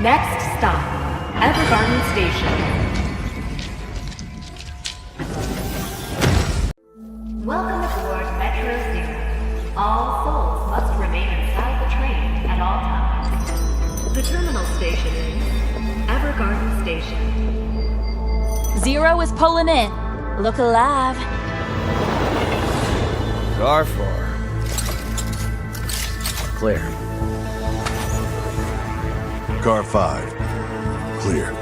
Next stop, Evergarden Station. Welcome aboard Metro Zero. All souls must remain inside the train at all times. The terminal station is Evergarden Station. Zero is pulling in. Look alive. Car 4. Clear. Car 5. Clear.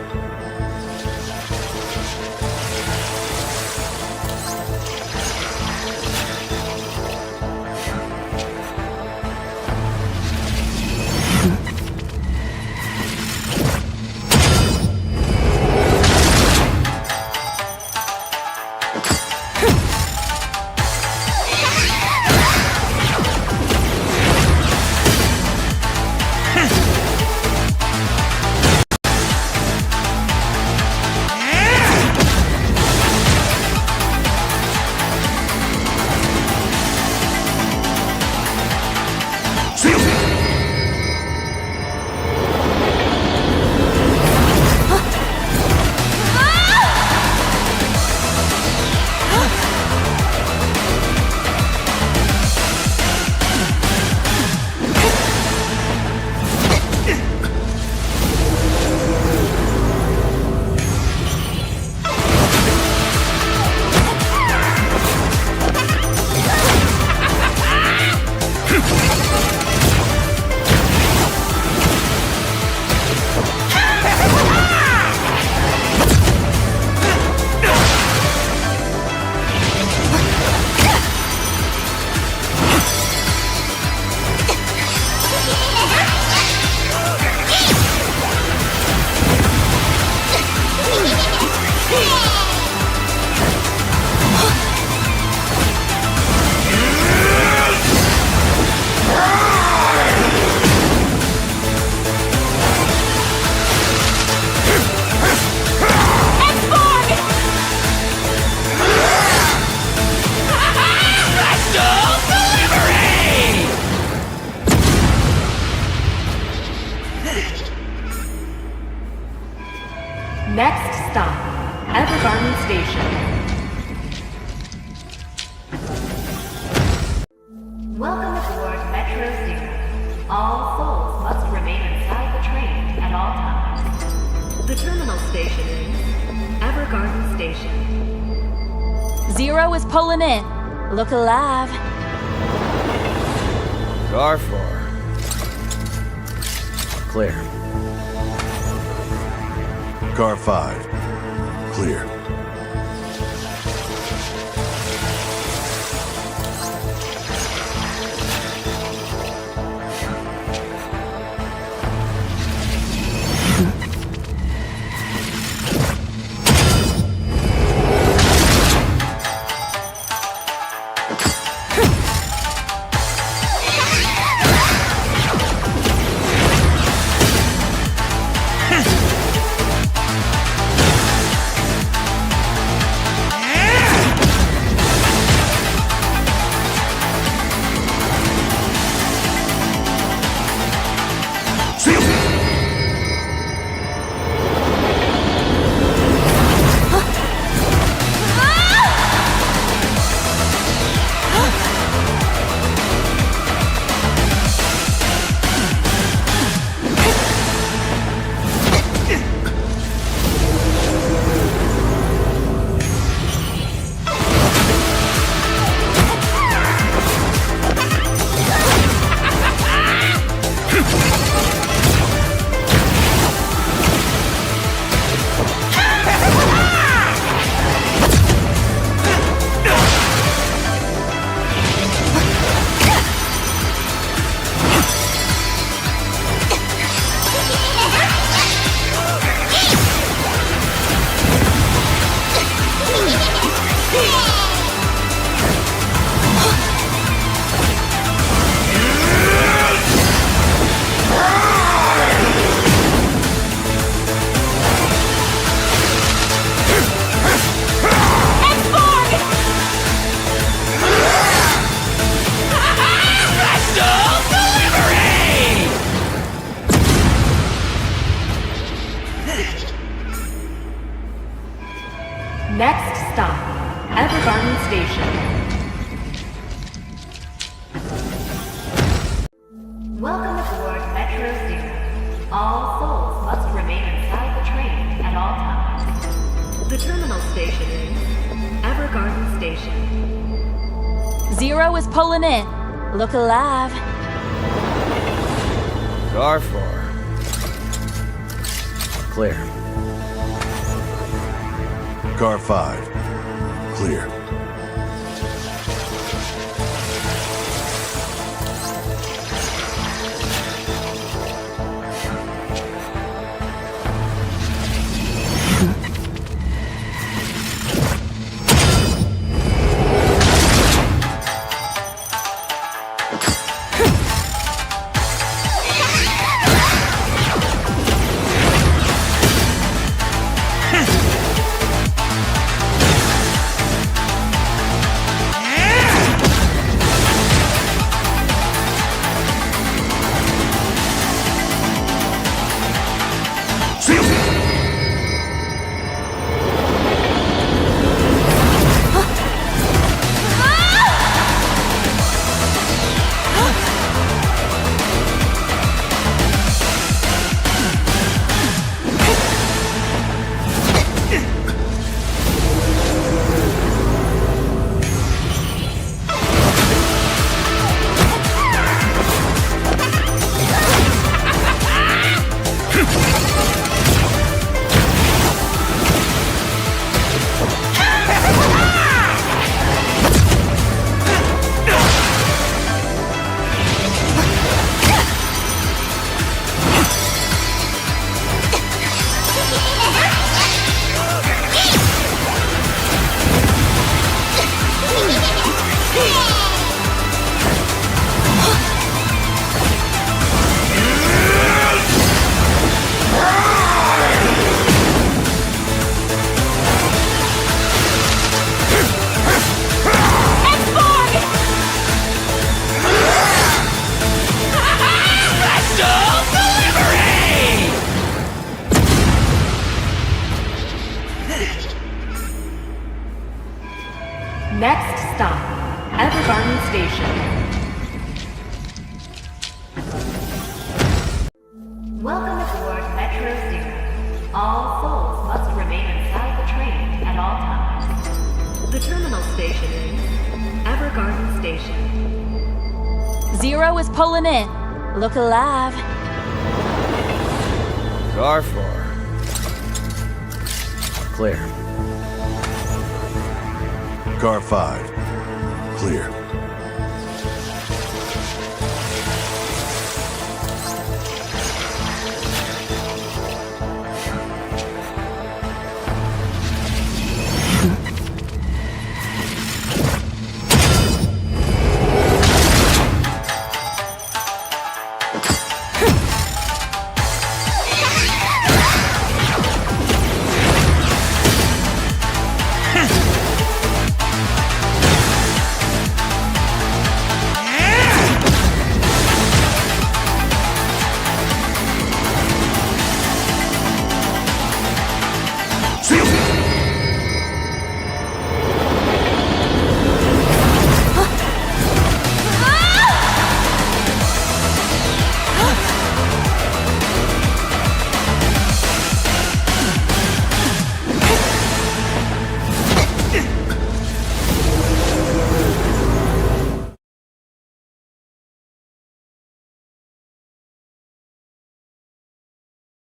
Next stop, Evergarden Station. Welcome aboard Metro Zero. All souls must remain inside the train at all times. The terminal station is Evergarden Station. Zero is pulling in. Look alive. Car 4. Clear. Car 5. Clear. Next stop, Evergarden Station. Welcome aboard Metro Zero. All souls must remain inside the train at all times. The terminal station is Evergarden Station. Zero is pulling in. Look alive. Car 4. Clear. Car 5. Clear. Next stop, Evergarden Station. Welcome aboard Metro Zero. All souls must remain inside the train at all times. The terminal station is Evergarden Station. Zero is pulling in. Look alive. Car 4. Clear. Car 5. Clear.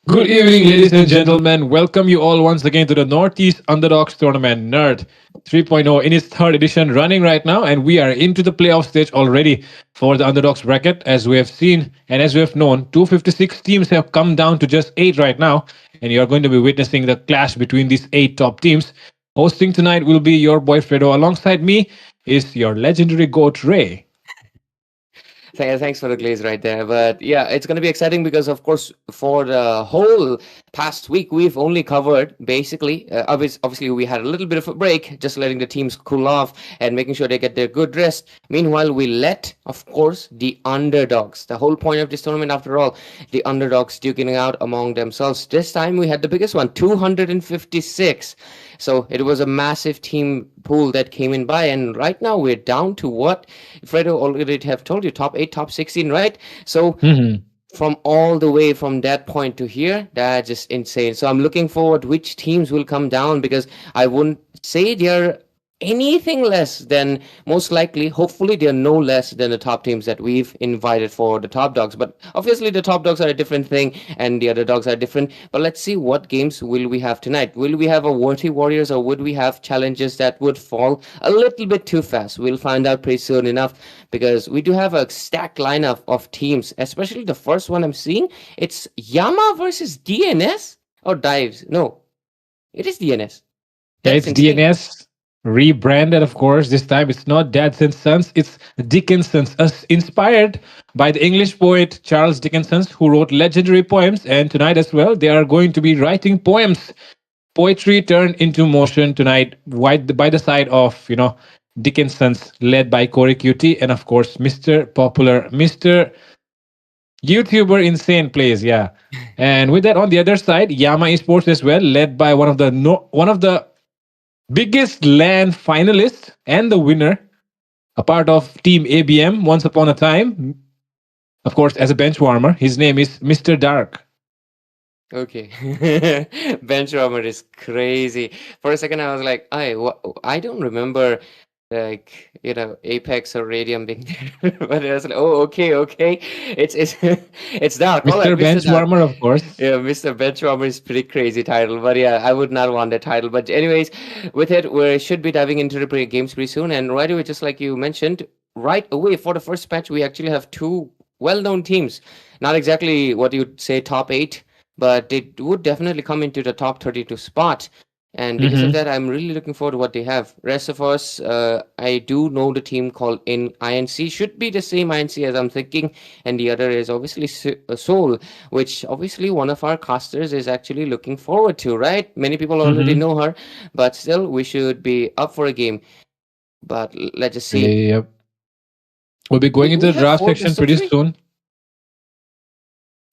Good evening, ladies and gentlemen. Welcome you all once again to the Northeast Underdogs Tournament Nerd 3.0 in its third edition running right now. And we are into the playoff stage already for the Underdogs bracket. As we have seen and as we have known, 256 teams have come down to just 8 right now. And you're going to be witnessing the clash between these 8 top teams. Hosting tonight will be your boy Fredo. Alongside me is your legendary GOAT Ray. Thanks for the glaze right there. But yeah, it's going to be exciting because, of course, for the whole past week, we've only covered basically, obviously, we had a little bit of a break, just letting the teams cool off and making sure they get their good rest. Meanwhile, we let, of course, the underdogs. The whole point of this tournament, after all, the underdogs duking out among themselves. This time we had the biggest one, 256. So it was a massive team pool that came in by, and right now we're down to what Fredo already have told you, top 8, top 16, right? So Mhm. from all the way from that point to here, that's just insane. So I'm looking forward which teams will come down, because I wouldn't say they're anything less than, most likely, hopefully they're no less than the top teams that we've invited for the top dogs. But obviously the top dogs are a different thing and the other dogs are different. But let's see what games will we have tonight. Will we have a worthy warriors, or would we have challenges that would fall a little bit too fast? We'll find out pretty soon enough, because we do have a stacked lineup of teams, especially the first one I'm seeing. It's Yama versus DNS or Dives. No, it is DNS. Yeah, That's it's insane. DNS rebranded, of course. This time it's not Dads and Sons, it's Dickensons, inspired by the English poet Charles Dickensons, who wrote legendary poems. And tonight as well, they are going to be writing poems. Poetry turned into motion tonight, by the side of, Dickensons, led by Corey QT, and of course, Mr. Popular, Mr. YouTuber Insane Plays, yeah. And with that on the other side, Yama Esports as well, led by one of the biggest LAN finalist and the winner, a part of Team ABM once upon a time, of course, as a bench warmer. His name is Mr. Dark. Okay. Bench warmer is crazy. For a second, I was like, I don't remember, like, Apex or Radium being there. But I was like, oh, okay. It's it's dark. All right, Mr. Mr. Bench Dark. warmer, of course. Yeah, Mr. Benchwarmer is pretty crazy title, but yeah, I would not want that title. But anyways, with it, we should be diving into the games pretty soon. And right away, just like you mentioned, right away for the first match, we actually have two well-known teams. Not exactly what you'd say top 8, but they would definitely come into the top 32 spot. And because of Mhm. that, I'm really looking forward to what they have. Rest of us, I do know the team called INC. Should be the same INC as I'm thinking. And the other is obviously Seoul, which obviously one of our casters is actually looking forward to, right? Many people already Mhm. know her, but still, we should be up for a game. But let's just see. Yep. We'll be going Do into we the have draft four section best of pretty three? soon.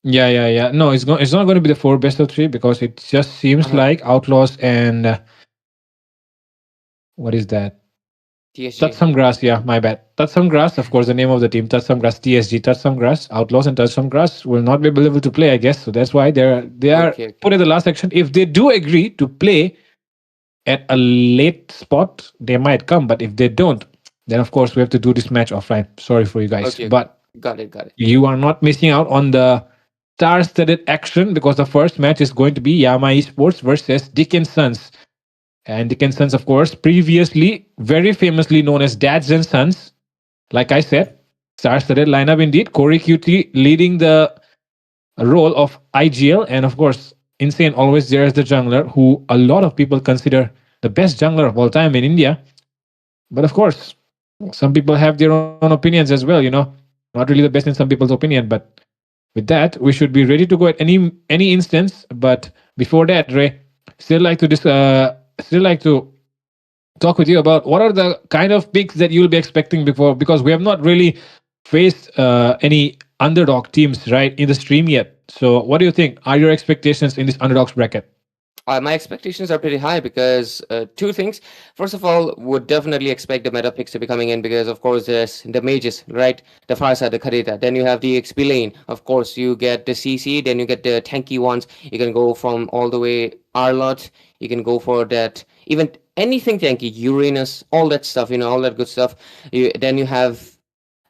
Yeah. No, it's not going to be the 4 best of 3, because it just seems Uh-huh. like Outlaws and what is that? Touch TSG. Some Grass, yeah, my bad. Touch Some Grass, of course, the name of the team, Touch Some Grass, TSG, Touch Some Grass, Outlaws and Touch Some Grass will not be able to play, I guess. So that's why they are Okay. put in the last section. If they do agree to play at a late spot, they might come. But if they don't, then of course we have to do this match offline. Sorry for you guys. Okay. But Got it. you are not missing out on the star-studded action, because the first match is going to be Yama Esports versus Dickensons. And Dickensons, of course, previously very famously known as Dads and Sons. Like I said, star-studded lineup indeed. Corey QT leading the role of IGL, and of course, Insane always there as the jungler, who a lot of people consider the best jungler of all time in India. But of course, some people have their own opinions as well. Not really the best in some people's opinion, but with that, we should be ready to go at any instance. But before that, Ray, still like to talk with you about what are the kind of picks that you'll be expecting before, because we have not really faced any underdog teams right in the stream yet. So, what do you think? Are your expectations in this underdogs bracket? My expectations are pretty high because two things. First of all, would definitely expect the meta picks to be coming in because, of course, there's the mages, right? The Farsa, the Karita. Then you have the XP lane. Of course, you get the CC. Then you get the tanky ones. You can go from all the way Arlot. You can go for that. Even anything tanky, Uranus, all that stuff, all that good stuff. Then you have,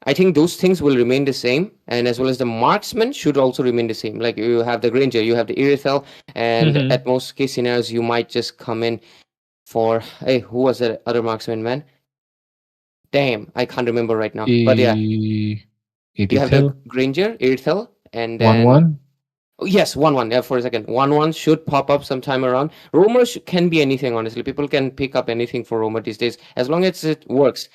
I think those things will remain the same, and as well as the marksman should also remain the same. Like you have the Granger, you have the Irithel, and Mhm. at most case scenarios, you might just come in for, hey, who was that other marksman, man? Damn, I can't remember right now. But yeah, you have the Etithel, Granger, Irithel, and 1 then 1. oh, yes, 1-1. Yeah, for a second, 1-1 should pop up sometime around. Roamer can be anything, honestly. People can pick up anything for Roamer these days as long as it works.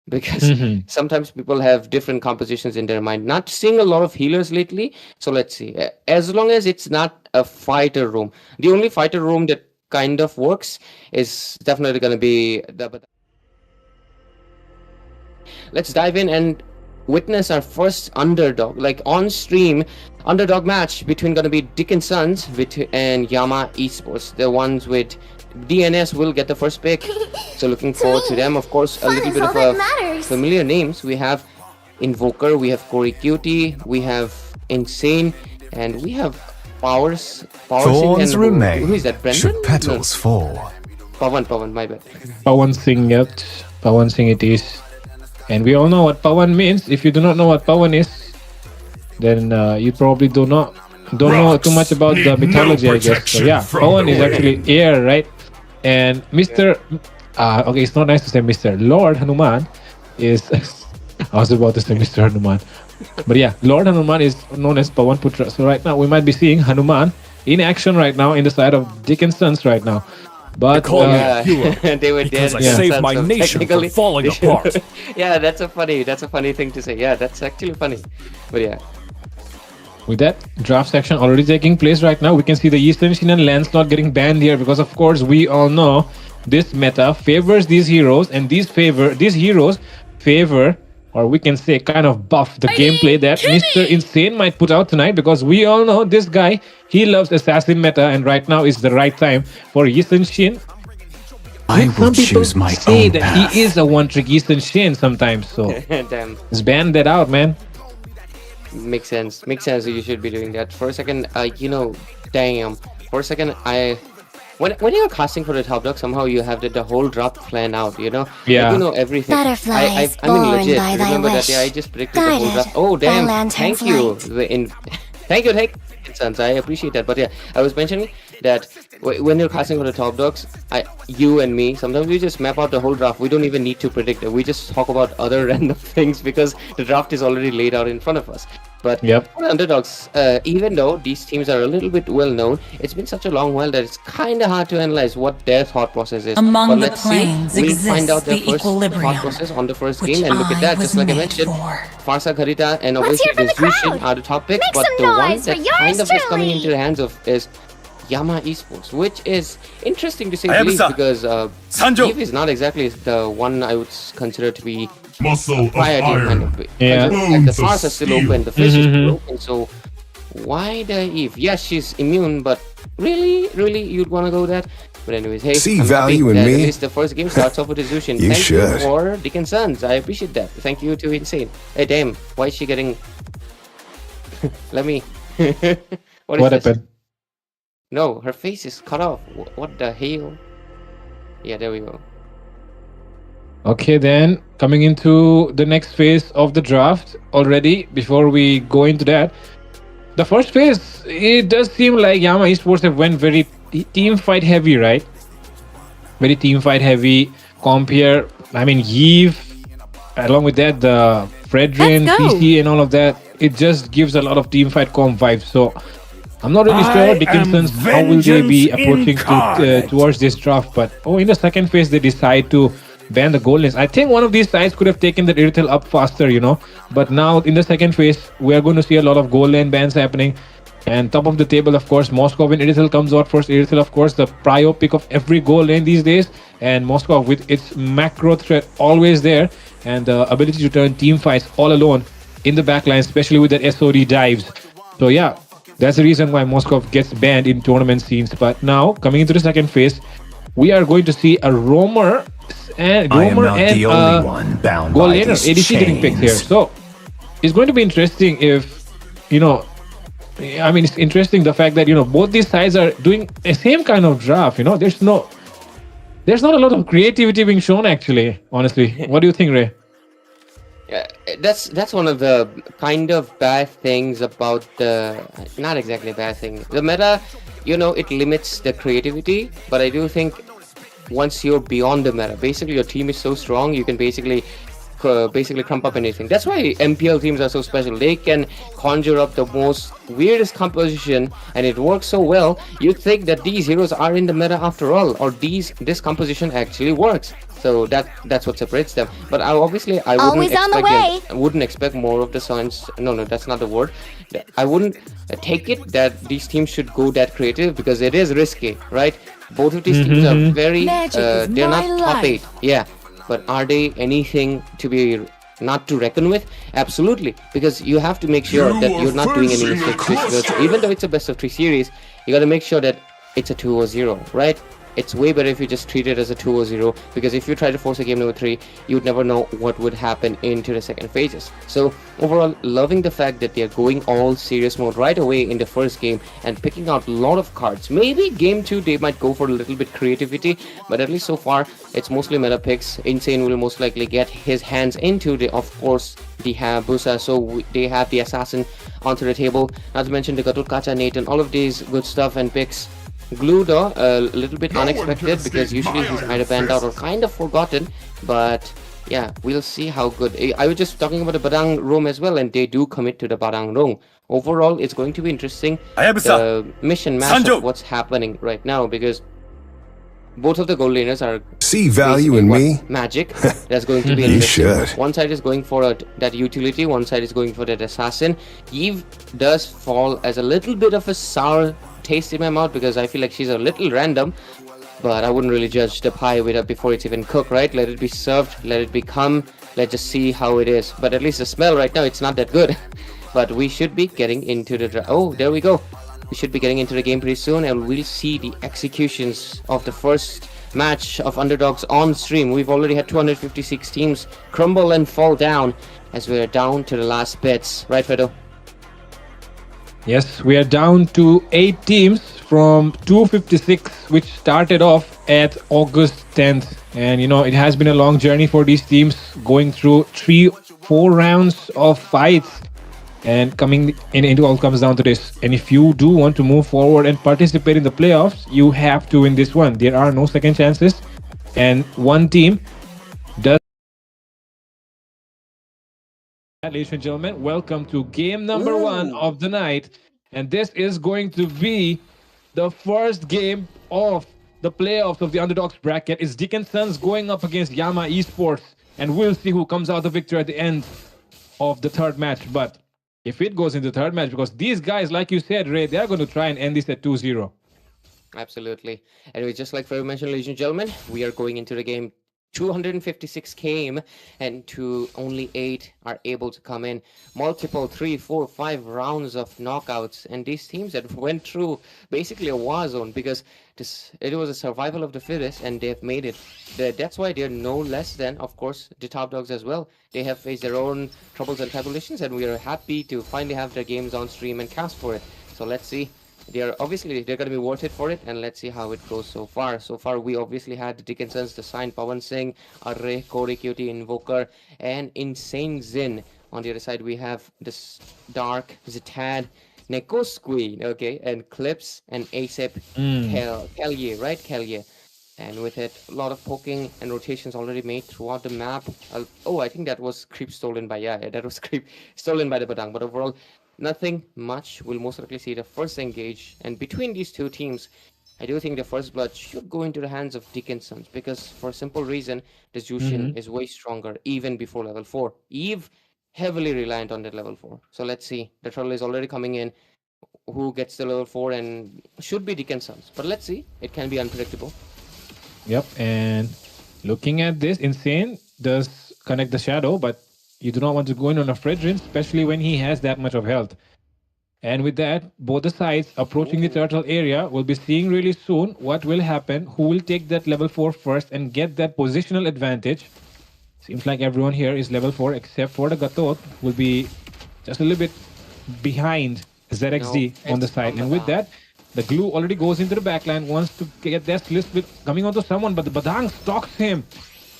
because sometimes people have different compositions in their mind. Not seeing a lot of healers lately, so let's see. As long as it's not a fighter room, the only fighter room that kind of works is definitely going to be the. Let's dive in and witness our first underdog, like on stream underdog match between going to be Dickensons and Yama Esports. The ones with DNS will get the first pick, so looking forward to them. Of course, a little bit of a familiar names. We have Invoker, we have Corey Cutie, we have Insane, and we have Powers. Thorns and remain. Who is that? Brendan? Should petals fall? Pawan, my bad. Pawan Singh, yep. Pawan Singh it is. And we all know what Pawan means. If you do not know what Pawan is, then you probably do not know too much about the mythology, I guess. So yeah, Pawan is actually air, right? And Mr. Okay, it's not nice to say Mr. Lord Hanuman is. I was about to say Mr. Hanuman, but yeah, Lord Hanuman is known as Pawan Putra. So right now we might be seeing Hanuman in action right now in the side of Dickensons right now. But they were dead. I saved my nation from falling apart. Yeah, that's a funny thing to say. Yeah, that's actually funny. But yeah. With that draft section already taking place right now, we can see the Eastern Shin and Lancelot getting banned here because, of course, we all know this meta favors these heroes, and these heroes favor, or we can say kind of buff the gameplay that Mr. Insane might put out tonight, because we all know this guy, he loves assassin meta, and right now is the right time for Eastern Shin. I will choose my own that path. he is a one-trick Eastern Shin sometimes, so Damn. let's ban that out, man. Makes sense. You should be doing that. For a second, damn. For a second, when you're casting for the top dog, somehow you have the whole draft plan out, Yeah. Like, you know everything. Butterflies I mean, born legit. by thy Remember wish, that? Yeah, I just predicted the whole guided draft. Oh, by damn. lantern's Thank you. light. Thank you, Sons. I appreciate that. But yeah, I was mentioning that when you're casting for the top dogs, you and me, sometimes we just map out the whole draft. We don't even need to predict it. We just talk about other random things because the draft is already laid out in front of us. But for underdogs, even though these teams are a little bit well known, it's been such a long while that it's kind of hard to analyze what their thought process is. Among but the let's planes see. We'll exists find out their the first equilibrium, thought process on the first which game, and look at I that, was just like I made mentioned, for. Farsa Gharita and Let's obviously hear from the the Zushin crowd. are the top pick, Make but some the one noise for that yours kind of is coming truly. into the hands of is Yama Esports, which is interesting to say the least, because Eve is not exactly the one I would consider to be Muscle of prior team kind iron. of. Yeah. Like the Fars are still open, the fish is still Mhm. open, so why the Eve? Yes, she's immune, but really, you'd want to go that? But anyways, hey, See I'm happy value in that me? at least the first game starts off with a Zushin. You Thank you should. for Dickensons. I appreciate that. Thank you to Insane. Hey, damn, why is she getting? Let me. What What this? happened? No, her face is cut off. What the hell? Yeah, there we go. Okay, then coming into the next phase of the draft already. Before we go into that, the first phase, it does seem like Yama Esports have went very team fight heavy, right? Very team fight heavy. Comp here, I mean, Yves, along with that, the Fredrin, Let's go. PC, and all of that. It just gives a lot of team fight comp vibes. So I'm not really I sure am Dickensons how will they be vengeance approaching incarnate. towards this draft. But in the second phase they decide to ban the gold lanes. I think one of these sides could have taken the Irithel up faster, But now in the second phase we are going to see a lot of gold lane bans happening. And top of the table, of course, Moscow when Irithel comes out first. Irithel, of course, the prio pick of every gold lane these days. And Moscow with its macro threat always there, and the ability to turn team fights all alone in the backline, especially with that SOD dives. So yeah, that's the reason why Moscow gets banned in tournament scenes. But now, coming into the second phase, we are going to see a roamer and I am not the only one bound gold by laner these ADC getting picked here. chains. So it's going to be interesting if I mean, it's interesting the fact that both these sides are doing the same kind of draft. There's not a lot of creativity being shown actually. Honestly, what do you think, Ray? Yeah, that's one of the kind of bad things about not exactly a bad thing. The meta, it limits the creativity, but I do think once you're beyond the meta, basically your team is so strong, you can basically basically crump up anything. That's why MPL teams are so special. They can conjure up the most weirdest composition, and it works so well. You'd think that these heroes are in the meta after all, or this composition actually works. So that's what separates them. But I wouldn't Always on the way. I wouldn't expect more of the science. No, that's not the word. I wouldn't take it that these teams should go that creative, because it is risky, right? Both of these teams are very. Magic is they're not my top life. 8. Yeah. But are they anything to be not to reckon with? Absolutely, because you have to make sure that you're not doing any mistakes. Because even though it's a best of 3 series, you got to make sure that it's a 2-0, right? It's way better if you just treat it as a 2-0, because if you try to force a game number 3, you'd never know what would happen into the second phases. So overall, loving the fact that they're going all serious mode right away in the first game and picking out a lot of cards. Maybe game 2 they might go for a little bit creativity, but at least so far it's mostly meta picks. Insane will most likely get his hands into the, of course, the Hayabusa, so they have the assassin onto the table. Not to mention the Gatot Kacha, Nathan, all of these good stuff and picks. Glue though, a little bit unexpected, because usually he's either banned out or kind of forgotten, but yeah, we'll see how good. I was just talking about the Badang Roam as well, and they do commit to the Badang Roam. Overall, it's going to be interesting, the mission match of what's happening right now, because both of the gold laners are See value in me? magic. That's going to be You interesting. should. One side is going for that utility, one side is going for that assassin. Eve does fall as a little bit of a sour taste in my mouth, because I feel like she's a little random, but I wouldn't really judge the pie with her before it's even cooked, right? Let it be served, let it become, let's just see how it is. But at least the smell right now, it's not that good. But we should be getting into the oh, there we go. We should be getting into the game pretty soon, and we'll see the executions of the first match of Underdogs on stream. We've already had 256 teams crumble and fall down as we're down to the last bits, right, Fredo? Yes, we are down to 8 teams from 256, which started off at August 10th. And you know, it has been a long journey for these teams, going through 3-4 rounds of fights. And coming in, it all comes down to this. And if you do want to move forward and participate in the playoffs, you have to win this one. There are no second chances. And one team does. Ladies and gentlemen, welcome to game number 1 of the night. And this is going to be the first game of the playoffs of the Underdogs bracket. It's Dickensons going up against Yama Esports. And we'll see who comes out the victor at the end of the third match. But if it goes into the third match, because these guys, like you said, Ray, they're going to try and end this at 2-0. Absolutely. Anyway, just like Ferry mentioned, ladies and gentlemen, we are going into the game. 256 came, and only 8 are able to come in. Multiple 3, 4, 5 rounds of knockouts, and these teams that went through basically a war zone, because it was a survival of the fittest, and they've made it. That's why they're no less than, of course, the top dogs as well. They have faced their own troubles and tribulations, and we are happy to finally have their games on stream and cast for it. So let's see. They're going to be worth it for it, and let's see how it goes so far. So far, we obviously had the Dickensons, the Sign, Pawan Singh, Array, Corey Cutie, Invoker, and Insane Zin. On the other side, we have this Dark, Zitad, Nekosqui, okay, and Clips, and Asep, Kelye, right? Kelye. And with it, a lot of poking and rotations already made throughout the map. I think that was creep stolen by, that was creep stolen by the Badang. But overall, nothing much. We'll most likely see the first engage. And between these two teams, I do think the first blood should go into the hands of Dickensons, because for a simple reason, the Jushin is way stronger even before level 4. Eve, heavily reliant on that level 4. So let's see. The turtle is already coming in. Who gets the level 4, and should be Dickensons. But let's see. It can be unpredictable. Yep, and looking at this, Insane does connect the shadow, but you do not want to go in on a Fredrin, especially when he has that much of health. And with that, both the sides approaching the turtle area will be seeing really soon what will happen, who will take that level 4 first and get that positional advantage. Seems like everyone here is level 4 except for the Gatot, will be just a little bit behind ZXD on the side. And with that, the glue already goes into the backline, wants to get that split coming onto someone, but the Badang stalks him.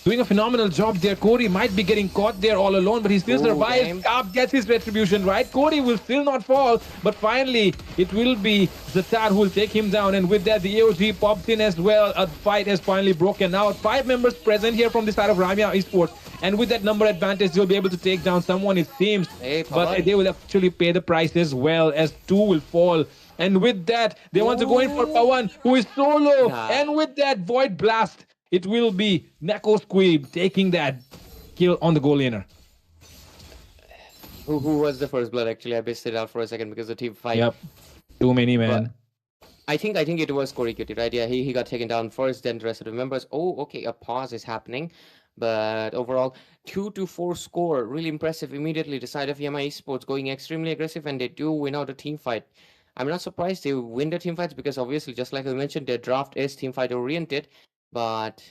Doing a phenomenal job there. Cody might be getting caught there all alone, but he still survives. Scarp gets his retribution, right? Cody will still not fall, but finally, it will be Zatar who will take him down. And with that, the AOG pops in as well. A fight has finally broken out. 5 members present here from the side of Ramya Esports. And with that number advantage, they'll be able to take down someone, it seems. Hey, But Pawan. they will actually pay the price as well, as two will fall. And with that, they want to go in for Pawan, who is solo. Nah. And with that Void Blast, it will be Neko Squeeb taking that kill on the goal laner. Who was the first blood? Actually, I missed it out for a second because the team fight. Yep. Too many, man. I think it was Corey Cutie, right? Yeah, he got taken down first, then the rest of the members. Oh, okay, a pause is happening. But overall, 2-4 score, really impressive. Immediately the side of Yama Esports going extremely aggressive, and they do win out a team fight. I'm not surprised they win the team fights because obviously, just like I mentioned, their draft is team fight oriented. But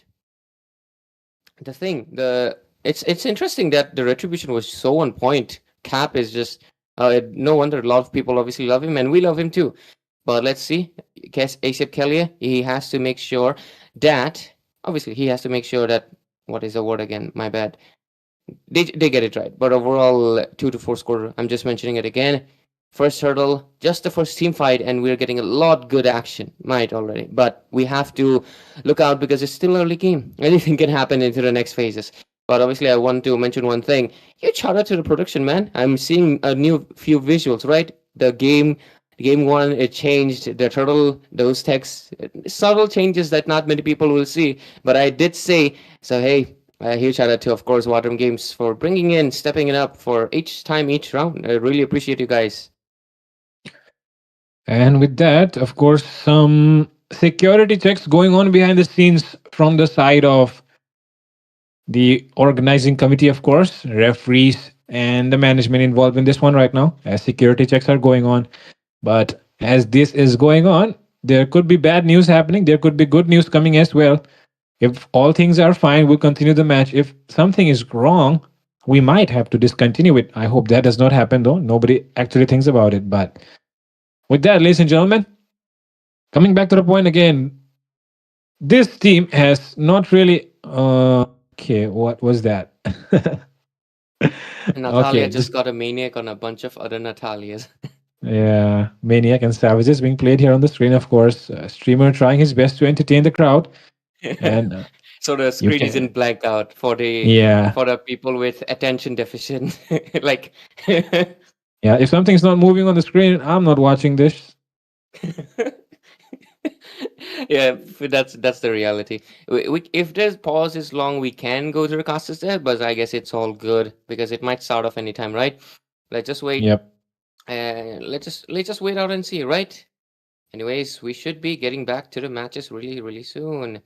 it's interesting that the retribution was so on point. Cap is just no wonder a lot of people obviously love him, and we love him too. But let's see. Acep Kelly, he has to make sure that what is the word again? My bad. They get it right. But overall, 2-4 score. I'm just mentioning it again. First hurdle, just the first team fight, and we're getting a lot good action. Might already, but we have to look out because it's still early game. Anything can happen into the next phases. But obviously, I want to mention one thing. Huge shout out to the production, man. I'm seeing a new few visuals, right? The game one, it changed the turtle, those texts, subtle changes that not many people will see. But I did say, so hey, a huge shout out to, of course, Waterm Games for stepping it up for each round. I really appreciate you guys. And with that, of course, some security checks going on behind the scenes from the side of the organizing committee, of course, referees, and the management involved in this one right now, as security checks are going on. But as this is going on, there could be bad news happening. There could be good news coming as well. If all things are fine, we'll continue the match. If something is wrong, we might have to discontinue it. I hope that does not happen, though. Nobody actually thinks about it. But with that, ladies and gentlemen, coming back to the point again, this team has not really. Okay, what was that? Natalia just got a maniac on a bunch of other Natalias. Yeah, Maniac and Savages being played here on the screen, of course. A streamer trying his best to entertain the crowd. And so the screen isn't blanked out for the people with attention deficit. Like yeah, if something's not moving on the screen, I'm not watching this. Yeah, that's the reality. If there's pause is long, we can go to the casters there, but I guess it's all good because it might start off anytime, right? Let's just wait. Yep. Let's just wait out and see, right? Anyways, we should be getting back to the matches really soon.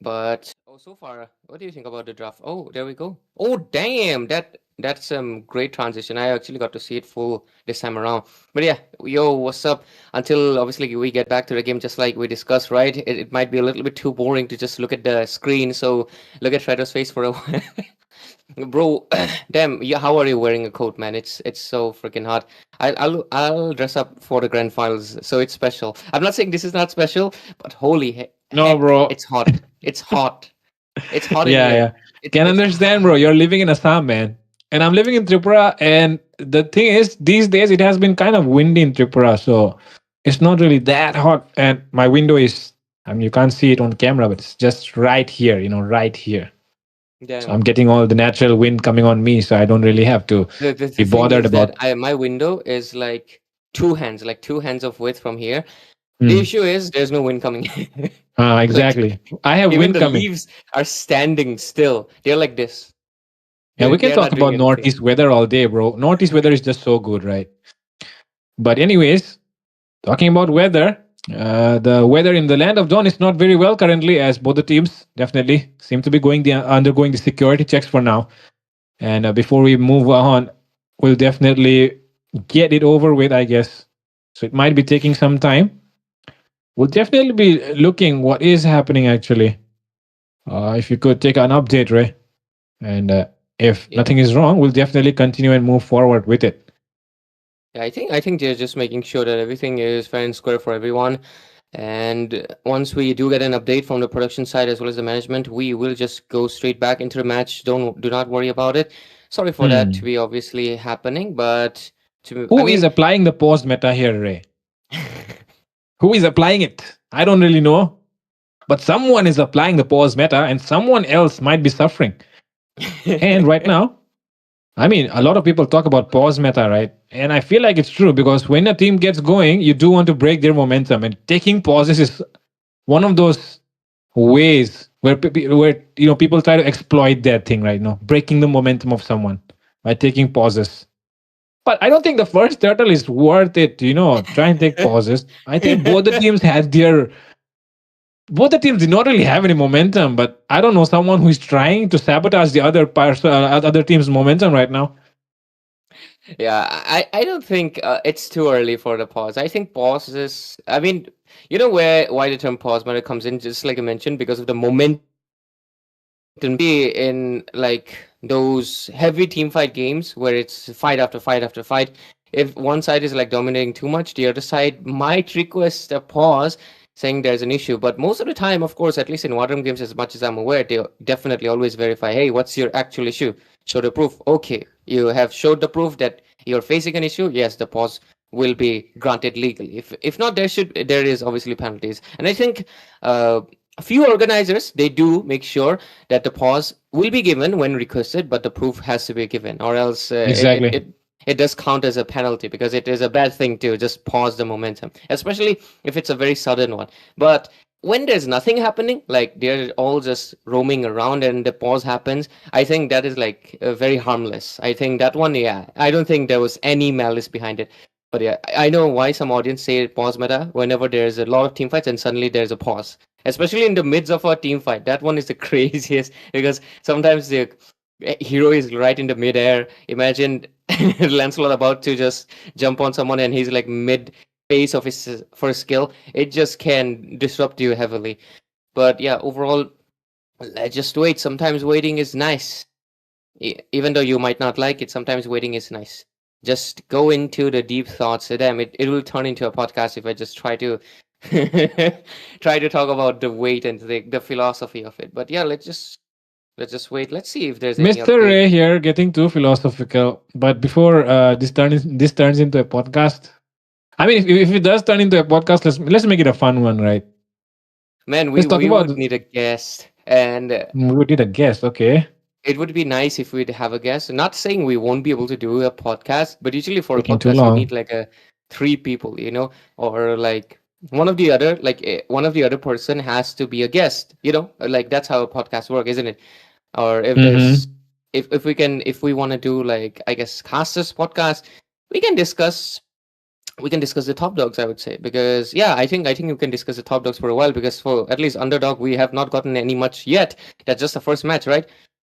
But so far, what do you think about the draft? Oh, there we go. Oh, damn, that's some great transition. I actually got to see it full this time around. But yeah, yo, what's up? Until obviously we get back to the game, just like we discussed, right? It might be a little bit too boring to just look at the screen. So look at Shredder's face for a while. Bro, damn, how are you wearing a coat, man? It's so freaking hot. I'll dress up for the grand finals, so it's special. I'm not saying this is not special, but holy no, bro, it's hot. It's hot. It's hot. Yeah. Can understand, bro. You're living in Assam, man, and I'm living in Tripura. And the thing is, these days it has been kind of windy in Tripura, so it's not really that hot. And my window is, I mean, you can't see it on camera, but it's just right here, right here. Damn. So I'm getting all the natural wind coming on me, so I don't really have to be bothered about. My window is like two hands of width from here. The issue is there's no wind coming. Exactly. Like, I have wind coming. The leaves are standing still. They're like this. Yeah, we can talk about Northeast weather all day, bro. Northeast weather is just so good, right? But anyways, talking about weather, the weather in the Land of Dawn is not very well currently, as both the teams definitely seem to be undergoing the security checks for now. And before we move on, we'll definitely get it over with, I guess. So it might be taking some time. We'll definitely be looking what is happening actually. If you could take an update, Ray. And if nothing is wrong, we'll definitely continue and move forward with it. Yeah, I think they're just making sure that everything is fair and square for everyone. And once we do get an update from the production side as well as the management, we will just go straight back into the match. Do not worry about it. Sorry for that to be obviously happening, but who is applying the pause meta here, Ray? Who is applying it? I don't really know. But someone is applying the pause meta and someone else might be suffering. And right now, I mean, a lot of people talk about pause meta, right? And I feel like it's true because when a team gets going, you do want to break their momentum, and taking pauses is one of those ways where people try to exploit that thing right now, breaking the momentum of someone by taking pauses. But I don't think the first turtle is worth it. Try and take pauses. I think both the teams did not really have any momentum, but I don't know, someone who is trying to sabotage the other team's momentum right now. Yeah, I don't think it's too early for the pause. I think pause is, I mean, you know why the term pause when it comes in, just like I mentioned, because of the momentum be in like those heavy team fight games where it's fight after fight after fight. If one side is like dominating too much, the other side might request a pause saying there's an issue. But most of the time, of course, at least in War Room games, as much as I'm aware, they definitely always verify, hey, what's your actual issue? Show the proof. Okay, you have showed the proof that you're facing an issue. Yes, the pause will be granted legally. If not, there is obviously penalties. And I think a few organizers, they do make sure that the pause will be given when requested, but the proof has to be given, or else Exactly. it does count as a penalty, because it is a bad thing to just pause the momentum, especially if it's a very sudden one. But when there's nothing happening, like they're all just roaming around and the pause happens, I think that is like very harmless. I think that one, yeah, I don't think there was any malice behind it. But yeah, I know why some audience say pause meta whenever there's a lot of team fights and suddenly there's a pause, especially in the midst of a team fight. That one is the craziest, because sometimes the hero is right in the midair. Imagine Lancelot about to just jump on someone and he's like mid phase of his first skill. It just can disrupt you heavily. But yeah, overall, just wait. Sometimes waiting is nice. Even though you might not like it, sometimes waiting is nice. Just go into the deep thoughts. Damn, it will turn into a podcast if I just try to try to talk about the weight and the philosophy of it. But yeah, let's just wait. Let's see if there's any Mr. update. Ray here getting too philosophical. But before this turns into a podcast, I mean, if it does turn into a podcast, let's make it a fun one, right? Man, Let's talk we about. would need a guest, and We would need a guest, okay? it would be nice if we'd have a guest. Not saying we won't be able to do a podcast, but usually for a Taking too podcast, you long. need like a 3 people, or like one of the other person has to be a guest, like that's how a podcast work, isn't it? Or if there's if we want to do like, I guess, casters podcast, we can discuss the top dogs, I would say, because yeah, I think you can discuss the top dogs for a while, because for at least Underdog we have not gotten any much yet. That's just the first match, right?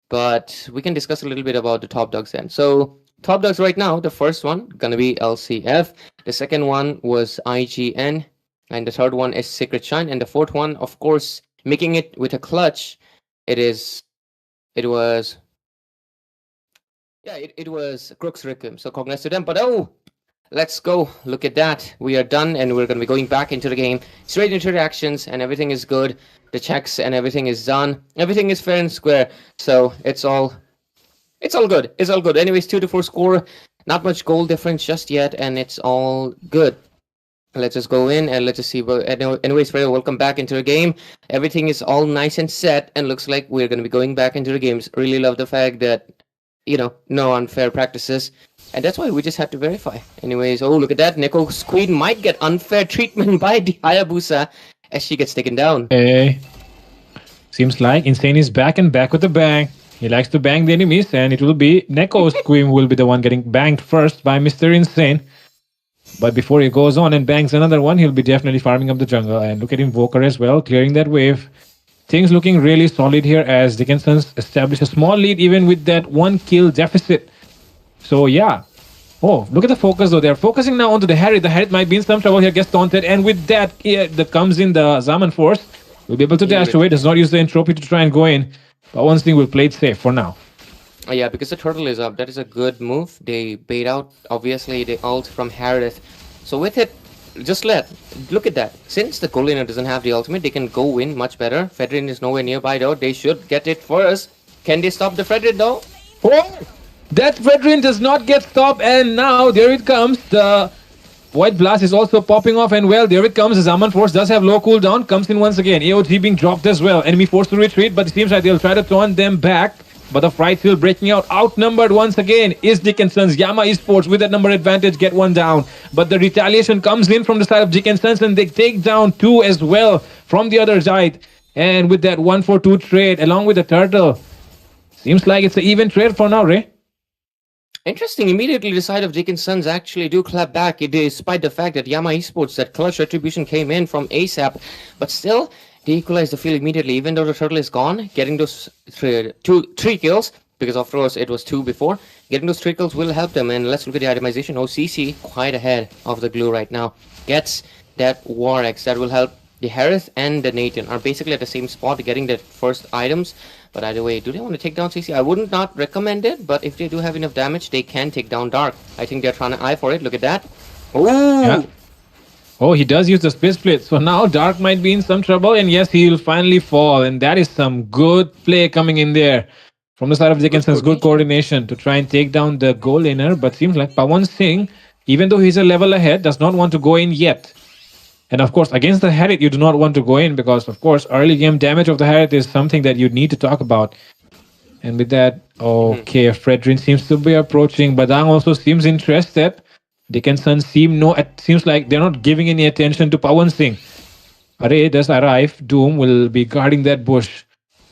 But we can discuss a little bit about the top dogs then. So top dogs right now, the first one gonna be LCF, the second one was IGN, and the third one is Secret Shine, and the fourth one, of course, making it with a clutch, it was Crooks Requiem. So congrats to them. But let's go. Look at that. We are done, and we're going to be going back into the game. Straight into reactions, and everything is good. The checks and everything is done. Everything is fair and square. So it's all good. It's all good. Anyways, 2-4 score. Not much goal difference just yet, and it's all good. Let's just go in and let's just see. Anyways, Fredo, welcome back into the game. Everything is all nice and set, and looks like we're going to be going back into the games. Really love the fact that, no unfair practices. And that's why we just had to verify. Anyways, look at that. Neko's queen might get unfair treatment by the Hayabusa as she gets taken down. Hey. Seems like Insane is back and back with a bang. He likes to bang the enemies, and it will be Neko's queen will be the one getting banged first by Mr. Insane. But before he goes on and bangs another one, he'll be definitely farming up the jungle. And look at Invoker as well, clearing that wave. Things looking really solid here as Dickensons establish a small lead even with that 1 kill deficit. So yeah. Oh, look at the focus though. They're focusing now onto the Harriet. The Harriet might be in some trouble here, gets taunted. And with that, that comes in the Zaman Force. Will be able to dash away. Does not use the entropy to try and go in. But one thing will play it safe for now. Yeah, because the turtle is up. That is a good move. They bait out, obviously, the ult from Harith. So with it, look at that. Since the Goliner doesn't have the ultimate, they can go in much better. Fedrin is nowhere nearby though. They should get it first. Can they stop the Fedrin though? Oh! That Fedrin does not get stopped, and now there it comes. The White Blast is also popping off, and well, there it comes. The Zaman Force does have low cooldown, comes in once again. AOG being dropped as well. Enemy forced to retreat, but it seems like they'll try to taunt them back. but the fight still breaking out. Outnumbered once again is Dickensons. Yama Esports with that number advantage get one down. But the retaliation comes in from the side of Dickensons and they take down two as well from the other side. And with that 1-4-2 trade along with the turtle, seems like it's an even trade for now, Ray. Interesting. Immediately, the side of Dickensons actually do clap back, despite the fact that Yama Esports, that clutch retribution came in from ASAP. But still, they equalize the field immediately, even though the turtle is gone. Getting those three kills, because of course it was two before. Getting those 3 kills will help them. And let's look at the itemization. OCC quite ahead of the glue right now. Gets that War Axe that will help. The Harith and the Nathan are basically at the same spot, getting the first items. But either way, do they want to take down CC? I would not recommend it, but if they do have enough damage, they can take down Dark. I think they're trying to eye for it. Look at that. Oh! Yeah. Oh, he does use the space split. So now Dark might be in some trouble. And yes, he'll finally fall. And that is some good play coming in there. From the side of Dickensons, good coordination to try and take down the goal laner. But seems like Pawan Singh, even though he's a level ahead, does not want to go in yet. And of course, against the Harith, you do not want to go in because, of course, early game damage of the Harith is something that you need to talk about. And with that, okay, Fredrin seems to be approaching. Badang also seems interested. Dickinson seems like they're not giving any attention to Pawan Singh. Array does arrive. Doom will be guarding that bush,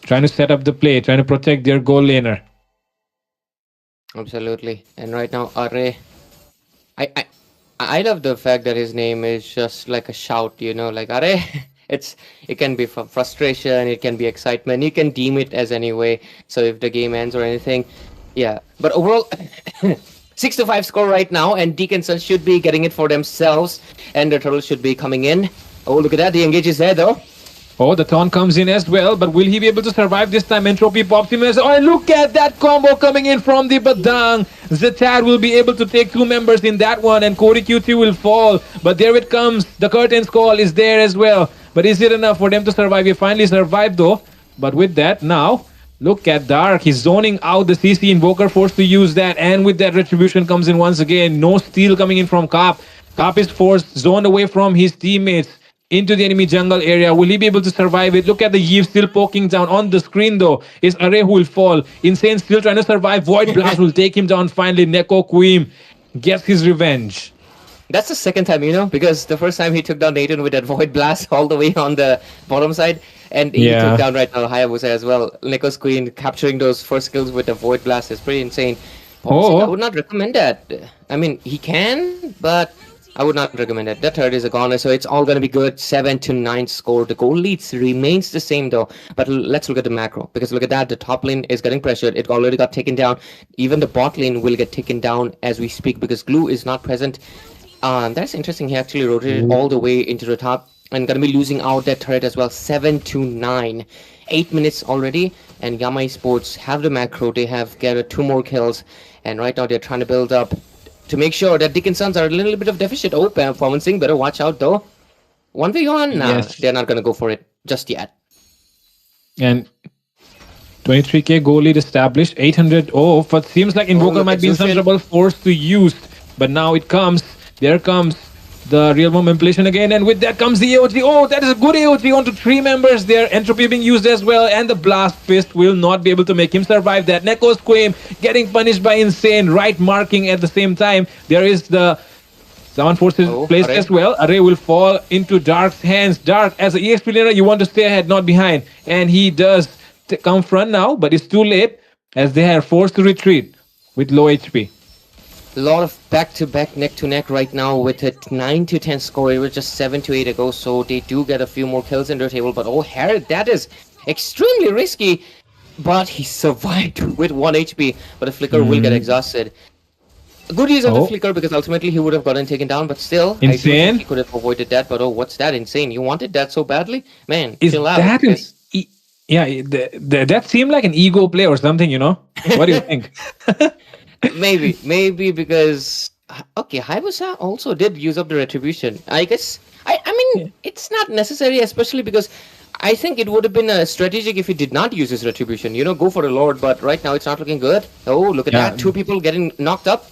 trying to set up the play, trying to protect their goal laner. Absolutely. And right now, Array, I love the fact that his name is just like a shout, like Array. It can be frustration, it can be excitement, you can deem it as any way. So if the game ends or anything, yeah. But overall, 6-5 score right now, and Deaconson should be getting it for themselves, and the turtle should be coming in. Oh, look at that, the engage is there though. Oh, the taunt comes in as well, but will he be able to survive this time? Entropy pops him as... Oh, and look at that combo coming in from the Badang. Zetad will be able to take 2 members in that one, and Cody Q3 will fall. But there it comes. The curtains call is there as well. But is it enough for them to survive? He finally survived though. But with that, now, look at Dark. He's zoning out the CC Invoker, forced to use that. And with that, Retribution comes in once again. No steal coming in from Kap. Kap is forced, zoned away from his teammates into the enemy jungle area. Will he be able to survive it? Look at the Yves still poking down on the screen though. Is Array who will fall. Insane still trying to survive. Void Blast will take him down finally. Neko Queen gets his revenge. That's the second time, because the first time he took down Nathan with that Void Blast all the way on the bottom side. And he took down right now Hayabusa as well. Neko's Queen capturing those first kills with the Void Blast is pretty insane. I would not recommend that. I mean, he can, but I would not recommend it. The third is a goner, so it's all going to be good. 7-9 score. The goal leads remains the same though. But let's look at the macro, because look at that. The top lane is getting pressured. It already got taken down. Even the bot lane will get taken down as we speak because Glue is not present. That's interesting. He actually rotated all the way into the top and going to be losing out that turret as well. 7-9. 8 minutes already, and Yama Esports have the macro. They have gathered 2 more kills, and right now they're trying to build up to make sure that Dickensons are a little bit of deficit. Oh, Pawan Singh, better watch out though. 1v1? Nah, they're not going to go for it just yet. And 23k goal lead established. 800. Oh, but seems like Invoker might be in some trouble, forced to use. But now it comes. There comes the real moment manipulation again. And with that comes the AOT. Oh, that is a good AOT onto 3 members there. Entropy being used as well. And the Blast Fist will not be able to make him survive that. Neko's Queen getting punished by Insane. Right marking at the same time. There is the Someone forces place Array as well. Array will fall into Dark's hands. Dark, as an EXP laner, you want to stay ahead, not behind. And he does come front now, but it's too late as they are forced to retreat with low HP. A lot of back-to-back, neck-to-neck right now with a 9-10 score. It was just 7-8 ago, so they do get a few more kills in their table. But oh, Harith, that is extremely risky. But he survived with 1 HP, but the Flicker will get exhausted. Good use of the Flicker because ultimately he would have gotten taken down, but still, Insane. I do think he could have avoided that. But oh, what's that? Insane. You wanted that so badly? Man, Is chill out. that that seemed like an ego play or something, you know? What do you think? Maybe because Hayabusa also did use up the retribution. I guess I mean it's not necessary, especially because I think it would have been strategic if he did not use his retribution. You know, go for the Lord, but right now it's not looking good. Oh, look at that! 2 people getting knocked up.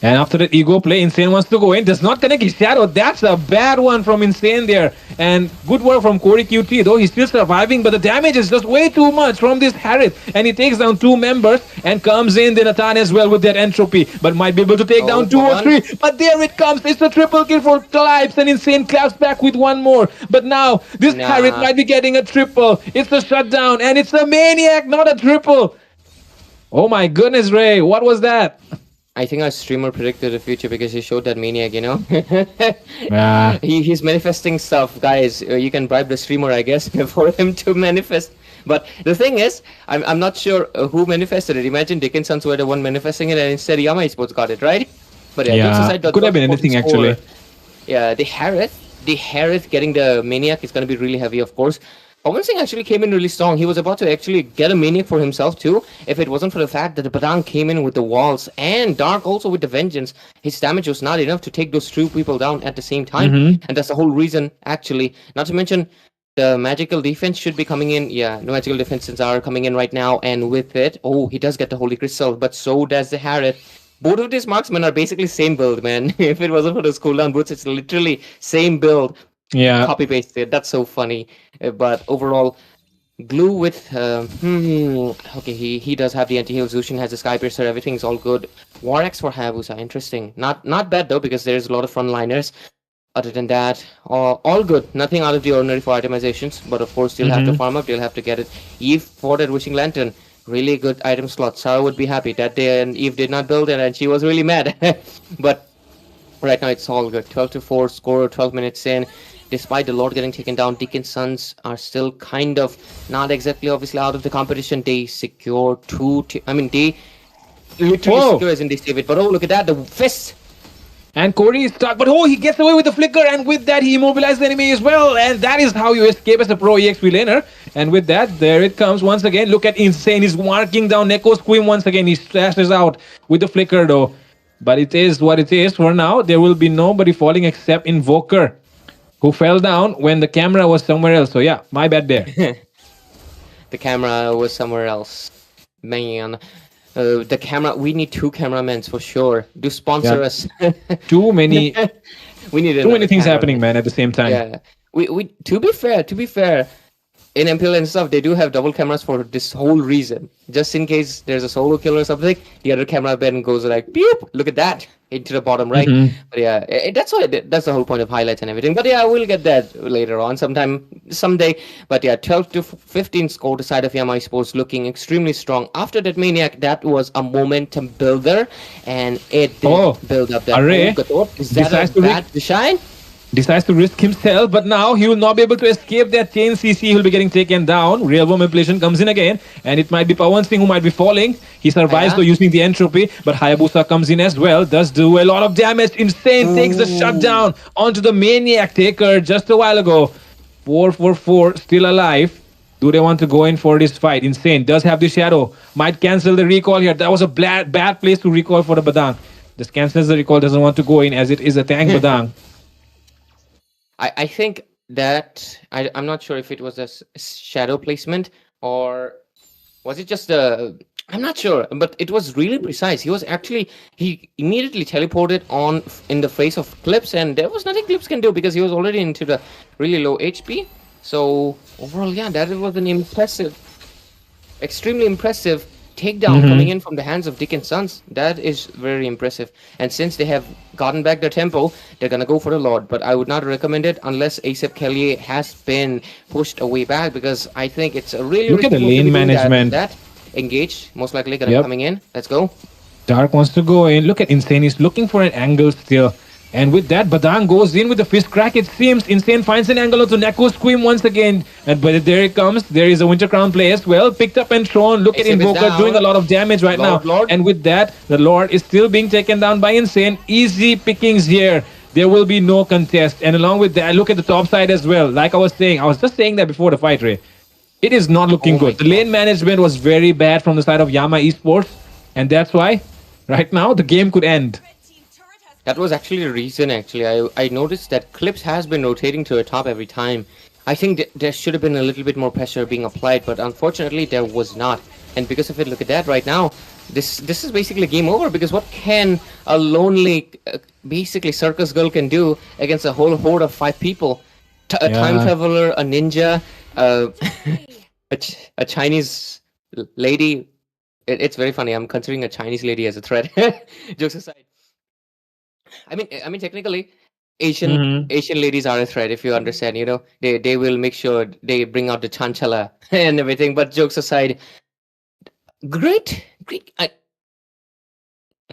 And after that ego play, Insane wants to go in. Does not connect his shadow. That's a bad one from Insane there. And good work from Corey QT, though he's still surviving. But the damage is just way too much from this Harith. And he takes down 2 members and comes in the Nathan as well with that entropy. But might be able to take down 2 or 3. But there it comes. It's a triple kill for Clives. And Insane claps back with 1 more. But now this Harith might be getting a triple. It's a shutdown. And it's a Maniac, not a triple. Oh my goodness, Ray. What was that? I think our streamer predicted the future because he showed that Maniac, you know? Yeah. He's manifesting stuff, guys. You can bribe the streamer, I guess, for him to manifest. But the thing is, I'm not sure who manifested it. Imagine Dickensons were the one manifesting it and instead Yama Esports got it, right? But yeah, could have been anything actually. Yeah, the Harith getting the Maniac is going to be really heavy, of course. Pawan Singh actually came in really strong. He was about to actually get a Maniac for himself too, if it wasn't for the fact that the Badang came in with the walls and Dark also with the Vengeance. His damage was not enough to take those 2 people down at the same time. And that's the whole reason, actually. Not to mention, the magical defense should be coming in. Yeah, no magical defenses are coming in right now. And with it, oh, he does get the Holy Crystal, but so does the Harith. Both of these marksmen are basically same build, man. If it wasn't for those cooldown boots, it's literally same build. Yeah. Copy pasted. That's so funny. But overall, Glue with okay, he does have the anti-heal. Zushin has the Sky Piercer. Everything's all good. War Axe for Hayabusa. Interesting. Not bad though, because there's a lot of frontliners. Other than that, all good. Nothing out of the ordinary for itemizations. But of course, you'll have to farm up. You'll have to get it. Eve for that Wishing Lantern. Really good item slot. Sarah would be happy that day, and Eve did not build it, and she was really mad. But right now, it's all good. 12-4 score. 12 minutes in. Despite the Lord getting taken down, Dickensons are still kind of not exactly obviously out of the competition. They secure 2. They literally secure as in they save it. But oh, look at that, the fist. And Corey is stuck, but oh, he gets away with the flicker, and with that, he immobilized the enemy as well. And that is how you escape as a pro EXP laner. And with that, there it comes once again. Look at Insane. He's marking down Neko's Queen once again. He slashes out with the flicker though. But it is what it is for now. There will be nobody falling except Invoker, who fell down when the camera was somewhere else. So yeah, my bad there. The camera was somewhere else. Man. The camera, we need 2 cameramans for sure. Do sponsor us. Too many we need too many things happening, man, at the same time. Yeah. We to be fair, in MPL and stuff, they do have double cameras for this whole reason. Just in case there's a solo kill or something, the other camera then goes like, beep, look at that, into the bottom right. But yeah, that's the whole point of highlights and everything. But yeah, we'll get that later on someday. But yeah, 12-15 score to side of Yama Esports, looking extremely strong. After that Maniac, that was a momentum builder, and it did build up that. Is that a bad shine? Decides to risk himself, but now he will not be able to escape that chain CC. He'll be getting taken down. Real world manipulation comes in again, and it might be Pawan Singh who might be falling. He survives though using the entropy, but Hayabusa comes in as well. Does do a lot of damage. Insane takes the shutdown onto the Maniac taker just a while ago. 4-4-4, still alive. Do they want to go in for this fight? Insane does have the shadow. Might cancel the recall here. That was a bad place to recall for the Badang. Just cancels the recall. Doesn't want to go in as it is a tank Badang. I think that I'm not sure if it was a shadow placement or was it just a... I'm not sure, but it was really precise. He immediately teleported on in the face of Clips, and there was nothing Clips can do because he was already into the really low HP. So overall, yeah, that was an extremely impressive takedown coming in from the hands of Dickensons. That is very impressive. And since they have gotten back their tempo, they're gonna go for the Lord. But I would not recommend it unless ASAP Kelly has been pushed away back, because I think it's a really look at the lane management. That engage most likely gonna be coming in. Let's go. Dark wants to go in. Look at Insane. He's looking for an angle still. And with that, Badang goes in with the fist crack. It seems Insane finds an angle onto Neko's Queen once again. But there it comes. There is a Winter Crown play as well. Picked up and thrown. Look at Invoker doing a lot of damage right now. And with that, the Lord is still being taken down by Insane. Easy pickings here. There will be no contest. And along with that, look at the top side as well. Like I was saying, I was just saying that before the fight, Ray. It is not looking good. The lane management was very bad from the side of Yama Esports. And that's why, right now, the game could end. That was actually the reason, I noticed that Clips has been rotating to the top every time. I think there should have been a little bit more pressure being applied, but unfortunately there was not. And because of it, look at that right now. This is basically game over, because what can a lonely, basically circus girl can do against a whole horde of 5 people? A time traveler, a ninja, a Chinese lady. It's very funny. I'm considering a Chinese lady as a threat. Jokes aside. I mean, technically, Asian ladies are a threat, if you understand. You know, they will make sure they bring out the chanchala and everything. But jokes aside, great.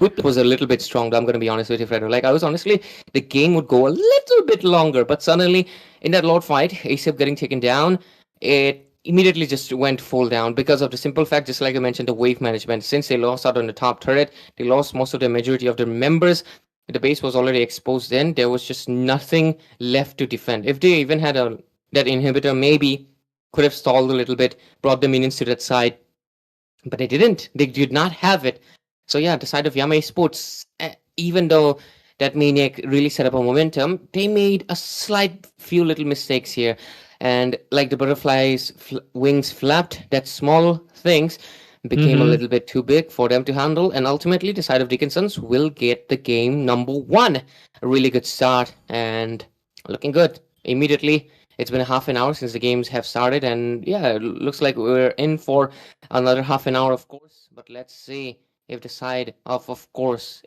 Whip was a little bit strong, I'm going to be honest with you, Fredo. Like, I was honestly, the game would go a little bit longer, but suddenly, in that Lord fight, ASAP getting taken down, it immediately just went full down because of the simple fact, just like I mentioned, the wave management. Since they lost out on the top turret, they lost most of the majority of their members. The base was already exposed then. There was just nothing left to defend. If they even had that inhibitor, maybe could have stalled a little bit, brought the minions to that side. But they didn't. They did not have it. So yeah, the side of Yama Esports, even though that Maniac really set up a momentum, they made a slight few little mistakes here. And like the butterfly's wings flapped, that small things became a little bit too big for them to handle. And ultimately, the side of Dickensons will get the game number 1. A really good start and looking good. Immediately, it's been a half an hour since the games have started. And yeah, it looks like we're in for another half an hour, of course. But let's see if the side of course,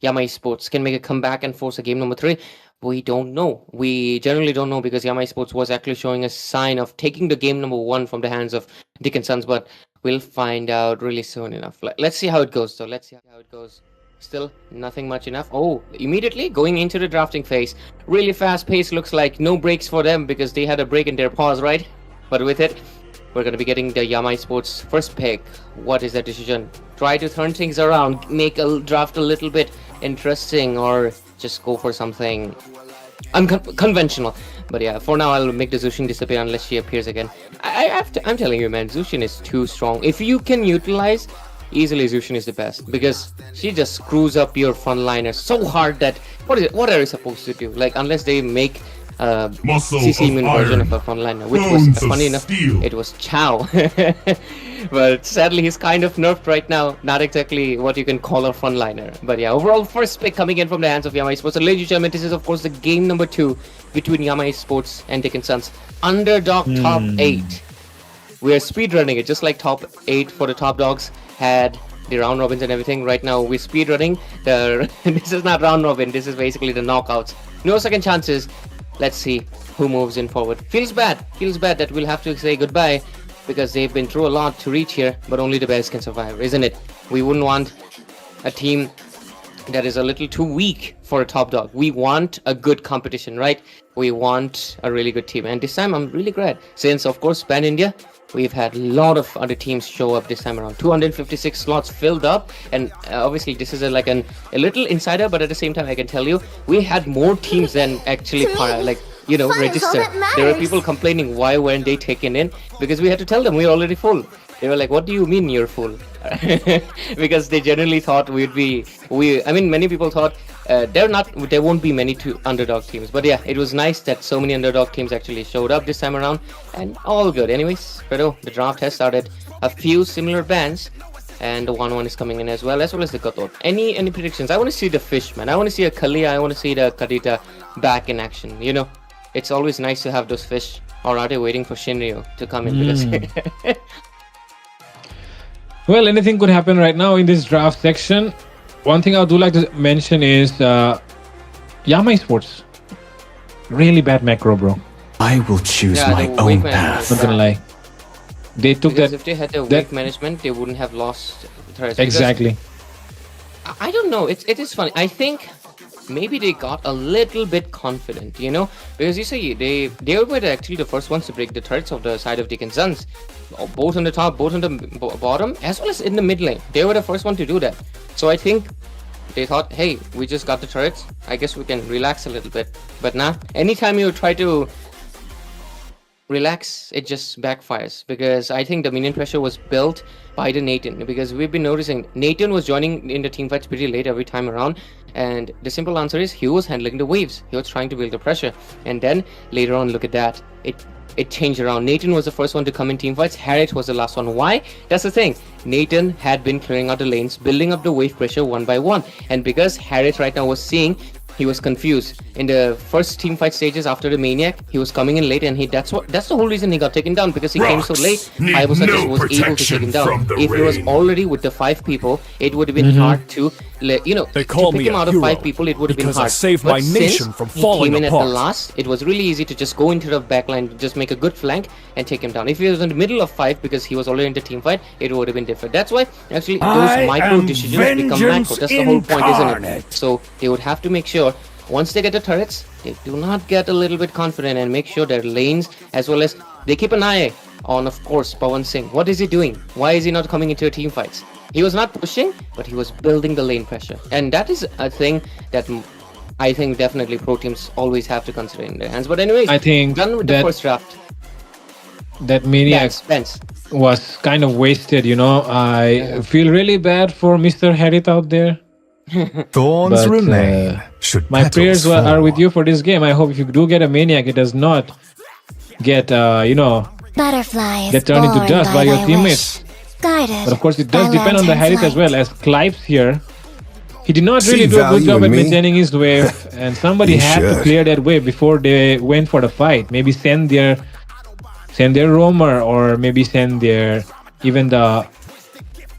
Yama Esports can make a comeback and force a game number 3. We don't know. We generally don't know, because Yama Esports was actually showing a sign of taking the game number 1 from the hands of Dickensons, but we'll find out really soon enough. Let's see how it goes, though. Let's see how it goes. Still nothing much enough. Oh, immediately going into the drafting phase. Really fast pace, looks like no breaks for them, because they had a break in their pause, right? But with it, we're going to be getting the Yama Esports first pick. What is that decision? Try to turn things around, make a draft a little bit interesting, or just go for something unconventional. But yeah, for now, I'll make the Zushin disappear unless she appears again. I'm telling you, man, Zushin is too strong. If you can utilize, easily Zushin is the best, because she just screws up your frontliner so hard that, what are you supposed to do? Like, unless they make CC immune version of a frontliner, which was funny enough, it was Chow. But sadly, he's kind of nerfed right now. Not exactly what you can call a frontliner. But yeah, overall first pick coming in from the hands of Yama Esports. So ladies and gentlemen, this is of course the game number 2 between Yama Esports and Dickensons. Underdog top 8. We are speedrunning it, just like top 8 for the top dogs had the round robins and everything. Right now we're speedrunning this is not round robin, this is basically the knockouts. No second chances. Let's see who moves in forward. Feels bad that we'll have to say goodbye, because they've been through a lot to reach here, but only the best can survive, isn't it? We wouldn't want a team that is a little too weak for a top dog. We want a good competition, right? We want a really good team. And this time I'm really glad, since of course Pan India, we've had a lot of other teams show up this time around. 256 slots filled up, and obviously this is a little insider, but at the same time I can tell you, we had more teams than actually register. There were people complaining why weren't they taken in, because we had to tell them we're already full. They were like, what do you mean you're full? Because they generally thought many people thought there won't be many underdog teams. But yeah, it was nice that so many underdog teams actually showed up this time around, and all good. Anyways, Fredo, the draft has started. A few similar bands, and the 1-1 is coming in as well as the Gatot. Any predictions? I want to see the fish, man. I want to see a Kalia, I want to see the Kadita back in action, you know? It's always nice to have those fish. Or are they waiting for Shinryu to come in? Because well, anything could happen right now in this draft section. One thing I do like to mention is Yama Esports. Really bad macro, bro. I will choose my own path. Not gonna lie. They took because if they had the weak management, they wouldn't have lost threats. Exactly. I don't know. It is funny. I think maybe they got a little bit confident, you know, because you see they were actually the first ones to break the turrets of the side of Dickensons, both on the top, both on the bottom, as well as in the mid lane. They were the first one to do that. So I think they thought, hey, we just got the turrets, I guess we can relax a little bit. But nah, anytime you try to relax, it just backfires, because I think the minion pressure was built by the Nathan, because we've been noticing Nathan was joining in the team fights pretty late every time around, and the simple answer is he was handling the waves. He was trying to build the pressure, and then later on, look at that, it it changed around. Nathan was the first one to come in team fights. Harriet was the last one. Why? That's the thing. Nathan had been clearing out the lanes, building up the wave pressure one by one. And because Harriet right now was seeing, he was confused. In the first team fight stages after the Maniac, he was coming in late, and that's the whole reason he got taken down, because he came so late. Hayabusa just was able to take him down. If he was already with the 5 people, it would have been hard to to pick him out of 5 people. It would have been hard. I saved but my nation from falling he came in apart. at the last, it was really easy to just go into the backline, just make a good flank and take him down. If he was in the middle of 5 because he was already in the team fight, it would have been different. That's why actually those micro decisions become macro. That's the whole point, isn't it? So they would have to make sure once they get the turrets, they do not get a little bit confident and make sure their lanes, as well as they keep an eye on, of course, Pawan Singh. What is he doing? Why is he not coming into team fights? He was not pushing, but he was building the lane pressure. And that is a thing that I think definitely pro teams always have to consider in their hands. But anyways, I think done with the first draft. That Maniac was kind of wasted, I feel really bad for Mr. Harriet out there. Thorns remain. Should my prayers are with you for this game. I hope if you do get a Maniac, it does not get Butterflies get turned into dust by your teammates. But of course, it does depend on the Harriet as well. As Clives here, he did not really do a good job at maintaining his wave, and somebody had to clear that wave before they went for the fight. Maybe send their roamer, or maybe send even the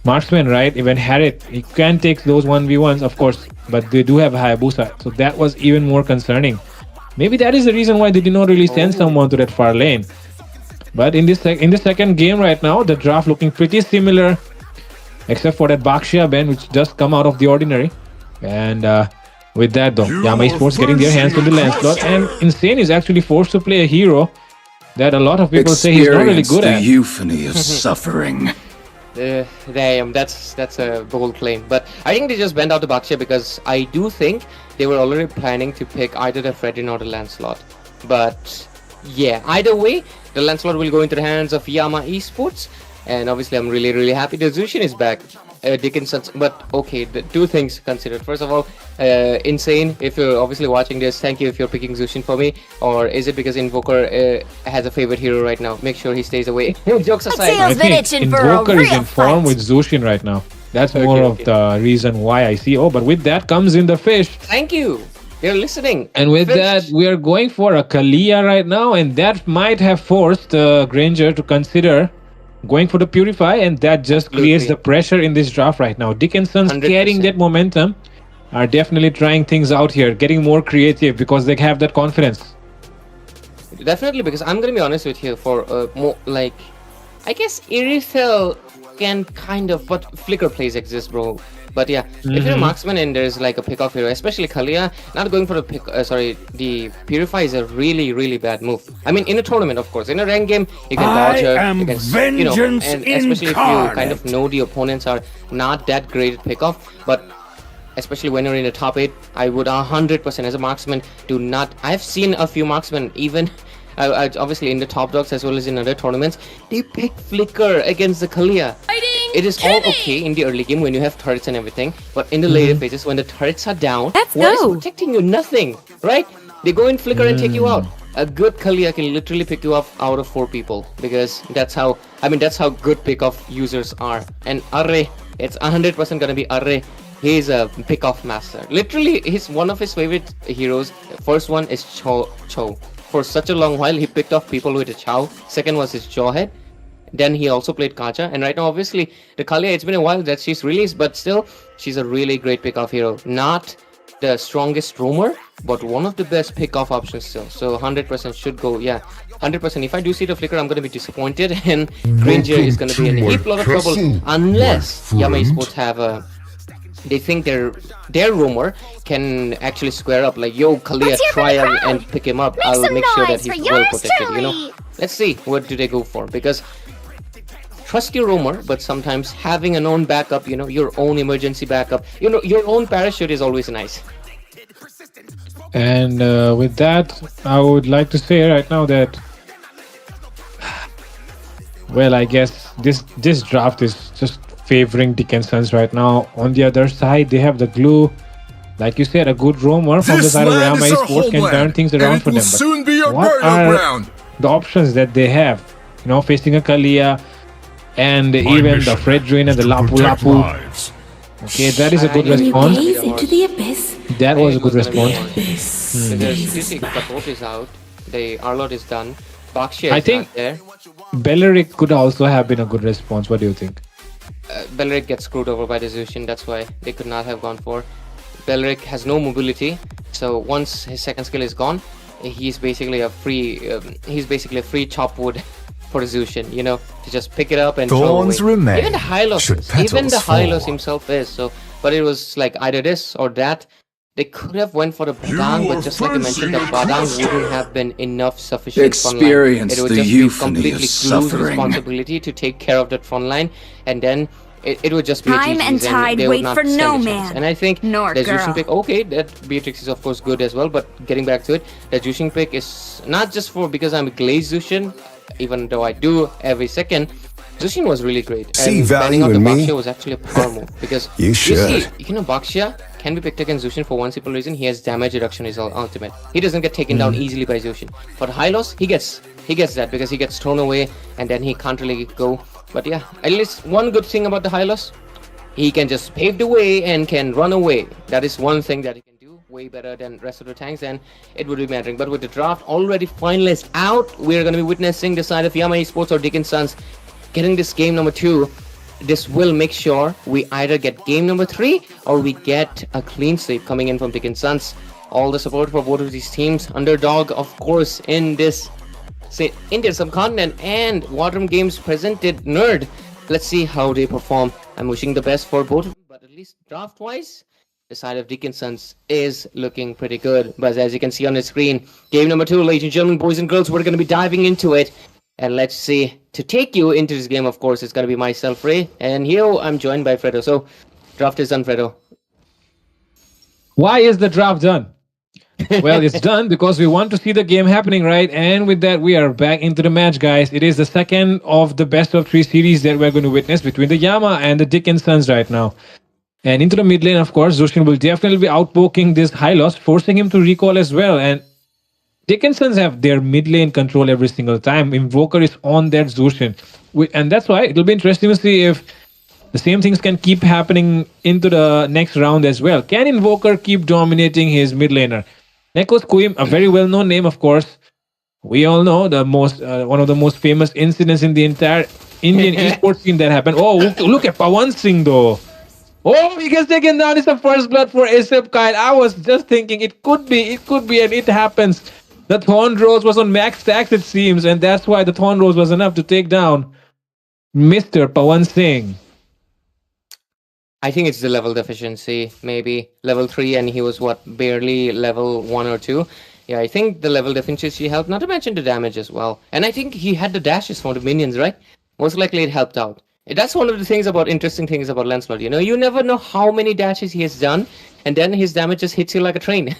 marksman, right? Even Harriet, he can take those 1v1s, of course, but they do have Hayabusa, so that was even more concerning. Maybe that is the reason why they did not really send someone to that far lane. But in the second game right now, the draft looking pretty similar, except for that Bakshia ban, which does come out of the ordinary. And with that though, Yama Esports getting their hands on the Lancelot, and Insane is actually forced to play a hero that a lot of people say he's not really good at. The euphony of suffering. Damn, that's a bold claim. But I think they just bent out the Bakshia because I do think they were already planning to pick either the Fredrin or the Lancelot. But yeah, either way, the Lancelot will go into the hands of Yama Esports. And obviously, I'm really, really happy that Zushin is back. Dickensons, but okay, the 2 things considered. First of all, Insane, if you're obviously watching this, thank you if you're picking Zushin for me. Or is it because Invoker has a favorite hero right now? Make sure he stays away. Jokes aside, I think Invoker is in form with Zushin right now. That's more of the reason why I see. Oh, but with that comes in the fish. Thank you. You're listening. And with that, we are going for a Kalia right now, and that might have forced Granger to consider going for the Purify, and that just creates the pressure in this draft right now. Dickensons carrying that momentum are definitely trying things out here, getting more creative because they have that confidence. Definitely, because I'm gonna be honest with you, for more like, I guess Irithel can kind of, but flicker plays exist, bro. But yeah, if you're a marksman and there's like a pick-off hero, especially Kalia, not going for the the Purify is a really, really bad move. I mean, in a tournament, of course. In a ranked game, you can dodge her, and especially if you kind of know the opponents are not that great at pick-off. But especially when you're in the top 8, I would 100% as a marksman do not. I've seen a few marksmen even. Obviously in the top dogs as well as in other tournaments, they pick flicker against the Kalia. It is all okay in the early game when you have turrets and everything, but in the later phases when the turrets are down, what is protecting you? Nothing, right? They go in flicker and take you out. A good Kalia can literally pick you up out of 4 people, because that's how good pick-off users are. And Arre, it's 100% gonna be Arre. He's a pick-off master. Literally, he's one of his favorite heroes. First one is Cho. For such a long while, he picked off people with a Chow. Second was his Jawhead. Then he also played Kacha. And right now, obviously, the Kalia, it's been a while that she's released, but still, she's a really great pick-off hero. Not the strongest roamer, but one of the best pick-off options still. So 100% should go, yeah. 100%. If I do see the flicker, I'm going to be disappointed. And Granger is going to be in a heap lot of trouble. Unless Yama Esports have a... They think their roamer can actually square up, like, yo, Kalia, try and pick him up. I'll make sure that he's well protected, you know. Let's see, what do they go for? Because trust your roamer, but sometimes having an own backup, you know, your own emergency backup, you know, your own parachute is always nice. And with that, I would like to say right now that, well, I guess this draft is just favoring Dickensons right now. On the other side, they have the glue. Like you said, a good roamer from the side of Yama Esports can turn things around for them. Soon be your burial ground. the options that they have. Facing a Kalia and even the Fredrin and the Lapu Lapu. Okay, that is a good response. Gaze into the abyss. That was a good response. Because you see, Kapot is out. The Arlot is done. Bakshi I is think not there. Belleric could also have been a good response. What do you think? Belleric gets screwed over by the Zushin. That's why they could not have gone for. Belleric has no mobility, so once his second skill is gone, he's basically a free chop wood for Zushin, to just pick it up and Thorns throw away. remain. Even the Hylos himself is. So, but it was like either this or that. They could have went for the Badang, but just like I mentioned, the Badang wouldn't have been enough sufficient front line. It would just be completely Glue's responsibility to take care of that front line, and then it would just be Time and tide wait for no man. And I think nor the girl. Jushin pick, okay, that Beatrix is of course good as well, but getting back to it, the Jushin pick is not just because I'm a glazed Jushin, even though I do every second. Jushin was really great. See and value banning out the in me? Baxia was actually a power move because You should. see, Baxia can be picked against Zushin for one simple reason: he has damage reduction in his ultimate. He doesn't get taken down easily by Zushin. But Hylos, he gets that because he gets thrown away and then he can't really go. But yeah, at least one good thing about the Hylos, he can just pave the way and can run away. That is one thing that he can do way better than rest of the tanks, and it would be mattering. But with the draft already finalized out, we're going to be witnessing the side of Yama Esports or Dickensons getting this game number 2. This will make sure we either get game number 3 or we get a clean sweep coming in from Dickensons. All the support for both of these teams. Underdog, of course, in this Indian subcontinent, and Waterm Games presented Nerd. Let's see how they perform. I'm wishing the best for both of them, but at least draft-wise, the side of Dickensons is looking pretty good. But as you can see on the screen, game number 2, ladies and gentlemen, boys and girls, we're going to be diving into it. And let's see, to take you into this game, of course, it's going to be myself, Ray. And here I'm joined by Fredo. So, draft is done, Fredo. Why is the draft done? Well, it's done because we want to see the game happening, right? And with that, we are back into the match, guys. It is the second of the best of 3 series that we're going to witness between the Yama and the Dickensons right now. And into the mid lane, of course, Zushin will definitely be outpoking this Hylos, forcing him to recall as well. And Dickensons have their mid lane control every single time. Invoker is on that Zushin. And that's why it'll be interesting to see if the same things can keep happening into the next round as well. Can Invoker keep dominating his mid laner? Neko's Queen, a very well-known name, of course. We all know the most one of the most famous incidents in the entire Indian esports scene that happened. Oh, look at Pawan Singh though. Oh, he gets taken down. It's the first blood for ASAP Kyle. I was just thinking it could be, and it happens. The Thorn Rose was on max stacks, it seems, and that's why the Thorn Rose was enough to take down Mr. Pawan Singh. I think it's the level deficiency, maybe level 3, and he was barely level 1 or 2. Yeah, I think the level deficiency helped, not to mention the damage as well. And I think he had the dashes for the minions, right? Most likely it helped out. That's one of the interesting things about Lancelot. You never know how many dashes he has done, and then his damage just hits you like a train.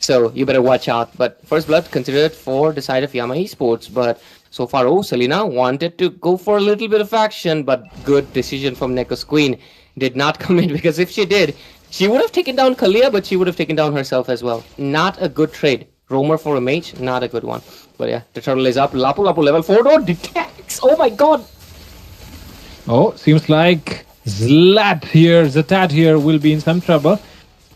So you better watch out. But first blood considered for the side of Yama Esports. But so far, Selena wanted to go for a little bit of action, but good decision from Neko's Queen. Did not come in, because if she did, she would have taken down Kalia, but she would have taken down herself as well. Not a good trade. Roamer for a mage, not a good one. But yeah, the turtle is up. Lapu Lapu level 4 though. Detects. Oh my god. Oh, seems like Zatat here will be in some trouble.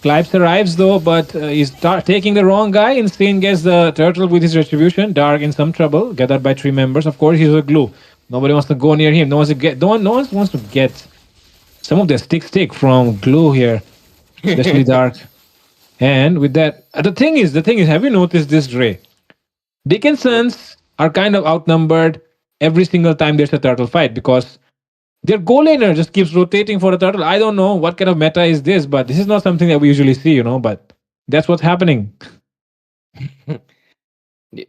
Clives arrives though, but he's taking the wrong guy. Insane gets the turtle with his retribution. Dark in some trouble, gathered by 3 members. Of course, he's a glue. Nobody wants to go near him. No one wants to get some of the stick from glue here, especially Dark. And with that, the thing is, have you noticed this, Dre? Dickensons are kind of outnumbered every single time there's a turtle fight because their goal laner just keeps rotating for the turtle. I don't know what kind of meta is this, but this is not something that we usually see, but that's what's happening.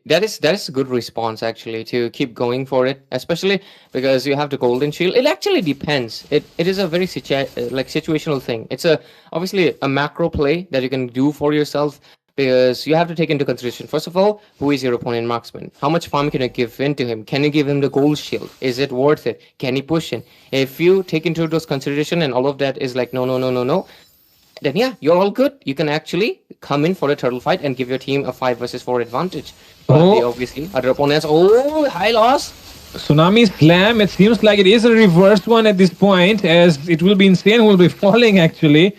That is a good response, actually, to keep going for it, especially because you have the golden shield. It actually depends. It is a very situational thing. It's obviously a macro play that you can do for yourself, because you have to take into consideration, first of all, who is your opponent marksman? How much farm can you give into him? Can you give him the gold shield? Is it worth it? Can he push in? If you take into those consideration and all of that is like no, then yeah, you're all good. You can actually come in for a turtle fight and give your team a 5 versus 4 advantage. But Oh. they obviously other opponents. Oh, high loss. Tsunami Slam. It seems like it is a reverse one at this point, as it will be insane. Who will be falling actually.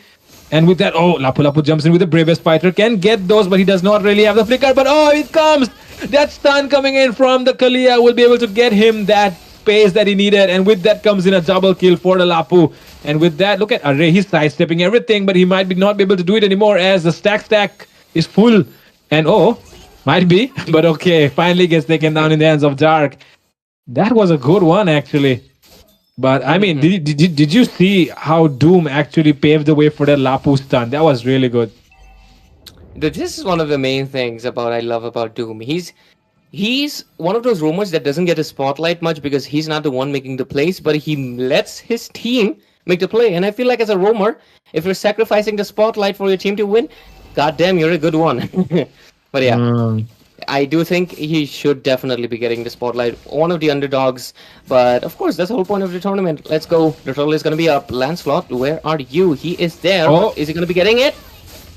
And with that, oh, Lapu Lapu jumps in with the bravest fighter. Can get those, but he does not really have the flicker. But oh, it comes! That stun coming in from the Kalia will be able to get him that space that he needed. And with that comes in a double kill for the Lapu. And with that, look at Array. He's sidestepping everything, but he might be not be able to do it anymore as the stack is full. And oh, might be, but okay. Finally gets taken down in the hands of Dark. That was a good one, actually. But I mean, did you see how Doom actually paved the way for that Lapu stun? That was really good. This is one of the main things about I love about Doom. He's one of those rumors that doesn't get a spotlight much because he's not the one making the plays, but he lets his team make the play. And I feel like as a roamer, if you're sacrificing the spotlight for your team to win, goddamn, you're a good one. But yeah. I do think he should definitely be getting the spotlight. One of the underdogs. But of course, that's the whole point of the tournament. Let's go. The turtle is going to be up. Lancelot, where are you? He is there. Oh. Is he going to be getting it?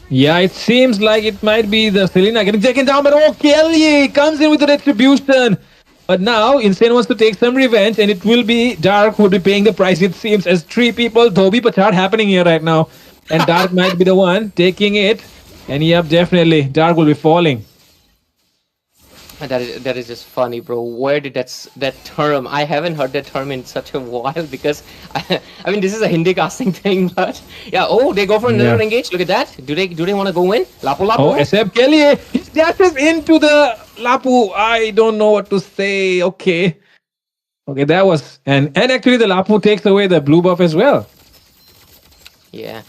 Yeah, it seems like it might be the Selena getting taken down, but oh, Kelly comes in with the retribution. But now, Insane wants to take some revenge, and it will be Dark who will be paying the price, it seems, as three people, Toby Pachard happening here right now. And Dark might be the one taking it. And yep, definitely, Dark will be falling. That is just funny, bro. Where did that term? I haven't heard that term in such a while because I mean this is a Hindi casting thing, but yeah. Oh, they go for another engage. Look at that. Do they want to go in? Lapu Lapu. Oh, SF Kelly, he dashes into the Lapu. I don't know what to say. Okay, that was and actually the Lapu takes away the blue buff as well. Yeah,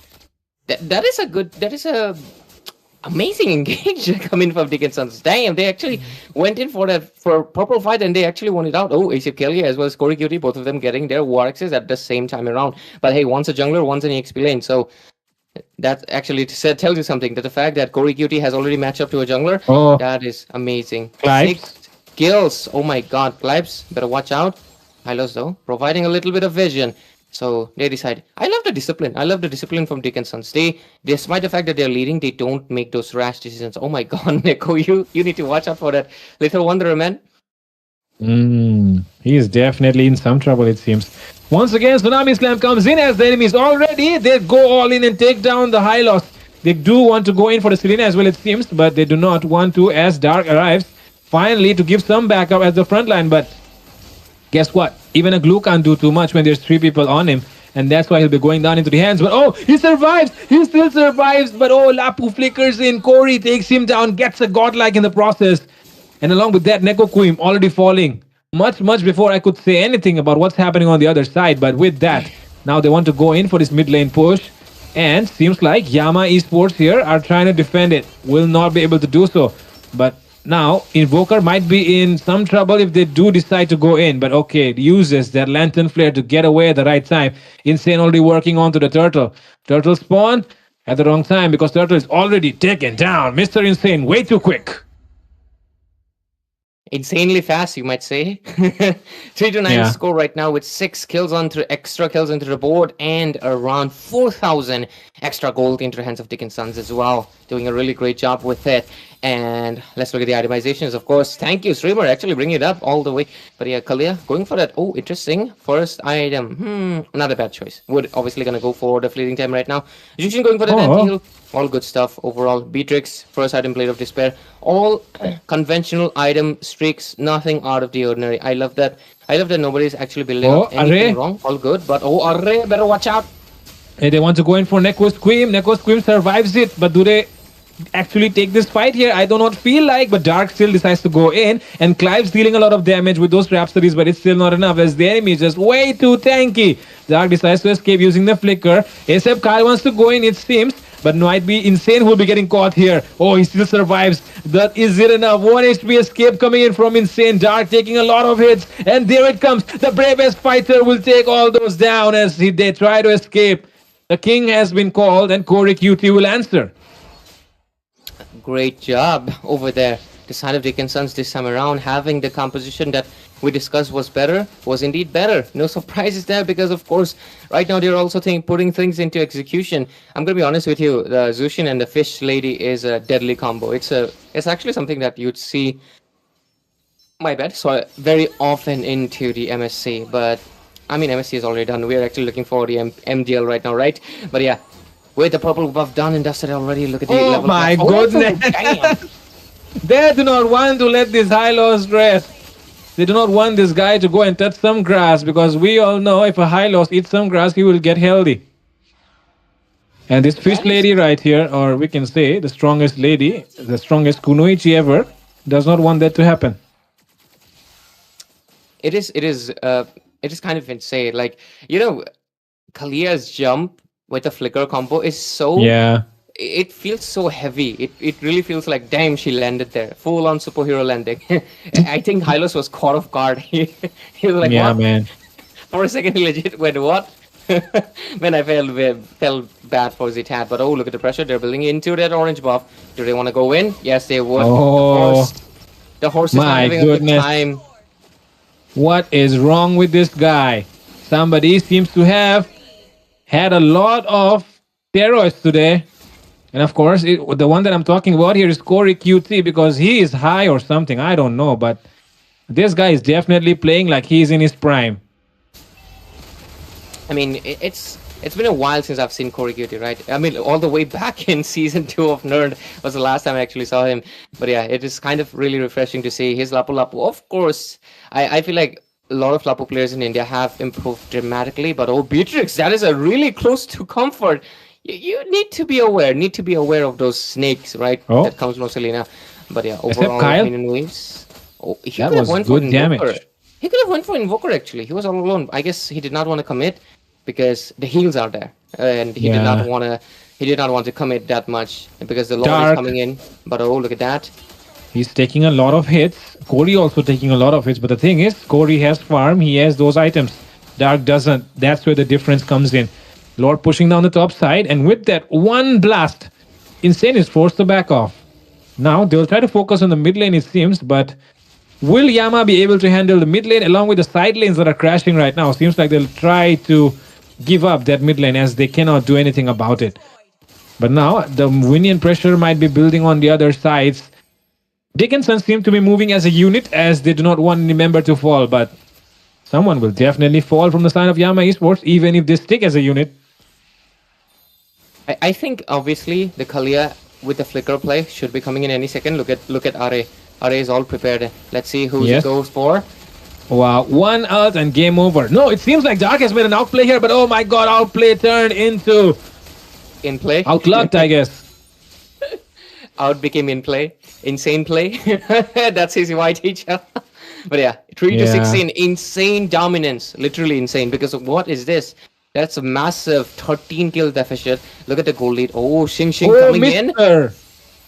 that is a amazing engage coming from Dickensons. Damn, they actually went in for purple fight and they actually won it out. Oh, ACF Kelly as well as Corey Cutie, both of them getting their war axes at the same time around. But hey, one's a jungler, one's an EXP lane. So that actually tells you something. That the fact that Corey Cutie has already matched up to a jungler, that is amazing. Clives. 6 kills. Oh my god, Clives, better watch out. Hylos though, providing a little bit of vision. So they decide. I love the discipline. I love the discipline from Dickensons. They, despite the fact that they're leading, they don't make those rash decisions. Oh my god, Neko, you need to watch out for that little wanderer, man. He is definitely in some trouble, it seems. Once again, Tsunami Slam comes in as the enemies already. They go all in and take down the high loss. They do want to go in for the Selena as well, it seems, but they do not want to as Dark arrives finally to give some backup at the front line. But guess what? Even a glue can't do too much when there's three people on him. And that's why he'll be going down into the hands. But oh, he survives! He still survives! But oh, Lapu flickers in. Corey takes him down, gets a godlike in the process. And along with that, Neko Queen already falling. Much before I could say anything about what's happening on the other side. But with that, now they want to go in for this mid lane push. And seems like Yama Esports here are trying to defend it. Will not be able to do so. But now, Invoker might be in some trouble if they do decide to go in. But okay, it uses that Lantern Flare to get away at the right time. Insane already working onto the Turtle. Turtle spawn at the wrong time because Turtle is already taken down. Mr. Insane, way too quick. Insanely fast, you might say. 3-9 score right now with 6 kills extra kills into the board and around 4,000 extra gold into the hands of Dickensons as well. Doing a really great job with it. And let's look at the itemizations, of course. Thank you, streamer, actually bringing it up all the way. But yeah, Kalia going for that. Oh, interesting. First item. Not a bad choice. Would obviously gonna go for the fleeting time right now. Jushin going for the anti-heal. All good stuff overall. Beatrix, first item, Blade of Despair. All conventional item streaks, nothing out of the ordinary. I love that. I love that nobody's actually building up anything wrong. All good. But Array, better watch out. Hey, they want to go in for Neko Scream. Neko Scream survives it, but do they actually take this fight here? I do not feel like, but Dark still decides to go in, and Clive's dealing a lot of damage with those Rhapsodies, but it's still not enough as the enemy is just way too tanky. Dark decides to escape using the flicker. ASAP Kyle wants to go in, it seems, but might be Insane who will be getting caught here. Oh, he still survives. That is it enough. 1 HP escape coming in from Insane. Dark taking a lot of hits, and there it comes. The bravest fighter will take all those down as they try to escape. The king has been called, and Corey QT will answer. Great job over there. The side of Dickensons this time around, having the composition that we discussed was indeed better. No surprises there because, of course, right now they're also putting things into execution. I'm going to be honest with you. The Zushin and the Fish Lady is a deadly combo. It's actually something that you'd see My bad. So very often into the MSC, but I mean MSC is already done. We're actually looking for the MDL right now, right? But yeah, with the purple buff done and dusted already. Look at the Oh level. my buff. goodness. Damn. They do not want to let this high-loss rest. They do not want this guy to go and touch some grass because we all know if a high-loss eats some grass, he will get healthy. And this fish lady right here, or we can say the strongest lady, the strongest kunoichi ever, does not want that to happen. It is kind of insane. Like, Kalia's jump with the flicker combo is so it feels so heavy. It really feels like, damn, she landed there. Full on superhero landing. I think Hylos was caught off guard. He was like, yeah, what? man. For a second he legit went, what? When I felt bad for Zitat, but oh, look at the pressure. They're building into that orange buff. Do they want to go in? Yes, they would. Oh, the horse is not having a good time. What is wrong with this guy? Somebody seems to have had a lot of steroids today. And of course, the one that I'm talking about here is Corey QT because he is high or something. I don't know, but this guy is definitely playing like he's in his prime. I mean, it's been a while since I've seen Corey QT, right? I mean, all the way back in season 2 of Nerd was the last time I actually saw him. But yeah, it is kind of really refreshing to see his Lapu Lapu. Of course, I feel like a lot of Lapu players in India have improved dramatically. But oh, Beatrix, that is a really close to comfort. You need to be aware of those snakes, right? Oh. That comes from Selena. But yeah, Except overall, Kyle. waves. Oh, he That could have was went for good damage. Invoker. He could have went for Invoker actually. He was all alone. I guess he did not want to commit because the heals are there, and he did not want to. He did not want to commit that much because the Lord is coming in. But oh, look at that. He's taking a lot of hits. Corey also taking a lot of hits. But the thing is, Corey has farm. He has those items. Dark doesn't. That's where the difference comes in. Lord pushing down the top side. And with that one blast, Insane is forced to back off. Now, they'll try to focus on the mid lane, it seems. But will Yama be able to handle the mid lane along with the side lanes that are crashing right now? Seems like they'll try to give up that mid lane as they cannot do anything about it. But now, the Winian pressure might be building on the other sides. Dickensons seem to be moving as a unit as they do not want any member to fall, but someone will definitely fall from the side of Yama Esports, even if they stick as a unit. I think obviously the Kalia with the flicker play should be coming in any second. Look at Are. Are is all prepared. Let's see who it goes for. Wow, one ult and game over. No, it seems like Dark has made an outplay here, but oh my god, outplay turned into in play. Outclocked, I guess. Out became in play. Insane play. That's his white teacher. But yeah, 3 to 16, insane dominance. Literally insane. Because of what is this? That's a massive 13 kill deficit. Look at the goal lead. Oh, Xing coming in.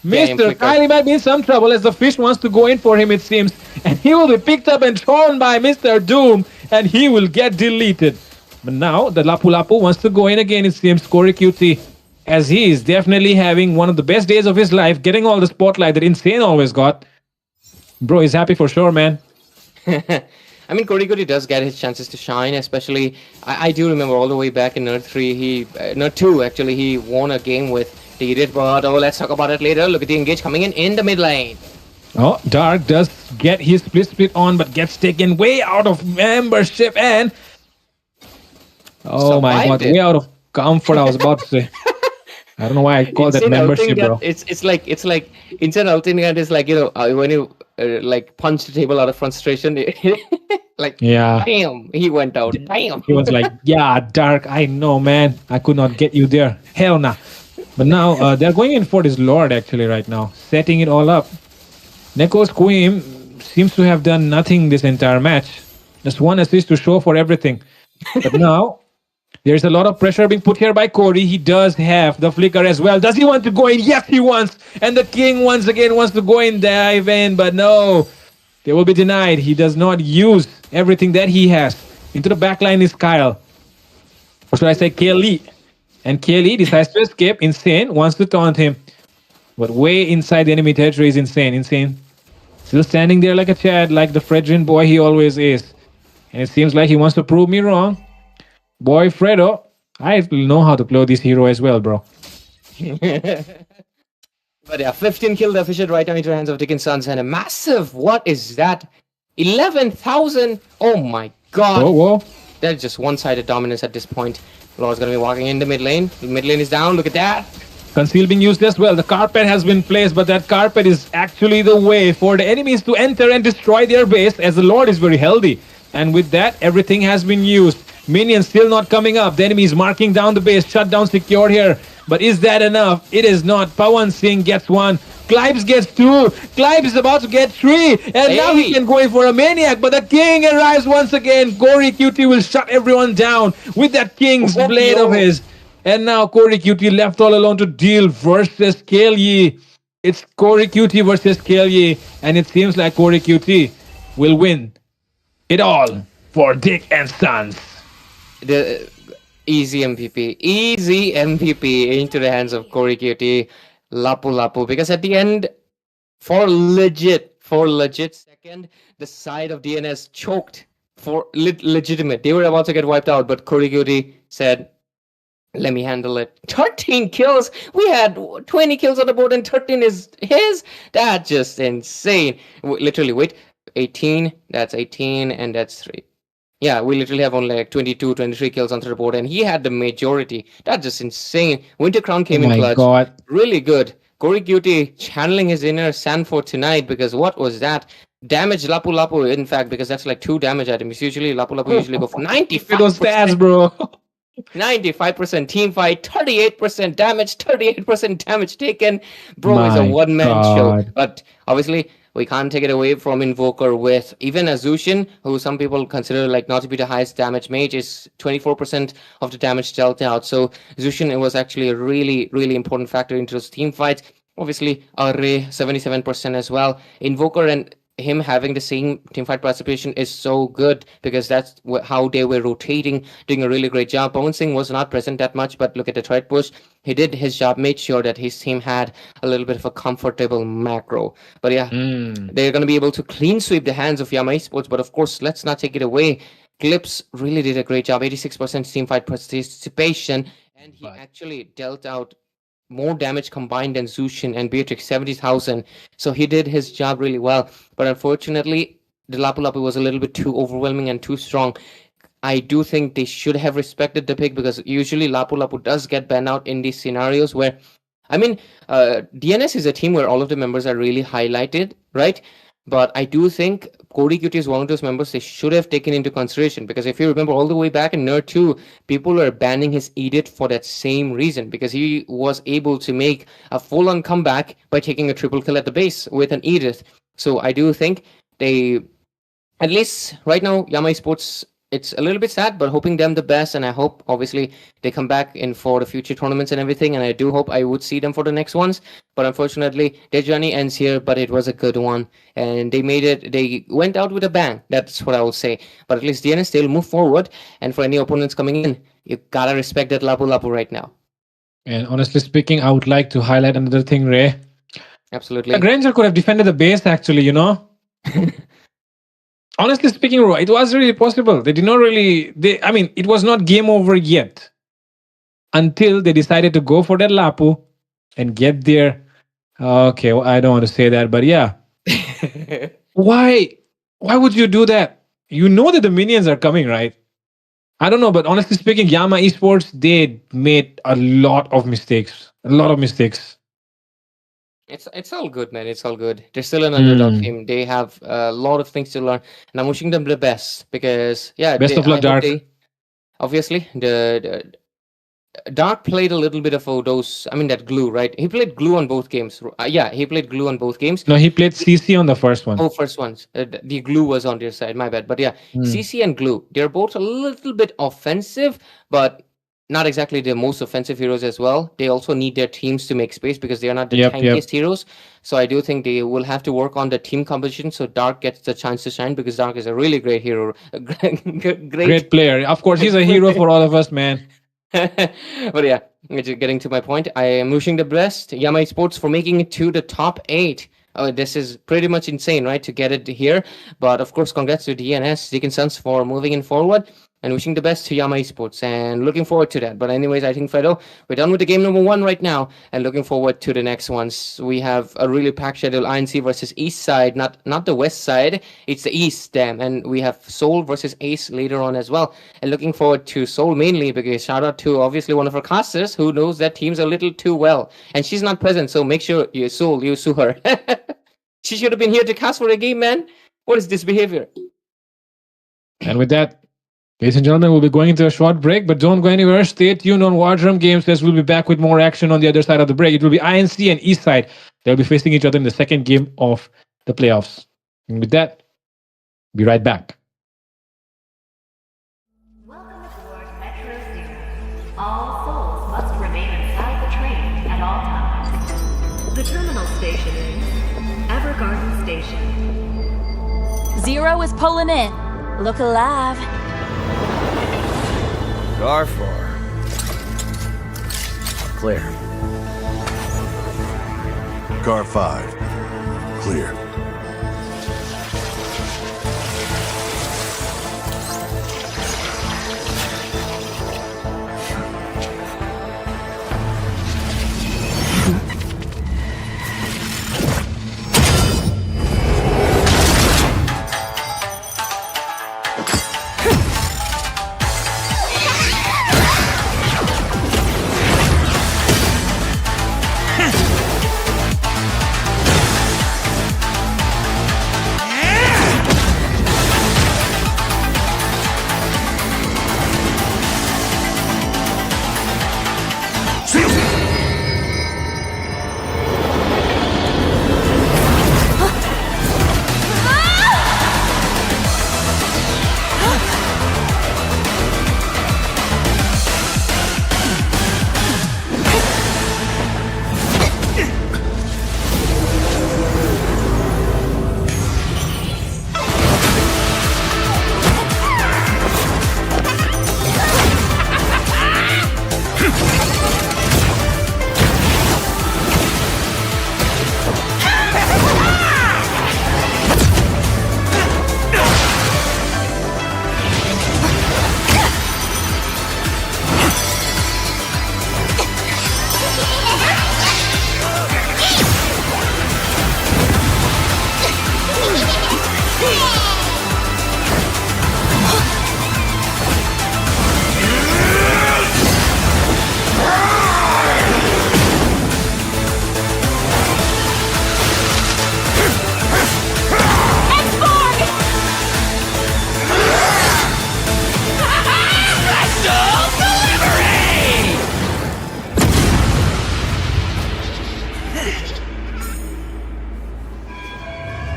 Mr. Kylie might be in some trouble as the fish wants to go in for him, it seems. And he will be picked up and thrown by Mr. Doom. And he will get deleted. But now, the Lapu Lapu wants to go in again, it seems. Corey QT. As he is definitely having one of the best days of his life. Getting all the spotlight that Insane always got. Bro, he's happy for sure, man. I mean, Corey does get his chances to shine, especially, I do remember all the way back in Nerd 3, Nerd 2 actually, he won a game with the Idiot, but oh, let's talk about it later. Look at the engage coming in the mid lane. Oh, Dark does get his split on, but gets taken way out of membership and... Oh my god, way out of comfort, I was about to say. I don't know why I call that membership, bro. It's like instant ultimate is like, when you like punch the table out of frustration, like bam, he went out. Bam. He was like, yeah, Dark, I know, man. I could not get you there. Hell nah. But now they're going in for this Lord actually right now, setting it all up. Neko's Queen seems to have done nothing this entire match. Just one assist to show for everything. But now there's a lot of pressure being put here by Corey. He does have the flicker as well. Does he want to go in? Yes, he wants. And the king once again wants to go in, dive in, but no. They will be denied. He does not use everything that he has. Into the backline is Kyle. Or should I say Kelly? And Kelly decides to escape. Insane wants to taunt him. But way inside the enemy territory is Insane. Insane still standing there like a Chad, like the Fredrin boy he always is. And it seems like he wants to prove me wrong. Boy, Fredo, I know how to play this hero as well, bro. But yeah, 15 kill deficit right now into the hands of Dickensons and a massive, what is that? 11,000. Oh my god. Whoa. That's just one-sided dominance at this point. Lord's gonna be walking in the mid lane. The mid lane is down. Look at that. Conceal being used as well. The carpet has been placed, but that carpet is actually the way for the enemies to enter and destroy their base, as the Lord is very healthy. And with that, everything has been used. Minions still not coming up. The enemy is marking down the base. Shutdown secured here. But is that enough? It is not. Pawan Singh gets one. Clives gets two. Clive is about to get three. And now he can go in for a maniac. But the king arrives once again. Corey QT will shut everyone down with that king's blade of his. And now Corey QT left all alone to deal versus Kelly. It's Corey QT versus Kelly. And it seems like Corey QT will win it all for Dickensons. The easy MVP into the hands of Corey QT. Lapu. Because at the end, for legit second, the side of DNS choked for legitimate. They were about to get wiped out, but Corey QT said, let me handle it. 13 kills. We had 20 kills on the board and 13 is his. That's just insane. Literally, wait. 18. That's 18 and that's 3. Yeah, we literally have only like 22, 23 kills onto the board and he had the majority. That's just insane. Winter Crown came in clutch. God. Really good. Corey QT channeling his inner Sanford tonight because what was that? Damage Lapu, in fact, because that's like 2 damage items. Usually Lapu usually go for 95%. Those stats, bro. 95% team fight, 38% damage, 38% damage taken. Bro, it's a one-man show. But obviously, we can't take it away from Invoker with even a Zushin, who some people consider like not to be the highest damage mage, is 24% of the damage dealt out. So Zushin was actually a really, really important factor into those team fights. Obviously, Array, 77% as well. Invoker and him having the same teamfight participation is so good because that's how they were rotating, doing a really great job. Pawan Singh was not present that much, but look at the threat push. He did his job, made sure that his team had a little bit of a comfortable macro. But yeah, they're going to be able to clean sweep the hands of Yama Esports. But of course, let's not take it away. Clips really did a great job, 86% teamfight participation, and he actually dealt out more damage combined than Zushin and Beatrix, 70,000. So he did his job really well. But unfortunately, the Lapu was a little bit too overwhelming and too strong. I do think they should have respected the pick because usually Lapu does get banned out in these scenarios where, I mean, DNS is a team where all of the members are really highlighted, right? But I do think Corey QT is one of those members they should have taken into consideration because if you remember all the way back in Nerd 2, people were banning his Edith for that same reason because he was able to make a full-on comeback by taking a triple kill at the base with an Edith. So I do think they, at least right now, Yama Esports, it's a little bit sad, but hoping them the best. And I hope, obviously, they come back in for the future tournaments and everything. And I do hope I would see them for the next ones. But unfortunately, their journey ends here, but it was a good one. And they made it, they went out with a bang. That's what I will say. But at least DNS, they'll move forward. And for any opponents coming in, you gotta respect that Lapu right now. And honestly speaking, I would like to highlight another thing, Ray. Absolutely. Granger could have defended the base, actually, you know? Honestly speaking, it was really possible. They did not really... it was not game over yet. Until they decided to go for that Lapu and get there. Okay, well, I don't want to say that, but yeah. Why would you do that? You know that the minions are coming, right? I don't know, but honestly speaking, Yama Esports, they made a lot of mistakes. A lot of mistakes. It's all good, man. It's all good. They're still an underdog team. They have a lot of things to learn, and I'm wishing them the best because, yeah. Best of luck, Dark. Obviously, the Dark played a little bit of that glue, right? He played glue on both games. He played glue on both games. No, he played CC on the first one. Oh, first ones. The glue was on their side. My bad. But yeah, CC and glue, they're both a little bit offensive, but not exactly the most offensive heroes as well. They also need their teams to make space because they are not the tankiest heroes. So I do think they will have to work on the team composition so Dark gets the chance to shine because Dark is a really great hero. Great player. Of course, he's a hero for all of us, man. But yeah, getting to my point, I am wishing the best Yama Esports for making it to the top 8. This is pretty much insane, right, to get it here. But of course, congrats to DNS, Dickensons, for moving in forward. And wishing the best to Yama Esports and looking forward to that. But anyways, I think Fredo, we're done with the game number 1 right now and looking forward to the next ones. We have a really packed schedule. INC versus East side, not the West side. It's the East, damn. And we have Seoul versus Ace later on as well. And looking forward to Seoul mainly because shout out to obviously one of our casters who knows that teams a little too well. And she's not present, so make sure you sue her. She should have been here to cast for a game, man. What is this behavior? And with that, ladies and gentlemen, we'll be going into a short break, but don't go anywhere. Stay tuned on Wardrum Games as we'll be back with more action on the other side of the break. It will be INC and Eastside. They'll be facing each other in the second game of the playoffs. And with that, be right back. Welcome aboard Metro Zero. All souls must remain inside the train at all times. The terminal station is Evergarden Station. Zero is pulling in. Look alive. Car 4. Clear. Car 5. Clear.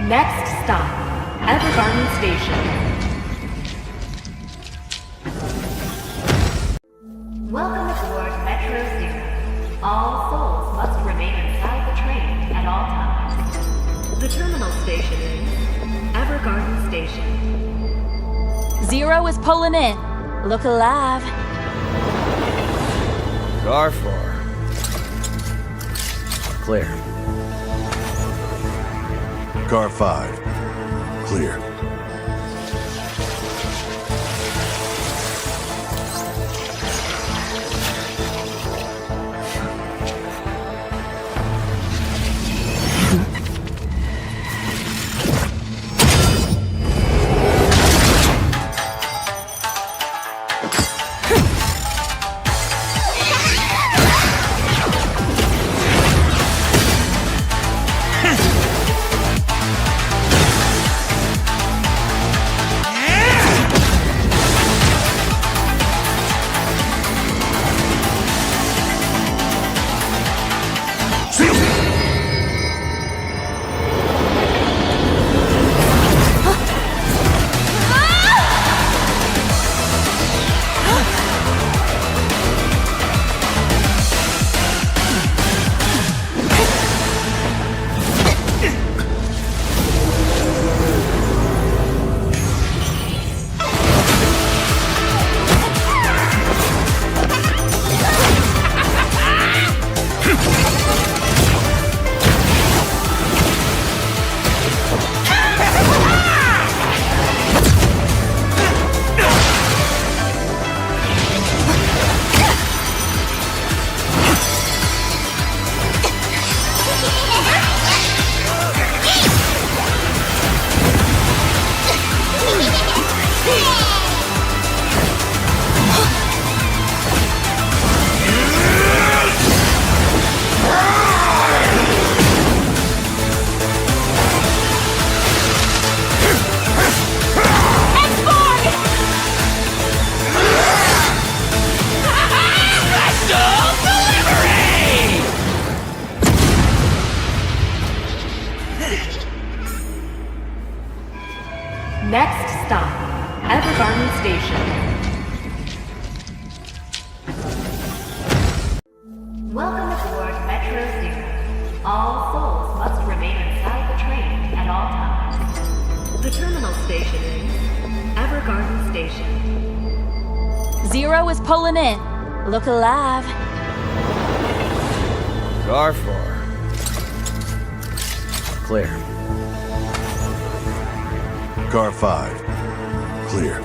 Next stop, Evergarden Station. Welcome aboard Metro Zero. All souls must remain inside the train at all times. The terminal station is Evergarden Station. Zero is pulling in. Look alive. Car 4. Clear. Car 5. Clear. Next stop, Evergarden Station. Welcome aboard Metro Zero. All souls must remain inside the train at all times. The terminal station is Evergarden Station. Zero is pulling in. Look alive. Car 4. Clear. Car 5. Clear.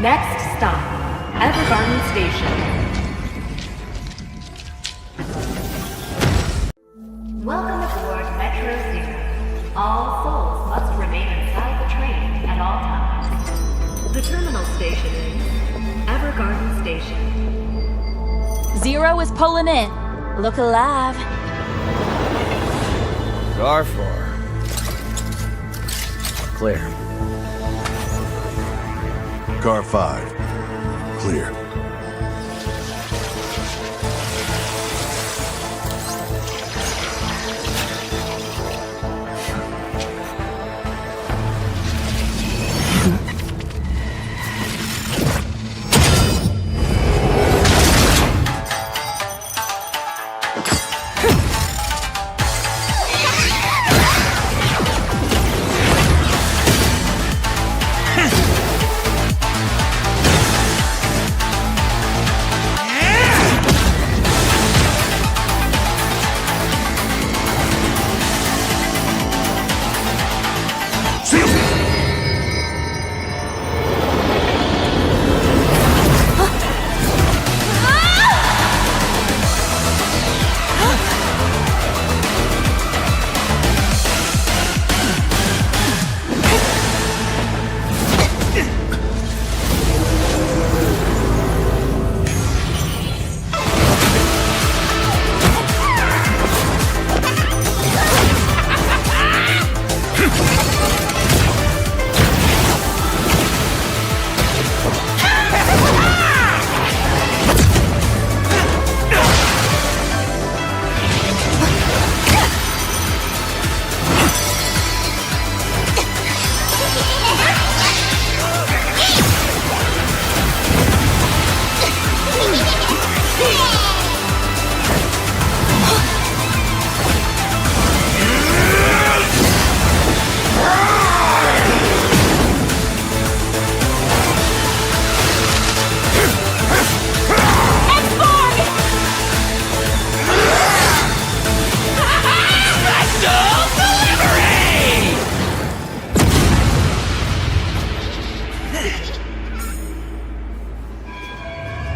Next stop, Evergarden Station. Welcome aboard Metro Zero. All souls must remain inside the train at all times. The terminal station is Evergarden Station. Zero is pulling in. Look alive. Car 4. Clear. Car 5. Clear.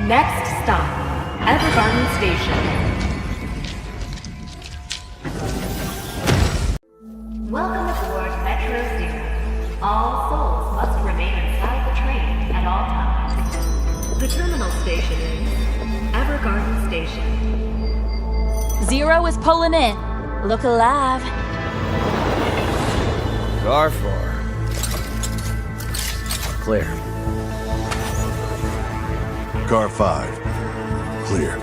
Next stop, Evergarden Station. Welcome aboard Metro Zero. All souls must remain inside the train at all times. The terminal station is Evergarden Station. Zero is pulling in. Look alive. Car 4. Clear. Car 5. Clear.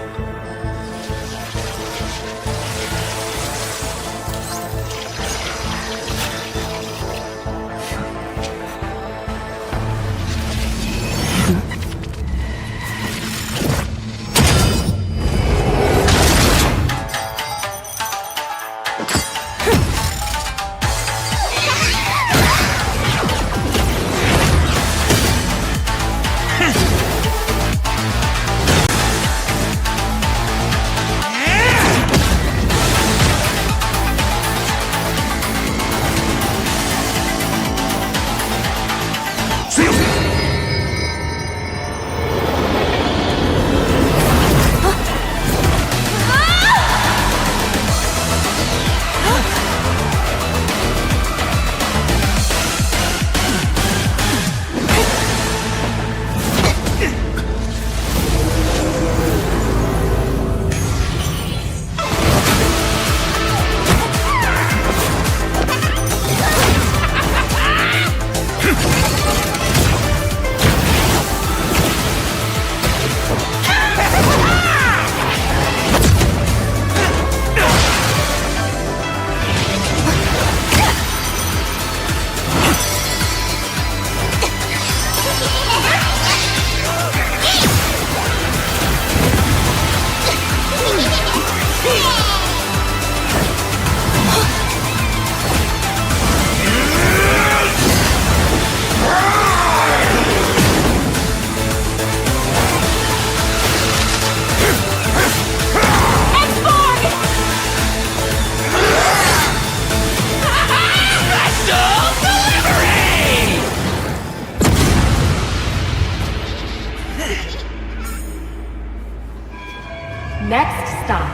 Next stop,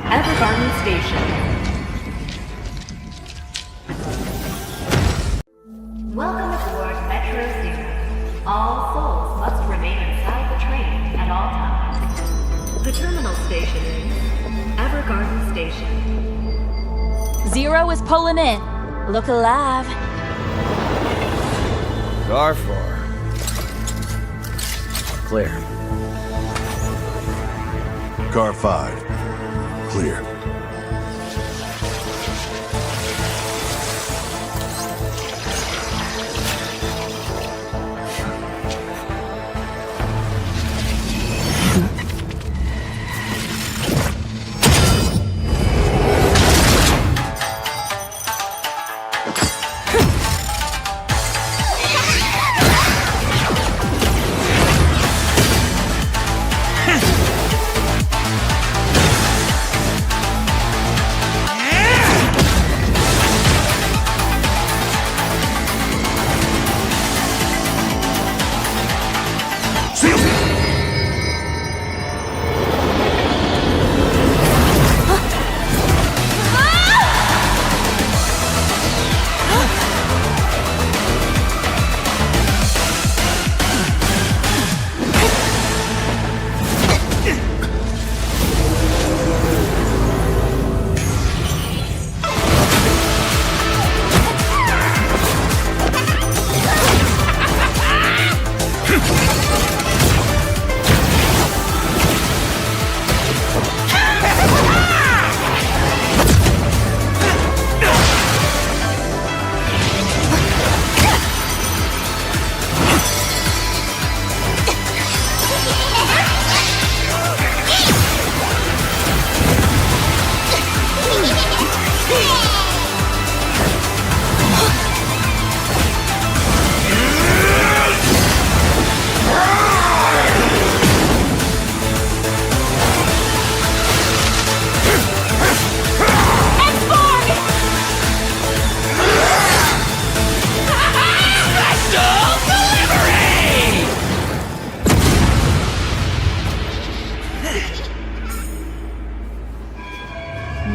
Evergarden Station. Welcome aboard Metro Zero. All souls must remain inside the train at all times. The terminal station is Evergarden Station. Zero is pulling in. Look alive. Car 4. Clear. Car 5. Clear.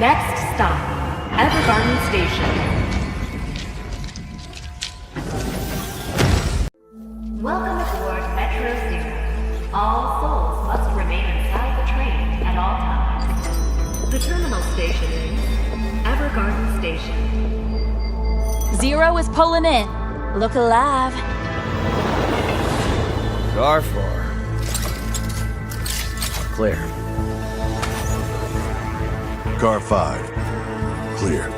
Next stop, Evergarden Station. Welcome aboard Metro Zero. All souls must remain inside the train at all times. The terminal station is Evergarden Station. Zero is pulling in. Look alive. Car 4. Clear. Car 5. Clear.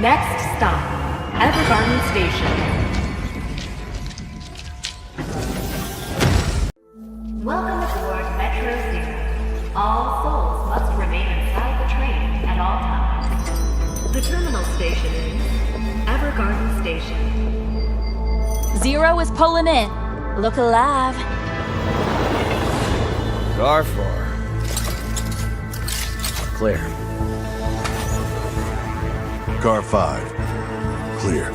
Next stop, Evergarden Station. Welcome aboard Metro Zero. All souls must remain inside the train at all times. The terminal station is Evergarden Station. Zero is pulling in. Look alive. Car 4. Clear. Car 5. Clear.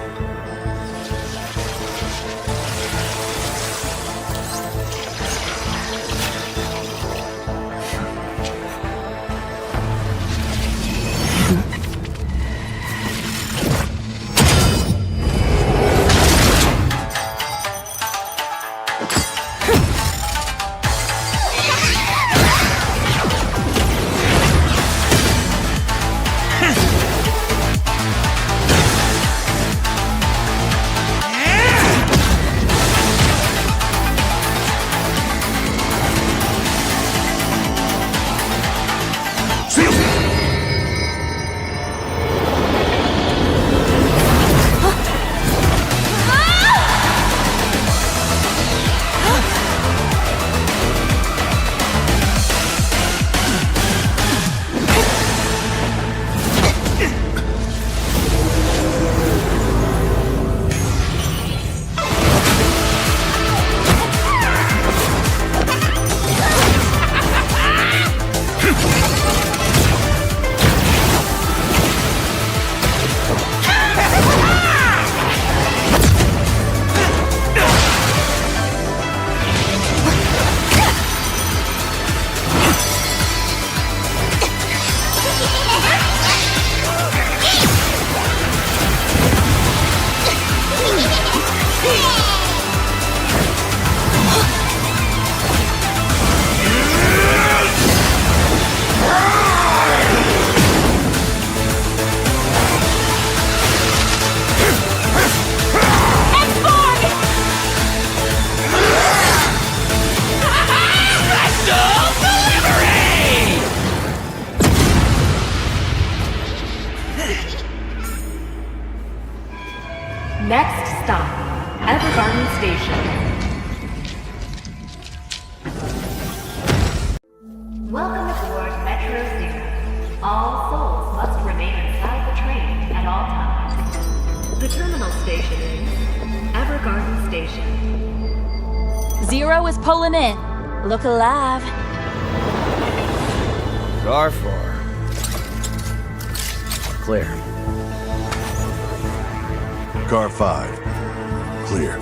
Station. Zero is pulling in. Look alive. Car 4. Clear. Car 5. Clear.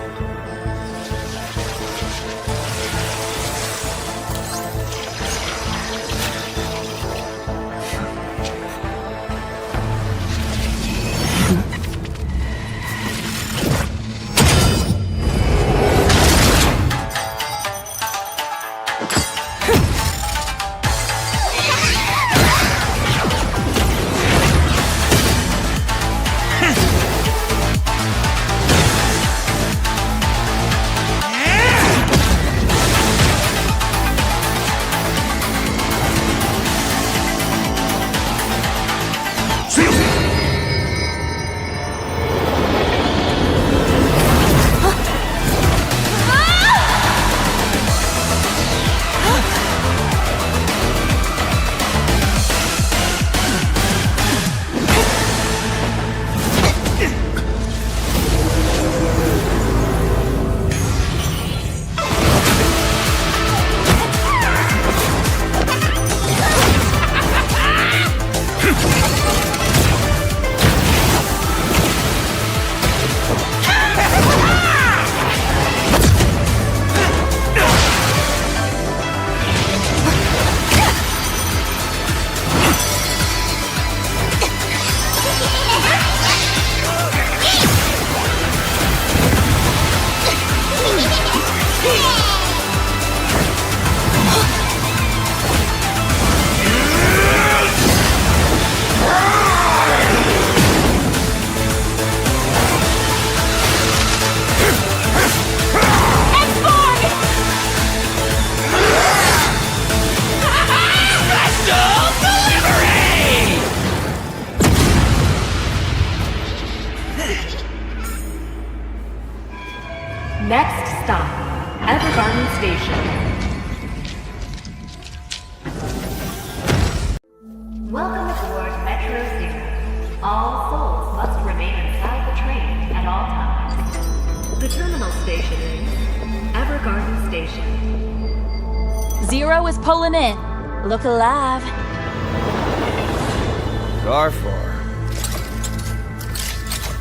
Next stop, Evergarden Station. Welcome aboard Metro Zero. All souls must remain inside the train at all times. The terminal station is Evergarden Station. Zero is pulling in. Look alive. Car 4.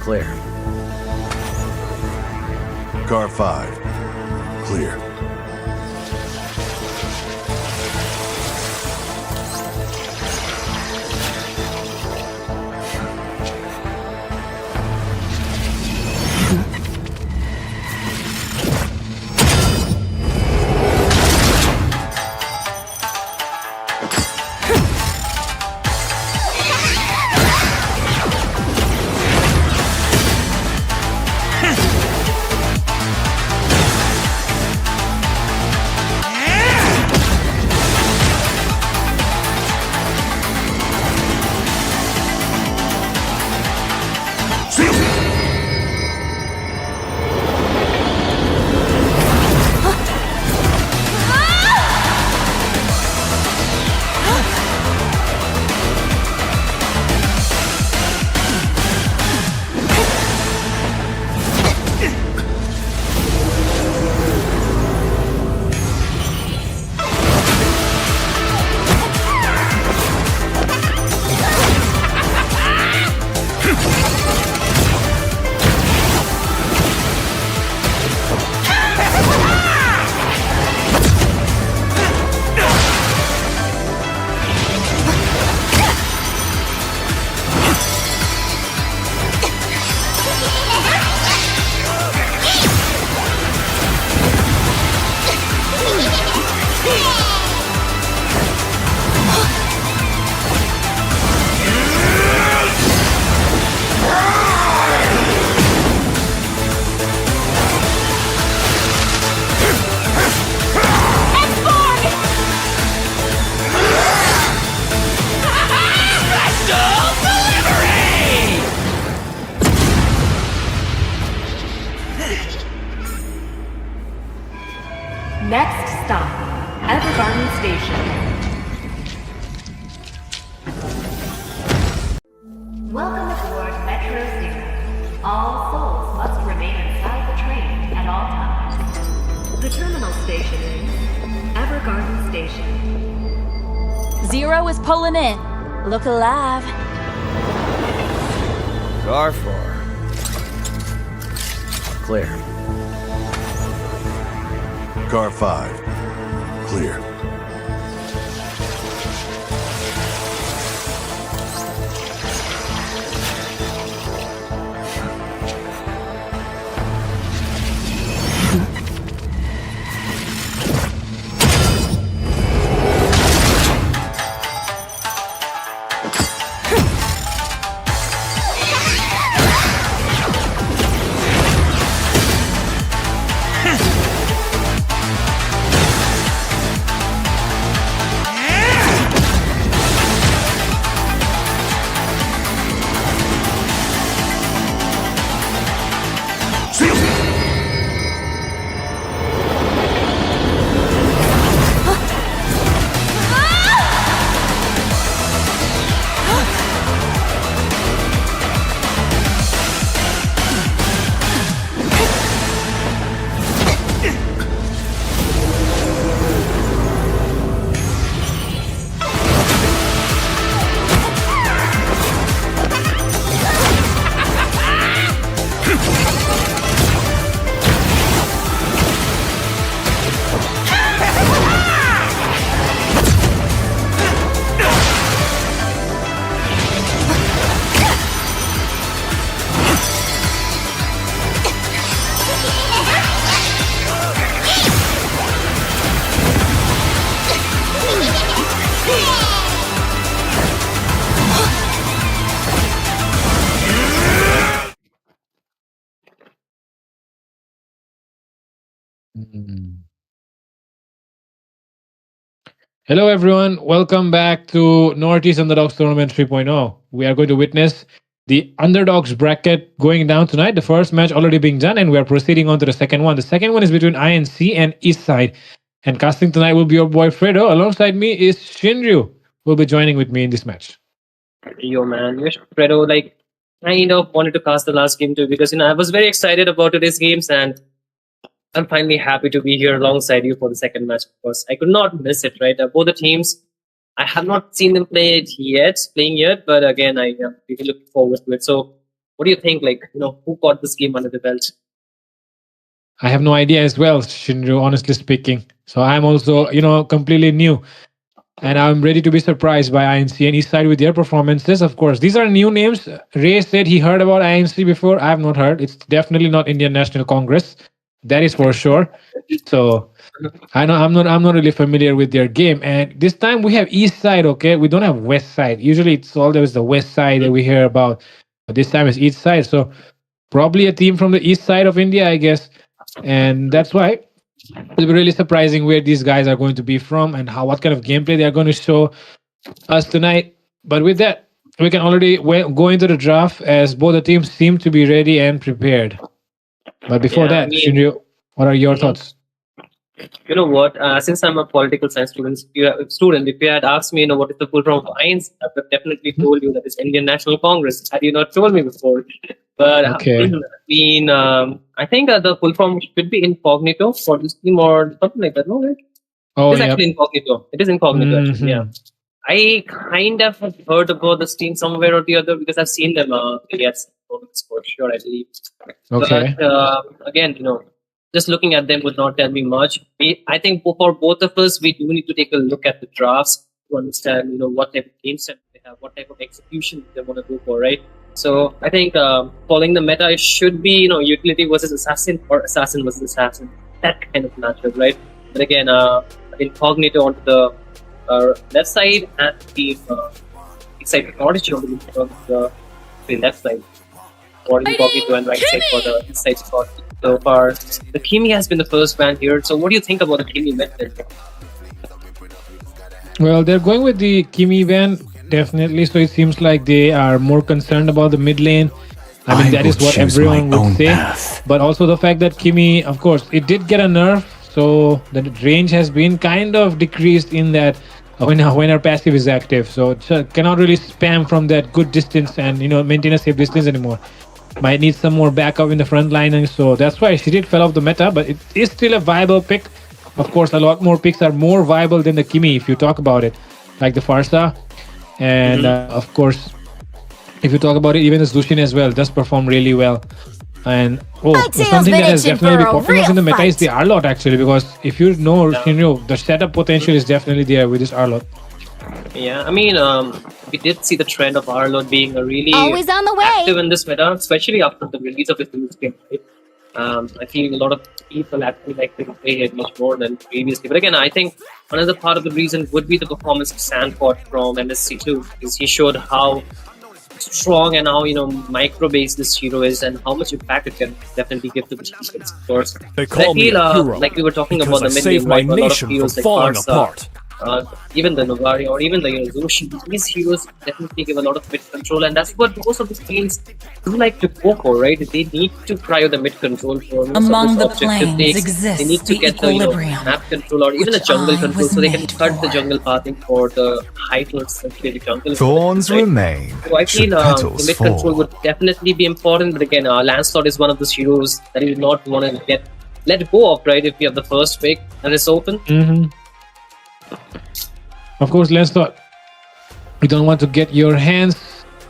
Clear. Car 5. Clear. Next stop, Evergarden Station. Welcome aboard Metro Zero. All souls must remain inside the train at all The terminal station is Evergarden Station. Zero is pulling in. Look alive. Car 4. Clear. Car 5. Clear. Hello, everyone. Welcome back to Northeast Underdogs Tournament 3.0. We are going to witness the Underdogs bracket going down tonight. The first match already being done, and we are proceeding on to the second one. The second one is between INC and Eastside. And casting tonight will be your boy Fredo. Alongside me is Shinryu, who will be joining with me in this match. Yo, man, Fredo, like, kind of wanted to cast the last game too because, I was very excited about today's games and I'm finally happy to be here alongside you for the second match because I could not miss it, right? Both the teams, I have not seen them playing yet, but again, I am really looking forward to it. So, what do you think? Like, who got this game under the belt? I have no idea as well, Shinryu, honestly speaking. So I'm also, completely new. And I'm ready to be surprised by INC and Eastside with their performances. Of course, these are new names. Ray said he heard about INC before. I have not heard. It's definitely not Indian National Congress. That is for sure. So I know I'm not really familiar with their game. And this time we have East Side, okay? We don't have West Side. Usually it's always the West Side that we hear about. But this time it's East Side. So probably a team from the East Side of India, I guess. And that's why it'll be really surprising where these guys are going to be from and what kind of gameplay they are going to show us tonight. But with that, we can already go into the draft as both the teams seem to be ready and prepared. But before that, Shinryu, what are your thoughts? You know what? Since I'm a political science student, if you had asked me, what is the full form of INC, I would have definitely told you that it's Indian National Congress. Had you not told me before, but okay. I think the full form should be Incognito for this team or something like that. No, right? Oh, it's actually Incognito. It is Incognito. Mm-hmm. Actually, yeah. I kind of have heard about this team somewhere or the other because I've seen them. Yes, for sure, I believe. Okay. But again, just looking at them would not tell me much. I think for both of us, we do need to take a look at the drafts to understand, what type of game set they have, what type of execution they want to go for, right? So I think following the meta, it should be, utility versus assassin or assassin versus assassin. That kind of matchup, right? But again, Incognito onto the left side and the side Prodigy on the left side. Or Incognito and right side for the inside spot. So far, the Kimi has been the first ban here. So what do you think about the Kimi method? Well, they're going with the Kimi ban, definitely. So it seems like they are more concerned about the mid lane. I mean, that is what everyone would say. But also the fact that Kimi, of course, it did get a nerf. So the range has been kind of decreased in that when her passive is active. So it cannot really spam from that good distance and, maintain a safe distance anymore. Might need some more backup in the front line, so that's why she did fell off the meta, but it is still a viable pick. Of course, a lot more picks are more viable than the Kimi if you talk about it, like the Farsa. And of course, if you talk about it, even the Zushin as well does perform really well. And something that has definitely been popping up in the meta is the Arlot actually, because if you know Shinryu, the setup potential is definitely there with this Arlot. Yeah, I mean, we did see the trend of Arlot being a really Always on the way. active in this meta, especially after the release of his new skin. I feel a lot of people actually like to play it much more than previously. But again, I think another part of the reason would be the performance of Sandpot from MSC2, because he showed how strong and how micro-based this hero is and how much impact it can definitely give to the champions, of course. They call me a hero like we were talking about the mid saved my lane, right? A lot of nation from heroes like falling Farsa, apart. even the Novari or even the Zushin, these heroes definitely give a lot of mid control, and that's what most of the teams do like to go for, right? They need to prio the mid control for most Among of the this objective planes takes. exists They need to the get the equilibrium, map control or even the which jungle I control, was so they can made cut the for. jungle pathing for the high towards the jungle. Thorns right? remain. So I Should feel the petals mid control fall. would definitely be important, but again, Lancelot is one of those heroes that you do not want to let go of, right? If you have the first pick and it's open. Of course, Lancelot, you don't want to get your hands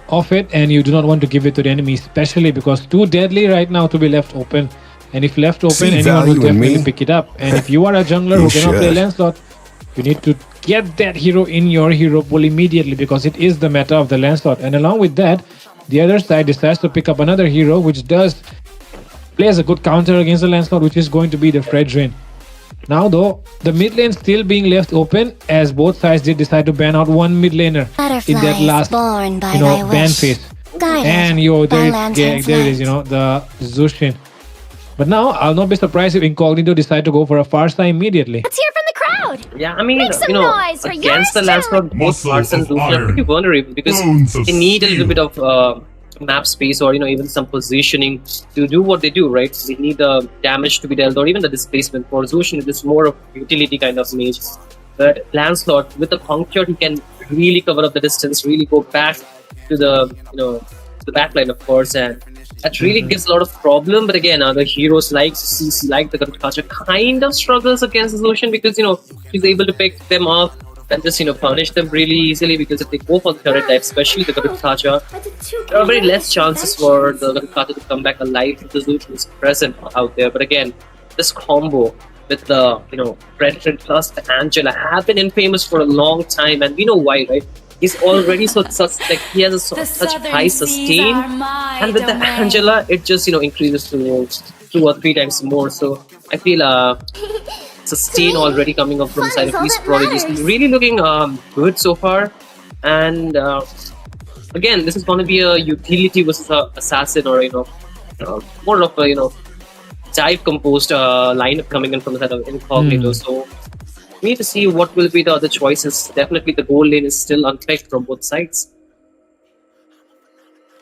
off it, and you do not want to give it to the enemy, especially because too deadly right now to be left open. And if left open, See anyone will value in definitely me? pick it up. And if you are a jungler who You cannot play should. Lancelot, you need to get that hero in your hero pool immediately, because it is the meta of the Lancelot. And along with that, the other side decides to pick up another hero which plays a good counter against the Lancelot, which is going to be the Fredrin. Now though, the mid lane still being left open, as both sides did decide to ban out one mid laner in that last ban phase. And there it is, the Zushin. But now I'll not be surprised if Incognito decide to go for a Farsa immediately. Let's hear from the crowd. Yeah, I mean, Make some noise for against the yours Lancelot, both Farsa and Zushin are pretty vulnerable because they need a little bit of map space or even some positioning to do what they do, right? They need the damage to be dealt or even the displacement. For Zushin, it is more of a utility kind of mage. But Lancelot, with the puncture, he can really cover up the distance, really go back to the the backline, of course, and that really gives a lot of problem. But again, the heroes like CC, like the Garudkacha, kind of struggles against Zushin because he's able to pick them off and just punish them really easily, because if they go for the turret type, especially the Garudkacha, there are very less chances for the Garudkacha to come back alive if the Zushin is present out there. But again, this combo with the Predator plus the Angela have been infamous for a long time, and we know why, right? He's already he has such high sustain, and with the Angela, it just increases to 2 or 3 times more. So I feel sustain already coming up from the side of these Prodigies. Really looking good so far. And again, this is going to be a utility versus a assassin, or more of a dive composed lineup coming in from the side of Incognito. So we need to see what will be the other choices. Definitely the goal lane is still unpicked from both sides.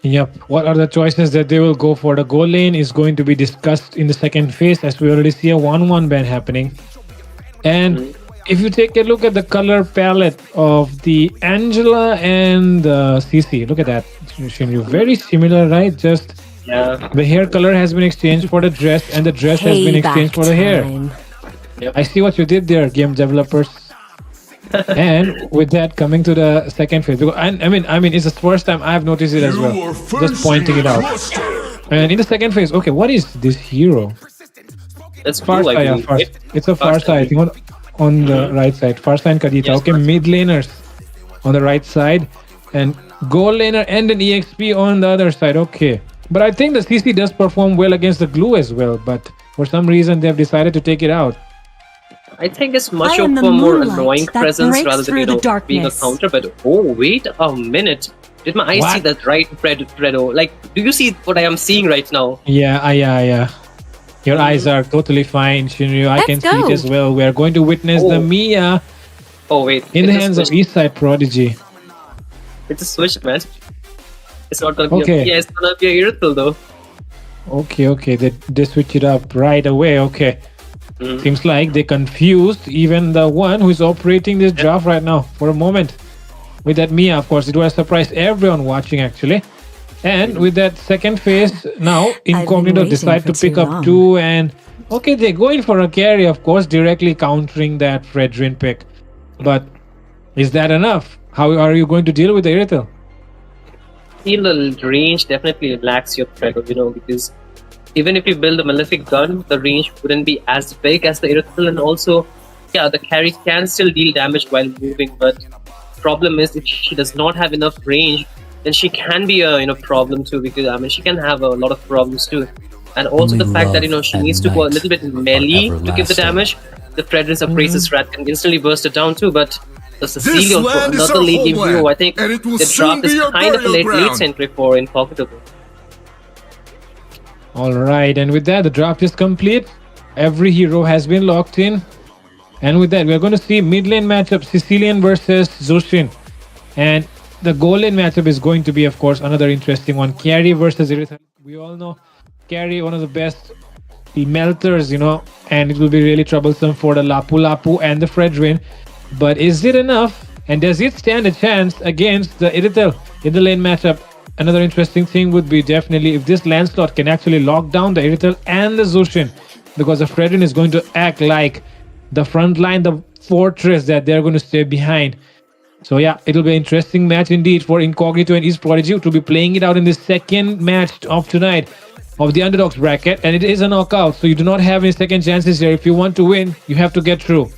Yep. What are the choices that they will go for? The goal lane is going to be discussed in the second phase, as we already see a 1-1 ban happening. And if you take a look at the color palette of the Angela and the CC, look at that. Shinryu, very similar, right? Just the hair color has been exchanged for the dress, and the dress has been exchanged for the hair. Yep. I see what you did there, game developers. And with that, coming to the second phase, I mean, it's the first time I've noticed it as well. Just pointing it out. And in the second phase, okay, what is this hero? That's Farsa, it's a Farsa, I think, on the right side. Farsa and Kadita. Yes, okay, mid laners on the right side, and goal laner and an EXP on the other side. Okay, but I think the CC does perform well against the glue as well. But for some reason, they have decided to take it out. I think it's much of a more annoying presence rather than being a counter. But oh, wait a minute! Did my eyes see that right, Fredo? Like, do you see what I am seeing right now? Yeah. Your eyes are totally fine, Shinryu. I can see it as well. We are going to witness the Mia. Oh wait! In the hands of Eastside Prodigy. It's a switch, man. It's not gonna be a Mia. It's gonna be a Irithel though. Okay. They switch it up right away. Okay. Seems like they confused even the one who is operating this draft right now for a moment with that Mia. Of course, it was surprised everyone watching actually. And with that second phase, now Incognito waiting decide for to pick too up long. 2 and okay, they're going for a carry, of course, directly countering that Fredrin pick. But is that enough? How are you going to deal with the Irithel? Feel the range definitely lacks your threat, because even if you build a Malefic gun, the range wouldn't be as big as the Irithel, and also, yeah, the carry can still deal damage while moving, but problem is if she does not have enough range, then she can be a problem too, because she can have a lot of problems too. And also Only the fact that love she and needs to go a night little bit melee are to give the everlasting. damage. The Fredrin's Appraiser's Rat can instantly burst it down too, but the Sicilian for land is another our late game homeland, hero, I think and it will the soon draft is be your kind of a burial late ground. entry for Incognito. All right, and with that, the draft is complete. Every hero has been locked in. And with that, we're going to see mid lane matchup Sicilian versus Zushin. And the goal lane matchup is going to be, of course, another interesting one. Carry versus Irithel. We all know Carry, one of the best melters, and it will be really troublesome for the Lapu Lapu and the Fredrin. But is it enough? And does it stand a chance against the Irithel in the lane matchup? Another interesting thing would be definitely if this land slot can actually lock down the Irithel and the Zushin, because the Fredrin is going to act like the front line, the fortress that they're going to stay behind. So yeah, it'll be an interesting match indeed for Incognito and Prodigy to be playing it out in the second match of tonight of the Underdogs bracket, and it is a knockout, so you do not have any second chances here. If you want to win, you have to get through.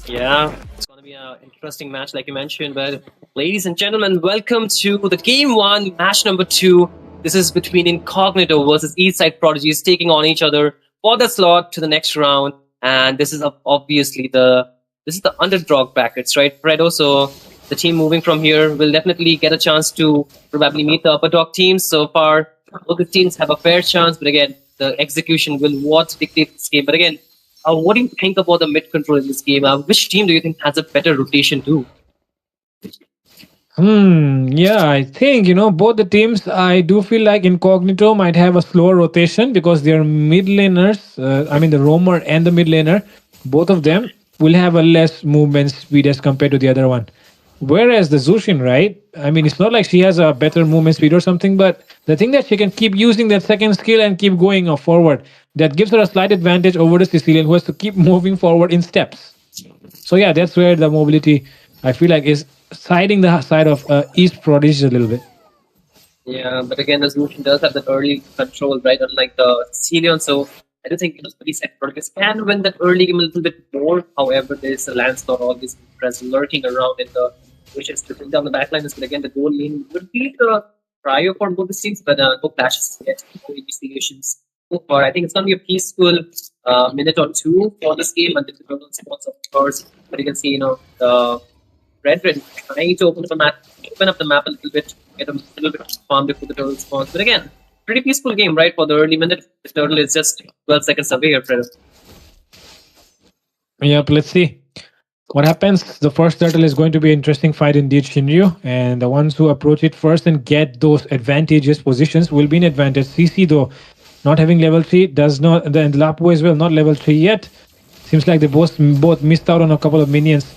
Yeah, it's going to be an interesting match, like you mentioned. But ladies and gentlemen, welcome to the game 1, match number 2. This is between Incognito versus Eastside Prodigies taking on each other for the slot to the next round. And this is obviously the underdog brackets, right, Fredo? So the team moving from here will definitely get a chance to probably meet the upper dog teams. So far, both the teams have a fair chance, but again, the execution will what dictate this game. But again, what do you think about the mid control in this game? Which team do you think has a better rotation too? Yeah, I think, both the teams, I do feel like Incognito might have a slower rotation because their mid laners, the roamer and the mid laner, both of them will have a less movement speed as compared to the other one. Whereas the Zushin, right? It's not like she has a better movement speed or something, but the thing that she can keep using that second skill and keep going forward, that gives her a slight advantage over the Sicilian, who has to keep moving forward in steps. So yeah, that's where the mobility, I feel like, is siding the side of East Prodigy a little bit. Yeah, but again, the solution does have that early control, right? Unlike the Celion, so I do think East Prodigy can win that early game a little bit more. However, there's a Lancelot always present lurking around in the wishes to bring down the backlines. But again, the goal lane would be the prior for both the teams, but no clashes yet, no investigations so far. I think it's going to be a peaceful minute or two for this game until the total spots, of course. But you can see, the Red trying to open up the map a little bit, get a little bit of farm before the turtle spawns. But again, pretty peaceful game, right? For the early minute, the turtle is just 12 seconds away here, Fredo. Yep, let's see what happens. The first turtle is going to be an interesting fight indeed, Shinryu. And the ones who approach it first and get those advantageous positions will be in advantage. CC, though, not having level 3, does not, and Lapu as well, not level 3 yet. Seems like they both missed out on a couple of minions.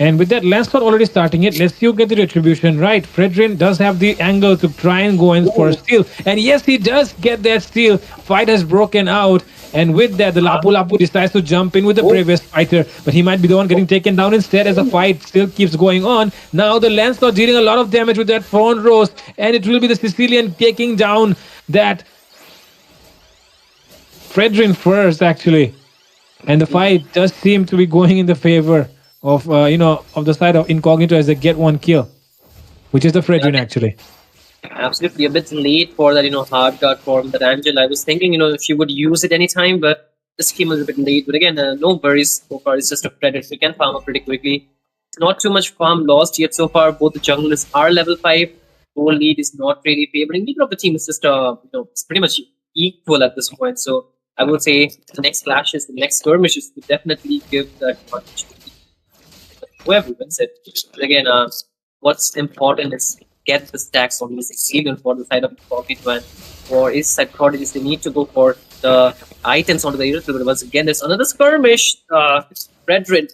And with that, Lancelot already starting it. Let's see who get the retribution right. Fredrin does have the angle to try and go in for a steal. And yes, he does get that steal. Fight has broken out. And with that, the Lapu Lapu decides to jump in with the bravest fighter. But he might be the one getting taken down instead as the fight still keeps going on. Now the Lancelot dealing a lot of damage with that front roast. And it will be the Sicilian taking down that Fredrin first, actually. And the fight does seem to be going in the favor of of the side of Incognito as they get one kill, which is the Fredrin actually. Absolutely a bit late for that, hard guard form that Angel. I was thinking, if she would use it anytime, but this came a little bit late. But again, no worries so far. It's just a Predator. We can farm up pretty quickly. Not too much farm lost yet so far. Both the junglers are level 5. Goal lead is not really favoring either of the team. It's just it's pretty much equal at this point. So I would say the next clashes, the next skirmishes would definitely give the advantage to whoever wins it. But again, what's important is get the stacks on this Echelon for the side of Incognito, and for his side Prodigies, they need to go for the items onto the Irithel. But once again, there's another skirmish. Fredrin,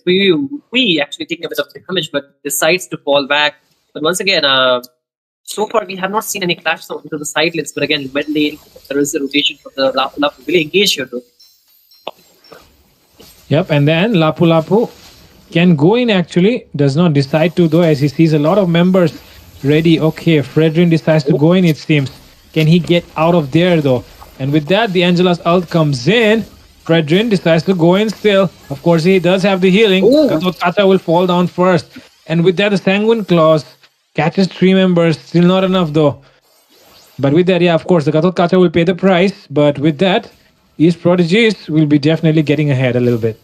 we actually taking a bit of damage, but decides to fall back. But once again, so far we have not seen any clash into the side lanes, but again, mid lane, there is a rotation from the Lapu Lapu. Really engaged here, though. Yep, and then Lapu Lapu can go in actually, does not decide to though, as he sees a lot of members ready. Okay, Fredrin decides to go in, it seems. Can he get out of there though? And with that, the Angela's ult comes in. Fredrin decides to go in still. Of course, he does have the healing. Kato will fall down first. And with that, the Sanguine Claws catches 3 members. Still not enough though. But with that, yeah, of course, the Kato will pay the price. But with that, East Prodigies will be definitely getting ahead a little bit.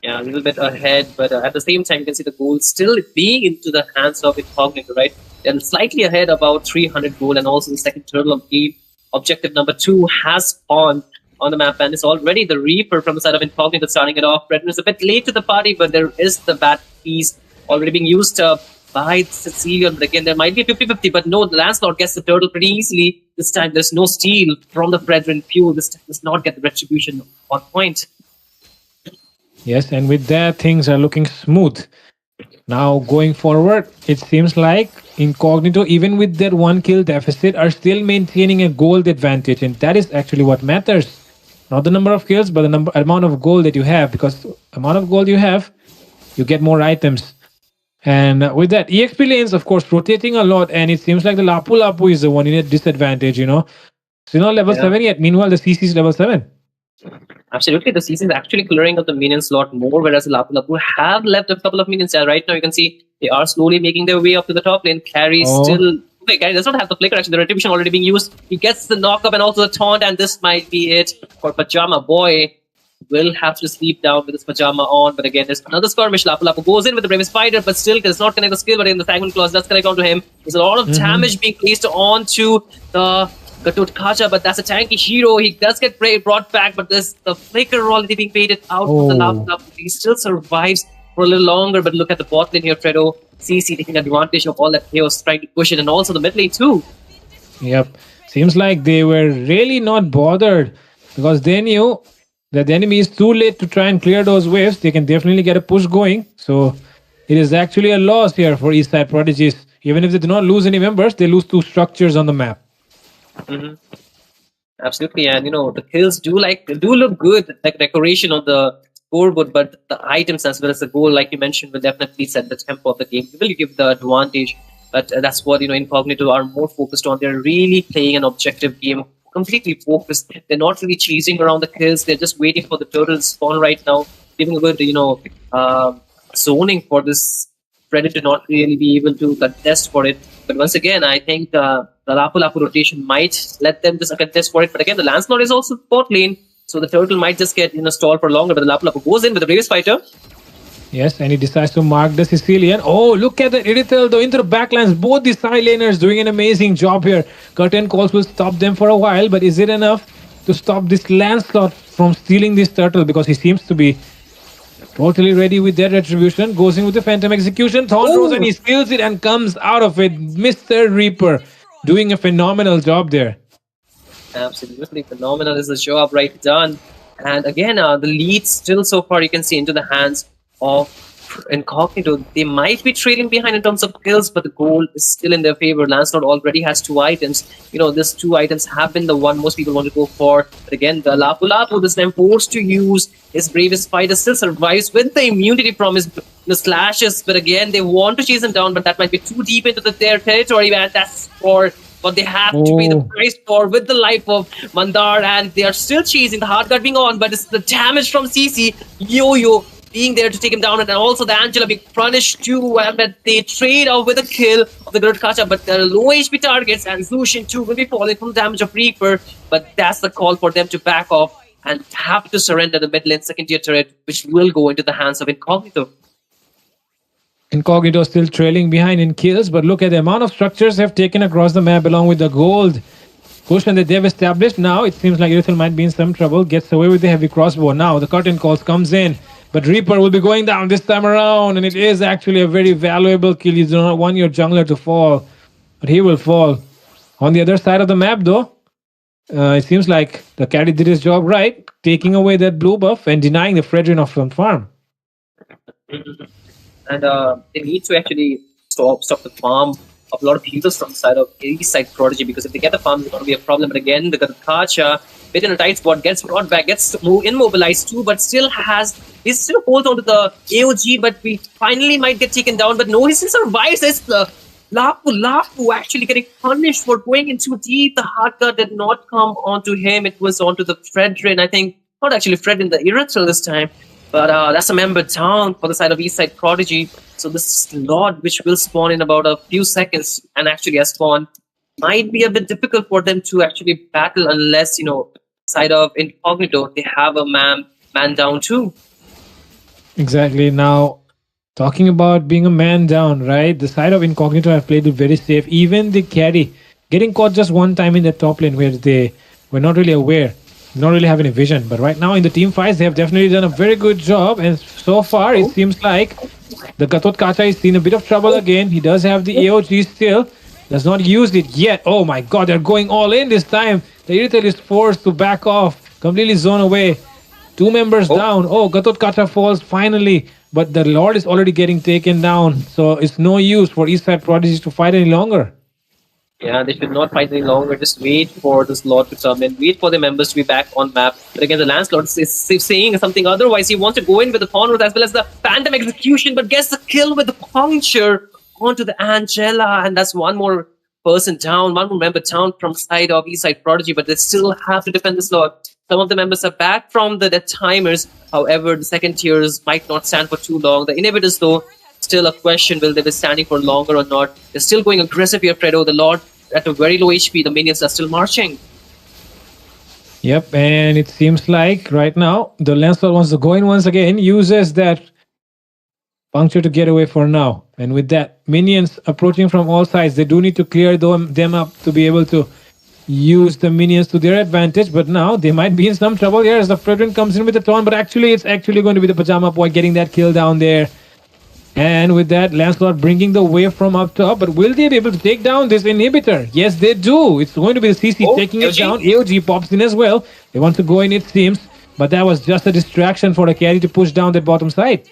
Yeah, a little bit ahead, but at the same time, you can see the gold still being into the hands of Incognito, right? They're slightly ahead, about 300 gold, and also the second turtle of game. Objective number 2 has spawned on the map, and it's already the Reaper from the side of Incognito starting it off. Brethren is a bit late to the party, but there is the bat piece already being used by Cecilion. But again, there might be a 50-50, but no, the Lancelot gets the turtle pretty easily. This time, there's no steal from the Brethren Fuel. This time does not get the retribution on point. Yes, and with that, things are looking smooth. Now, going forward, it seems like Incognito, even with their 1 kill deficit, are still maintaining a gold advantage. And that is actually what matters. Not the number of kills, but the amount of gold that you have. Because the amount of gold you have, you get more items. And with that, EXP lanes, of course, rotating a lot. And it seems like the Lapu Lapu is the one in a disadvantage, you know. So, level 7 yet. Meanwhile, the CC is level 7. Absolutely, the CC is actually clearing up the minions a lot more, whereas the Lapu Lapu have left a couple of minions. Right now, you can see they are slowly making their way up to the top lane. Carry still... Okay, Carry does not have the flicker, actually. The retribution already being used. He gets the knock-up and also the taunt, and this might be it for Pajama Boy. Will have to sleep down with his pajama on, but again, there's another skirmish. Lapu Lapu goes in with the Bravest Spider, but still does not connect the skill, but in the Sanguine Claws does connect onto him. There's a lot of damage being placed onto the Kacha, but that's a tanky hero. He does get brought back, but there's the flicker already being faded out from the Lapu Lapu. He still survives for a little longer, but look at the bot lane here, Fredo. CC taking advantage of all that chaos, trying to push it, and also the mid lane too. Yep. Seems like they were really not bothered because they knew that the enemy is too late to try and clear those waves. They can definitely get a push going. So it is actually a loss here for Eastside Prodigies. Even if they do not lose any members, they lose 2 structures on the map. Absolutely, and the kills do look good, like decoration on the scoreboard, but the items as well as the goal, like you mentioned, will definitely set the tempo of the game. Will give the advantage, but that's what Incognito are more focused on. They're really playing an objective game, completely focused. They're not really chasing around the kills. They're just waiting for the turtle to spawn right now, giving a good zoning for this Predator to not really be able to contest for it. But once again, I think the Lapu Lapu rotation might let them just contest for it. But again, the Lancelot is also bot lane, so the turtle might just get stalled for longer. But the Lapu Lapu goes in with the Bravest Fighter. Yes, and he decides to mark the Sicilian. Oh, look at the Irithel though into the backlines. Both the side laners doing an amazing job here. Curtain calls will stop them for a while, but is it enough to stop this Lancelot from stealing this turtle? Because he seems to be totally ready with that retribution. Goes in with the Phantom Execution. Thorn throws and he steals it and comes out of it. Mr. Reaper doing a phenomenal job there. Absolutely phenomenal is the job right done. And again, the lead still so far you can see into the hands of Incognito. They might be trailing behind in terms of kills, but the goal is still in their favor. Lancelot already has 2 items. These 2 items have been the one most people want to go for. But again, the Lapu Lapu this time forced to use his Bravest Spider still survives with the immunity from his slashes. But again, they want to chase him down, but that might be too deep into their territory, and that's for what they have to pay the price for with the life of Mandar. And they are still chasing, the hard guard being on, but it's the damage from CC. Yo-Yo being there to take him down, and also the Angela being punished too, but they trade off with a kill of the Great Kacha, but they're low HP targets, and Zushin too will be falling from the damage of Reaper, but that's the call for them to back off and have to surrender the mid lane second tier turret, which will go into the hands of Incognito. Incognito still trailing behind in kills, but look at the amount of structures they have taken across the map along with the gold cushion that they've established. Now it seems like Irithel might be in some trouble, gets away with the heavy crossbow. Now the curtain calls comes in, but Reaper will be going down this time around, and it is actually a very valuable kill. You do not want your jungler to fall, but he will fall. On the other side of the map though, it seems like the carry did his job right, taking away that blue buff and denying the Fredrin off from farm. And they need to actually stop the farm of a lot of healers from the side of East side Prodigy, because if they get the farm, it's going to be a problem. But again, the Kacha, bit in a tight spot, gets brought back, gets immobilized too, but still he still holds onto the AOG, but we finally might get taken down. But no, he still survives. It's the Lapu actually getting punished for going in too deep. The hard cut did not come onto him. It was onto the Fredrin, I think. Not actually Fredrin, the Irithel this time. But that's a member down for the side of East Side Prodigy. So this Lord, which will spawn in about a few seconds, and actually has spawned, might be a bit difficult for them to actually battle unless, side of Incognito, they have a man down too. Exactly. Now, talking about being a man down, right? The side of Incognito have played it very safe. Even the carry, getting caught just one time in the top lane where they were not really aware, not really have any vision. But right now in the team fights, they have definitely done a very good job. And so far, it seems like the Gatot Kacha is in a bit of trouble again. He does have the AOG still. Does not use it yet. Oh my god, they're going all in this time. The Irithel is forced to back off, completely zone away. 2 members down. Oh, Gatot Kacha falls finally. But the Lord is already getting taken down. So it's no use for Eastside Prodigy to fight any longer. Yeah, they should not fight any longer. Just wait for this Lord to come in. Wait for the members to be back on map. But again, the Lancelot is saying something otherwise. He wants to go in with the Thornwood as well as the Phantom Execution, but gets the kill with the puncture onto the Angela. And that's one more person down, one more member down from side of Eastside Prodigy, but they still have to defend this Lord. Some of the members are back from the dead timers. However, the second tiers might not stand for too long. The inhibitors, though, still a question. Will they be standing for longer or not? They're still going aggressive here, Fredo. The Lord at a very low HP. The minions are still marching. Yep, and it seems like right now the Lancelot wants to go in once again. Uses that puncture to get away for now. And with that, minions approaching from all sides. They do need to clear them up to be able to use the minions to their advantage, but now they might be in some trouble here as the Fredrin comes in with the taunt, but actually it's actually going to be the Pajama Boy getting that kill down there. And with that, Lancelot bringing the wave from up top, but will they be able to take down this inhibitor? Yes, they do. It's going to be the CC taking it down. AOG pops in as well. They want to go in, it seems, but that was just a distraction for the carry to push down that bottom side.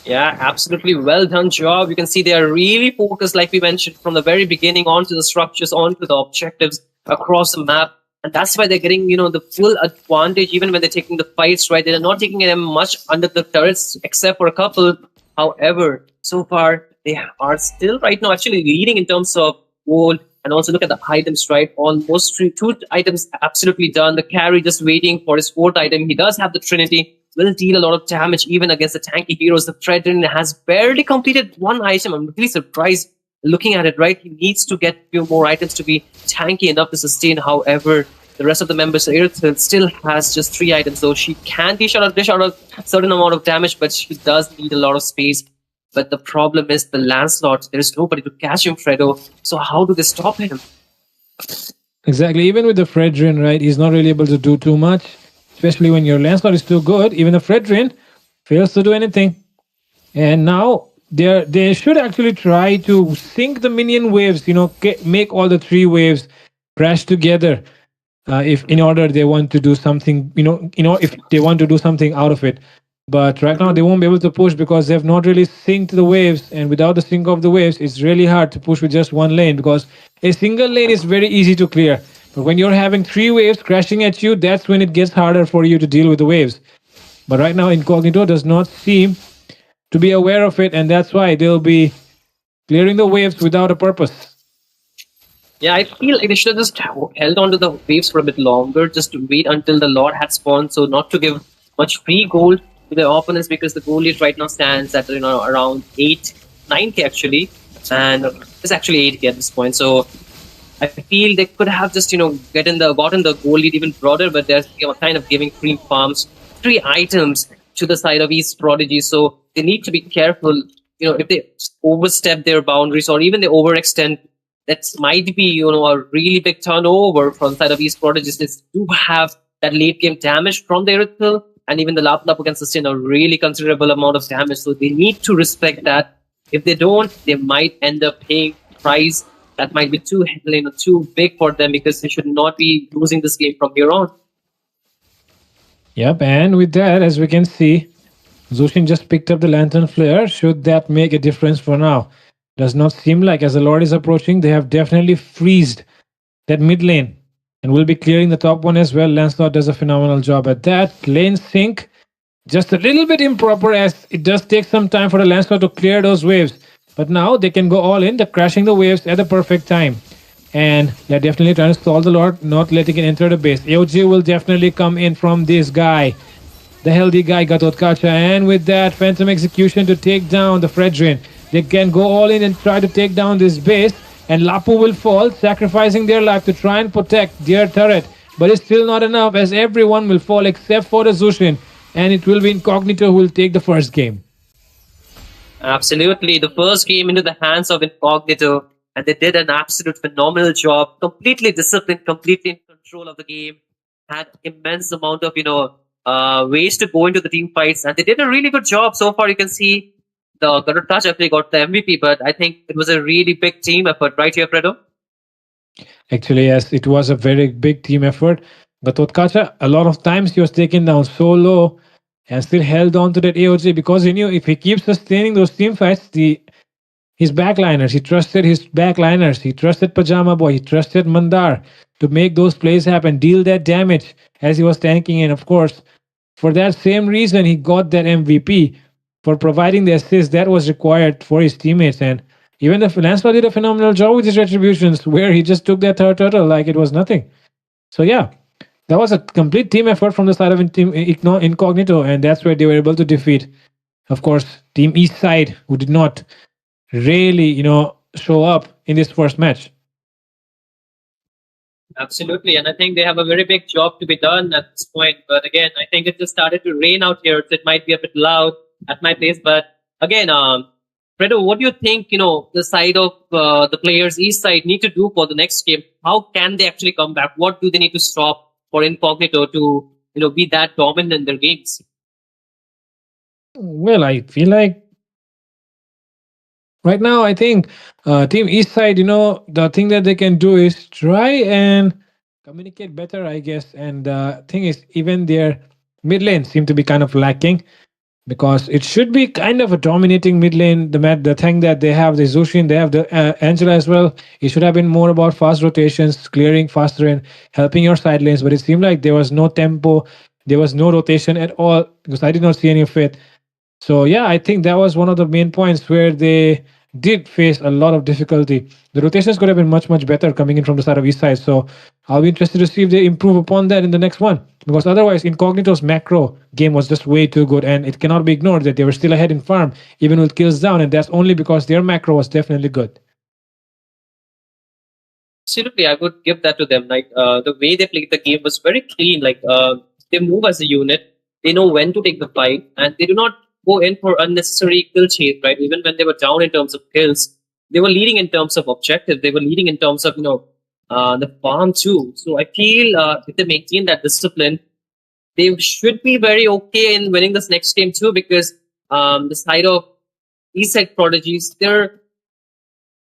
Yeah, absolutely well done job. You can see they are really focused, like we mentioned, from the very beginning onto the structures, onto the objectives across the map. And that's why they're getting, the full advantage, even when they're taking the fights, right? They're not taking them much under the turrets, except for a couple. However, so far, they are still right now actually leading in terms of gold. And also look at the items, right? Almost 2 items absolutely done. The carry just waiting for his 4th item. He does have the Trinity. Will deal a lot of damage even against the tanky heroes. The Fredrin has barely completed 1 item. I'm really surprised looking at it, right? He needs to get a few more items to be tanky enough to sustain. However, the rest of the members of Irithel still has just 3 items, though she can dish out a certain amount of damage, but she does need a lot of space. But the problem is the Lancelot. There is nobody to catch him, Fredo. So how do they stop him? Exactly. Even with the Fredrin, right? He's not really able to do too much. Especially when your Lancelot is too good. Even the Fredrin fails to do anything. And now they should actually try to sync the minion waves, make all the 3 waves crash together. If in order they want to do something, if they want to do something out of it. But right now they won't be able to push because they have not really synced the waves. And without the sync of the waves, it's really hard to push with just one lane because a single lane is very easy to clear. But when you're having 3 waves crashing at you, that's when it gets harder for you to deal with the waves. But right now, Incognito does not seem to be aware of it, and that's why they'll be clearing the waves without a purpose. Yeah, I feel like they should have just held on to the waves for a bit longer, just to wait until the Lord had spawned, so not to give much free gold to the opponents, because the gold lead right now stands at around 9k actually, and it's actually 8k at this point. So I feel they could have just gotten the goal lead even broader, but they're kind of giving free farms, 3 items to the side of East Prodigy. So they need to be careful. If they overstep their boundaries or even they overextend, that might be a really big turnover from the side of East Prodigy. They do have that late game damage from the Irithel, and even the Lapu can sustain a really considerable amount of damage. So they need to respect that. If they don't, they might end up paying price that might be too big for them, because they should not be losing this game from here on. Yep, and with that, as we can see, Zushin just picked up the Lantern Flare. Should that make a difference for now? Does not seem like, as the Lord is approaching, they have definitely freezed that mid lane and will be clearing the top one as well. Lancelot does a phenomenal job at that. Lane sync, just a little bit improper as it does take some time for the Lancelot to clear those waves. But now they can go all in. They're crashing the waves at the perfect time. And they're definitely trying to stall the Lord, not letting it enter the base. AOG will definitely come in from this guy. The healthy guy, Gatotkacha. And with that, Phantom Execution to take down the Fredrin. They can go all in and try to take down this base. And Lapu will fall, sacrificing their life to try and protect their turret. But it's still not enough as everyone will fall except for the Zushin. And it will be Incognito who will take the first game. Absolutely. The first game into the hands of Incognito. And they did an absolute phenomenal job. Completely disciplined, completely in control of the game. Had immense amount of, ways to go into the team fights. And they did a really good job. So far, you can see the Gatotkacha actually got the MVP. But I think it was a really big team effort. Right here, Fredo? Actually, yes, it was a very big team effort. Gatotkacha, a lot of times he was taken down so low and still held on to that AOG because he knew if he keeps sustaining those team fights, his backliners, he trusted his backliners, he trusted Pajama Boy, he trusted Mandar to make those plays happen, deal that damage as he was tanking in. Of course, for that same reason, he got that MVP for providing the assist that was required for his teammates. And even the Lancelot did a phenomenal job with his retributions, where he just took that third turtle like it was nothing. So yeah, that was a complete team effort from the side of Team Incognito, and that's where they were able to defeat, of course, Team East Side, who did not really, show up in this first match. Absolutely, and I think they have a very big job to be done at this point. But again, I think it just started to rain out here, so it might be a bit loud at my place. But again, Fredo, what do you think, the side of the players, East Side, need to do for the next game? How can they actually come back? What do they need to stop for Incognito to, be that dominant in their games? Well, I feel like right now, I think Team East Side, the thing that they can do is try and communicate better, I guess. And the thing is, even their mid lane seem to be kind of lacking because it should be kind of a dominating mid lane. The thing that they have, the Zushin, they have the Angela as well. It should have been more about fast rotations, clearing faster and helping your side lanes. But it seemed like there was no tempo, there was no rotation at all because I did not see any of it. So yeah, I think that was one of the main points where they did face a lot of difficulty. The rotations could have been much, much better coming in from the side of East Side. So I'll be interested to see if they improve upon that in the next one. Because otherwise, Incognito's macro game was just way too good. And it cannot be ignored that they were still ahead in farm, even with kills down. And that's only because their macro was definitely good. Absolutely, I would give that to them. Like the way they played the game was very clean. Like they move as a unit. They know when to take the fight. And they do not go in for unnecessary kill chase, right? Even when they were down in terms of kills, they were leading in terms of objectives. They were leading in terms of, the farm too. So I feel if they maintain that discipline, they should be very okay in winning this next game too, because the side of East Side Prodigies, they're,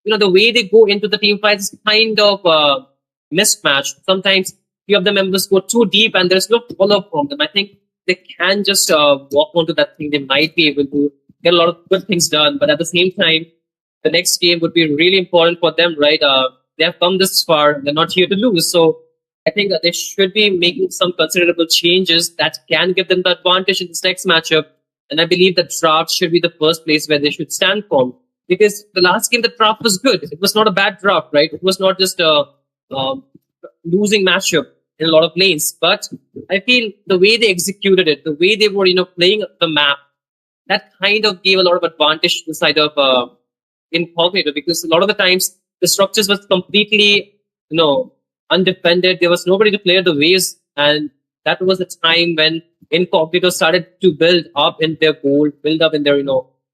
the way they go into the team fights is kind of mismatched. Sometimes few of the members go too deep and there's no follow-up from them. I think they can just walk onto that thing. They might be able to get a lot of good things done. But at the same time, the next game would be really important for them, right? They have come this far. They're not here to lose. So I think that they should be making some considerable changes that can give them the advantage in this next matchup. And I believe that draft should be the first place where they should stand from. Because the last game, the draft was good. It was not a bad draft, right? It was not just a losing matchup in a lot of lanes. But I feel the way they executed it, the way they were, playing the map, that kind of gave a lot of advantage to the side of Incognito, because a lot of the times the structures was completely, undefended. There was nobody to clear the waves. And that was the time when Incognito started to build up in their gold, build up in their, even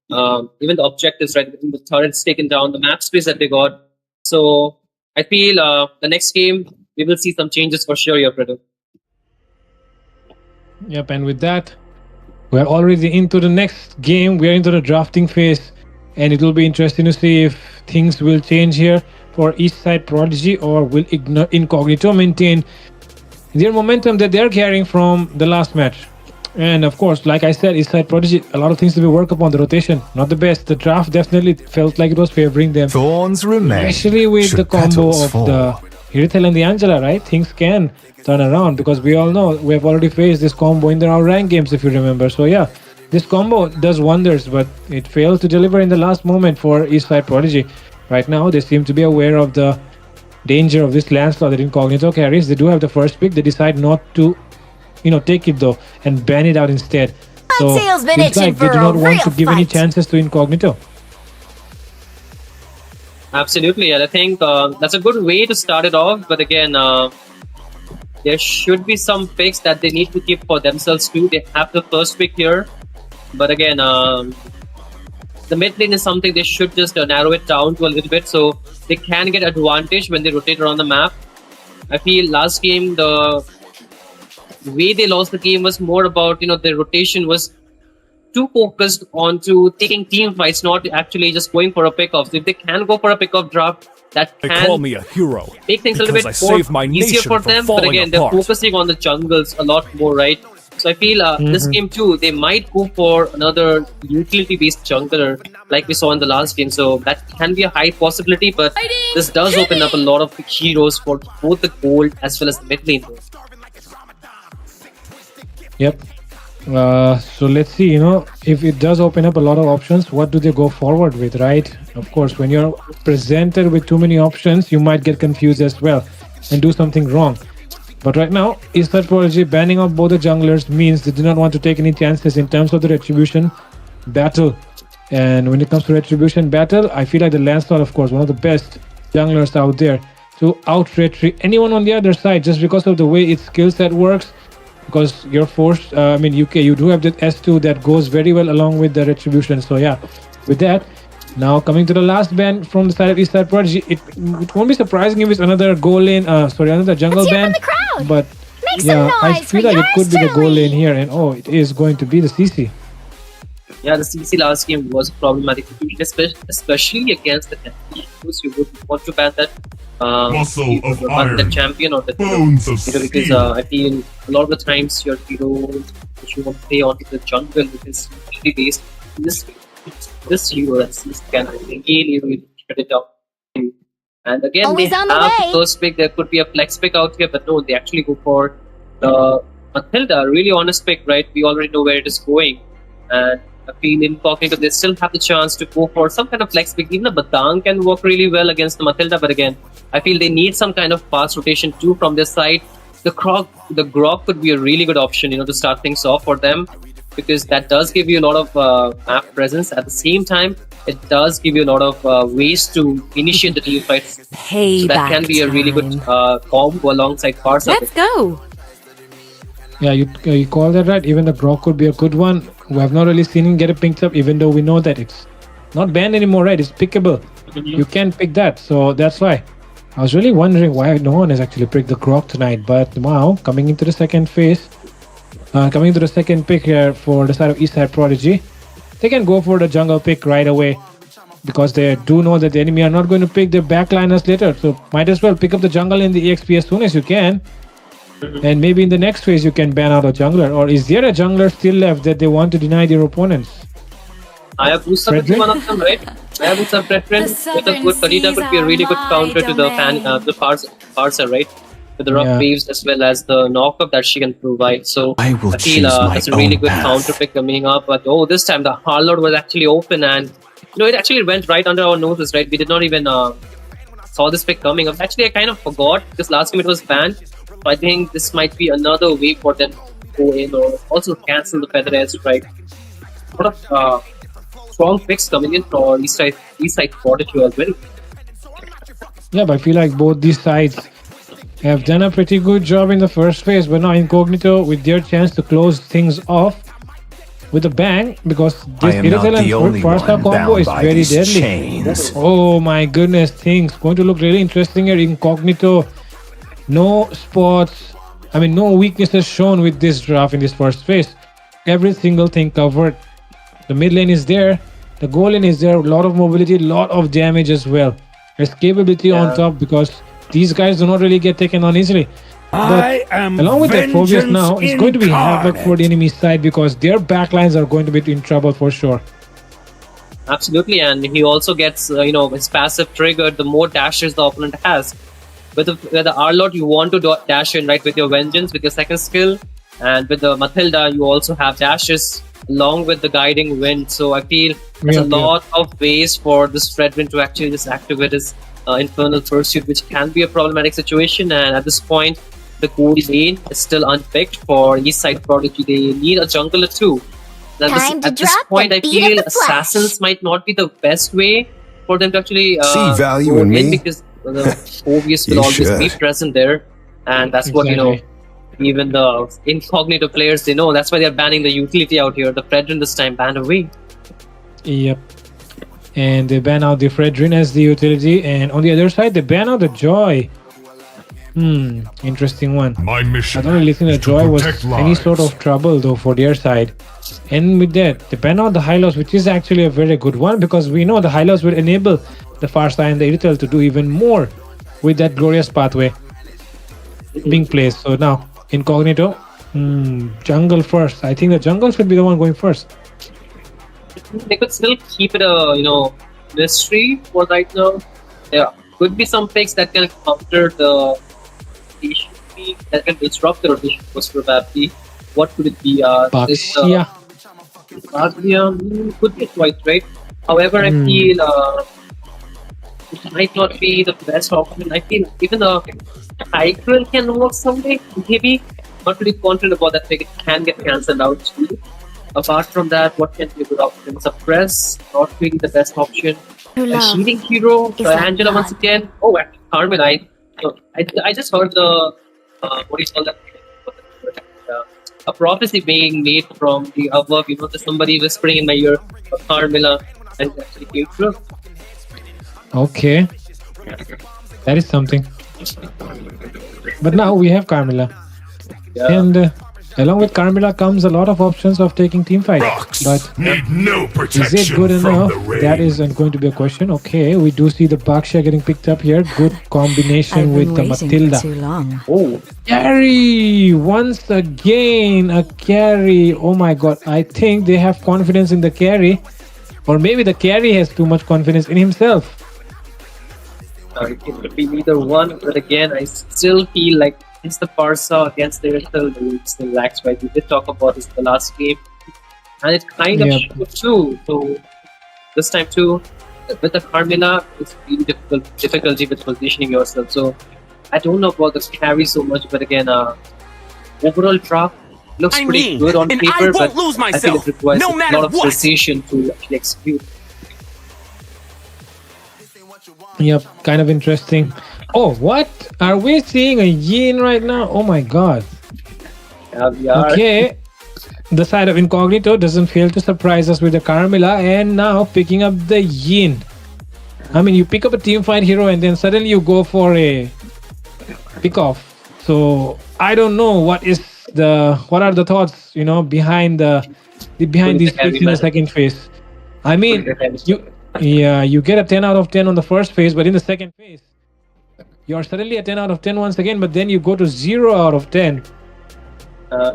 the objectives, right? The turrets taken down, the map space that they got. So I feel the next game, we will see some changes for sure here, Fredo. Yep, and with that, we're already into the next game. We're into the drafting phase, and it will be interesting to see if things will change here for East Side Prodigy, or will Incognito maintain their momentum that they're carrying from the last match. And of course, like I said, Eastside Prodigy, a lot of things to be worked upon. The rotation, not the best. The draft definitely felt like it was favoring them. Thorns remain. Especially with the combo of the Hirithel and the Angela, right? Things can turn around because we all know we have already faced this combo in our rank games, if you remember. So yeah, this combo does wonders, but it failed to deliver in the last moment for Eastside Prodigy. Right now, they seem to be aware of the danger of this landslide that Incognito carries. They do have the first pick. They decide not to, take it though and ban it out instead. So Tail's been it's itching like they for do a not want to real give any fight. chances to Incognito. Absolutely, and I think that's a good way to start it off. But again, there should be some picks that they need to keep for themselves too. They have the first pick here, but again, the mid lane is something they should just narrow it down to a little bit so they can get advantage when they rotate around the map. I feel last game the way they lost the game was more about the rotation was too focused onto taking team fights, not actually just going for a pickoff. So if they can go for a pickoff draft, that They can call me a hero make things a little because bit I saved my more easier nation for from them. But falling again, apart. they're focusing on the jungles a lot more, right? So I feel this game too, they might go for another utility-based jungler like we saw in the last game. So that can be a high possibility, but this does open up a lot of heroes for both the gold as well as the mid lane. Yep. So let's see, if it does open up a lot of options, what do they go forward with, right? Of course, when you're presented with too many options, you might get confused as well and do something wrong. But right now, Eastside Prodigy banning out both the junglers means they do not want to take any chances in terms of the Retribution battle. And when it comes to Retribution battle, I feel like the Lancelot, of course, one of the best junglers out there to out-retreat anyone on the other side just because of the way its skill set works. Because you're forced, UK, you do have the S2 that goes very well along with the Retribution. So yeah, with that, now coming to the last ban from the side of Eastside Prodigy, it won't be surprising if it's another goal lane, another jungle Let's hear ban. from the crowd. But Make yeah, some I noise feel for like it could yours be the goal truly. lane here, and it is going to be the CC. Yeah, the CC last game was problematic, especially against the champions. You would want to ban that. Muscle of the iron, champion or the bones of hero, because I feel a lot of the times your hero which you want to play onto the jungle because usually based this hero that sees can really shut it down. And again, Always they on the have way. the first pick. There could be a flex pick out here, but no, they actually go for the Matilda. Really honest pick, right? We already know where it is going, and I feel Incognito, they still have the chance to go for some kind of flex pick. Even a Batang can work really well against the Matilda, but again, I feel they need some kind of fast rotation too from their side. The Grok could be a really good option, to start things off for them, because that does give you a lot of map presence. At the same time, it does give you a lot of ways to initiate the team fights. Payback So that can be a really good combo alongside Farsa. Let's go. Yeah, you call that right. Even the Grok could be a good one. We have not really seen him get it picked up, even though we know that it's not banned anymore, right? It's pickable. You can pick that, so that's why. I was really wondering why no one has actually picked the Grok tonight, but now coming into the second phase, coming to the second pick here for the side of Eastside Prodigy, they can go for the jungle pick right away because they do know that the enemy are not going to pick their backliners later, so might as well pick up the jungle in the EXP as soon as you can. And maybe in the next phase you can ban out a jungler, or is there a jungler still left that they want to deny their opponents? I have boosted with one of them, right? I have boosted preference with a good Kadita could be a really good counter to the Farsa, right? With the rough waves as well as the knockup that she can provide. So I will I feel choose my it's a really own good path. counter pick coming up. But this time the Harlord was actually open, and it actually went right under our noses, right? We did not even saw this pick coming up. Actually, I kind of forgot because last time it was banned. So I think this might be another way for them to go in or also cancel the Feather Edge strike. A lot of strong picks coming in for Eastside Prodigy as well. Yeah, but I feel like both these sides have done a pretty good job in the first phase, but now Incognito with their chance to close things off with a bang, because this I am not Hirithel the only and Farsa one combo bound is by very these deadly. chains. Oh my goodness, things going to look really interesting here. Incognito, no spots, no weaknesses shown with this draft in this first phase. Every single thing covered. The mid lane is there, the goal lane is there, a lot of mobility, a lot of damage as well. Escapability on top, because these guys do not really get taken on easily. I am Along with that, Phobius now is going to be havoc incarnate. for the enemy side because their backlines are going to be in trouble for sure. Absolutely, and he also gets his passive triggered the more dashes the opponent has. With the Arlot, you want to dash in right with your Vengeance with your second skill, and with the Matilda, you also have dashes along with the Guiding Wind. So I feel there's a lot of ways for this Fredwin to actually just activate his Infernal Pursuit, which can be a problematic situation. And at this point, the core lane is still unpicked for Eastside Prodigy. They need a jungler too. At this point, I feel Assassins might not be the best way for them to actually see value go in me because the Phobius will always be present there, and that's what even the Incognito players, they know. That's why they're banning the utility out here. The Fredrin this time banned away. Yep. And they ban out the Fredrin as the utility, and on the other side they ban out the Joy. Interesting one. My mission. I don't really think the Joy was any sort of trouble though for their side. And with that, they ban out the Hylos, which is actually a very good one because we know the Hylos will enable the Farsight and the Irithel to do even more with that glorious pathway being placed. So now, Incognito, jungle first. I think the jungle should be the one going first. They could still keep it a mystery for right now. There could be some picks that can counter the rotation, that can disrupt the rotation most probably. What could it be? Baxia. Could be twice, right? However, I feel it might not be the best option. I feel even the Cycle can work someday. Maybe not really confident about that pick. It can get cancelled out too. Apart from that, what can be a good option? Suppress, not really the best option. A Healing Hero, Angela once again. Oh, actually, Carmen, I just heard the what do you call that? A prophecy being made from the above. There's somebody whispering in my ear, Carmilla, and it actually came true. Okay, that is something. But now we have Carmilla, and along with Carmilla comes a lot of options of taking team fights. But need no is it good enough? That isn't going to be a question. Okay, we do see the Baxia getting picked up here. Good combination with the Matilda. Oh, Carry! Once again, a carry. Oh my god, I think they have confidence in the carry. Or maybe the carry has too much confidence in himself. It could be either one, but again, I still feel like it's the Parsa against the Irithel, they still lacks, right? We did talk about this in the last game, and it kind of showed too. So this time too, with the Carmilla, it's really difficulty with positioning yourself. So I don't know about the carry so much, but again, overall draft looks pretty good on paper, but I think it requires a lot of precision to actually execute. Yep, kind of interesting. Oh, what? Are we seeing a Yin right now? Oh my god. Yeah, we are. Okay. The side of Incognito doesn't fail to surprise us with the Carmilla, and now picking up the Yin. I mean, you pick up a team fight hero and then suddenly you go for a pick off. So I don't know what are the thoughts, behind these picks in the second phase. I mean, you get a 10 out of 10 on the first phase, but in the second phase, you're suddenly a 10 out of 10 once again, but then you go to 0 out of 10.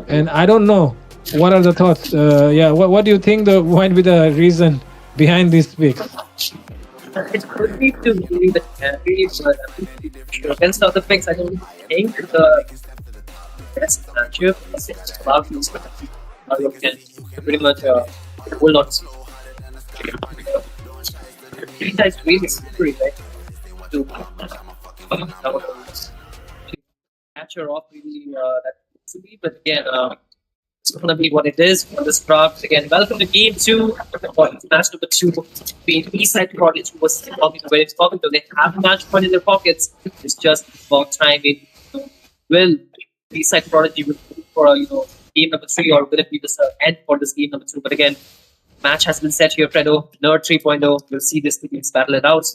And I don't know. What are the thoughts? What do you think might be the reason behind these picks? It could be to really the carry, but against other picks, I don't think the best matchup can pretty much will not. It's really slippery, right? To catch her off really that easily, but again, it's gonna be what it is for this draft. Again, welcome to game 2 match number 2 between Eastside Prodigy who was talking to where it's talking to. They have a match point in their pockets. It's just about time will Eastside Prodigy will go for game number 3, or will it be the end for this game number 2? But again, match has been set here, Fredo. Nerd 3.0. We'll see this teams battle it out.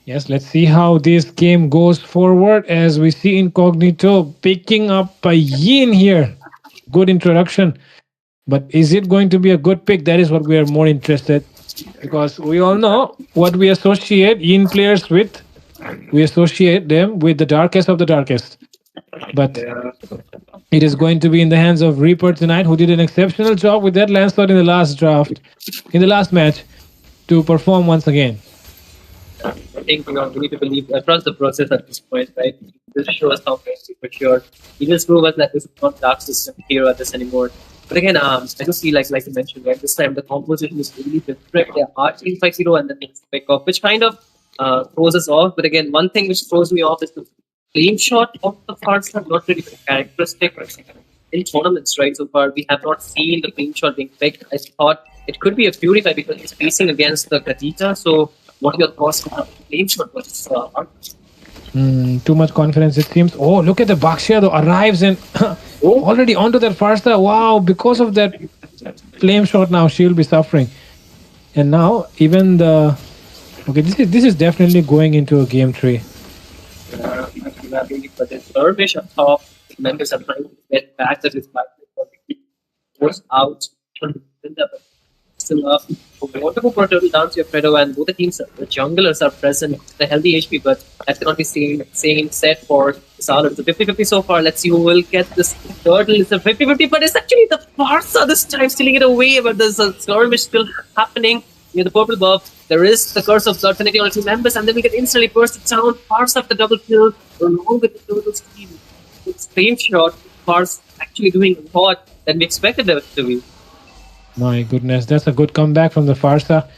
Yes, let's see how this game goes forward as we see Incognito picking up a Yin here. Good introduction. But is it going to be a good pick? That is what we are more interested. Because we all know what we associate Yin players with. We associate them with the darkest of the darkest. But it is going to be in the hands of Reaper tonight, who did an exceptional job with that Lancelot in the last draft, in the last match, to perform once again. I think we need to believe trust the process at this point, right? This shows how for sure. He just prove us that this is not dark system hero at this anymore. But again, I do see like you mentioned, right? This time the composition is really different. There are teams like Zero and then things pick off, which kind of throws us off. But again, one thing which throws me off is the flame shot of the first are not really characteristic in tournaments, right? So far, we have not seen the flame shot being picked. I thought it could be a Purify because he's facing against the Kadita. So, what are your thoughts on the flame shot versus Too much confidence, it seems. Oh, look at the Bakshia though, arrives and already onto that Farsa. Wow, because of that flame shot now, she'll be suffering. And now, even the... Okay, this is definitely going into a game 3. But the skirmish on top, members are trying to get back to this fight. Force out. Still up. Want to go for a turtle down to your Fredo, and both the teams, the junglers are present, the healthy HP, but that cannot be same set for Salar. It's a 50-50 so far. Let's see who will get this turtle. It's a 50-50, but it's actually the Farsa this time stealing it away, but there's a skirmish still happening near the purple buff. There is the curse of blood connecting on 2 members, and then we get instantly bursted down. Farsa after double kill, along with the turtle's team. It's flame shot. Farsa actually doing a lot than we expected them to be. My goodness, that's a good comeback from the Farsa.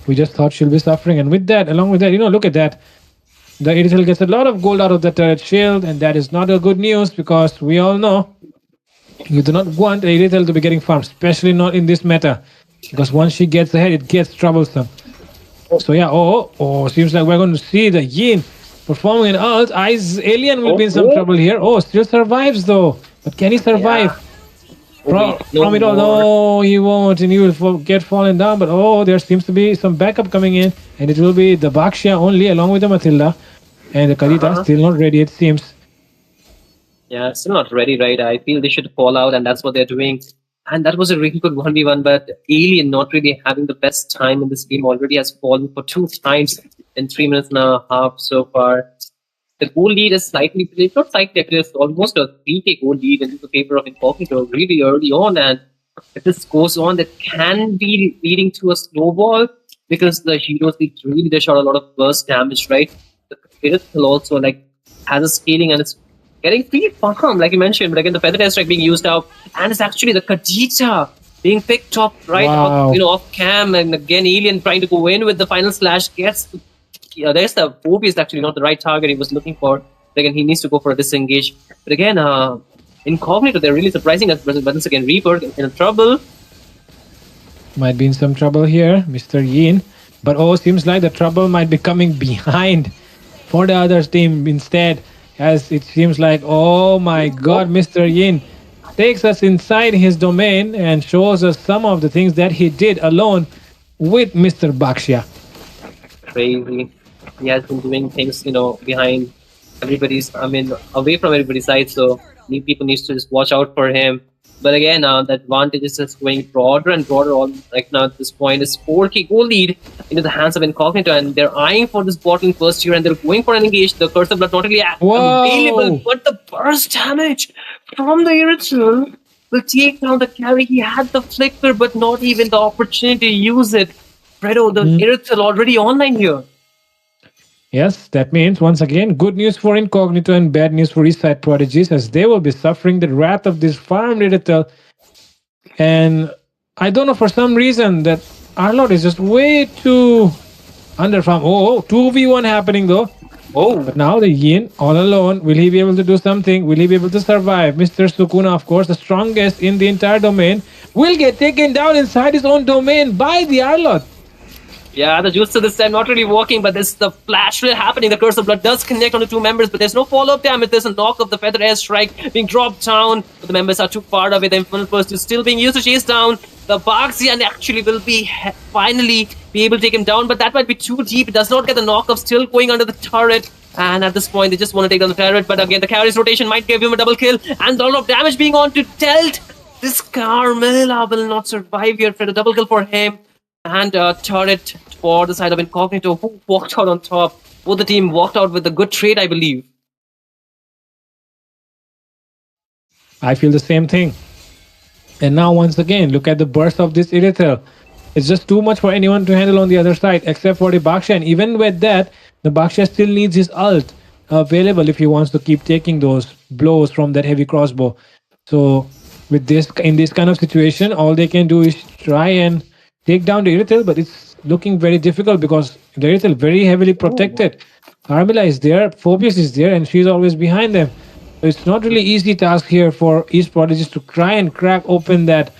We just thought she'll be suffering. And with that, along with that, look at that. The Irithel gets a lot of gold out of the turret shield, and that is not a good news because we all know you do not want a Irithel to be getting farmed, especially not in this meta. Because once she gets ahead, it gets troublesome. So yeah, seems like we're going to see the Yin performing an ult. Alien will be in some trouble here. Oh, still survives though. But can he survive? Yeah. From it all, no, he won't, and he will get fallen down. But there seems to be some backup coming in, and it will be the Bakshia only, along with the Matilda, and the Kadita still not ready. It seems. Yeah, still not ready, right? I feel they should fall out, and that's what they're doing. And that was a really good 1v1, but Alien not really having the best time in this game already has fallen for 2 times in 3 minutes and a half so far. The goal lead is slightly, not slightly, it's almost a 3k goal lead into the favor of Incognito really early on. And if this goes on, that can be leading to a snowball because the heroes, they really dish out a lot of burst damage, right? The Irithel also has a scaling and it's getting pretty farm, like you mentioned. But again, the Feather Strike being used out, and it's actually the Kadita being picked up right off cam. And again, Alien trying to go in with the final slash gets. There's the Obi is actually not the right target he was looking for. But again, he needs to go for a disengage. But again, Incognito, they're really surprising us. But once again, Reaper in trouble. Might be in some trouble here, Mr. Yin. But seems like the trouble might be coming behind for the other team instead. As it seems like, oh my god, Mr. Yin takes us inside his domain and shows us some of the things that he did alone with Mr. Bakshia. Crazy. He has been doing things, behind everybody's, away from everybody's side, so people need to just watch out for him. But again, the advantage is just going broader and broader right now at this point. Is 4k goal lead into the hands of Incognito, and they're eyeing for this bottle first here, and they're going for an engage. The curse of blood not really available, but the burst damage from the Irithel will take down the carry. He had the flicker, but not even the opportunity to use it. Fredo, the Irithel already online here. Yes, that means, once again, good news for Incognito and bad news for Eastside Prodigies, as they will be suffering the wrath of this farmed Irithel. And I don't know, for some reason, that Outlaws is just way too underfarmed. 2v1 happening though. But now the Yin, all alone, will he be able to do something? Will he be able to survive? Mr. Sukuna, of course, the strongest in the entire domain, will get taken down inside his own domain by the Outlaws. Yeah, the jutsu this time not really working, but there's the flash really happening. The curse of blood does connect on the 2 members, but there's no follow-up damage. There's a knock of the feather airstrike being dropped down, but the members are too far away. The infinite burst is still being used to chase down the Baxi, and actually will be finally be able to take him down, but that might be too deep. It does not get the knock of still going under the turret. And at this point, they just want to take down the turret, but again, the carry's rotation might give him a double kill, and a lot of damage being on to Telt. This Carmilla will not survive here for the double kill for him. And turret for the side of Incognito, who walked out on top. Both the team walked out with a good trade, I believe. I feel the same thing. And now once again, look at the burst of this Irithel. It's just too much for anyone to handle on the other side, except for the Baksha. And even with that, the Baksha still needs his ult available if he wants to keep taking those blows from that heavy crossbow. So with this, in this kind of situation, all they can do is try and take down the Irithel, but it's looking very difficult because the Irithel very heavily protected. Armilla is there, Phobius is there, and she's always behind them. So it's not really easy task here for East Prodigies to try and crack open that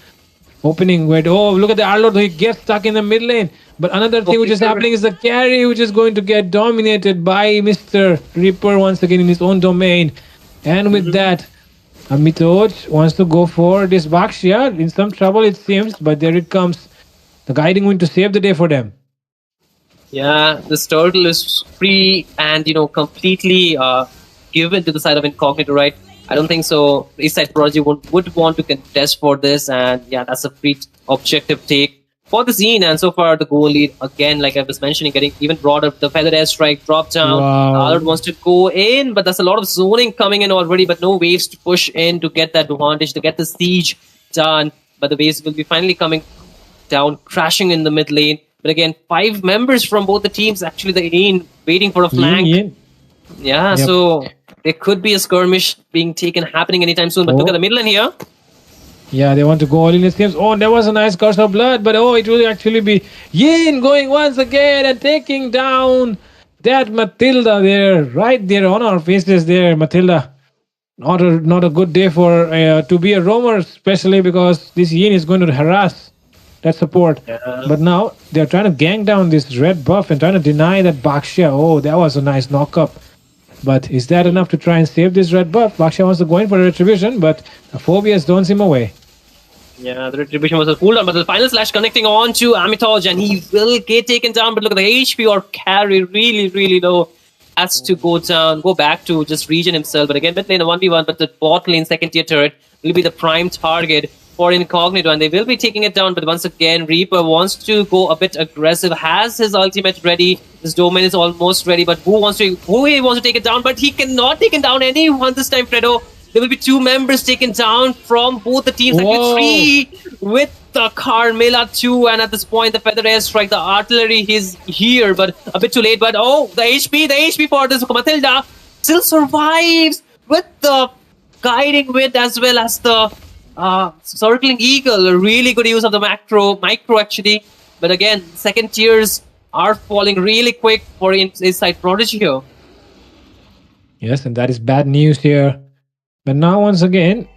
opening where, oh, look at the Arlord, he gets stuck in the mid lane. But another thing which is happening is the carry, which is going to get dominated by Mr. Reaper once again in his own domain. And with that, Amitoj wants to go for this Bakshia. In some trouble, it seems, but there it comes. The guiding wind to save the day for them. Yeah, this turtle is free and, completely given to the side of Incognito, right? I don't think so. Eastside Prodigy would want to contest for this, and yeah, that's a free objective take for the scene. And so far, the goal lead, again, like I was mentioning, getting even broader. The feather airstrike drop down. Allard wants to go in, but there's a lot of zoning coming in already, but no waves to push in to get that advantage, to get the siege done. But the waves will be finally coming down, crashing in the mid lane. But again, 5 members from both the teams, actually the Ian waiting for a flank. Yeah, so there could be a skirmish happening anytime soon. But look at the mid lane here. Yeah, they want to go all in, it seems. Oh, there was a nice curse of blood, but it will actually be Yin going once again and taking down that Matilda there, right there on our faces there, Matilda. Not a good day for to be a roamer, especially because this Yin is going to harass that support. But now they're trying to gang down this red buff and trying to deny that Bakshia. Oh, that was a nice knock-up. But is that enough to try and save this red buff? Bakshia wants to go in for a retribution, but the Phobias don't him away. Yeah, the retribution was a cooldown, but the final slash connecting on to Amitoj, and he will get taken down. But look at the HP or carry, really, really low. Has to go back to just regen himself. But again, mid lane a 1v1, but the bot lane second tier turret will be the prime target for Incognito, and they will be taking it down. But once again, Reaper wants to go a bit aggressive, has his ultimate ready, his domain is almost ready, but who wants to take it down? But he cannot take it down anyone this time, Fredo. There will be 2 members taken down from both the teams. Actually 3 with the Carmilla 2, and at this point the feather airstrike, the artillery is here, but a bit too late. But oh, the HP for this Matilda still survives with the guiding wind as well as the circling eagle. A really good use of the micro actually. But again, second tiers are falling really quick for Inside Prodigy here. Yes, and that is bad news here. But now once again,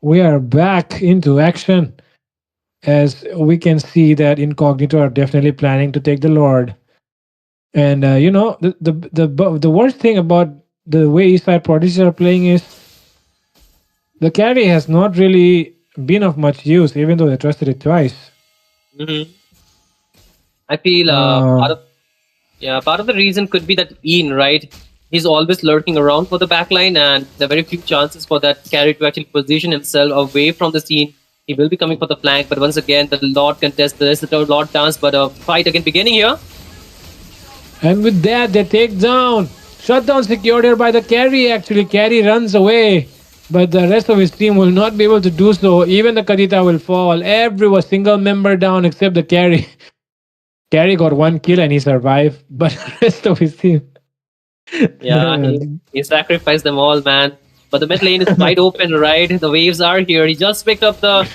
we are back into action, as we can see that Incognito are definitely planning to take the Lord. And the worst thing about the way Eastside Prodigy are playing is the carry has not really been of much use, even though they trusted it twice. I feel part of the reason could be that Ian, right? He's always lurking around for the backline, and there are very few chances for that carry to actually position himself away from the scene. He will be coming for the flank, but once again, the Lord contest. There is the Lord dance, but a fight again beginning here. And with that, they take down. Shutdown secured here by the carry, actually. Carry runs away, but the rest of his team will not be able to do so. Even the Kadita will fall. Every single member down except the carry. Carry got 1 kill and he survived, but the rest of his team... Yeah, he sacrificed them all, man. But the mid lane is wide open, right? The waves are here. He just picked up the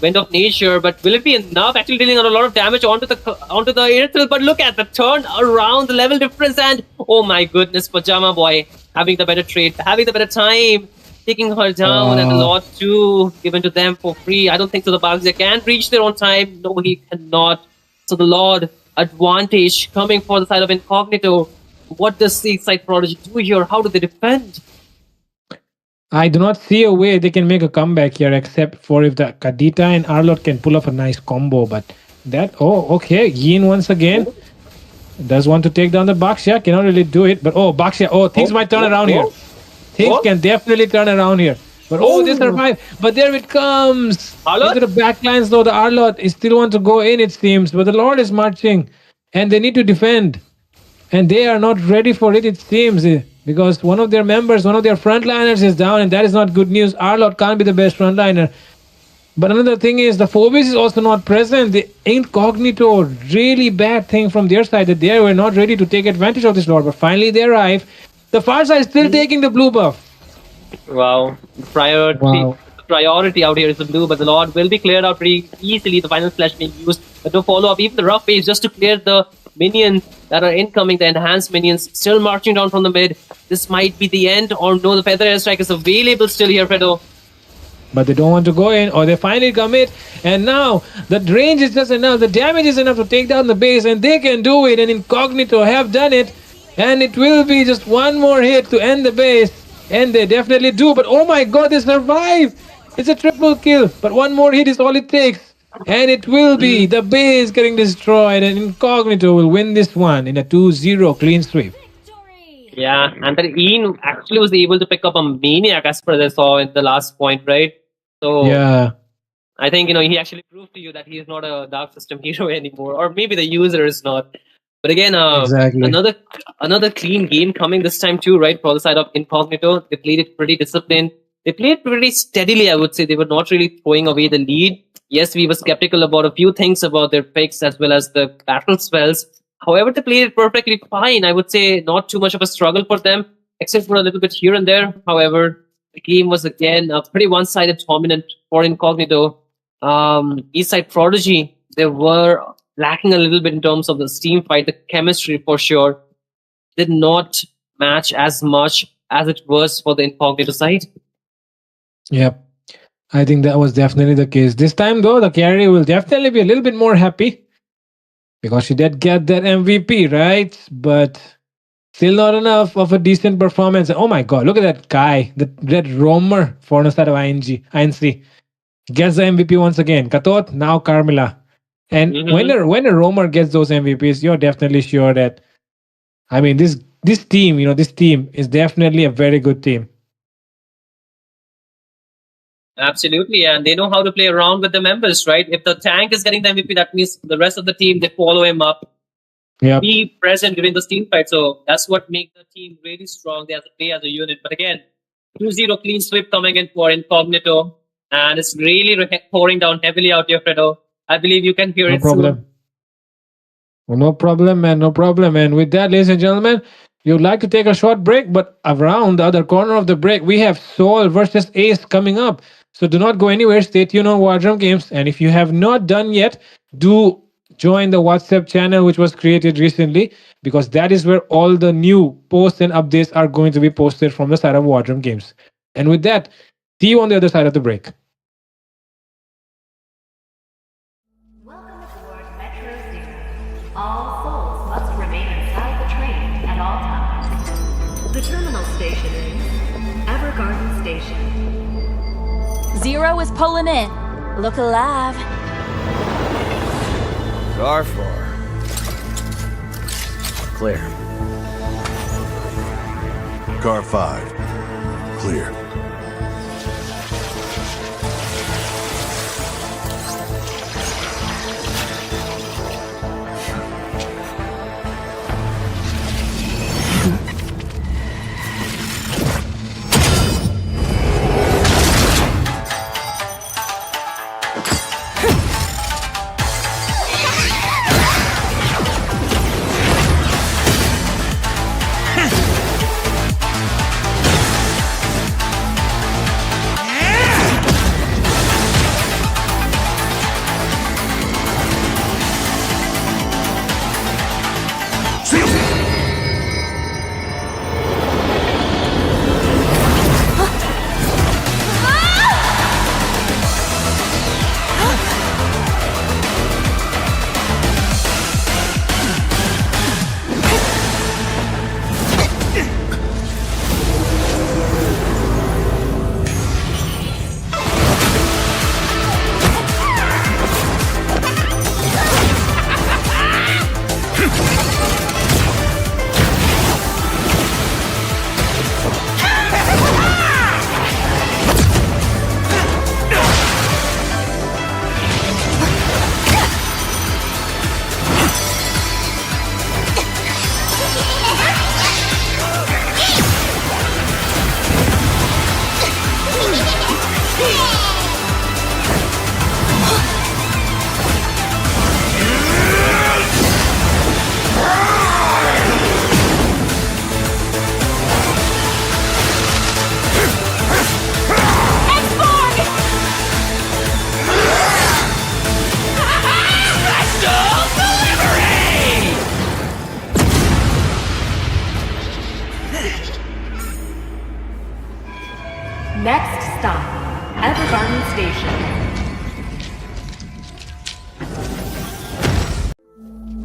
Wind of Nature, but will it be enough? Actually dealing a lot of damage onto the Irithel. But look at the turn around, the level difference, and oh my goodness, Pajama Boy having the better trade, having the better time, taking her down, and the Lord 2 given to them for free. I don't think so. The Bugs can reach their own time. No, he cannot. So the Lord advantage coming for the side of Incognito. What does Eastside Prodigy do here? How do they defend? I do not see a way they can make a comeback here, except for if the Kadita and Arlot can pull off a nice combo. But that, okay. Yin once again does want to take down the Bakshia. Cannot really do it. But Bakshia, things might turn around here. Things can definitely turn around here. But they survive. But there it comes. Arlot? Into the backlines though. The Arlot is still want to go in, it seems. But the Lord is marching. And they need to defend. And they are not ready for it, it seems. The because one of their members, one of their frontliners is down, and that is not good news. Arlot can't be the best frontliner. But another thing is the Phobos is also not present. The Incognito, really bad thing from their side that they were not ready to take advantage of this Lord. But finally they arrive. The far side is still taking the blue buff. Wow. Priority out here is the blue, but the Lord will be cleared out pretty easily. The final flash being used, but no follow up. Even the rough phase just to clear the minions that are incoming, the enhanced minions still marching down from the mid. This might be the end, or no, the feather airstrike is available still here, Fredo. But they don't want to go in, or they finally commit, and now the range is just enough, the damage is enough to take down the base, and they can do it, and Incognito have done it, and it will be just one more hit to end the base, and they definitely do. But oh my god, they survive! It's a triple kill, but one more hit is all it takes, and it will be the base getting destroyed, and Incognito will win this one in a 2-0 clean sweep. Yeah, and then Ian actually was able to pick up a Maniac as per I saw in the last point, right? So yeah, I think he actually proved to you that he is not a Dark System hero anymore, or maybe the user is not. But again, exactly. another clean game coming this time too, right? For the side of Incognito, they played it pretty disciplined. They played pretty steadily, I would say. They were not really throwing away the lead. Yes, we were skeptical about a few things about their picks as well as the battle spells. However, they played it perfectly fine. I would say not too much of a struggle for them, except for a little bit here and there. However, the game was again a pretty one-sided dominant for Incognito. East side Prodigy, they were lacking a little bit in terms of the team fight, the chemistry for sure. Did not match as much as it was for the Incognito side. Yep. I think that was definitely the case. This time though, the carry will definitely be a little bit more happy, because she did get that MVP, right? But still not enough of a decent performance. Oh my god, look at that guy, the red roamer for the side of INC. Gets the MVP once again. Katot, now Carmilla. And when a roamer gets those MVPs, you're definitely sure that, I mean, this team, this team is definitely a very good team. Absolutely, and they know how to play around with the members, right? If the tank is getting the MVP, that means the rest of the team, they follow him up. Yep. Be present during the team fight. So that's what makes the team really strong. They have to play as a unit. But again, 2-0 clean sweep coming in for Incognito. And it's really pouring down heavily out here, Fredo. I believe you can hear it soon. No problem, man. No problem. And with that, ladies and gentlemen, you'd like to take a short break, but around the other corner of the break, we have Seoul versus Ace coming up. So do not go anywhere. Stay tuned on Wardrum Games. And if you have not done yet, do join the WhatsApp channel, which was created recently, because that is where all the new posts and updates are going to be posted from the side of Wardrum Games. And with that, see you on the other side of the break. Welcome aboard Metro Zero. All souls must remain inside the train at all times. The terminal station is Evergarden Station. Zero is pulling in. Look alive. Car 4. Clear. Car 5. Clear.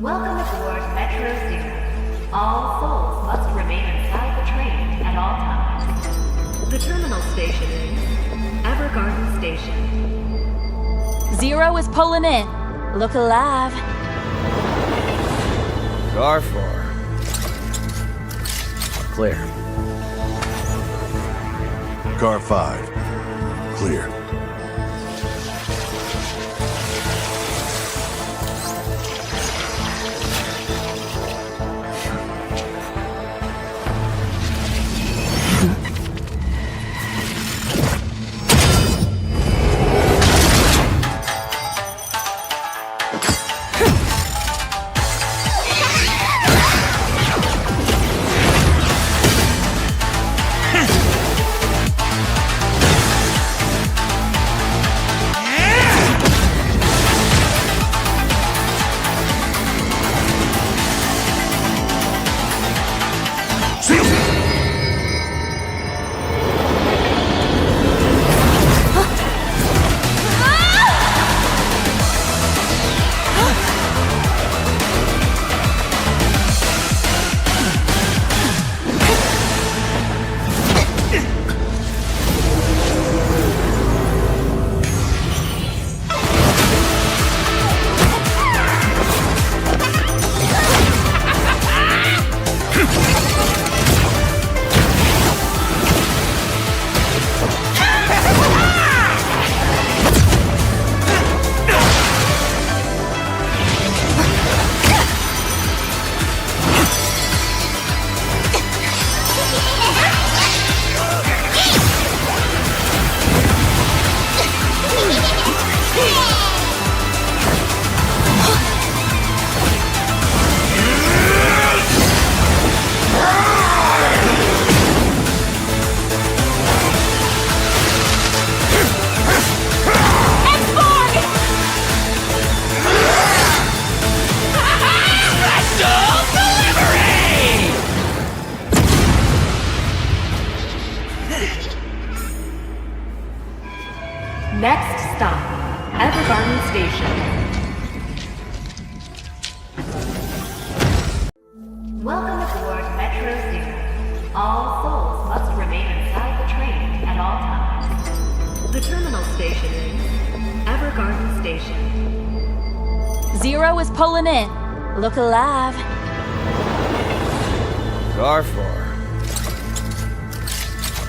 Welcome aboard Metro Zero. All souls must remain inside the train at all times. The terminal station is Evergarden Station. Zero is pulling in. Look alive. Car 4. Clear. Car 5. Clear. Next stop, Evergarden Station. Welcome aboard Metro Zero. All souls must remain inside the train at all times. The terminal station is Evergarden Station. Zero is pulling in. Look alive. Car 4.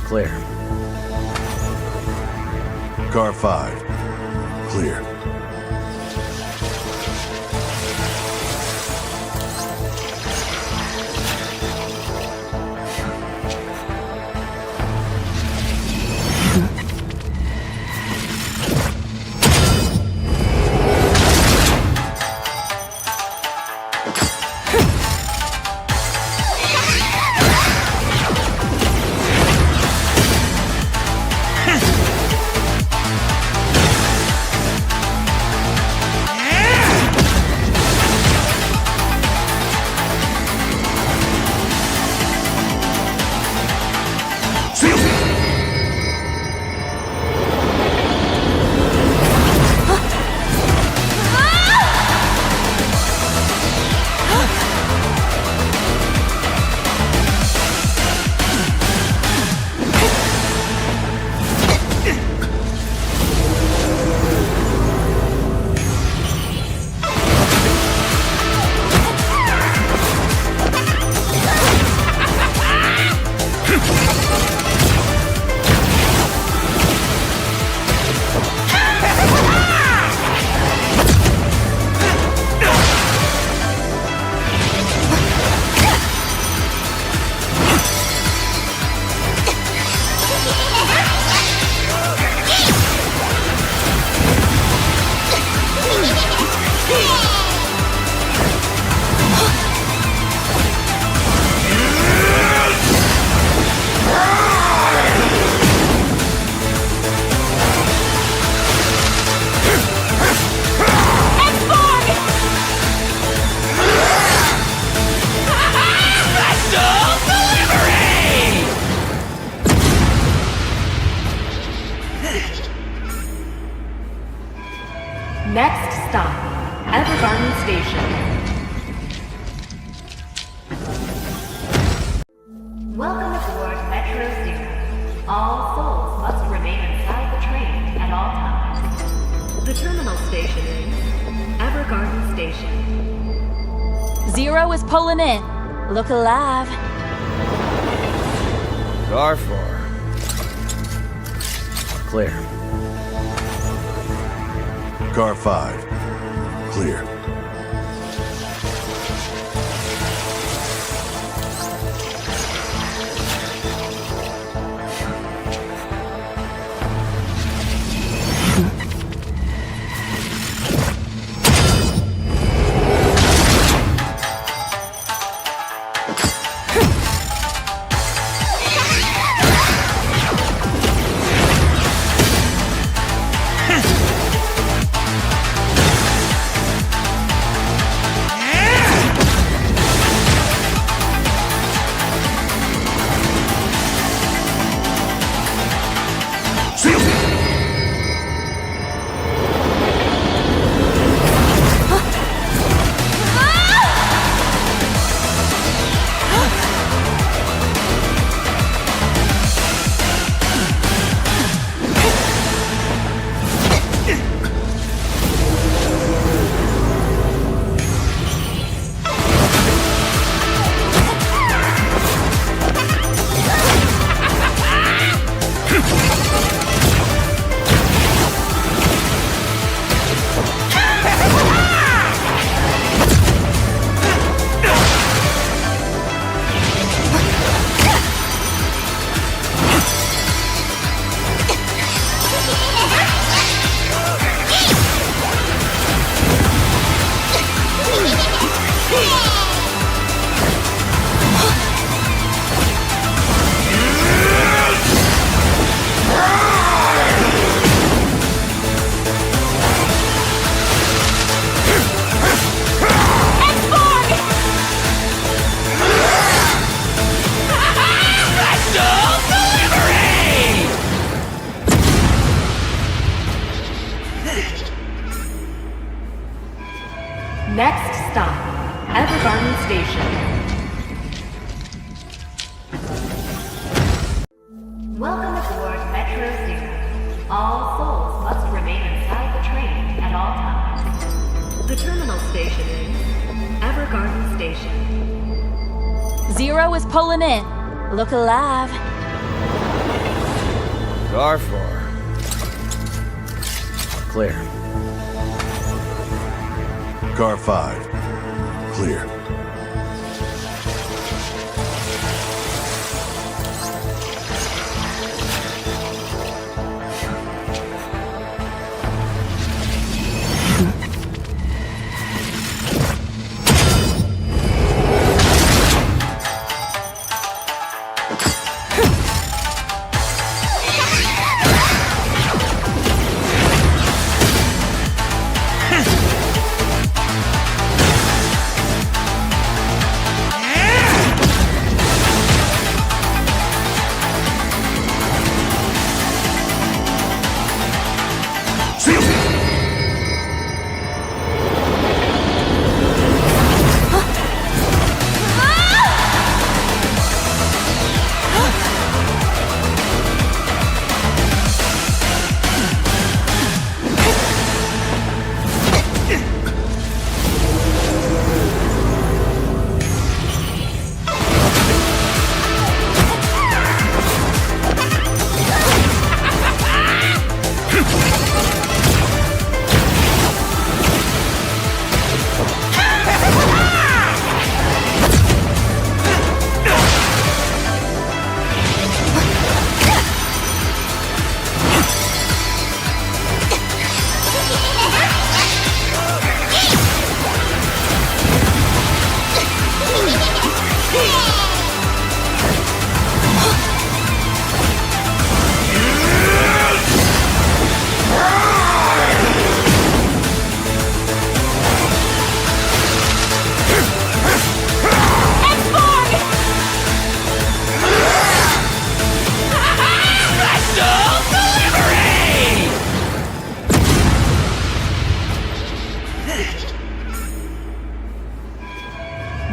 Clear. Car 5. Clear. Next stop, Evergarden Station. Zero is pulling in. Look alive. Car 4. Clear. Car 5. Clear. Next stop, Evergarden Station. Welcome aboard Metro Zero. All souls must remain inside the train at all times. The terminal station is Evergarden Station. Zero is pulling in. Look alive. Car 4. Clear. Car 5. Clear.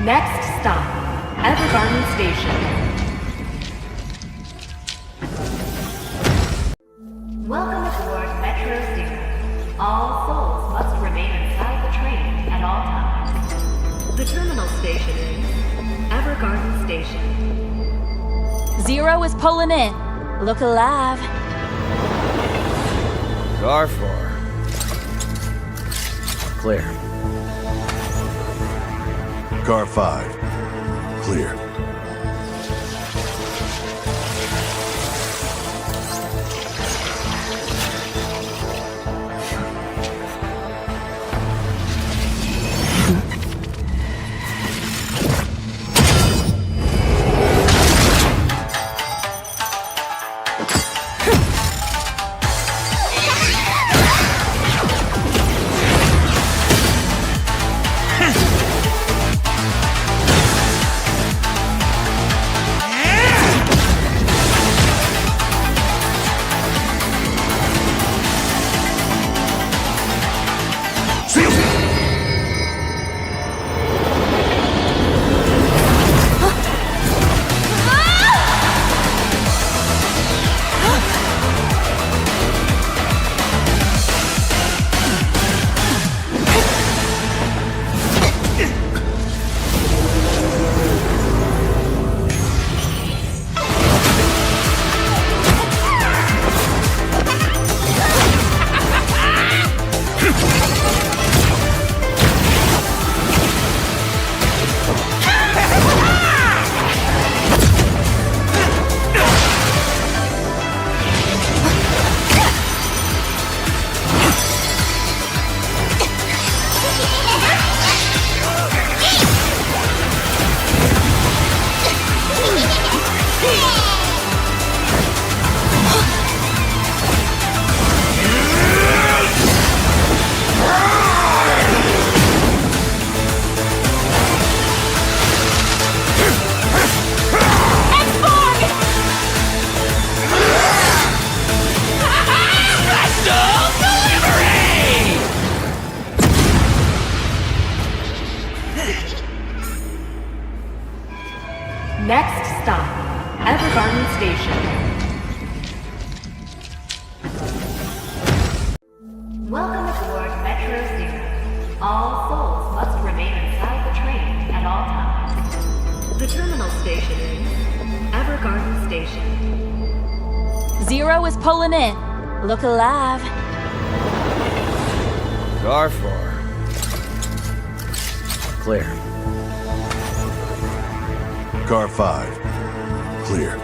Next stop, Evergarden Station. Welcome aboard Metro Zero. All souls must remain inside the train at all times. The terminal station is Evergarden Station. 0 is pulling in. Look alive. Car 4. Clear. Car 5. Clear. Next stop, Evergarden Station. Welcome aboard Metro Zero. All souls must remain inside the train at all times. The terminal station is Evergarden Station. 0 is pulling in. Look alive. Car 4. Clear. Car 5. Clear.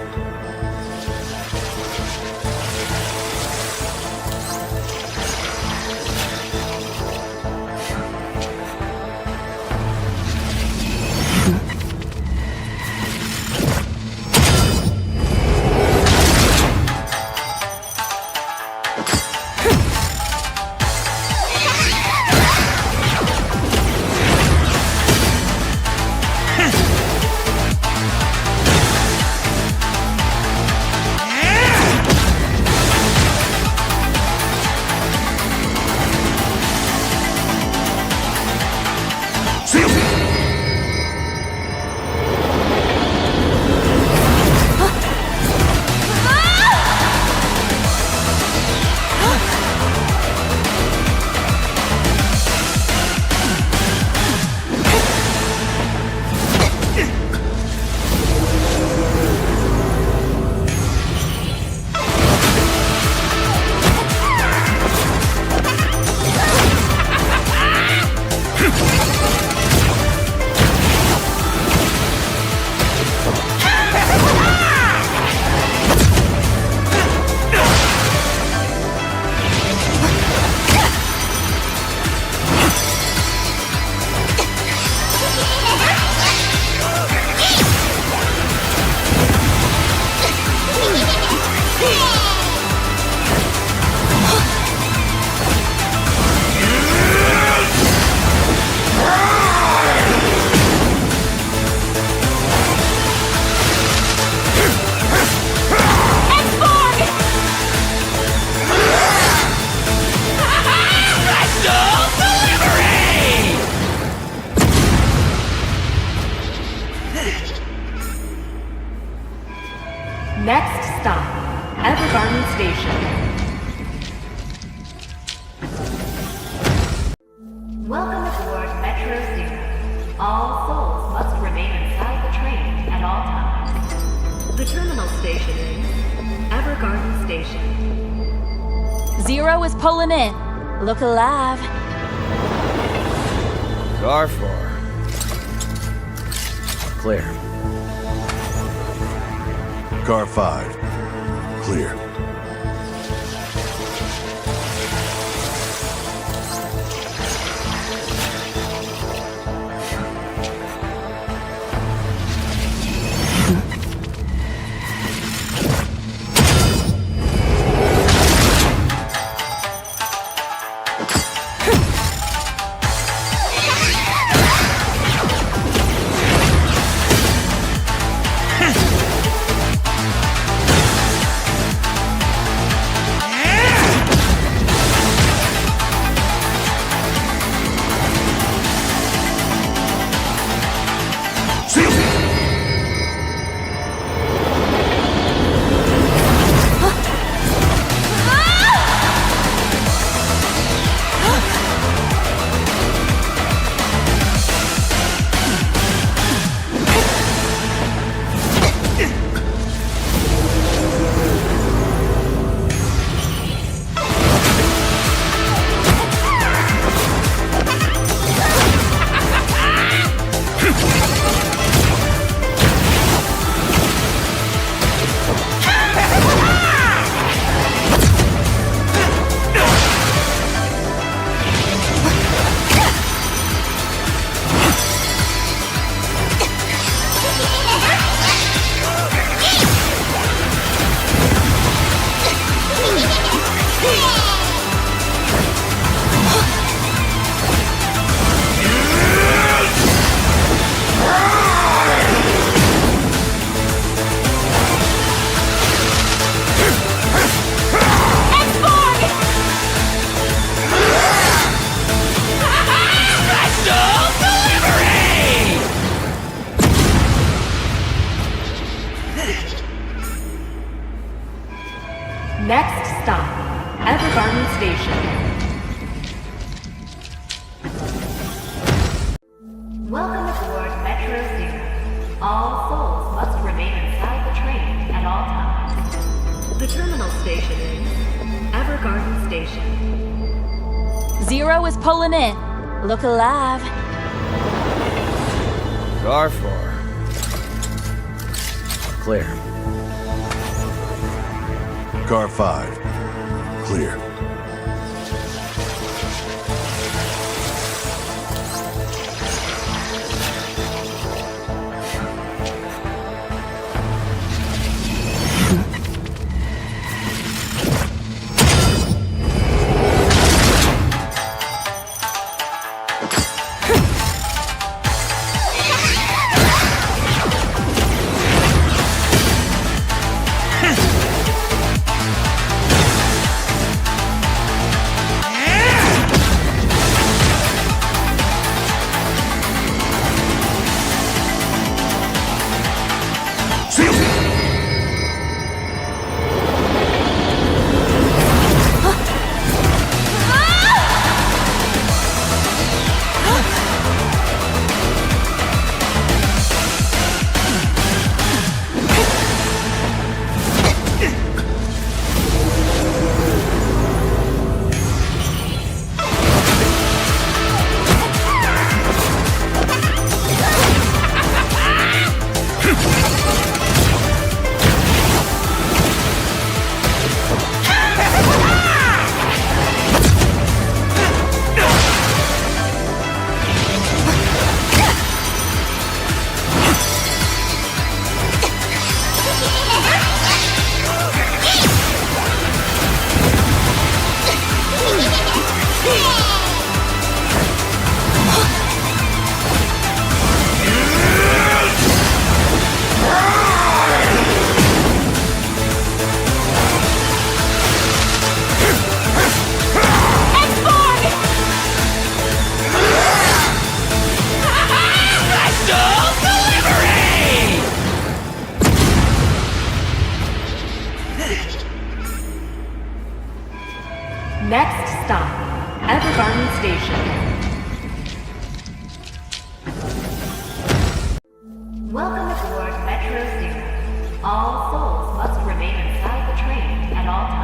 Station. Zero is pulling in. Look alive. Car 4. Clear. Car 5. Clear. Next stop, Evergarden Station. Welcome aboard Metro Zero. All souls must remain inside the train at all times. The terminal station is Evergarden Station. Zero is pulling in. Look alive. Car 4. Clear. Car 5. Clear. Next stop, Evergarden Station. Welcome aboard Metro Zero. All souls must remain inside the train at all times.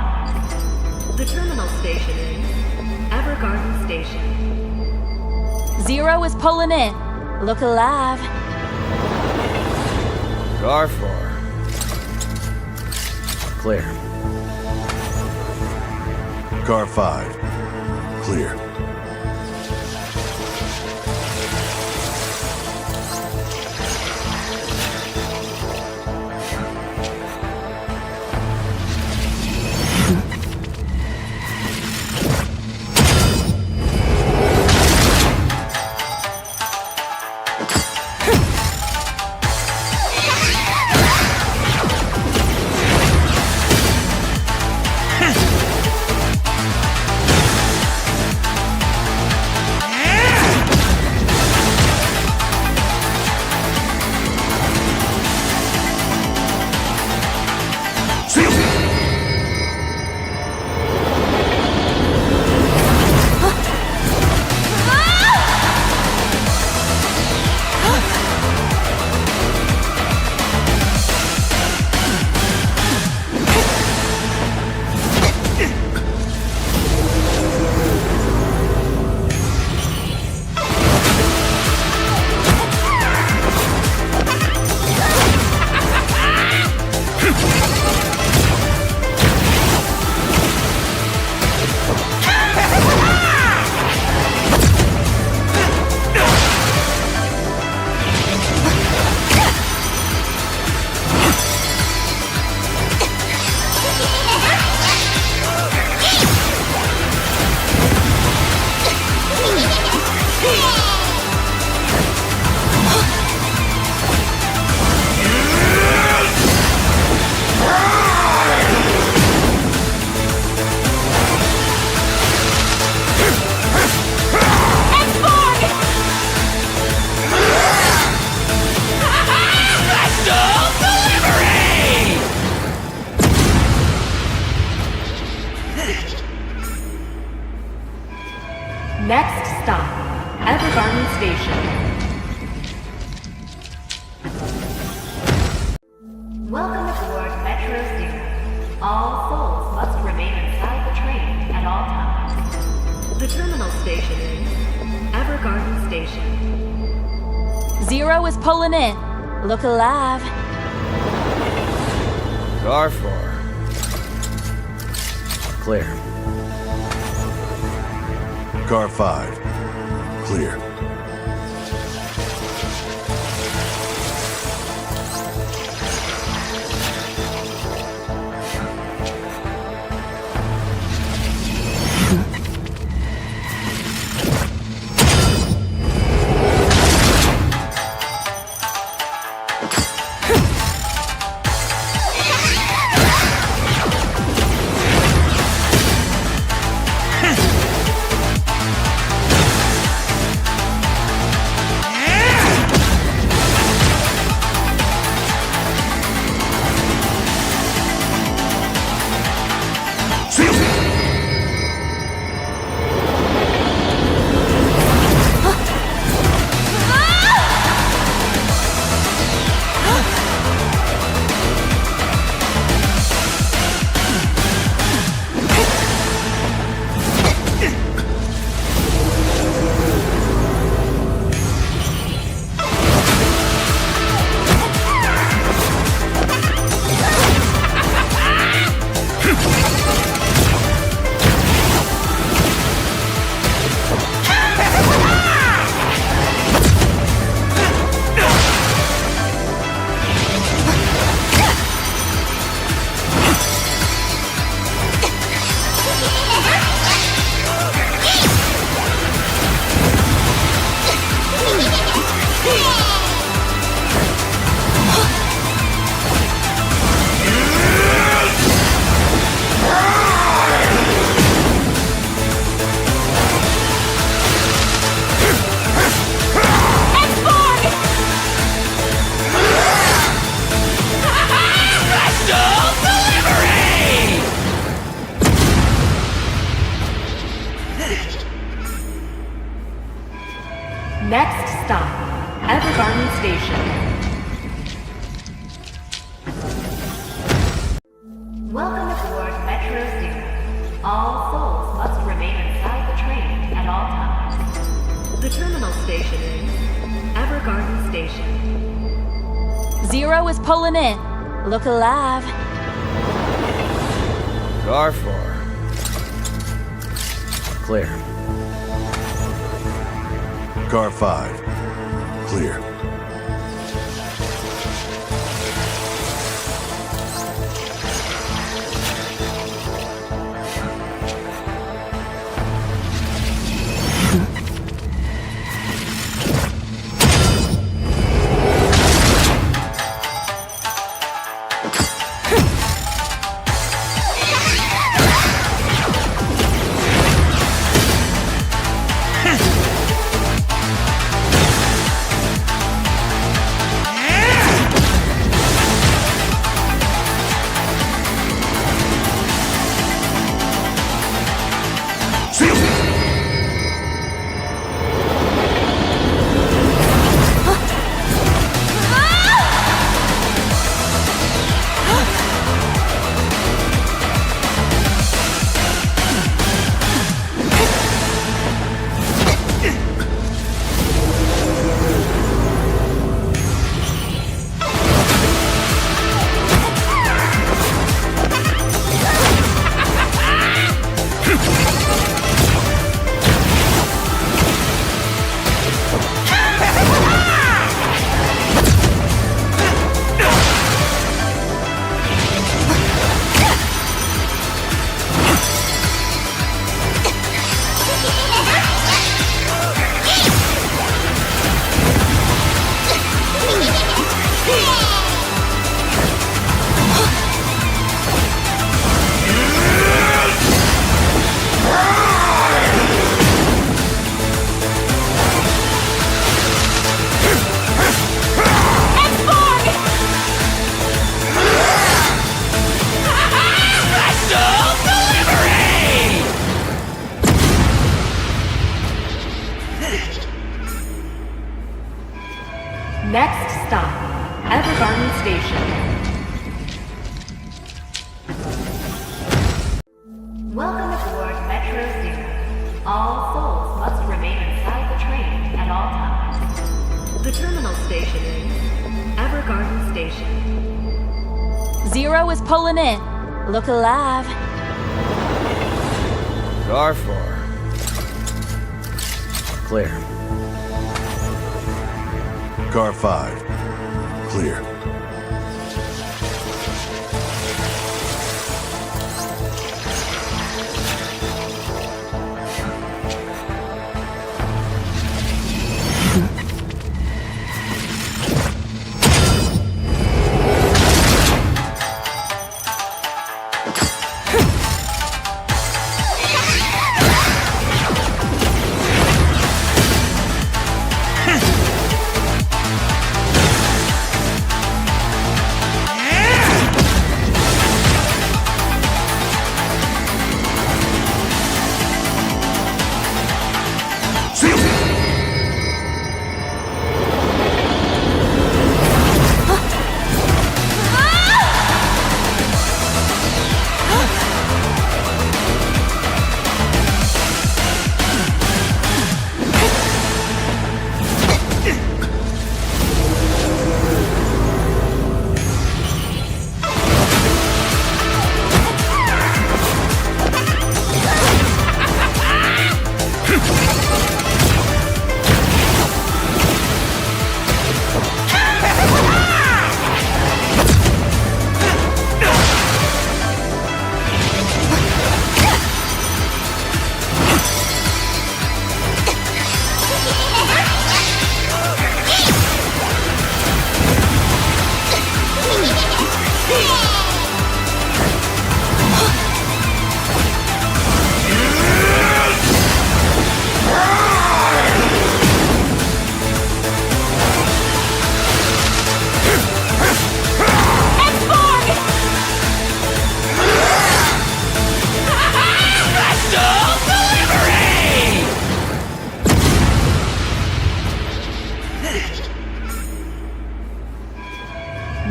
Zero is pulling in. Look alive. Car 4. Clear. Car 5. Clear. Next stop, Evergarden Station. Welcome aboard Metro Zero. All souls must remain inside the train at all times. The terminal station is Evergarden Station. Zero is pulling in. Look alive. Car 4. Clear. Car 5. Clear. Next stop, Evergarden Station. Welcome aboard Metro Zero. All souls must remain inside the train at all times. The terminal Station. Zero is pulling in. Look alive. Car 4. Clear. Car 5. Clear. Next stop, Evergarden Station. Welcome aboard Metro Zero. All souls must remain inside the train at all times. The terminal station is Evergarden Station. Zero is pulling in. Look alive. Car 4. Clear. Car 5. Clear.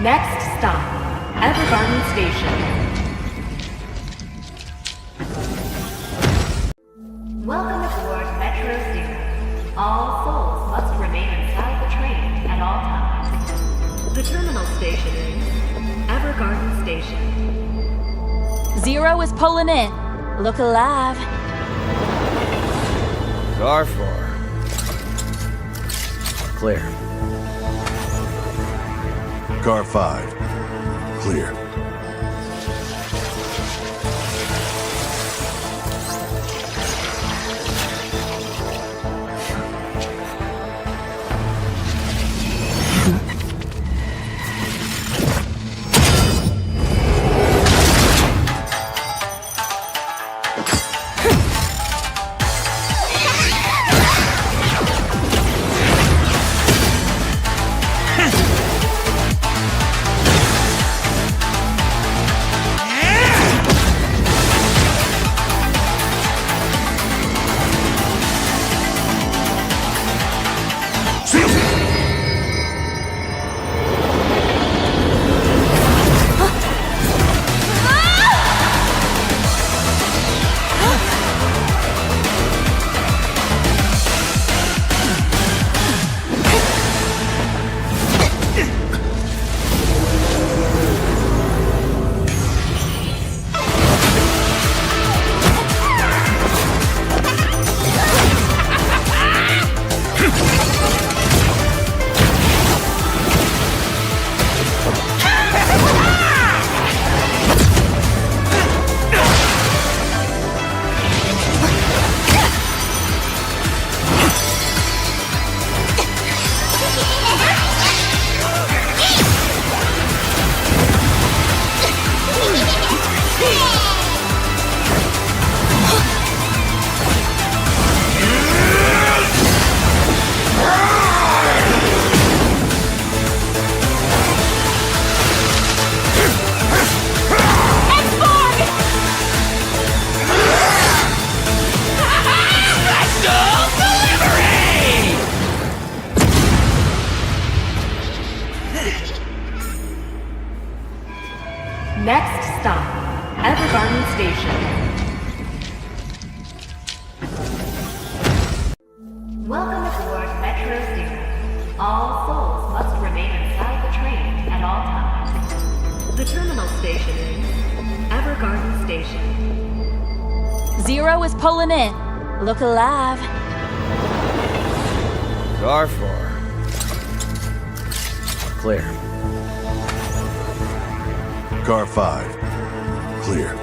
Next stop, Evergarden Station. Welcome aboard Metro Zero. All souls must remain inside the train at all times. Station. Zero is pulling in. Look alive. Car 4. Clear. Car 5. Clear. Next stop, Evergarden Station. Welcome aboard Metro Zero. All souls must remain inside the train at all times. The terminal station is Evergarden Station. Zero is pulling in. Look alive. Car 4. Clear. Car 5. Clear.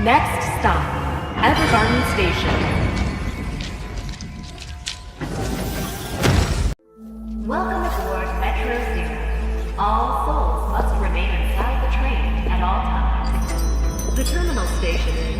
Next stop, Evergarden Station. Welcome aboard Metro Zero. All souls must remain inside the train at all station is.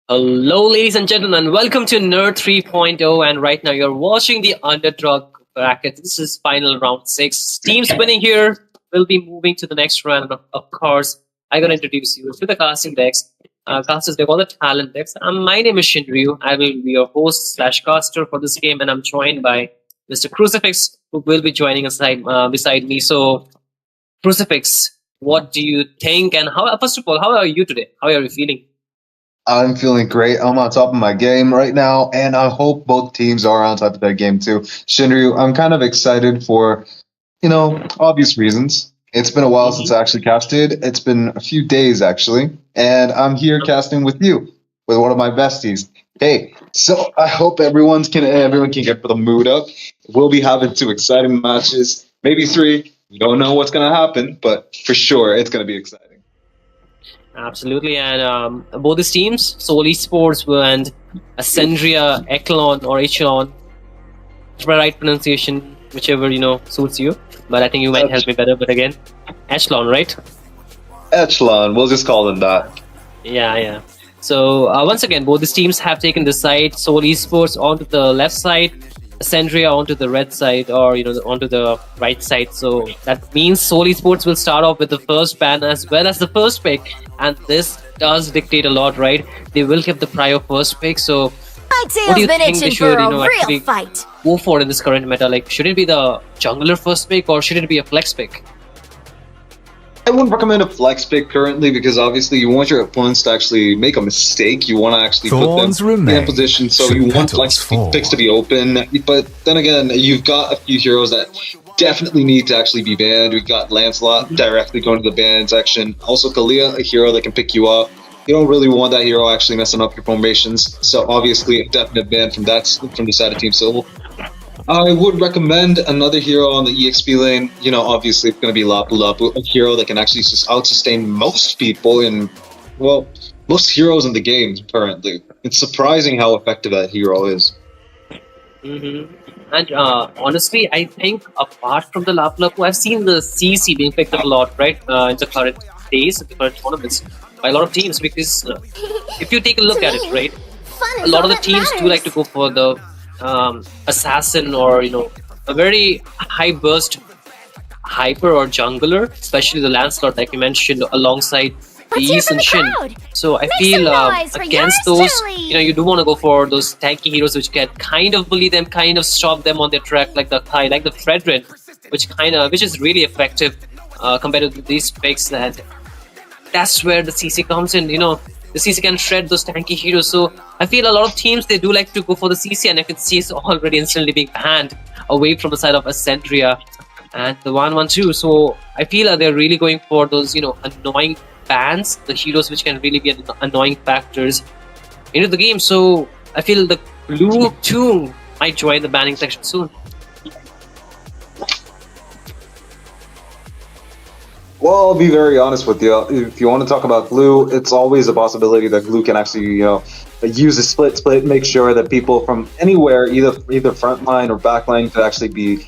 Hello, ladies and gentlemen. Welcome to Nerd 3.0. And right now, you're watching the Underdog bracket. This is final round 6. Teams winning here will be moving to the next round. Of course, I'm going to introduce you to the casting decks. Casters deck, all the talent decks. My name is Shinryu. I will be your host / caster for this game. And I'm joined by Mr. Crucifix, who will be joining us beside me. So, Crucifix, what do you think? And first of all, how are you today? How are you feeling? I'm feeling great. I'm on top of my game right now, and I hope both teams are on top of their game too. Shinryu, I'm kind of excited for, obvious reasons. It's been a while since I actually casted. It's been a few days actually, and I'm here casting with you, with one of my besties. Hey, so I hope everyone can get the mood up. We'll be having 2 exciting matches, maybe 3. We don't know what's gonna happen, but for sure it's gonna be exciting. Absolutely, and both these teams, Seoul Esports and Ascendria, Echelon or Echelon, right pronunciation, whichever suits you. But I think you might help me better. But again, Echelon, right? Echelon, we'll just call them that. Yeah. So once again, both these teams have taken the side. Seoul Esports onto the left side, Ascendria onto the red side, or onto the right side. So that means Seoul Esports will start off with the first ban as well as the first pick, and this does dictate a lot, right? They will give the prior first pick. So what do you think they should actually go for in this current meta? Like, should it be the jungler first pick, or should it be a flex pick? I wouldn't recommend a flex pick currently, because obviously you want your opponents to actually make a mistake. You want to actually put them in a position, so you want flex picks to be open. But then again, you've got a few heroes that definitely need to actually be banned. We've got Lancelot directly going to the ban section. Also Kalia, a hero that can pick you up. You don't really want that hero actually messing up your formations. So obviously a definite ban from the side of Team Seoul. I would recommend another hero on the EXP lane. Obviously it's going to be Lapu Lapu, a hero that can actually just out-sustain most people most heroes in the game currently. It's surprising how effective that hero is. And honestly, I think apart from the Lapu Lapu, I've seen the CC being picked up a lot, right? In the current days, in the current tournaments, by a lot of teams, because if you take a look at it, right, a lot of the teams do like to go for the assassin, or a very high burst hyper or jungler, especially the Lancelot like you mentioned, alongside the East and Shin. So I feel against those, you do want to go for those tanky heroes which can kind of bully them, kind of stop them on their track, like the Fredrin, which is really effective compared to these picks. That's where the CC comes in. The CC can shred those tanky heroes. So I feel a lot of teams, they do like to go for the CC, and I can see it's already instantly being banned away from the side of Ascendria and the 1-1-2. So I feel they're really going for those, annoying bans, the heroes which can really be annoying factors into the game. So I feel the blue too might join the banning section soon. Well, I'll be very honest with you. If you want to talk about glue, it's always a possibility that glue can actually, use a split, make sure that people from anywhere, either front line or back line, could actually be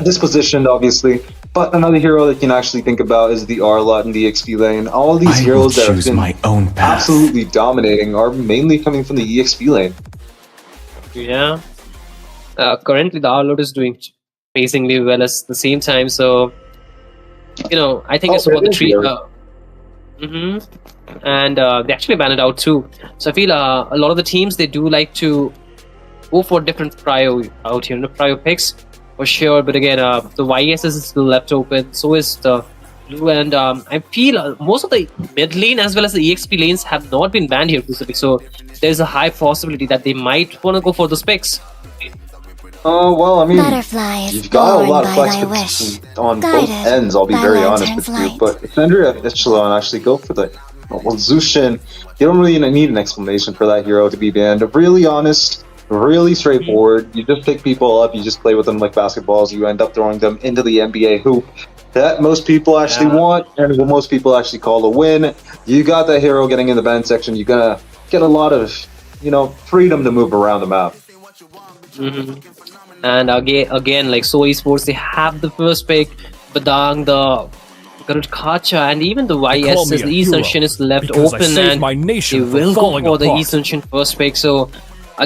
dispositioned, obviously. But another hero that you can actually think about is the R-Lot in the XP lane. All these heroes that have been absolutely dominating are mainly coming from the EXP lane. Yeah. Currently, the R-Lot is doing amazingly well at the same time, so I think it's about the tree. And they actually banned it out too. So I feel a lot of the teams, they do like to go for different prio out here, prio picks for sure. But again, the YES is still left open. So is the blue, and I feel most of the mid lane as well as the EXP lanes have not been banned here specifically. So there's a high possibility that they might want to go for those picks. Well, I mean, you've got a lot of flex on both ends, I'll be very honest with you. But Ascendria and Echelon actually go for the... Well, Zushin, you don't really need an explanation for that hero to be banned. Really honest, really straightforward. You just pick people up, you just play with them like basketballs, you end up throwing them into the NBA hoop. That most people actually want, and what most people actually call a win. You got that hero getting in the ban section, you're gonna get a lot of, freedom to move around the map. And again, like Seoul Esports, they have the first pick. Badang, the Garud Kacha, and even the YS, the Esunshin is left open, and they will go for the Esunshin first pick. So,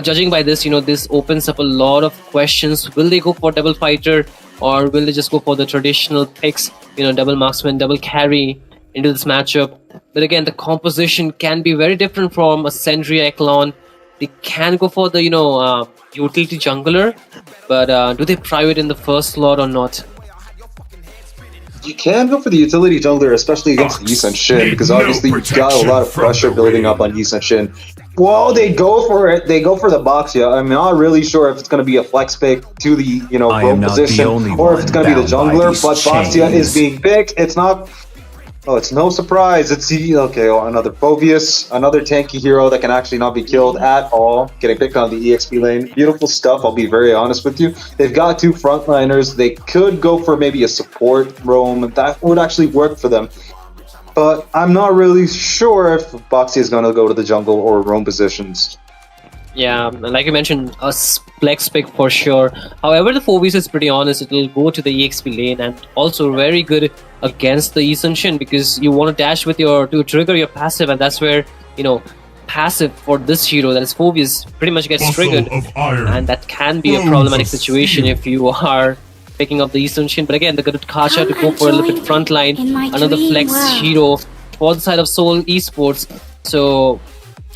judging by this, this opens up a lot of questions. Will they go for double fighter, or will they just go for the traditional picks, double marksman, double carry into this matchup? But again, the composition can be very different from Ascendria Echelon. They can go for the, utility jungler, but do they private in the first slot or not? You can go for the utility jungler, especially against Esunshin, because obviously you've got a lot of pressure building up on Esunshin. Well, they go for it. They go for the Boxia. I'm not really sure if it's going to be a flex pick to the, roam position, or if it's going to be the jungler, but Boxia is being picked. It's not... Oh, it's no surprise. It's another Phoveus, another tanky hero that can actually not be killed at all, getting picked on the EXP lane. Beautiful stuff, I'll be very honest with you. They've got two frontliners. They could go for maybe a support roam. That would actually work for them. But I'm not really sure if Boxy is going to go to the jungle or roam positions. Yeah, like you mentioned, a flex pick for sure. However, the Phoveus is pretty honest. It will go to the EXP lane, and also very good against the Esunshin, because you want to dash with to trigger your passive, and that's where, passive for this hero, that is Phoveus, pretty much gets triggered. And that can be a problematic situation if you are picking up the Esunshin. But again, the Garud Kacha to go for a little bit frontline. Another flex hero for the side of Seoul Esports. So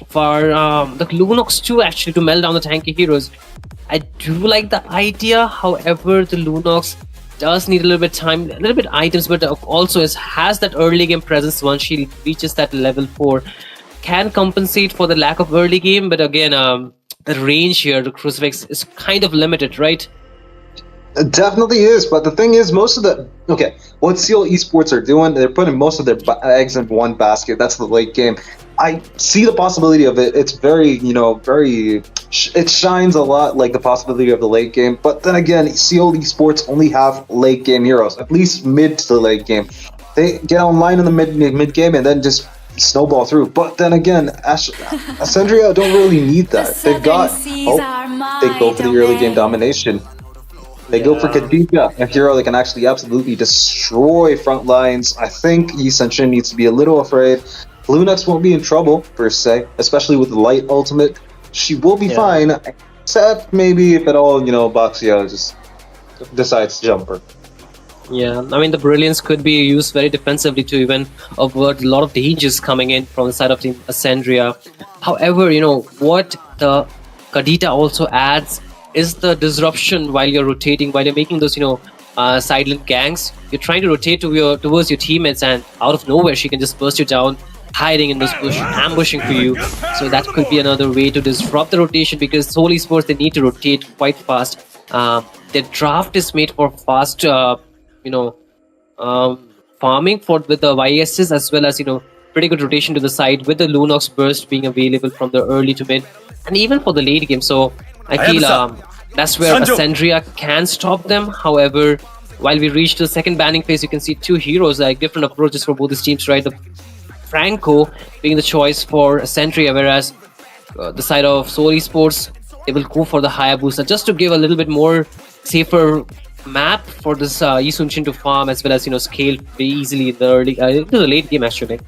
for the Lunox too, actually, to melt down the tanky heroes, I do like the idea. However, the Lunox does need a little bit time, a little bit items, but also has that early game presence. Once she reaches that level 4, can compensate for the lack of early game. But again, the range here, the Crucifix, is kind of limited, right? It definitely is, but the thing is, what Seoul Esports are doing, they're putting most of their eggs in one basket. That's the late game. I see the possibility of it. It's very, it shines a lot like the possibility of the late game. But then again, Seoul Esports only have late game heroes, at least mid to the late game. They get online in the mid game and then just snowball through. But then again, Ascendria don't really need that. They've got they go for the early game domination. They go for Kadika, a hero that can actually absolutely destroy front lines. I think Esunshin needs to be a little afraid. Lunox won't be in trouble, per se, especially with the light ultimate. She will be fine, except maybe if at all, Boxia just decides to jump her. Yeah, I mean, the Brilliance could be used very defensively to even avoid a lot of dangers coming in from the side of Team Ascendria. However, what the Kadita also adds is the disruption while you're rotating, while you're making those, silent ganks. You're trying to rotate towards your teammates, and out of nowhere, she can just burst you down, hiding in those bushes, ambushing for you. So that could be another way to disrupt the rotation, because Seoul Esports, they need to rotate quite fast. Their draft is made for fast, farming with the YSs, as well as, pretty good rotation to the side, with the Lunox burst being available from the early to mid, and even for the late game. So I feel that's where Ascendria can stop them. However, while we reach the second banning phase, you can see two heroes, like different approaches for both these teams, right? The Franco being the choice for Ascendria, whereas the side of Seoul Esports, they will go for the Hayabusa, just to give a little bit more safer map for this Esunshin to farm, as well as scale very easily in the the late game actually.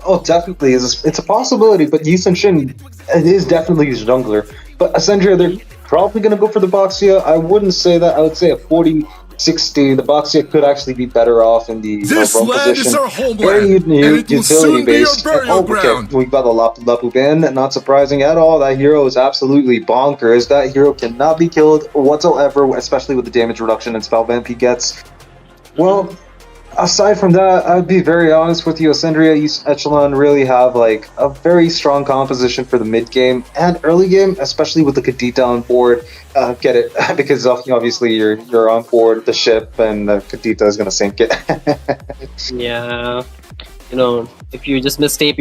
Oh, definitely, it's a possibility, but Esunshin, it is definitely his jungler. But Ascendria, they're probably going to go for the Boxia. I wouldn't say that. I would say a 40-60. The Boxia could actually be better off in the roam position. Is our homeland, very utility based. Ground. We've got the Lapu Ben. Not surprising at all. That hero is absolutely bonkers. That hero cannot be killed whatsoever, especially with the damage reduction and spell vamp he gets. Well, aside from that, I'd be very honest with you. Ascendria, Echelon really have like a very strong composition for the mid game and early game, especially with the Kadita on board. Get it? Because obviously you're on board the ship, and Kadita is gonna sink it. Yeah, if you just misstep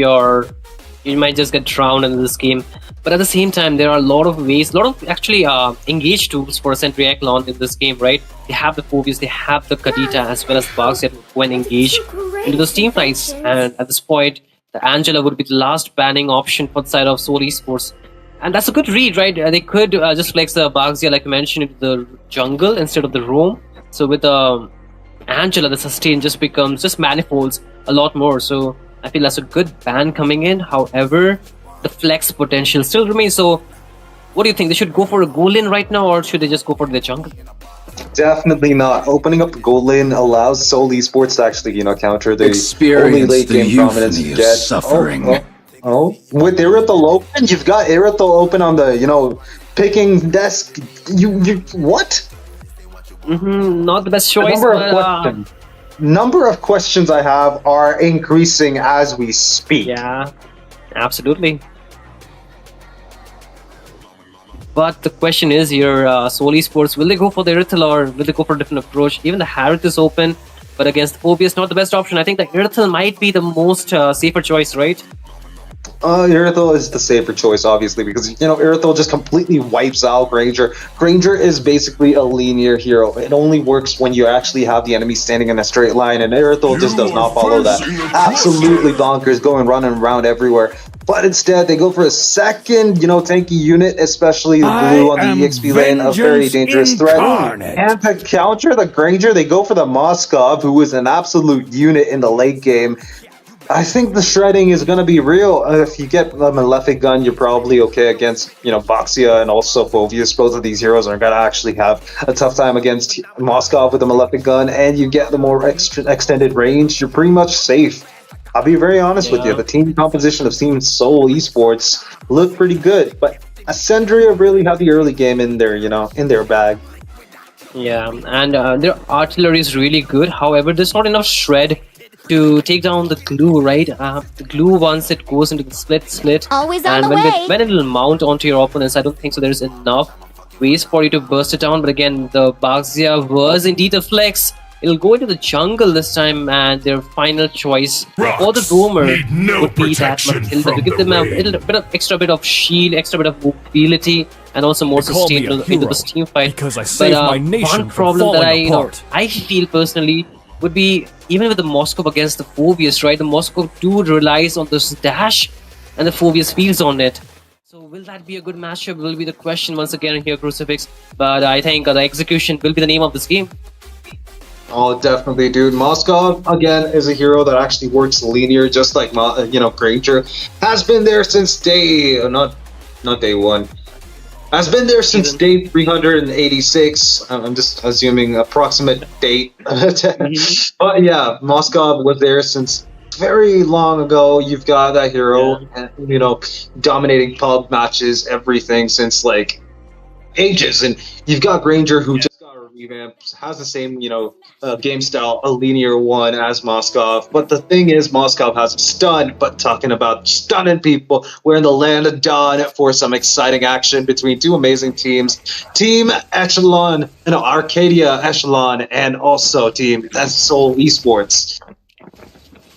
you might just get drowned in this game. But at the same time, there are a lot of ways, actually engage tools for Ascendria Echelon in this game, right? They have the Phoveus, they have the Kadita, as well as the Boxia when engage into those team fights. And at this point, the Angela would be the last banning option for the side of Seoul Esports. And that's a good read, right? They could just flex the Boxia, like I mentioned, into the jungle instead of the roam. So with the Angela, the sustain just becomes just manifolds a lot more. So I feel that's a good ban coming in. However, the flex potential still remains. So what do you think? They should go for a goal lane right now, or should they just go for the jungle? Definitely not. Opening up the gold lane allows Seoul Esports to actually, counter the only late game prominence you get. Suffering. With Irithel open, you've got Irithel open on the, picking desk. You what? Not the best choice. Number of questions I have are increasing as we speak. Yeah, absolutely. But the question is here, Seoul Esports, will they go for the Irithel or will they go for a different approach? Even the Harith is open, but against Phobius, not the best option. I think the Irithel might be the most safer choice, right? Irithel is the safer choice, obviously, because, Irithel just completely wipes out Granger. Granger is basically a linear hero. It only works when you actually have the enemy standing in a straight line, and Irithel just does not follow that. Absolutely bonkers, going running around everywhere. But instead, they go for a second, tanky unit, especially the blue on the EXP lane, a very dangerous threat. And to counter the Granger, they go for the Moskov, who is an absolute unit in the late game. I think the shredding is going to be real. If you get a Malefic Gun, you're probably okay against, Boxia and also Phobius. Both of these heroes are going to actually have a tough time against Moskov with a Malefic Gun, and you get the more extended range, you're pretty much safe. I'll be very honest with you. The team composition of Team Seoul Esports looked pretty good, but Ascendria really had the early game in their, in their bag. Yeah, and their artillery is really good. However, there's not enough shred to take down the glue, right? The glue, once it goes into the split, always on and the when way. when it will mount onto your opponents, I don't think so. There's enough ways for you to burst it down. But again, the Baxia was indeed a flex. It'll go into the jungle this time, and their final choice for the roamer would be that Matilda to give them a extra bit of shield, extra bit of mobility, and also more sustain into the team fight. Because I saved my nation one problem that I feel personally would be, even with the Moskov against the Phobius, right? The Moskov dude relies on this dash, and the Phobius feeds on it. So will that be a good matchup? Will be the question once again here, Crucifix. But I think the execution will be the name of this game. Oh, definitely, dude. Moskov, again, is a hero that actually works linear, just like, Granger. Has been there since not day one. Has been there since day 386. I'm just assuming approximate date. But yeah, Moskov was there since very long ago. You've got that hero, dominating pub matches, everything since, ages. And you've got Granger, who just got a revamp, has the same, game style, a linear one as Moskov. But the thing is, Moskov has stun, but talking about stunning people, we're in the land of dawn for some exciting action between two amazing teams. Team Echelon, Arcadia Echelon, and also Team Seoul Esports.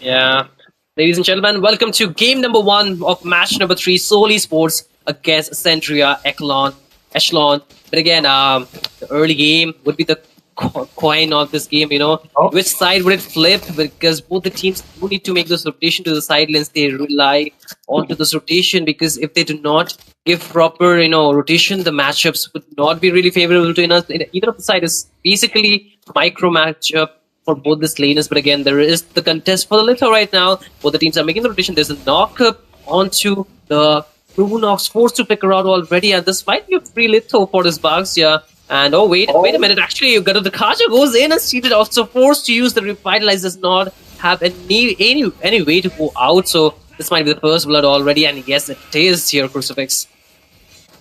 Yeah. Ladies and gentlemen, welcome to game number 1 of match number 3, Seoul Esports against Ascendria, Echelon. But again, the early game would be the coin of this game, Which side would it flip? Because both the teams do need to make this rotation to the side lanes. They rely onto this rotation, because if they do not give proper, rotation, the matchups would not be really favorable to either of the side. Is basically micro matchup for both the laners. But again, there is the contest for the Litho right now. Both the teams are making the rotation. There's a knock-up onto the Brunox, forced to pick her out already, and this might be a free Litho for this Baxia. And wait a minute, actually, the Kaja goes in and seated off, so forced to use the Revitalize, does not have any way to go out, so this might be the first blood already, and yes, it is here, Crucifix.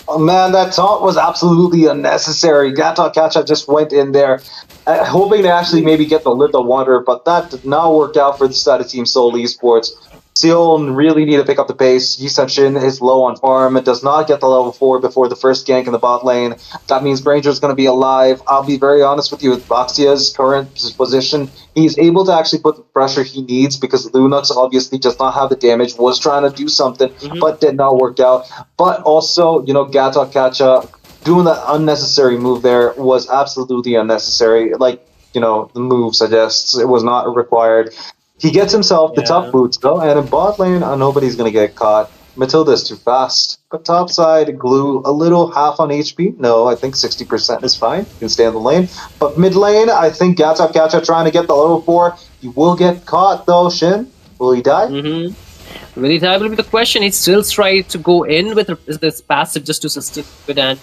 Oh man, that taunt was absolutely unnecessary. Gata Kacha just went in there, hoping to actually maybe get the Litho Wanderer, but that did not work out for the side of Team Seoul Esports. Seoul really need to pick up the pace. Yi-Sun-Shin is low on farm. It does not get the level 4 before the first gank in the bot lane. That means Granger's going to be alive. I'll be very honest with you, with Baxia's current position, he's able to actually put the pressure he needs, because Lunox obviously does not have the damage, was trying to do something, but did not work out. But also, Gata Kacha doing that unnecessary move there was absolutely unnecessary. The move suggests it was not required. He gets himself the tough boots, though, and in bot lane, nobody's going to get caught. Matilda's too fast. But topside, Glue a little half on HP. No, I think 60% is fine. You can stay in the lane. But mid lane, I think Gacha trying to get the level 4. He will get caught though, Shin. Will he die? Will he die will be the question. He still tried to go in with this passive just to sustain it. And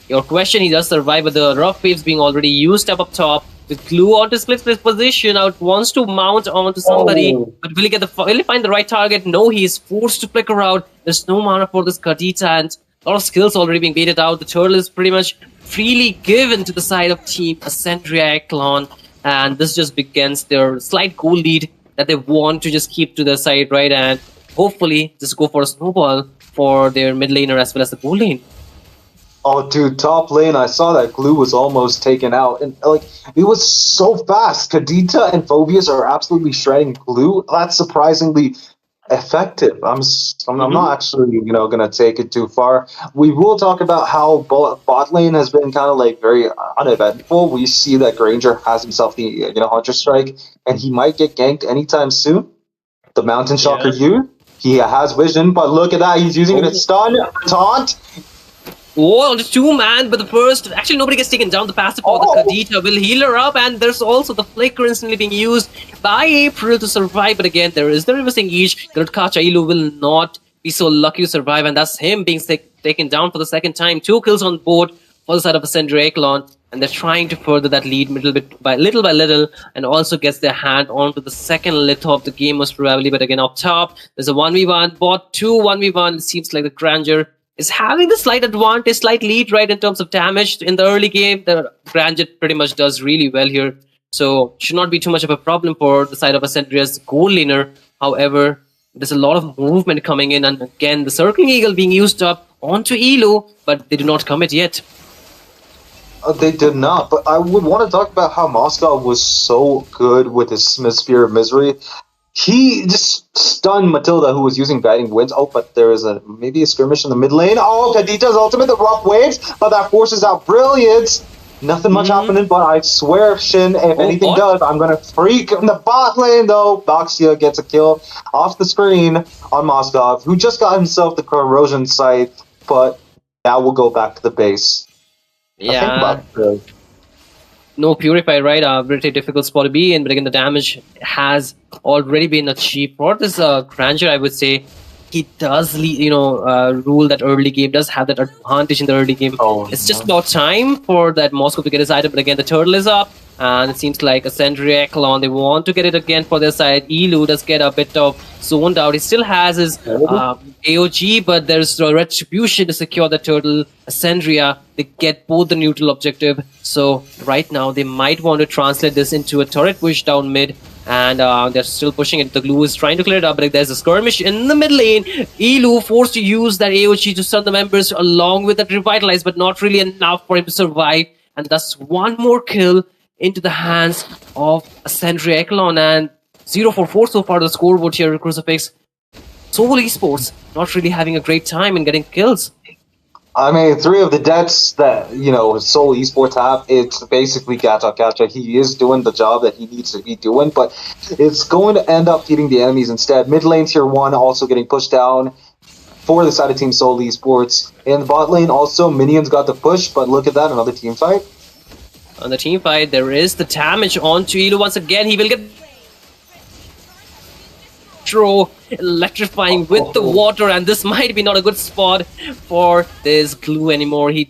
your question, he does survive with the rough waves being already used up top. With Glue onto split position, out wants to mount onto somebody, but will he find the right target? No, he is forced to flicker out. There's no mana for this Kadita, and a lot of skills already being baited out. The turtle is pretty much freely given to the side of Team Ascendria Echelon, and this just begins their slight goal lead that they want to just keep to their side, right? And hopefully just go for a snowball for their mid laner as well as the goal lane. Oh, dude, top lane, I saw that Glue was almost taken out. And, like, it was so fast. Kadita and Phobius are absolutely shredding Glue. That's surprisingly effective. I'm not actually, going to take it too far. We will talk about how bot lane has been kind of, like, very uneventful. We see that Granger has himself the, Hunter Strike, and he might get ganked anytime soon. The Mountain Shocker he has vision, but look at that. He's using it as stun, taunt. Oh, just 2-man, but the first... Actually, nobody gets taken down. The passive for the Kadita will heal her up, and there's also the Flicker instantly being used by April to survive. But again, there is the reverse engage. Kacha Ilu will not be so lucky to survive, and that's him being taken down for the second time. 2 kills on board for the side of Ascendria Echelon, and they're trying to further that lead little by little, and also gets their hand onto the second little of the game most probably. But again, up top, there's a 1v1, bot 2 1v1. It seems like the Granger is having the slight advantage, slight lead, right, in terms of damage in the early game. The Granger pretty much does really well here, so should not be too much of a problem for the side of Ascendria's goal laner. However, there's a lot of movement coming in, and again, the Circling Eagle being used up onto Elo, but they do not commit yet. They did not, but I would want to talk about how Moscow was so good with his Sphere of Misery. He just stunned Matilda, who was using Guiding Winds. Oh, but there is maybe a skirmish in the mid lane. Oh, Kadita's ultimate, the rough waves, but that forces out Brilliance. Nothing much happening, but I swear, Shin, if anything does, I'm going to freak in the bot lane, though. Baxia gets a kill off the screen on Moskov, who just got himself the Corrosion Scythe, but now we'll go back to the base. Yeah. No Purify, right? Very difficult spot to be in, but again, the damage has already been achieved for this Granger. I would say he does, rule that early game, does have that advantage in the early game. It's just about time for that Moscow to get his item, but again, the turtle is up, and it seems like Ascendria Echelon, they want to get it again for their side. Elu does get a bit of zoned out. He still has his AOG, but there's a retribution to secure the turtle. Ascendria, they get both the neutral objective, so right now they might want to translate this into a turret push down mid, and they're still pushing it. The Glue is trying to clear it up, but there's a skirmish in the mid lane. Elu forced to use that AOG to stun the members along with that Revitalize, but not really enough for him to survive, and that's one more kill into the hands of Ascendria Echelon, and 0-4-4 so far the scoreboard here, Crucifix. Seoul Esports not really having a great time in getting kills. I mean, 3 of the deaths that, Seoul Esports have, it's basically Gacha. He is doing the job that he needs to be doing, but it's going to end up feeding the enemies instead. Mid lane tier 1 also getting pushed down for the side of Team Seoul Esports. In the bot lane also, Minions got the push, but look at that, another team fight. On the team fight, there is the damage onto Elo once again. He will get electrifying with the water, and this might be not a good spot for this Glue anymore. He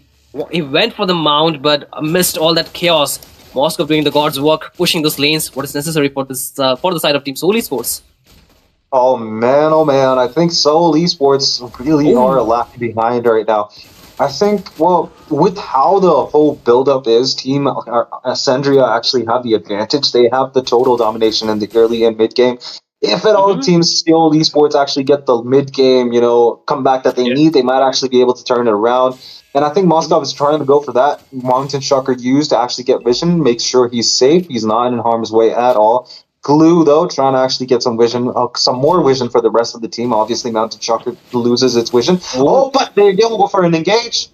went for the mount, but missed all that chaos. Moscow doing the God's work, pushing those lanes. What is necessary for this for the side of Team Seoul Esports? Oh man, I think Seoul Esports really are lacking behind right now. I think, well, with how the whole build-up is, Team Ascendria actually have the advantage. They have the total domination in the early and mid-game. If at all Teams Seoul Esports actually get the mid-game, comeback that they need, they might actually be able to turn it around. And I think Moscow is trying to go for that. Mountain Shocker used to actually get vision, make sure he's safe. He's not in harm's way at all. Glue, though, trying to actually get some vision, some more vision for the rest of the team. Obviously, Mountain Shocker loses its vision. But they go for an engage.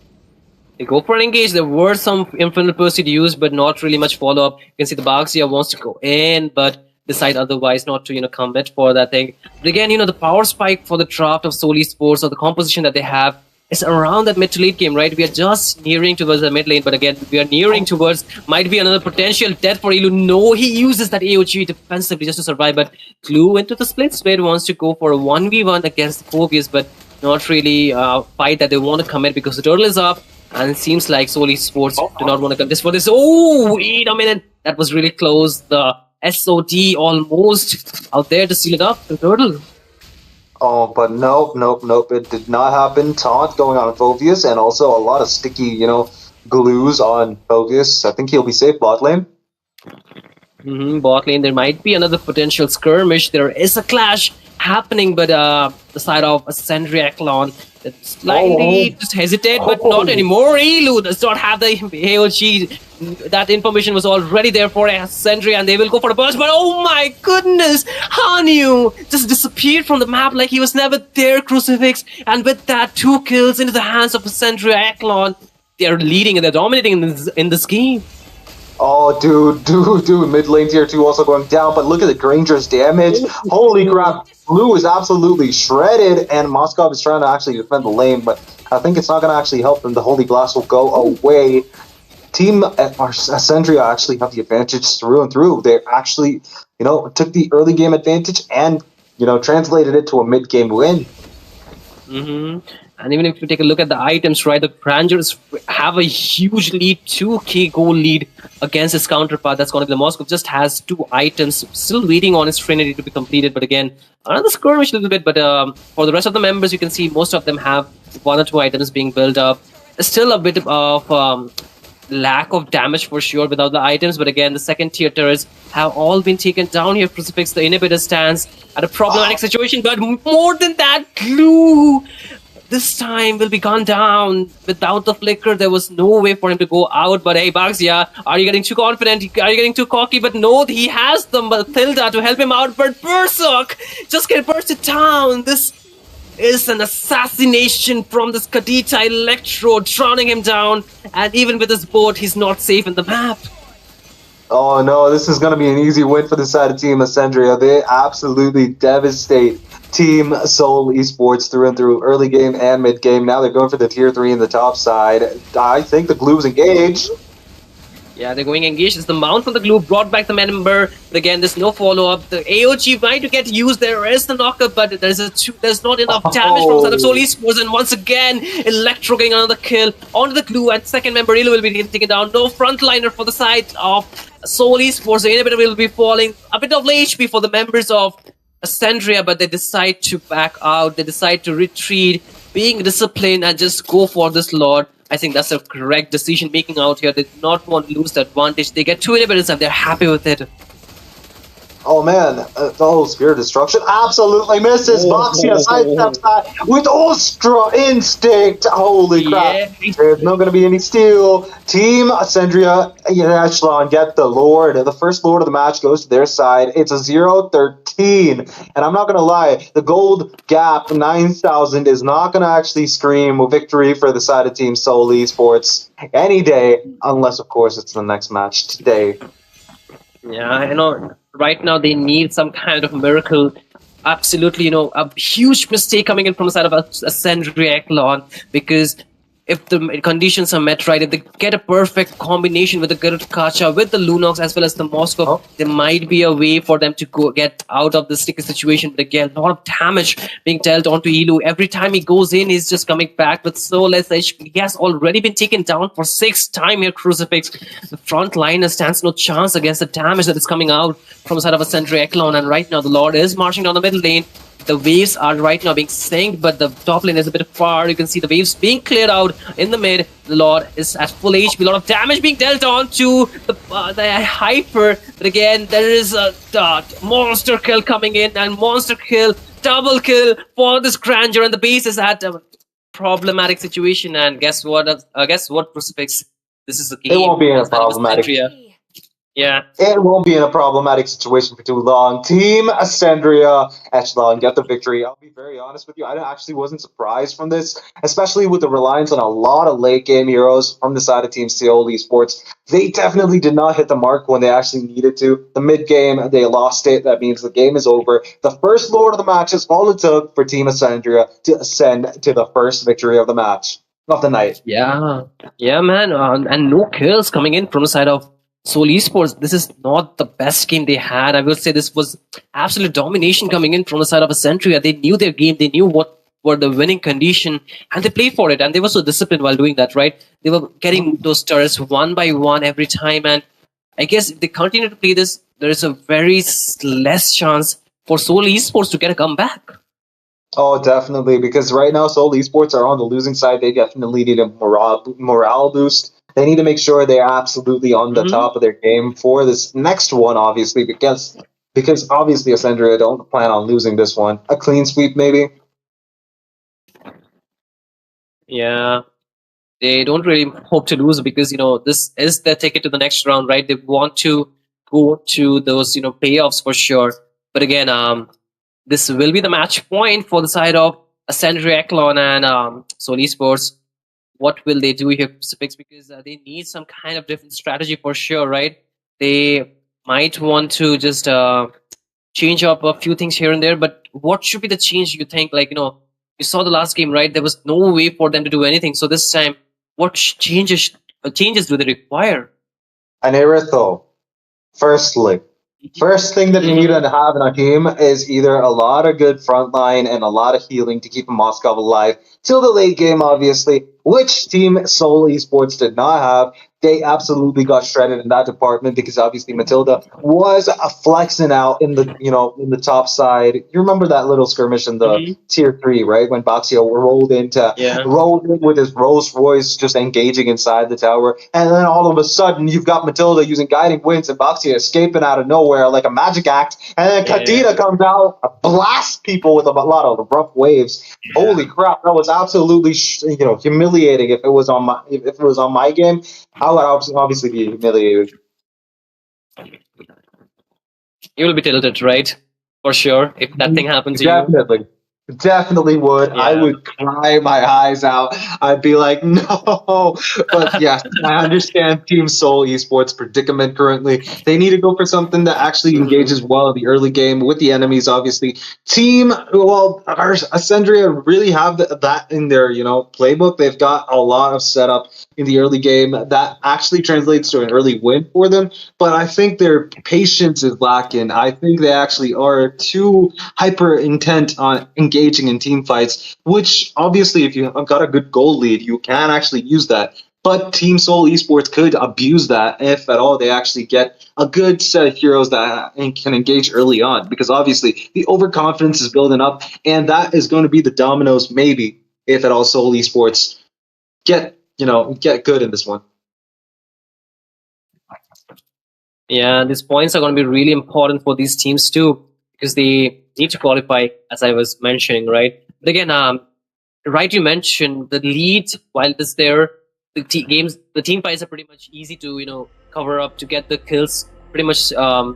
They go for an engage. There were some Infinite Pursuit used, but not really much follow-up. You can see the Baxia wants to go in, but decide otherwise, not to commit for that thing. But again, the power spike for the draft of Seoul Esports, or the composition that they have, is around that mid to late game, right? We are just nearing towards the mid lane, but again, we are nearing towards might be another potential death for Ilu. No, he uses that AOG defensively just to survive, but Clue into the splits where he wants to go for a 1v1 against the Phobius, but not really fight that they want to commit because the turtle is up, and it seems like Seoul Esports do not want to contest for this. Oh, wait a minute. That was really close. The SOD almost out there to seal it up, the turtle. Oh, but nope. It did not happen. Taunt going on Phobius, and also a lot of sticky, glues on Phobius. I think he'll be safe bot lane. Bot lane, there might be another potential skirmish. There is a clash happening, but the side of Ascendria Echelon slightly just hesitate, but not anymore. Ilu does not have the AOG. That information was already there for Ascendria, and they will go for a burst, but oh my goodness, Hanyu just disappeared from the map like he was never there, Crucifix, and with that, 2 kills into the hands of Ascendria Echelon. They're leading and they're dominating in this game. Oh, dude, mid lane tier 2 also going down, but look at the Granger's damage. Holy crap, Blue is absolutely shredded, and Moskov is trying to actually defend the lane, but I think it's not going to actually help them. The Holy Blast will go away. Team Ascendria actually have the advantage through and through. They actually, took the early game advantage and, translated it to a mid-game win. And even if you take a look at the items, right, the Rangers have a huge lead, 2k goal lead against his counterpart. That's going to be the Moscow. Just has 2 items, still waiting on his Trinity to be completed. But again, another skirmish a little bit. But for the rest of the members, you can see most of them have 1 or 2 items being built up. There's still a bit of lack of damage for sure without the items. But again, the second tier turrets have all been taken down here. Crucifix, the inhibitor, stands at a problematic situation. But more than that, Glue this time will be gone down. Without the flicker, there was no way for him to go out. But hey, Baxia, are you getting too confident? Are you getting too cocky? But no, he has the Matilda to help him out. But Berserk just get bursted down. This is an assassination from this Kadita Electro, drowning him down. And even with his boat, he's not safe in the map. Oh no, this is going to be an easy win for the side of Team Ascendria. They absolutely devastate Team Seoul Esports through and through, early game and mid game. Now they're going for the tier 3 in the top side. I think the Glue's engaged. Yeah, they're going engaged. It's the mount from the Glue, brought back the member. But again, there's no follow-up. The AOG might get used. There is the knockup, but there's not enough damage from the side of Seoul Esports. And once again, Electro getting another kill onto the Glue, and second member Ilu will be taken down. No frontliner for the side of Seoul Esports. The inhibitor will be falling. A bit of low HP for the members of Ascendria, but they decide to back out. They decide to retreat, being disciplined, and just go for this Lord. I think that's the correct decision making out here. They do not want to lose the advantage. They get 2 inhibitors and they're happy with it. Oh man, Spear Destruction absolutely misses. Boxia sidesteps that with Ostra Instinct. Holy crap. There's not going to be any steal. Team Ascendria Echelon get the Lord. The first Lord of the match goes to their side. It's a 0-13. And I'm not going to lie, the gold gap 9,000 is not going to actually scream victory for the side of Team Seoul Esports any day, unless of course it's the next match today. Yeah, I know. Right now, they need some kind of miracle. Absolutely, a huge mistake coming in from the side of Ascendria Echelon, because if the conditions are met right, if they get a perfect combination with the Garut Kacha, with the Lunox as well as the Moscow, there might be a way for them to get out of this sticky situation. But again, a lot of damage being dealt onto Ilu. Every time he goes in, he's just coming back with so less HP. He has already been taken down for 6th time here, Crucifix. The front liner stands no chance against the damage that is coming out from the side of Ascendria Echelon. And right now, the Lord is marching down the middle lane. The waves are right now being synced, but the top lane is a bit far. You can see the waves being cleared out in the mid. The Lord is at full HP. A lot of damage being dealt on to the Hyper. But again, there is a monster kill coming in, and monster kill, double kill for this Grandeur. And the base is at a problematic situation. And guess what? Crucifix? This is the game. It won't be a problematic. Yeah. It won't be in a problematic situation for too long. Team Ascendria, Echelon get the victory. I'll be very honest with you. I actually wasn't surprised from this, especially with the reliance on a lot of late game heroes from the side of Team Seoul Esports. They definitely did not hit the mark when they actually needed to. The mid game, they lost it. That means the game is over. The first Lord of the match is all it took for Team Ascendria to ascend to the first victory of the match, of the night. Yeah, man. And no kills coming in from the side of Seoul Esports. This is not the best game they had. I will say this was absolute domination coming in from the side of Ascendria. They knew their game. They knew what were the winning condition, and they played for it. And they were so disciplined while doing that, right? They were getting those turrets one by one every time. And I guess if they continue to play this, there is a very less chance for Seoul Esports to get a comeback. Oh, definitely, because right now Seoul Esports are on the losing side. They definitely need a morale boost. They need to make sure they're absolutely on the top of their game for this next one, obviously, because obviously Ascendria don't plan on losing this one. A clean sweep, maybe? Yeah, they don't really hope to lose because, this is their ticket to the next round, right? They want to go to those, playoffs for sure. But again, this will be the match point for the side of Ascendria, Echelon, and Seoul Esports. What will they do here, Pacifics? Because they need some kind of different strategy for sure, right? They might want to just change up a few things here and there, but what should be the change you think? Like, you saw the last game, right? There was no way for them to do anything. So this time, what changes do they require? An Erythro. First thing that you need to have in a team is either a lot of good frontline and a lot of healing to keep Moscow alive till the late game, obviously, which Team Seoul Esports did not have. They absolutely got shredded in that department because obviously Matilda was flexing out in the in the top side. You remember that little skirmish in the tier 3, right? When Baxio rolled in with his Rolls Royce just engaging inside the tower, and then all of a sudden you've got Matilda using guiding winds and Baxio escaping out of nowhere like a magic act, and then Kadena comes out, blasts people with a lot of rough waves. Holy crap, that was absolutely humiliating. If it was on my game, I would obviously be humiliated. You will be tilted, right? For sure, if that thing happens to you. Definitely would. Yeah. I would cry my eyes out. I'd be like, no. But yeah, I understand Team Seoul Esports predicament currently. They need to go for something that actually engages well in the early game with the enemies, obviously. Ascendria really have that in their, playbook. They've got a lot of setup in the early game that actually translates to an early win for them. But I think their patience is lacking. I think they actually are too hyper intent on engaging in team fights, which obviously if you've got a good goal lead, you can actually use that. But Team Seoul Esports could abuse that if at all they actually get a good set of heroes that can engage early on, because obviously the overconfidence is building up, and that is going to be the dominoes maybe if at all Seoul Esports get good in this one. Yeah, these points are going to be really important for these teams too, because they need to qualify, as I was mentioning, right? But again, right, you mentioned the lead while it is there. The team fights are pretty much easy to cover up, to get the kills pretty much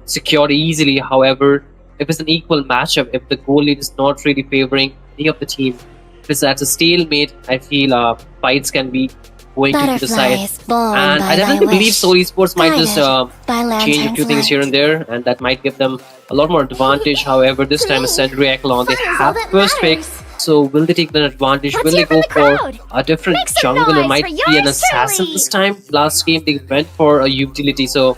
secured easily. However, if it's an equal matchup, if the goal lead is not really favoring any of the team, if it's at a stalemate, I feel fights can be going to the side. And I definitely believe Seoul Esports might just change a few things here and there, and that might give them a lot more advantage. However, this time Ascendria, Echelon, they have first pick. So will they take that advantage? Will they go for a different jungle, or might be an assassin this time? Last game they went for a utility. So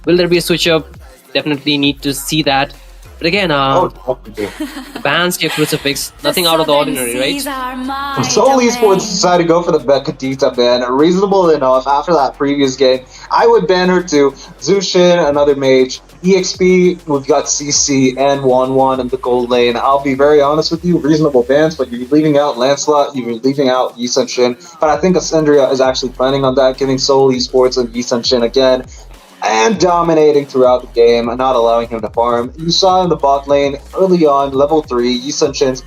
will there be a switch up? Definitely need to see that. But again, the bans here, Crucifix, nothing out of the ordinary, right? Seoul Esports decided to go for the Kadena ban. Reasonable enough after that previous game. I would ban her too. Zushin, another mage. EXP, we've got CC and 1-1 in the gold lane. I'll be very honest with you, reasonable bans, but you're leaving out Lancelot, you're leaving out Yi Sun-shin. But I think Ascendria is actually planning on that, giving Seoul Esports and Yi Sun-shin again, and dominating throughout the game and not allowing him to farm. You saw in the bot lane early on, level 3, Yi Sun-shin's,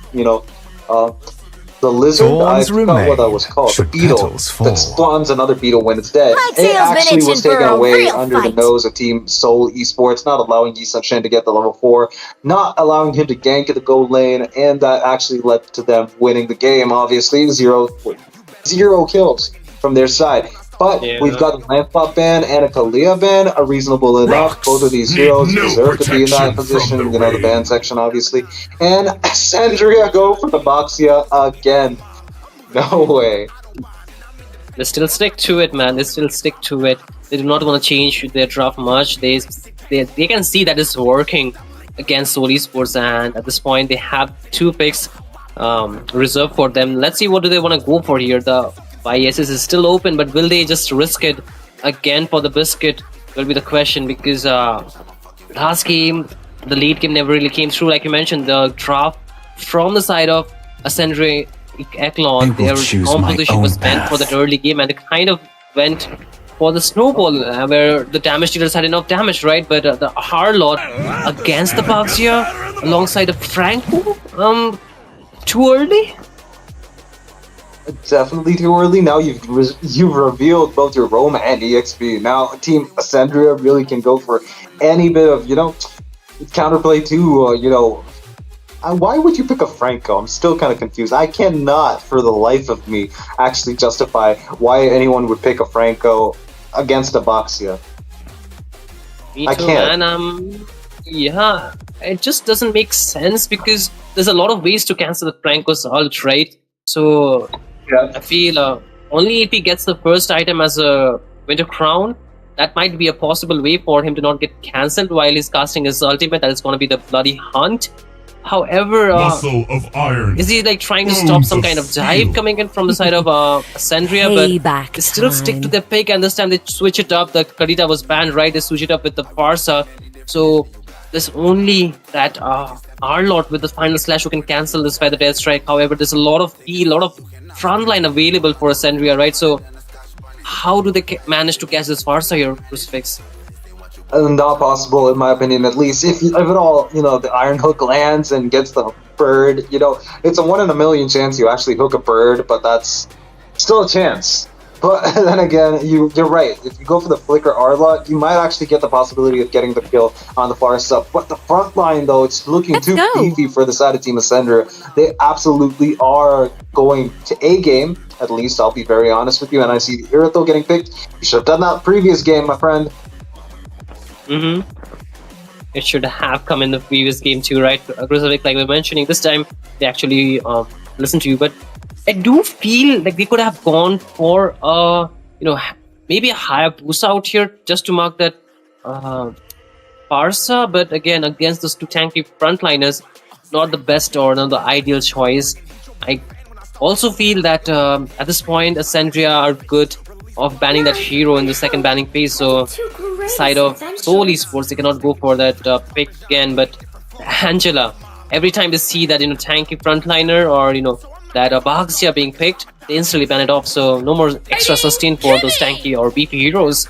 The lizard, I forgot what that was called. The beetle that spawns another beetle when it's dead. It actually was taken away under the nose of Team Seoul Esports, not allowing Yi Sun-shin to get the level 4, not allowing him to gank at the gold lane, and that actually led to them winning the game, obviously. Zero kills from their side. But we've got a Lampot ban and a Kalia ban, are reasonable enough. Both of these heroes deserve to be in that position, you know, the ban section, obviously. And Ascendria go for the Boxia again. No way. They still stick to it, man. They still stick to it. They do not want to change their draft much. They can see that it's working against Seoul Esports, and at this point, they have 2 picks reserved for them. Let's see what do they want to go for here. The YSS is still open, but will they just risk it again for the biscuit? Will be the question, because last game, the late game never really came through. Like you mentioned, the draft from the side of Ascendria Echelon, their composition was meant for that early game, and it kind of went for the snowball, where the damage dealers had enough damage, right? But the Harlot against the Baxia alongside the Franco, too early? Definitely too early. Now you've revealed both your Roma and EXP. Now Team Ascendria really can go for any bit of, you know, counterplay to, you know, why would you pick a Franco? I'm still kind of confused. I cannot, for the life of me, actually justify why anyone would pick a Franco against a Boxia. Me too, I can't. Man. Yeah, it just doesn't make sense, because there's a lot of ways to cancel the Franco's ult, right? So I feel only if he gets the first item as a Winter Crown, that might be a possible way for him to not get cancelled while he's casting his ultimate. That is going to be the Bloody Hunt. However, Muscle of iron. is he like trying to stop some kind of dive coming in from the side of Ascendria? But they still stick to their pick, and this time they switch it up. The Kadita was banned, right? They switch it up with the Farsa. So there's only that Arlot with the final slash who can cancel this Feather Death Strike. However, there's a lot of frontline available for Ascendria, right? So how do they manage to catch this Farsa here, Crucifix? Not possible, in my opinion, at least. If at all, you know, the Iron Hook lands and gets the bird, you know, it's a 1 in a million chance you actually hook a bird, but that's still a chance. But then again, you're right. If you go for the Flicker Arlot, you might actually get the possibility of getting the kill on the far side. But the front line, though, it's looking too beefy for the side of Team Ascendria. They absolutely are going to A game, at least, I'll be very honest with you. And I see the Irithel getting picked. You should have done that previous game, my friend. It should have come in the previous game too, right? Crucifix, like we were mentioning, this time they actually listened to you, but I do feel like they could have gone for maybe a higher boost out here just to mark that Farsa, but again, against those 2 tanky frontliners, not the best or not the ideal choice. I also feel that at this point, Ascendria are good of banning that hero in the second banning phase, so side of Seoul Esports, they cannot go for that pick again. But Angela, every time they see that, tanky frontliner or, that Baxia being picked, they instantly ban it off, so no more extra sustain for those tanky or beefy heroes.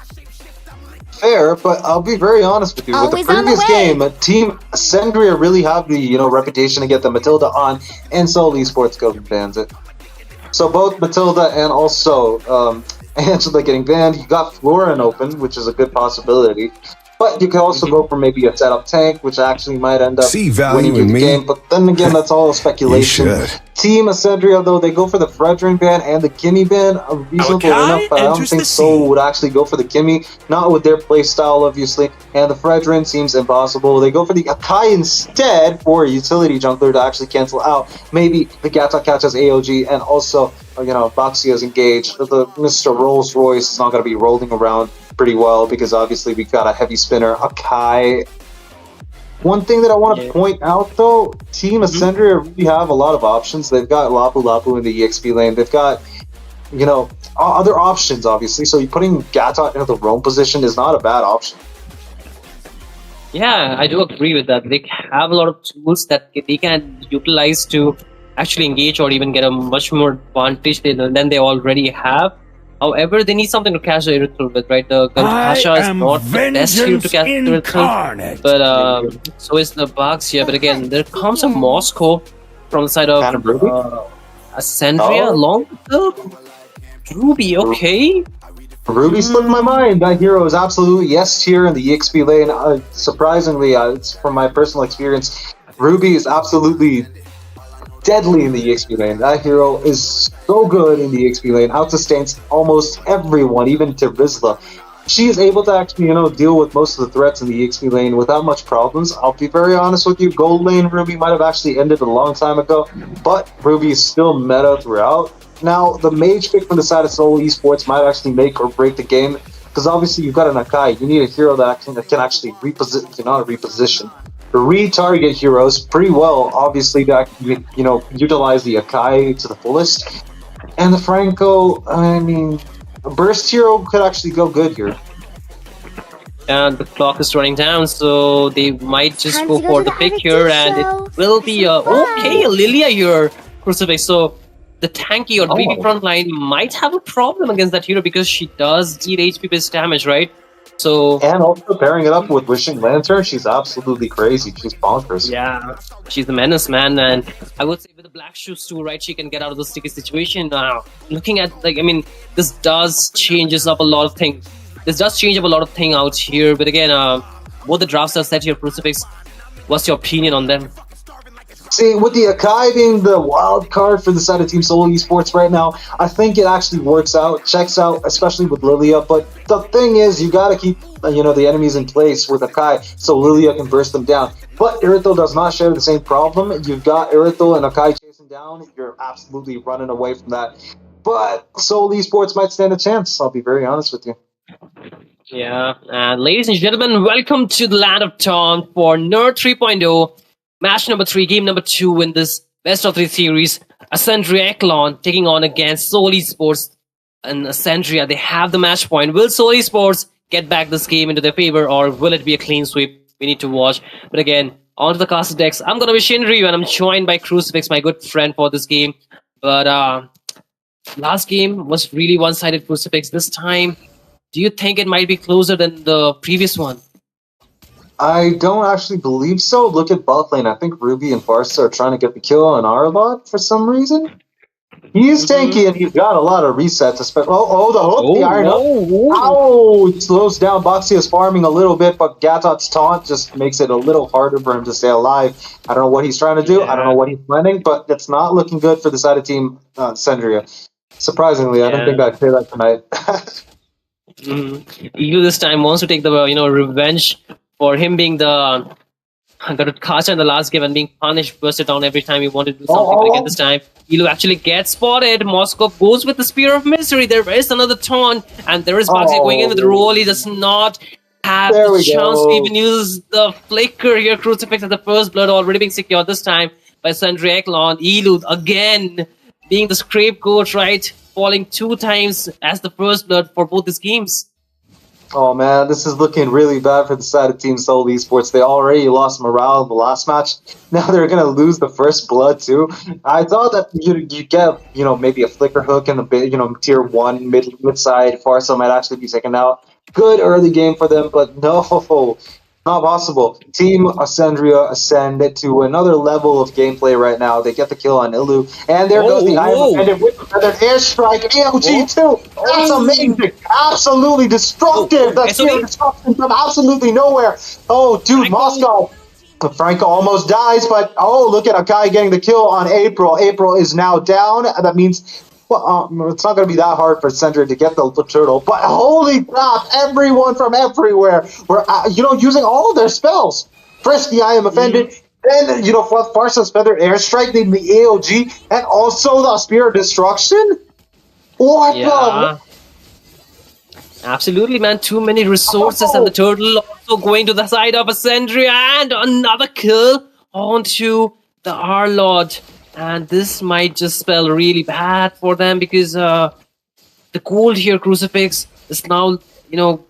Fair, but I'll be very honest with you. With the previous game, Team Ascendria really have the reputation to get the Matilda on, and Seoul Esports go and bans it. So both Matilda and also Angela getting banned. You got Florin open, which is a good possibility. But you could also go for maybe a setup tank, which actually might end up winning you the game. But then again, that's all speculation. Team Ascendria, though, they go for the Fredrin ban and the Kimmy ban. Reasonable enough, but I don't think Seoul would actually go for the Kimmy. Not with their playstyle, obviously. And the Fredrin seems impossible. They go for the Akai instead for a utility jungler to actually cancel out. Maybe the Gata catches AOG, and also, Baxia's engaged. The Mr. Rolls Royce is not going to be rolling around pretty well, because obviously we've got a heavy spinner, Akai. One thing that I want to point out, though, Team Ascendria really have a lot of options. They've got Lapu Lapu in the EXP lane. They've got, other options, obviously. So putting Gatot into the roam position is not a bad option. Yeah, I do agree with that. They have a lot of tools that they can utilize to actually engage or even get a much more advantage than they already have. However, they need something to catch the Erythral with, right? The Kasha is not the best hero to catch the Erythral, but so is the Baxia. But again, there comes a Moscow from the side of Ascendria, long kill. Ruby, okay. Ruby slipped my mind. That hero is absolutely S tier in the EXP lane. Surprisingly, it's from my personal experience, Ruby is absolutely deadly in the EXP lane. That hero is so good in the EXP lane, outsustains almost everyone, even to Rizla. She is able to actually, deal with most of the threats in the EXP lane without much problems. I'll be very honest with you, gold lane Ruby might have actually ended a long time ago, but Ruby is still meta throughout. Now, the mage pick from the side of Seoul Esports might actually make or break the game, because obviously you've got an Akai. You need a hero that can actually reposition. Retarget heroes pretty well, obviously, to utilize the Akai to the fullest. And the Franco, a burst hero could actually go good here. And the clock is running down, so they might just go for the pick here, and it will be okay, Lilia here, Crucifix. So the tanky or BB front line might have a problem against that hero because she does deal HP-based damage, right? So and also pairing it up with Wishing Lantern, she's absolutely crazy. She's bonkers. Yeah, she's the menace, man. And I would say with the black shoes too, right? She can get out of the sticky situation. Now, looking at this does changes up a lot of things. This does change up a lot of things out here. But again, both the drafts are set here, Crucifix. What's your opinion on them? See, with the Akai being the wild card for the side of Team Seoul Esports right now, I think it actually works out, checks out, especially with Lilia. But the thing is, you gotta keep, the enemies in place with Akai so Lilia can burst them down. But Irithel does not share the same problem. You've got Irithel and Akai chasing down. You're absolutely running away from that. But Seoul Esports might stand a chance. I'll be very honest with you. Yeah, and ladies and gentlemen, welcome to the Land of Taunt for Nerd 3.0. Match number 3, game number 2 in this best of 3 series. Ascendria Echelon taking on against Seoul Esports and Ascendria. They have the match point. Will Seoul Esports get back this game into their favor, or will it be a clean sweep? We need to watch. But again, on to the caster decks. I'm going to be Shinryu, and I'm joined by Crucifix, my good friend, for this game. But last game was really one-sided, Crucifix. This time, do you think it might be closer than the previous one? I don't actually believe so. Look at bot lane. I think Ruby and Farsa are trying to get the kill on Outlaws for some reason. He's tanky and he's got a lot of resets. The hook, the iron up. It slows down. Boxia's farming a little bit, but Gatot's taunt just makes it a little harder for him to stay alive. I don't know what he's trying to do. I don't know what he's planning, but it's not looking good for the side of Team Ascendria. Surprisingly, I don't think I'd say that tonight. Elu this time wants to take the revenge for him being the caster in the last game and being punished, bursted down every time he wanted to do something again this time. Elu actually gets spotted. Moscow goes with the Spear of Misery. There is another taunt, and there is Boxy going in with the roll. He does not have the chance to even use the flicker here. Crucifix at the first blood already being secured this time by Ascendria Echelon. Elu again being the scapegoat, right? Falling 2 times as the first blood for both these games. Oh man, this is looking really bad for the side of Team Seoul Esports. They already lost morale in the last match. Now they're gonna lose the first blood too. I thought that you get maybe a flicker hook in the tier 1 mid side. Farsa might actually be taken out. Good early game for them, but no, not possible. Team Ascendria ascend to another level of gameplay right now. They get the kill on Ilu, and there goes the Iron Man with another airstrike. AOG too. That's amazing. Absolutely destructive. That's destruction from absolutely nowhere. Oh, dude, Moscow. Franco almost dies, but look at Akai getting the kill on April. April is now down. That means it's not going to be that hard for Ascendria to get the turtle, but holy crap, everyone from everywhere were, using all of their spells. First, the I am offended, then, Farsa's Feather Airstrike, then the AOG, and also the Spear of Destruction? What the? Absolutely, man. Too many resources, and the turtle also going to the side of Ascendria, and another kill onto the R-Lord. And this might just spell really bad for them because the gold here, Crucifix, is now,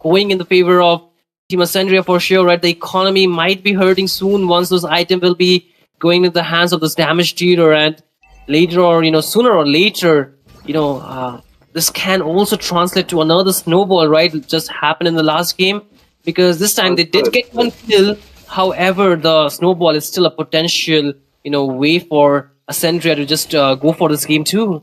going in the favor of Team Ascendria for sure, right? The economy might be hurting soon once those items will be going into the hands of this damage dealer, and later or, sooner or later, this can also translate to another snowball, right? It just happened in the last game because this time they did get 1 kill. However, the snowball is still a potential, way for Ascendria to just go for this game too.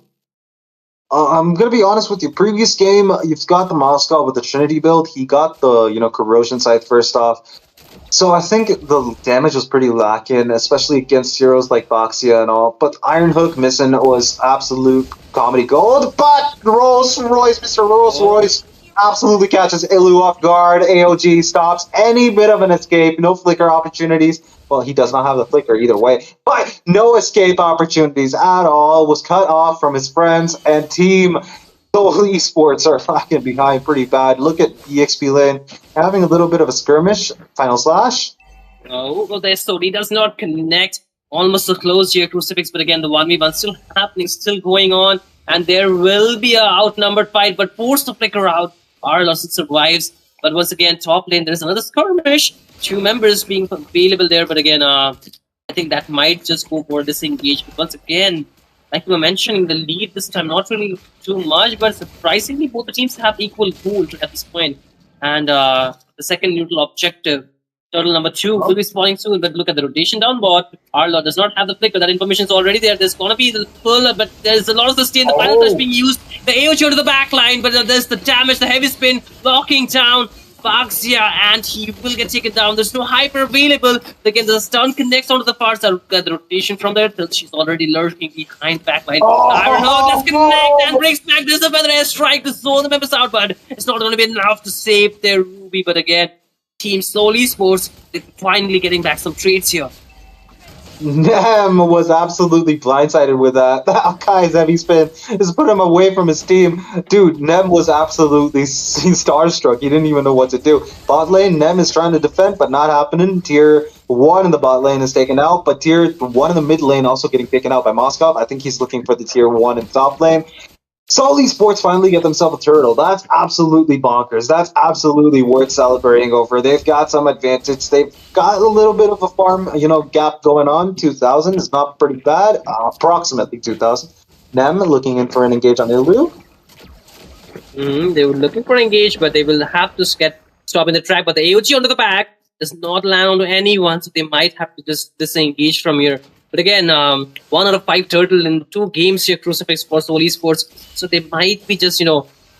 I'm gonna be honest with you. Previous game, you've got the Moscow with the Trinity build. He got the corrosion scythe first off. So I think the damage was pretty lacking, especially against heroes like Boxia and all. But Iron Hook missing was absolute comedy gold. But Rolls Royce, Mr. Rolls Royce, absolutely catches Ilu off guard. AOG stops any bit of an escape. No flicker opportunities. Well, he does not have the flicker either way. But no escape opportunities at all. Was cut off from his friends and team. Seoul Esports are fucking behind pretty bad. Look at EXP lane having a little bit of a skirmish. Final slash. Oh, well, there's so he does not connect. Almost so close here, Crucifix, but again, the 1v1 still happening, still going on, and there will be a outnumbered fight, but forced to flicker out. Outlaws survives, but once again, top lane, there's another skirmish. 2 members being available there, but again, I think that might just go for disengage. But once again, like you were mentioning, the lead this time, not really too much, but surprisingly, both the teams have equal gold at this point. And the second neutral objective, turtle number 2, will be spawning soon, but look at the rotation down bot. Outlaw does not have the flicker, that information is already there. There's gonna be the pull, but there's a lot of sustain. The final touch being used, the AOG to the back line, but there's the damage, the heavy spin, blocking down Baxia, and he will get taken down. There's no hyper available. Again, the stun connects onto the far side. Look at the rotation from there. She's already lurking behind backline. Iron Hook does connect and brings back this feather airstrike to zone the members out, but it's not going to be enough to save their Ruby. But again, Team Seoul Esports, they're finally getting back some trades here. Nem was absolutely blindsided with that. Kai's heavy spin just put him away from his team. Dude, Nem was absolutely starstruck. He didn't even know what to do. Bot lane, Nem is trying to defend, but not happening. Tier 1 in the bot lane is taken out, but Tier 1 in the mid lane also getting taken out by Moskov. I think he's looking for the Tier 1 in top lane. Seoul Esports finally get themselves a turtle. That's absolutely bonkers. That's absolutely worth celebrating over. They've got some advantage. They've got a little bit of a farm, gap going on. 2,000 is not pretty bad. Approximately 2,000. Nem looking in for an engage on Ilu. They were looking for engage, but they will have to stop in the track. But the AOG onto the back does not land onto anyone, so they might have to just disengage from here. But again, 1 out of 5 turtle in 2 games here, Crucifix for Seoul Esports. So they might be just,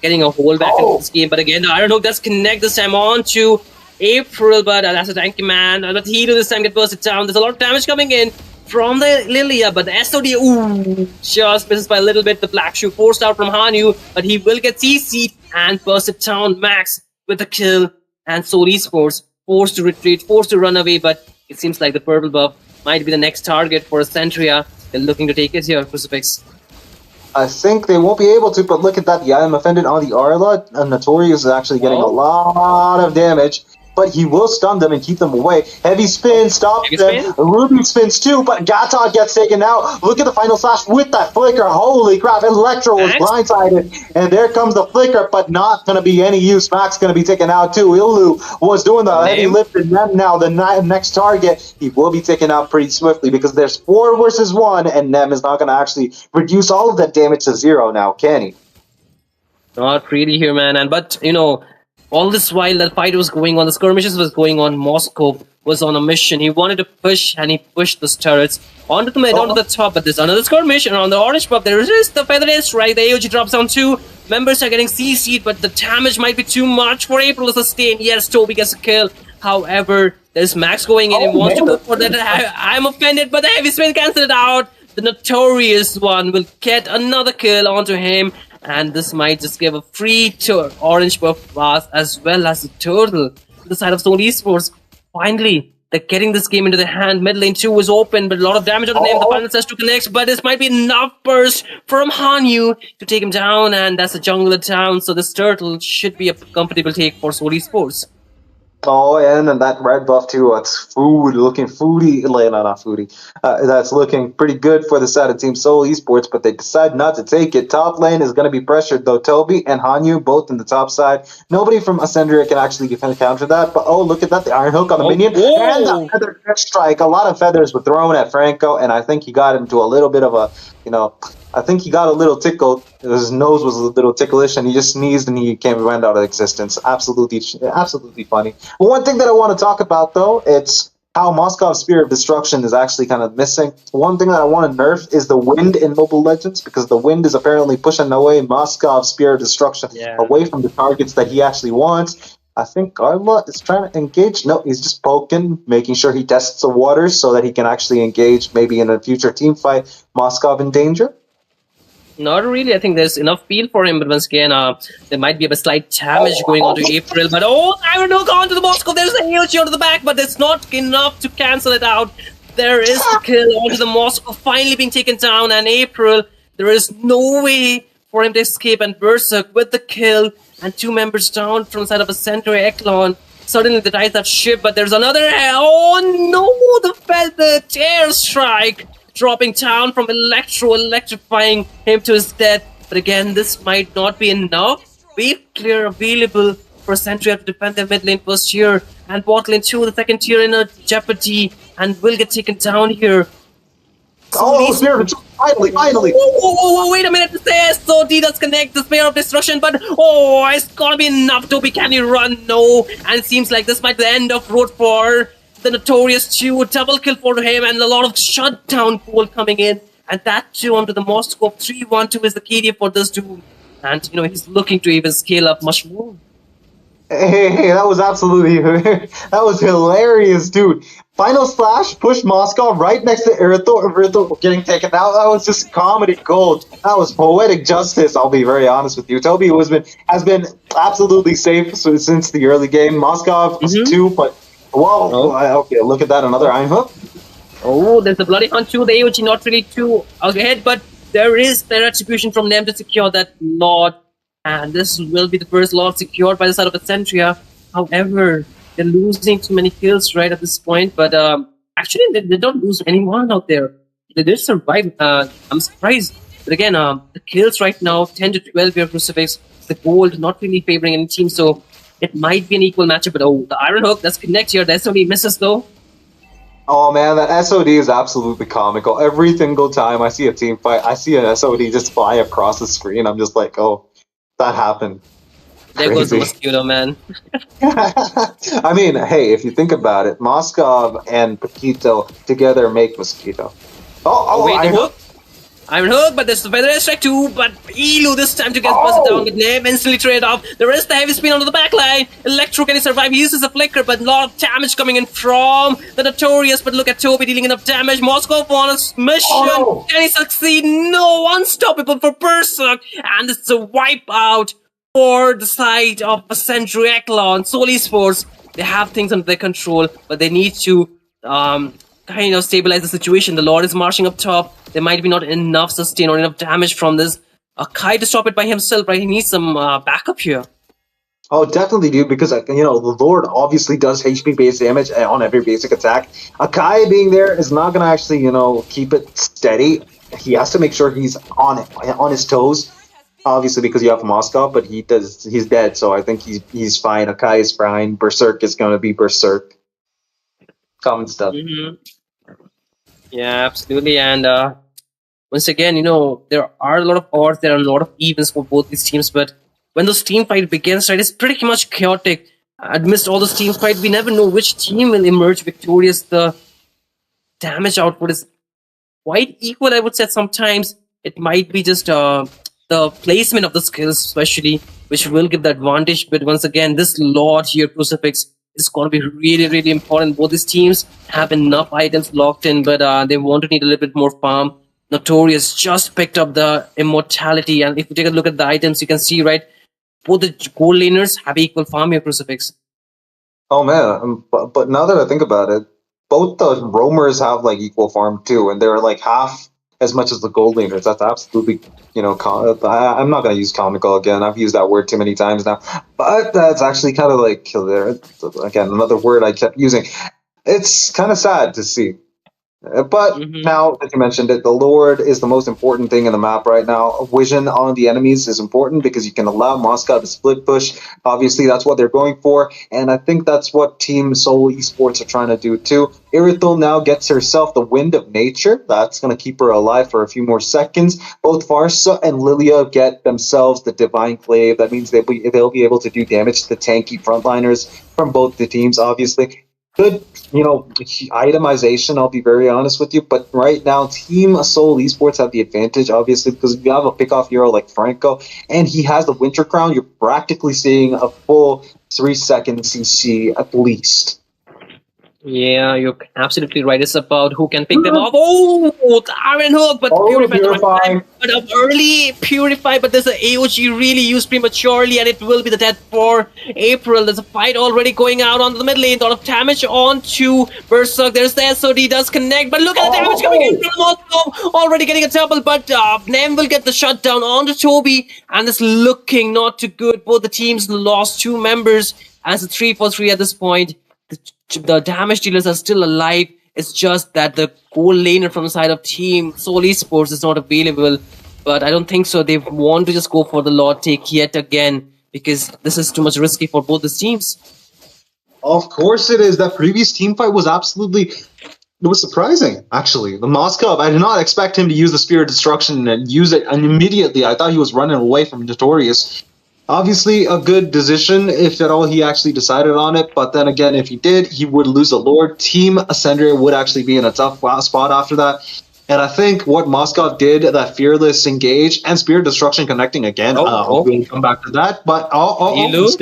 getting a hold back into this game. But again, I don't know, does connect this time on to April, but that's a tanky man. But he to this time get bursted down. There's a lot of damage coming in from the Lilia, but the SOD, just misses by a little bit. The Black Shoe forced out from Hanyu, but he will get CC'd and bursted down. Max with the kill, and Seoul Esports forced to retreat, forced to run away, but it seems like the purple buff might be the next target for Ascendria. They're looking to take it here, Crucifix. I think they won't be able to, but look at that. The item offended on the Arla. Notorious is actually getting a lot of damage, but he will stun them and keep them away. Heavy spin, stop them. Ruby spins too, but Gata gets taken out. Look at the final slash with that flicker. Holy crap, Electro was blindsided, and there comes the flicker, but not going to be any use. Max going to be taken out too. Ilu was doing the heavy lift, and then now the next target, he will be taken out pretty swiftly because there's 4 versus 1, and Nem is not going to actually reduce all of that damage to 0 now, can he? Not really here, man. But, all this while that fight was going on, the skirmishes was going on, Moscow was on a mission. He wanted to push, and he pushed the turrets onto the mid, onto the top, but there's another skirmish, and on the orange buff, there is the feather airstrike. The AOG drops down 2. Members are getting CC'd, but the damage might be too much for April to sustain. Yes, Toby gets a kill. However, there's Max going in and wants to go for that. I'm offended, but the heavy spin cancels it out. The Notorious one will get another kill onto him. And this might just give a free orange buff pass as well as the turtle to the side of Seoul Esports. Finally, they're getting this game into their hand. Mid lane 2 is open, but a lot of damage on the name. The final says to connect, but this might be enough burst from Hanyu to take him down, and that's a jungler down. So this turtle should be a comfortable take for Seoul Esports. Oh, and then that red buff too. It's looking foodie. Not foodie. That's looking pretty good for the side of Team Seoul Esports, but they decide not to take it. Top lane is going to be pressured though. Toby and Hanyu both in the top side. Nobody from Ascendria can actually counter that. But look at that! The Iron Hook on the minion and the feather strike. A lot of feathers were thrown at Franco, and I think he got into a little bit of a, I think he got a little tickled. His nose was a little ticklish, and he just sneezed, and he went out of existence. Absolutely funny. But one thing that I want to talk about, though, it's how Moscow's Spear of Destruction is actually kind of missing. One thing that I want to nerf is the wind in Mobile Legends, because the wind is apparently pushing away Moscow's Spear of Destruction away from the targets that he actually wants. I think Arla is trying to engage. No, he's just poking, making sure he tests the waters so that he can actually engage maybe in a future team fight. Moscow in danger? Not really. I think there's enough feel for him, but once again, there might be a slight damage going on to April. But Iron Hook onto the Moscow. There's a huge onto the back, but it's not enough to cancel it out. There is the kill onto the Moscow, finally being taken down, and April, there is no way for him to escape, and Berserk with the kill, and 2 members down from the side of Ascendria Echelon. Suddenly the dice that ship, but there's another. Oh no! The tear strike dropping down from electrifying him to his death. But again, this might not be enough. Wave clear available for Ascendria to defend their mid lane first tier, and bot lane 2, the second tier in a jeopardy, and will get taken down here. Finally! Whoa, wait a minute, the SOD does connect the Spear of Destruction, but it's gonna be enough. Toby, can you run? No, and it seems like this might be the end of road for the Notorious 2, double kill for him, and a lot of shutdown pool coming in, and that too onto the Moscow. 3-1-2 is the KD for this dude, and he's looking to even scale up much more. Hey, that was absolutely that was hilarious, dude. Final slash, push Moscow right next to Irito getting taken out. That was just comedy gold. That was poetic justice, I'll be very honest with you. Toby has been absolutely safe since the early game. Moscow was 2, but okay, look at that, another Iron Hook. There's the Bloody Hunt too, the AOG not really too ahead, but there is the retribution from them to secure that Lord. And this will be the first Lord secured by the side of Ascendria. However, they're losing too many kills right at this point. But actually, they don't lose anyone out there. They did survive. I'm surprised. But again, the kills right now, 10 to 12 here, Crucifix. The gold not really favoring any team. So it might be an equal matchup. But the Iron Hook, let's connect here. The SOD misses though. Oh man, that SOD is absolutely comical. Every single time I see a team fight, I see an SOD just fly across the screen. I'm just like, that happened. There goes the mosquito, man. I mean, hey, if you think about it, Moskov and Paquito together make Mosquito. Wait, the hook? Iron Hook, but there's the Feather Strike too, but Elu this time to get busted down with Neb, instantly trade off. There is the heavy spin onto the back line. Electro, can he survive? He uses a flicker, but a lot of damage coming in from the Notorious, but look at Toby dealing enough damage. Moskov on a mission. Can he succeed? No, unstoppable for Berserk, and it's a wipeout for the side of Ascendria Echelon. Seoul Esports, they have things under their control, but they need to kind of stabilize the situation. The Lord is marching up top. There might be not enough sustain or enough damage from this Kai to stop it by himself, right? He needs some backup here. Oh, definitely, dude, because, the Lord obviously does HP-based damage on every basic attack. Akai being there is not going to actually, keep it steady. He has to make sure he's on his toes, obviously, because you have Moscow, but he's dead, so I think he's fine. Akai is fine. Berserk is going to be Berserk. Common stuff. Yeah, absolutely. And once again, there are a lot of odds, there are a lot of evens for both these teams, but when those team fight begins, right, it's pretty much chaotic. Amidst all those team fight, we never know which team will emerge victorious. The damage output is quite equal, I would say. Sometimes it might be just the placement of the skills, especially, which will give the advantage. But once again, this Lord here, Crucifix, is going to be really, really important. Both these teams have enough items locked in, but they want to need a little bit more farm. Notorious just picked up the Immortality, and if you take a look at the items, you can see, right, both the gold laners have equal farm here, Crucifix. Oh man, but now that I think about it, both the roamers have equal farm too, and they're half as much as the gold laners. That's absolutely, I'm not going to use comical again. I've used that word too many times now, but that's actually kind of again, another word I kept using. It's kind of sad to see. But now that you mentioned it, the Lord is the most important thing in the map right now. Vision on the enemies is important because you can allow Moscow to split push. Obviously, that's what they're going for, and I think that's what Team Seoul Esports are trying to do too. Irithel now gets herself the Wind of Nature. That's going to keep her alive for a few more seconds. Both Farsa and Lilia get themselves the Divine Clave. That means they'll be able to do damage to the tanky frontliners from both the teams, obviously. good, itemization, I'll be very honest with you. But right now, Team Seoul Esports have the advantage, obviously, because if you have a pickoff hero like Franco, and he has the Winter Crown, you're practically seeing a full 3-second CC at least. Yeah, you're absolutely right. It's about who can pick them up. Oh, the Iron Hook, but Purify. But up early, Purify, but there's an AOG really used prematurely, and it will be the death for April. There's a fight already going out onto the mid lane. A lot of damage onto Berserk. There's the SOD, does connect, but look at the damage coming in from Moscow. Already getting a double, but Nem will get the shutdown onto Toby, and it's looking not too good. Both the teams lost 2 members as a 3-for-3 at this point. The damage dealers are still alive. It's just that the gold laner from the side of Team Seoul Esports is not available. But I don't think so. They want to just go for the Lord take yet again, because this is too much risky for both the teams. Of course it is. That previous team fight was it was surprising, actually. The Moscow, I did not expect him to use the Spear of Destruction and use it immediately. I thought he was running away from Notorious. Obviously, a good decision, if at all he actually decided on it. But then again, if he did, he would lose the Lord. Team Ascendria would actually be in a tough spot after that. And I think what Moscow did, that Fearless Engage and Spirit Destruction connecting again, we'll come back to that. But Elu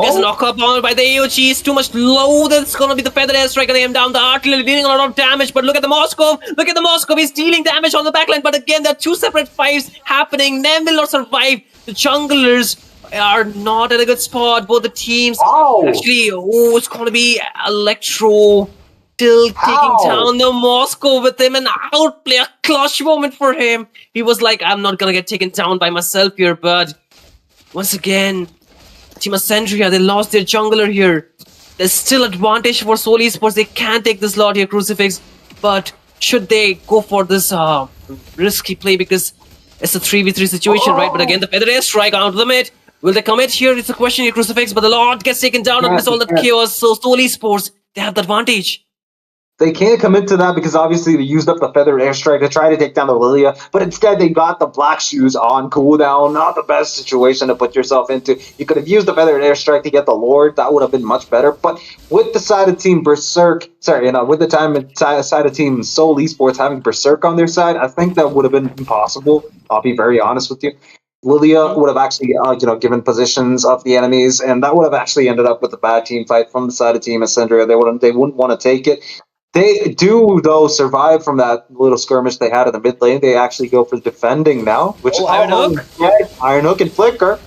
gets knocked up on by the AOG. It's too much low. That's going to be the Feather Airstrike and aim down the artillery, dealing a lot of damage. But look at the Moscow. Look at the Moscow. He's dealing damage on the backline. But again, there are 2 separate fights happening. Nem will not survive. The junglers are not at a good spot. Both the teams. Actually, it's going to be Electro still taking down the Moscow with him. An outplay, a clutch moment for him. He was like, I'm not going to get taken down by myself here. But once again, Team Ascendria, they lost their jungler here. There's still advantage for Seoul Esports. They can take this lot here, Crucifix. But should they go for this risky play, because it's a 3v3 situation, right? But again, the Feather Airstrike out of the mid. Will they commit here? It's a question here, Crucifix. But the Lord gets taken down amidst all that chaos. So Seoul Esports, they have the advantage. They can't commit to that because obviously they used up the Feather Airstrike to try to take down the Lilia, but instead they got the Black Shoes on cooldown. Not the best situation to put yourself into. You could have used the Feather Airstrike to get the Lord. That would have been much better. But with the side of Team Berserk, with the side of Team Seoul Esports having Berserk on their side, I think that would have been impossible. I'll be very honest with you. Lilia would have actually, given positions of the enemies, and that would have actually ended up with a bad team fight from the side of Team Ascendria. They wouldn't want to take it. They do, though, survive from that little skirmish they had in the mid lane. They actually go for defending now, which Iron Hook. Iron Hook and Flicker.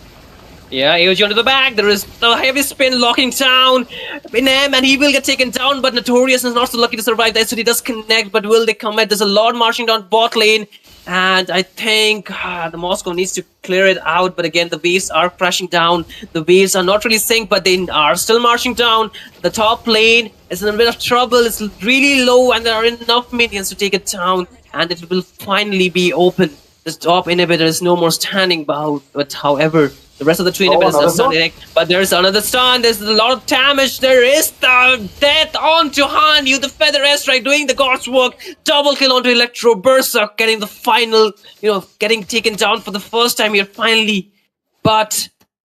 Yeah, AOG onto the back. There is the heavy spin locking down Nem, and he will get taken down, but Notorious is not so lucky to survive. The SOD does connect, but will they commit? There's a lot marching down bot lane, and I think the Moscow needs to clear it out. But again, the waves are crashing down. The waves are not really synced, but they are still marching down. The top lane is in a bit of trouble. It's really low, and there are enough minions to take it down, and it will finally be open. The top inhibitor is no more standing, but however, the rest of the 2 inhibitors are standing. But there's another stun. There's a lot of damage. There is the death onto Hanyu. The Feather Airstrike doing the God's work. Double kill onto Electro. Berserk getting the final, getting taken down for the first time here finally. But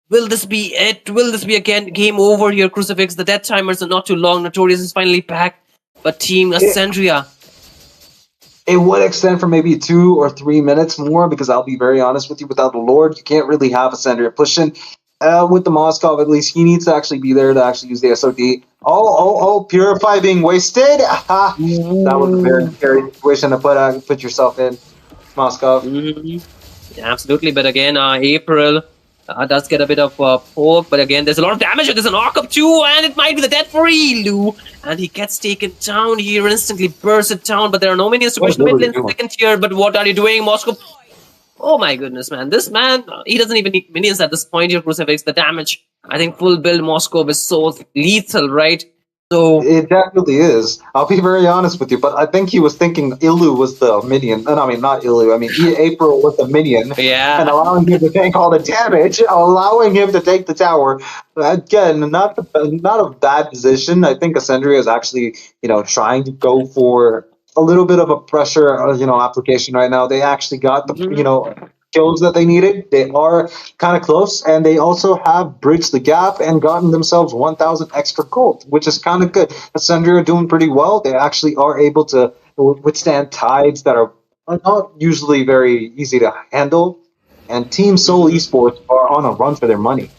will this be it? Will this be again game over here, Crucifix? The death timers are not too long. Notorious is finally back. But Team Ascendria, it would extend for maybe 2 or 3 minutes more, because I'll be very honest with you, without the Lord, you can't really have Ascendria pushing. With the Moskov, at least, he needs to actually be there to actually use the SOD. Purify being wasted. That was a very scary situation to put yourself in, Moskov. Yeah, absolutely, but again, April does get a bit of poke, but again, there's a lot of damage. There's an arc up too, and it might be the death for Elu. And he gets taken down here, instantly bursts it down, but there are no minions to push the mid lane second tier. But what are you doing, Moscow? Oh my goodness, man. This man, he doesn't even need minions at this point here, Crucifix. The damage, I think full build Moscow is so lethal, right? So it definitely is. I'll be very honest with you, but I think he was thinking Ilu was the minion. I mean, not Ilu. I mean, April was the minion. Yeah. And allowing him to take all the damage, allowing him to take the tower. Again, not a bad position. I think Ascendria is actually, trying to go for a little bit of a pressure, application right now. They actually got the, kills that they needed. They are kind of close, and they also have bridged the gap and gotten themselves 1,000 extra gold, which is kind of good. Ascendria are doing pretty well. They actually are able to withstand tides that are not usually very easy to handle. And Team Seoul Esports are on a run for their money.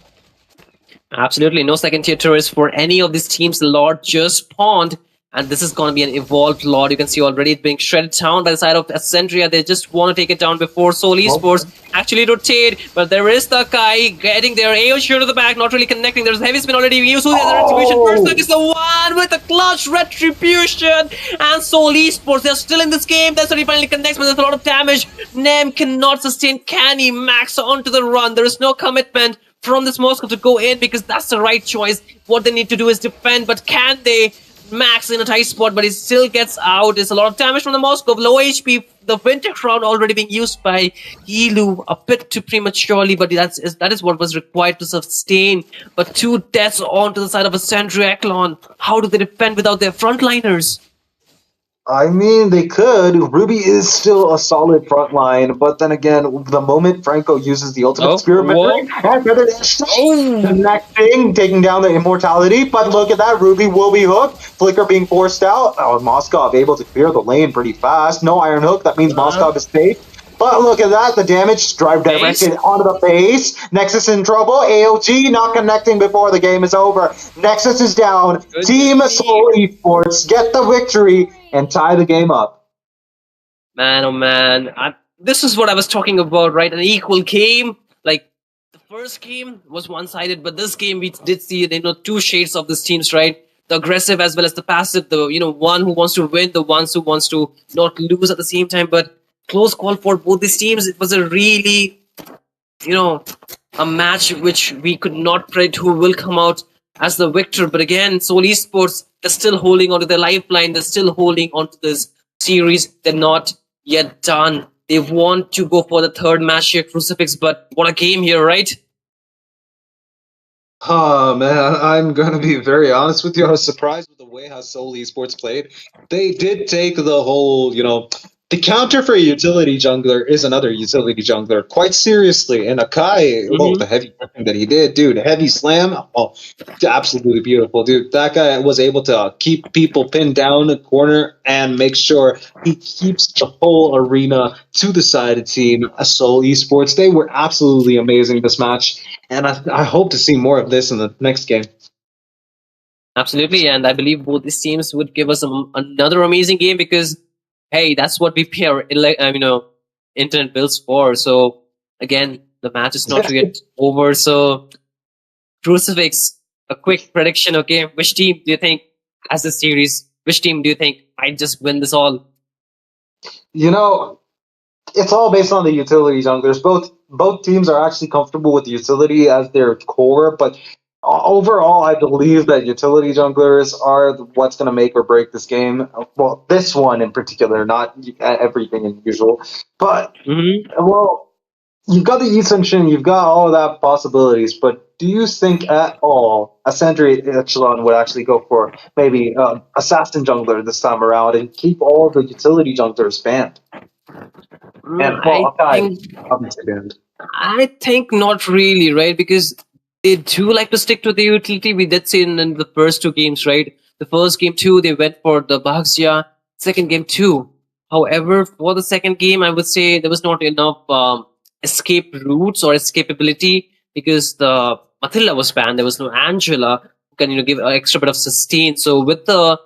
Absolutely. No second tier tourists for any of these teams. The Lord just spawned. And this is going to be an evolved Lord. You can see already it being shredded down by the side of Ascendria. They just want to take it down before Seoul Esports actually rotate. But there is the Kai getting their AO shield to the back, not really connecting. There's heavy spin already used. Who's the other retribution? Berserk is the one with the clutch retribution. And Seoul Esports, they're still in this game. That's when he finally connects, but there's a lot of damage. Nem cannot sustain. Can he max onto the run? There is no commitment from this Moscow to go in because that's the right choice. What they need to do is defend, but can they max in a tight spot? But he still gets out. There's a lot of damage from the Moscow. Low HP. The Winter Crown already being used by Yilu a bit too prematurely, but that is what was required to sustain. But 2 deaths onto the side of Ascendria Echelon. How do they defend without their frontliners? I mean, they could. Ruby is still a solid front line, but then again, the moment Franco uses the ultimate experiment, connecting, taking down the immortality, but look at that, Ruby will be hooked, Flicker being forced out, Moskov able to clear the lane pretty fast, no Iron Hook, that means Moskov is safe. But look at that, the damage, drive directed onto the base. Nexus in trouble, AOG not connecting before the game is over. Nexus is down, Team Seoul Esports get the victory and tie the game up. Man, oh man, this is what I was talking about, right? An equal game. Like, the first game was one-sided, but this game we did see, 2 shades of these teams, right? The aggressive as well as the passive, the, one who wants to win, the ones who wants to not lose at the same time, but close call for both these teams. It was a really, a match which we could not predict who will come out as the victor. But again, Seoul Esports, they're still holding onto their lifeline. They're still holding onto this series. They're not yet done. They want to go for the 3rd match here, Crucifix. But what a game here, right? Oh, man, I'm going to be very honest with you. I was surprised with the way how Seoul Esports played. They did take the whole, the counter for a utility jungler is another utility jungler quite seriously. And Akai, the heavy weapon that he did, dude, heavy slam, absolutely beautiful, dude. That guy was able to keep people pinned down in the corner and make sure he keeps the whole arena to the side of Team Seoul Esports. They were absolutely amazing this match, and I hope to see more of this in the next game. Absolutely, and I believe both these teams would give us another amazing game because, hey, that's what we pay our internet bills for. So again, the match is not yet over. So Crucifix, a quick prediction. Okay, which team do you think has the series? Which team do you think might just win this all? It's all based on the utility junglers. Both teams are actually comfortable with the utility as their core, but overall, I believe that utility junglers are what's going to make or break this game. Well, this one in particular, not everything as usual. But, well, you've got the Ascension, you've got all of that possibilities, but do you think at all Ascendria Echelon would actually go for maybe Assassin Jungler this time around and keep all of the utility junglers banned? And, well, I think not really, right? Because they do like to stick to the utility. We did see in the first 2 games, right? The first game 2, they went for the Baxia. Second game 2. However, for the second game, I would say there was not enough escape routes or escapability because the Matilda was banned. There was no Angela who can give an extra bit of sustain. So with the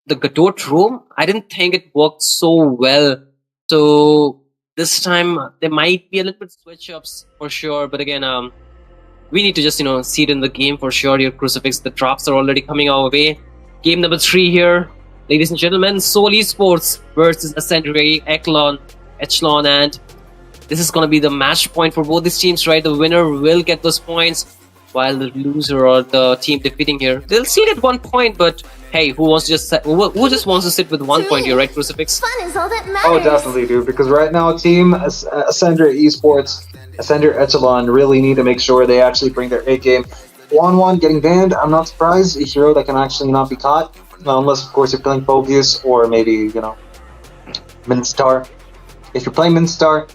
Godot room, I didn't think it worked so well. So this time there might be a little bit switch ups for sure, but again, we need to just see it in the game for sure. Your Crucifix, the drops are already coming our way. Game number 3 here, ladies and gentlemen. Seoul Esports versus Ascendria Echelon, and this is going to be the match point for both these teams, right? The winner will get those points, while the loser or the team defeating here, they'll still get 1 point, but hey, who just wants to sit with 1 point here, right, Crucifix? Fun is all that matters. Oh, definitely, dude, because right now Team Ascendria Esports, Ascendria Echelon really need to make sure they actually bring their A game. 1-1 getting banned, I'm not surprised. A hero that can actually not be caught, unless, of course, you're playing Phobius or maybe, Minstar. If you're playing Minstar,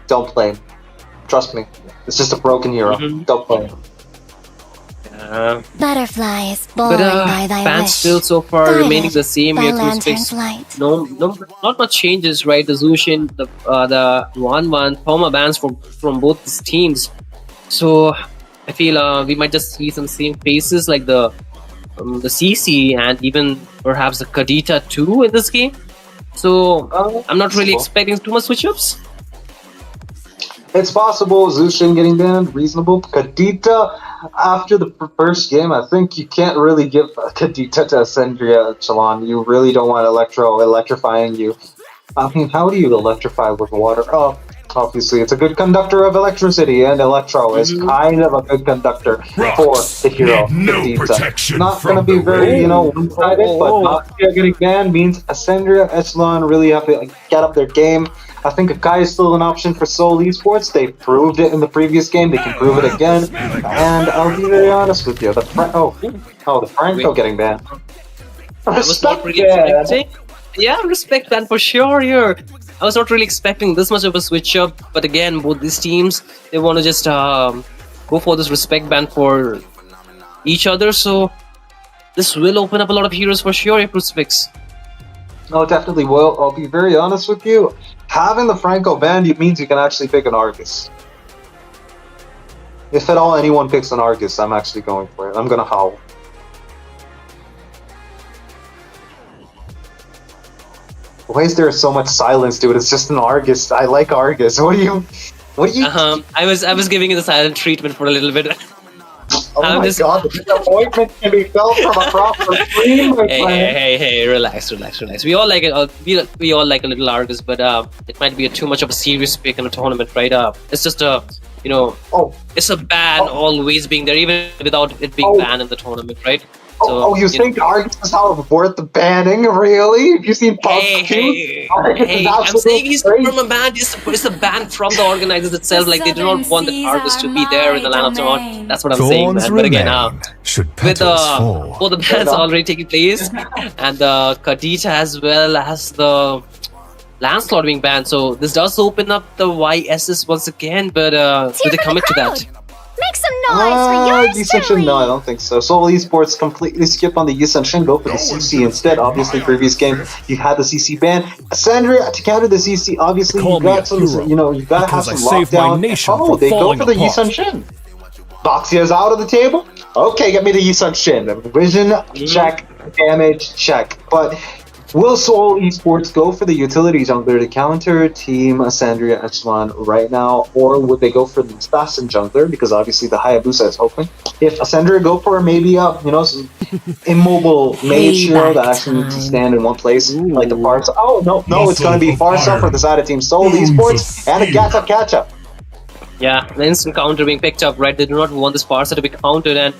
don't play him. Trust me. It's just a broken hero. Don't play him. Butterflies born by thy fans wish, still so far guided remaining the same by here. lantern's Crucifix. light. No, not much changes, right? The Zushin, the 1-1 Poma bans from both these teams. So I feel we might just see some same faces like the CC and even perhaps the Kadita too in this game. So I'm not really expecting too much switch-ups. It's possible. Zushin getting banned, reasonable. Kadita, after the first game, I think you can't really give Kadita to Ascendria Echelon. You really don't want electrifying you. I mean, how do you electrify with water? Oh, obviously, it's a good conductor of electricity, and Electro is kind of a good conductor for the hero. Kadita. Not going to be very, one-sided, but not getting banned means Ascendria Echelon really have to get up their game. I think Akai is still an option for Seoul Esports. They proved it in the previous game. They can prove it again. And I'll be very honest with you. The Franco getting banned. Respect ban. Yeah, respect ban for sure here. I was not really expecting this much of a switch up. But again, both these teams, they want to just go for this respect ban for each other. So this will open up a lot of heroes for sure, Crucifix. No, definitely will. I'll be very honest with you. Having the Franco banned means you can actually pick an Argus. If at all anyone picks an Argus, I'm actually going for it. I'm gonna howl. Why is there so much silence, dude? It's just an Argus. I like Argus. What do you? I was giving you the silent treatment for a little bit. Oh my god, the disappointment can be felt from across the screen, my friend. Hey, relax. We all like it. We all like a little Argus, but it might be too much of a serious pick in a tournament, right? It's just it's a ban always being there, even without it being banned in the tournament, right? So, you think Argus is not worth the banning? Really? Have you seen Puff Hey, I'm saying he's from a ban. It's a ban from the organizers itself. Like, they do not want the Argus to be there in the lineup tournament. That's what I'm saying, man. But again, with all the bans already taking place, and the Kadita as well as the Lancelot being banned, so this does open up the YSS once again, but do they commit to that? Make some noise for yours truly. No, I don't think so. Seoul Esports completely skip on the Yusenshin, go for the CC instead. Obviously, previous game you had the CC ban. Ascendria to counter the CC. Obviously, you got some. You gotta have some lockdown. They go for the Yusenshin. Boxia's out of the table. Okay, get me the Yusenshin. Vision check, damage check, but. Will Seoul Esports go for the utility jungler to counter Team Ascendria Echelon right now, or would they go for the assassin jungler because obviously the Hayabusa is open? If Ascendria go for maybe some immobile mage hero that actually needs to stand in one place like the Farsa. Oh no, it's going to be Farsa for the side of Team Seoul Esports and a catch up. Yeah, the instant counter being picked up, right? They do not want this Farsa to be countered, and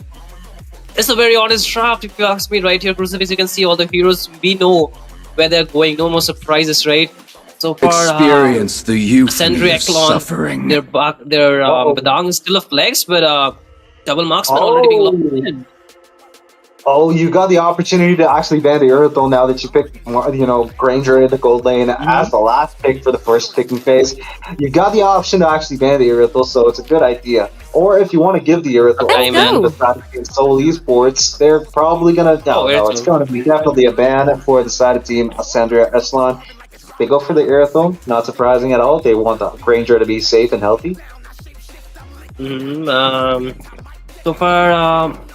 it's a very honest draft if you ask me right here, Crucifix. You can see all the heroes. We know where they're going. No more surprises, right? So far, experience the youth Ascendria Echelon, suffering. Their Badang is still a flex, but double marksman already being locked in. Oh, you got the opportunity to actually ban the Earthol now that you picked, Granger in the gold lane as the last pick for the first picking phase. You got the option to actually ban the Earthol, so it's a good idea. Or if you want to give the Earthol to the side of Seoul Esports, they're probably gonna. It's going to be definitely a ban for the side of Team Ascendria Echelon. They go for the Earthol, not surprising at all. They want the Granger to be safe and healthy. So far,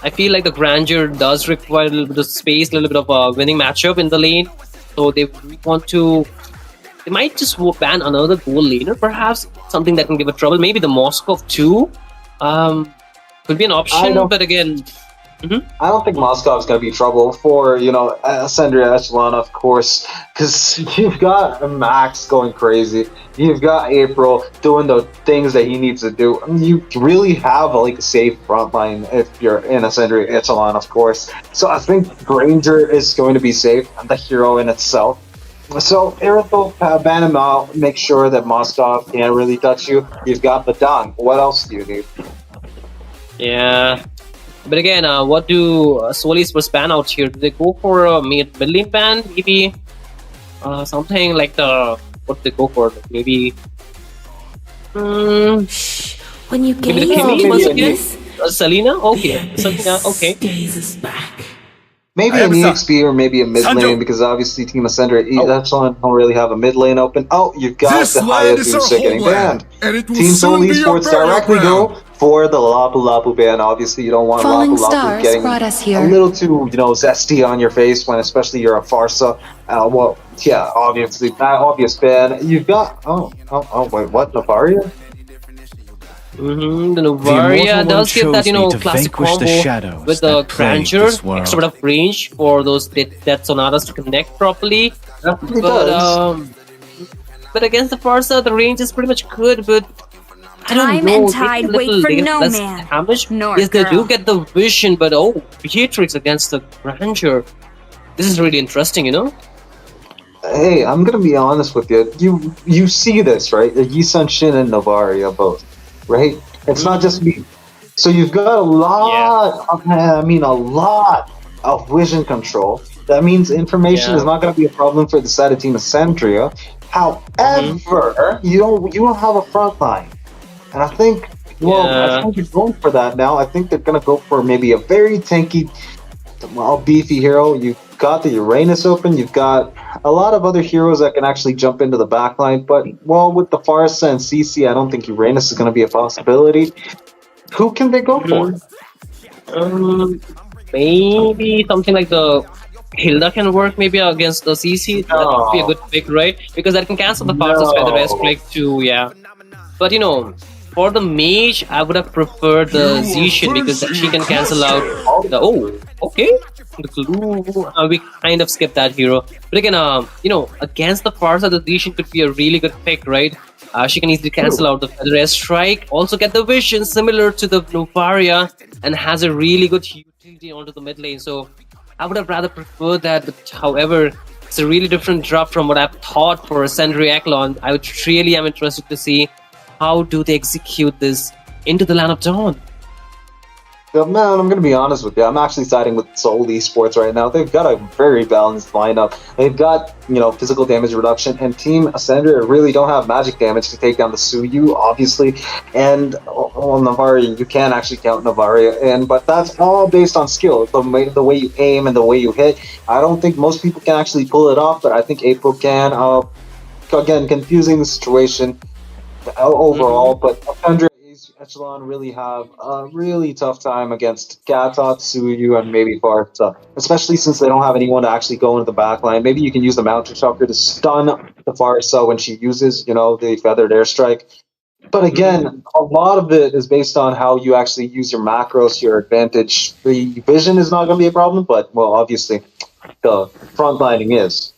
I feel like the Grandeur does require a little bit of space, a little bit of a winning matchup in the lane. So they might just ban another gold laner, perhaps. Something that can give a trouble. Maybe the Moskov too. Could be an option, but again... I don't think Moscow is going to be trouble for, Ascendria Echelon, of course, because you've got Max going crazy. You've got April doing the things that he needs to do. You really have a safe front line if you're in Ascendria Echelon, of course. So I think Granger is going to be safe, the hero in itself. So Erythel, ban him out, make sure that Moscow can't really touch you. You've got Badang. What else do you need? Yeah. But again, what do Seoul Esports ban out here? Do they go for a mid lane ban? Maybe something like the what they go for. Like maybe. When you Maybe the gaze Kimmy into once again? this, Selena? Okay. Selena, okay. Maybe an EXP or maybe a mid lane, because obviously Team Ascendria, Echelon don't really have a mid lane open. Oh, you've got the Hayabusa getting banned. Team Seoul Esports directly go for the Lapu Lapu ban. Obviously, you don't want falling Lapu Lapu stars getting brought us a here. little too, zesty on your face when especially you're a Farsa. Well, yeah, obviously, obvious ban. You've got, wait, what, Navaria? The Novaria does give that, classic combo with the Grandeur, extra bit of range for those Death Sonatas to connect properly. But against the Farsa, the range is pretty much good, but I don't Time know. and tide wait for no man. Damage. Nor Yes, they do girl. get the vision, but Beatrix against the Grandeur. This is really interesting, Hey, I'm gonna be honest with you. You see this, right? Yisun Shin and Navaria both, right? It's not just me. So you've got a lot a lot of vision control. That means information is not gonna be a problem for the side of Team Ascendria. However, you don't have a front line. And I think I think you're going for that now. I think they're gonna go for maybe a very tanky, beefy hero. You've got the Uranus open. You've got a lot of other heroes that can actually jump into the backline. But with the Farsa and CC, I don't think Uranus is going to be a possibility. Who can they go for? Maybe something like the Hilda can work maybe against the CC. That would be a good pick, right? Because that can cancel the Farsa's Feather break too. Yeah, but for the mage, I would have preferred the Zishin because she can cancel out the the glue. We kind of skipped that hero, but again, against the Farsa, the Zishin could be a really good pick, right? She can easily cancel out the Feather Strike, also get the vision similar to the Novaria, and has a really good utility onto the mid lane. So I would have rather preferred that. But however, it's a really different drop from what I've thought for Ascendria Echelon. I really am interested to see how do they execute this into the Land of Dawn. Man, I'm going to be honest with you. I'm actually siding with Seoul Esports right now. They've got a very balanced lineup. They've got, physical damage reduction, and Team Ascendria really don't have magic damage to take down the Suyu, obviously. And, Navaria, you can actually count Navaria, but that's all based on skill. The way you aim and the way you hit. I don't think most people can actually pull it off, but I think April can. Again, confusing the situation overall, but Ascendria Echelon really have a really tough time against Gatot, Suyu, and maybe Farsa, especially since they don't have anyone to actually go into the backline. Maybe you can use the Mountain Shocker to stun the Farsa when she uses, the Feathered Airstrike. But again, a lot of it is based on how you actually use your macros to your advantage. The vision is not going to be a problem, but, obviously, the frontlining is.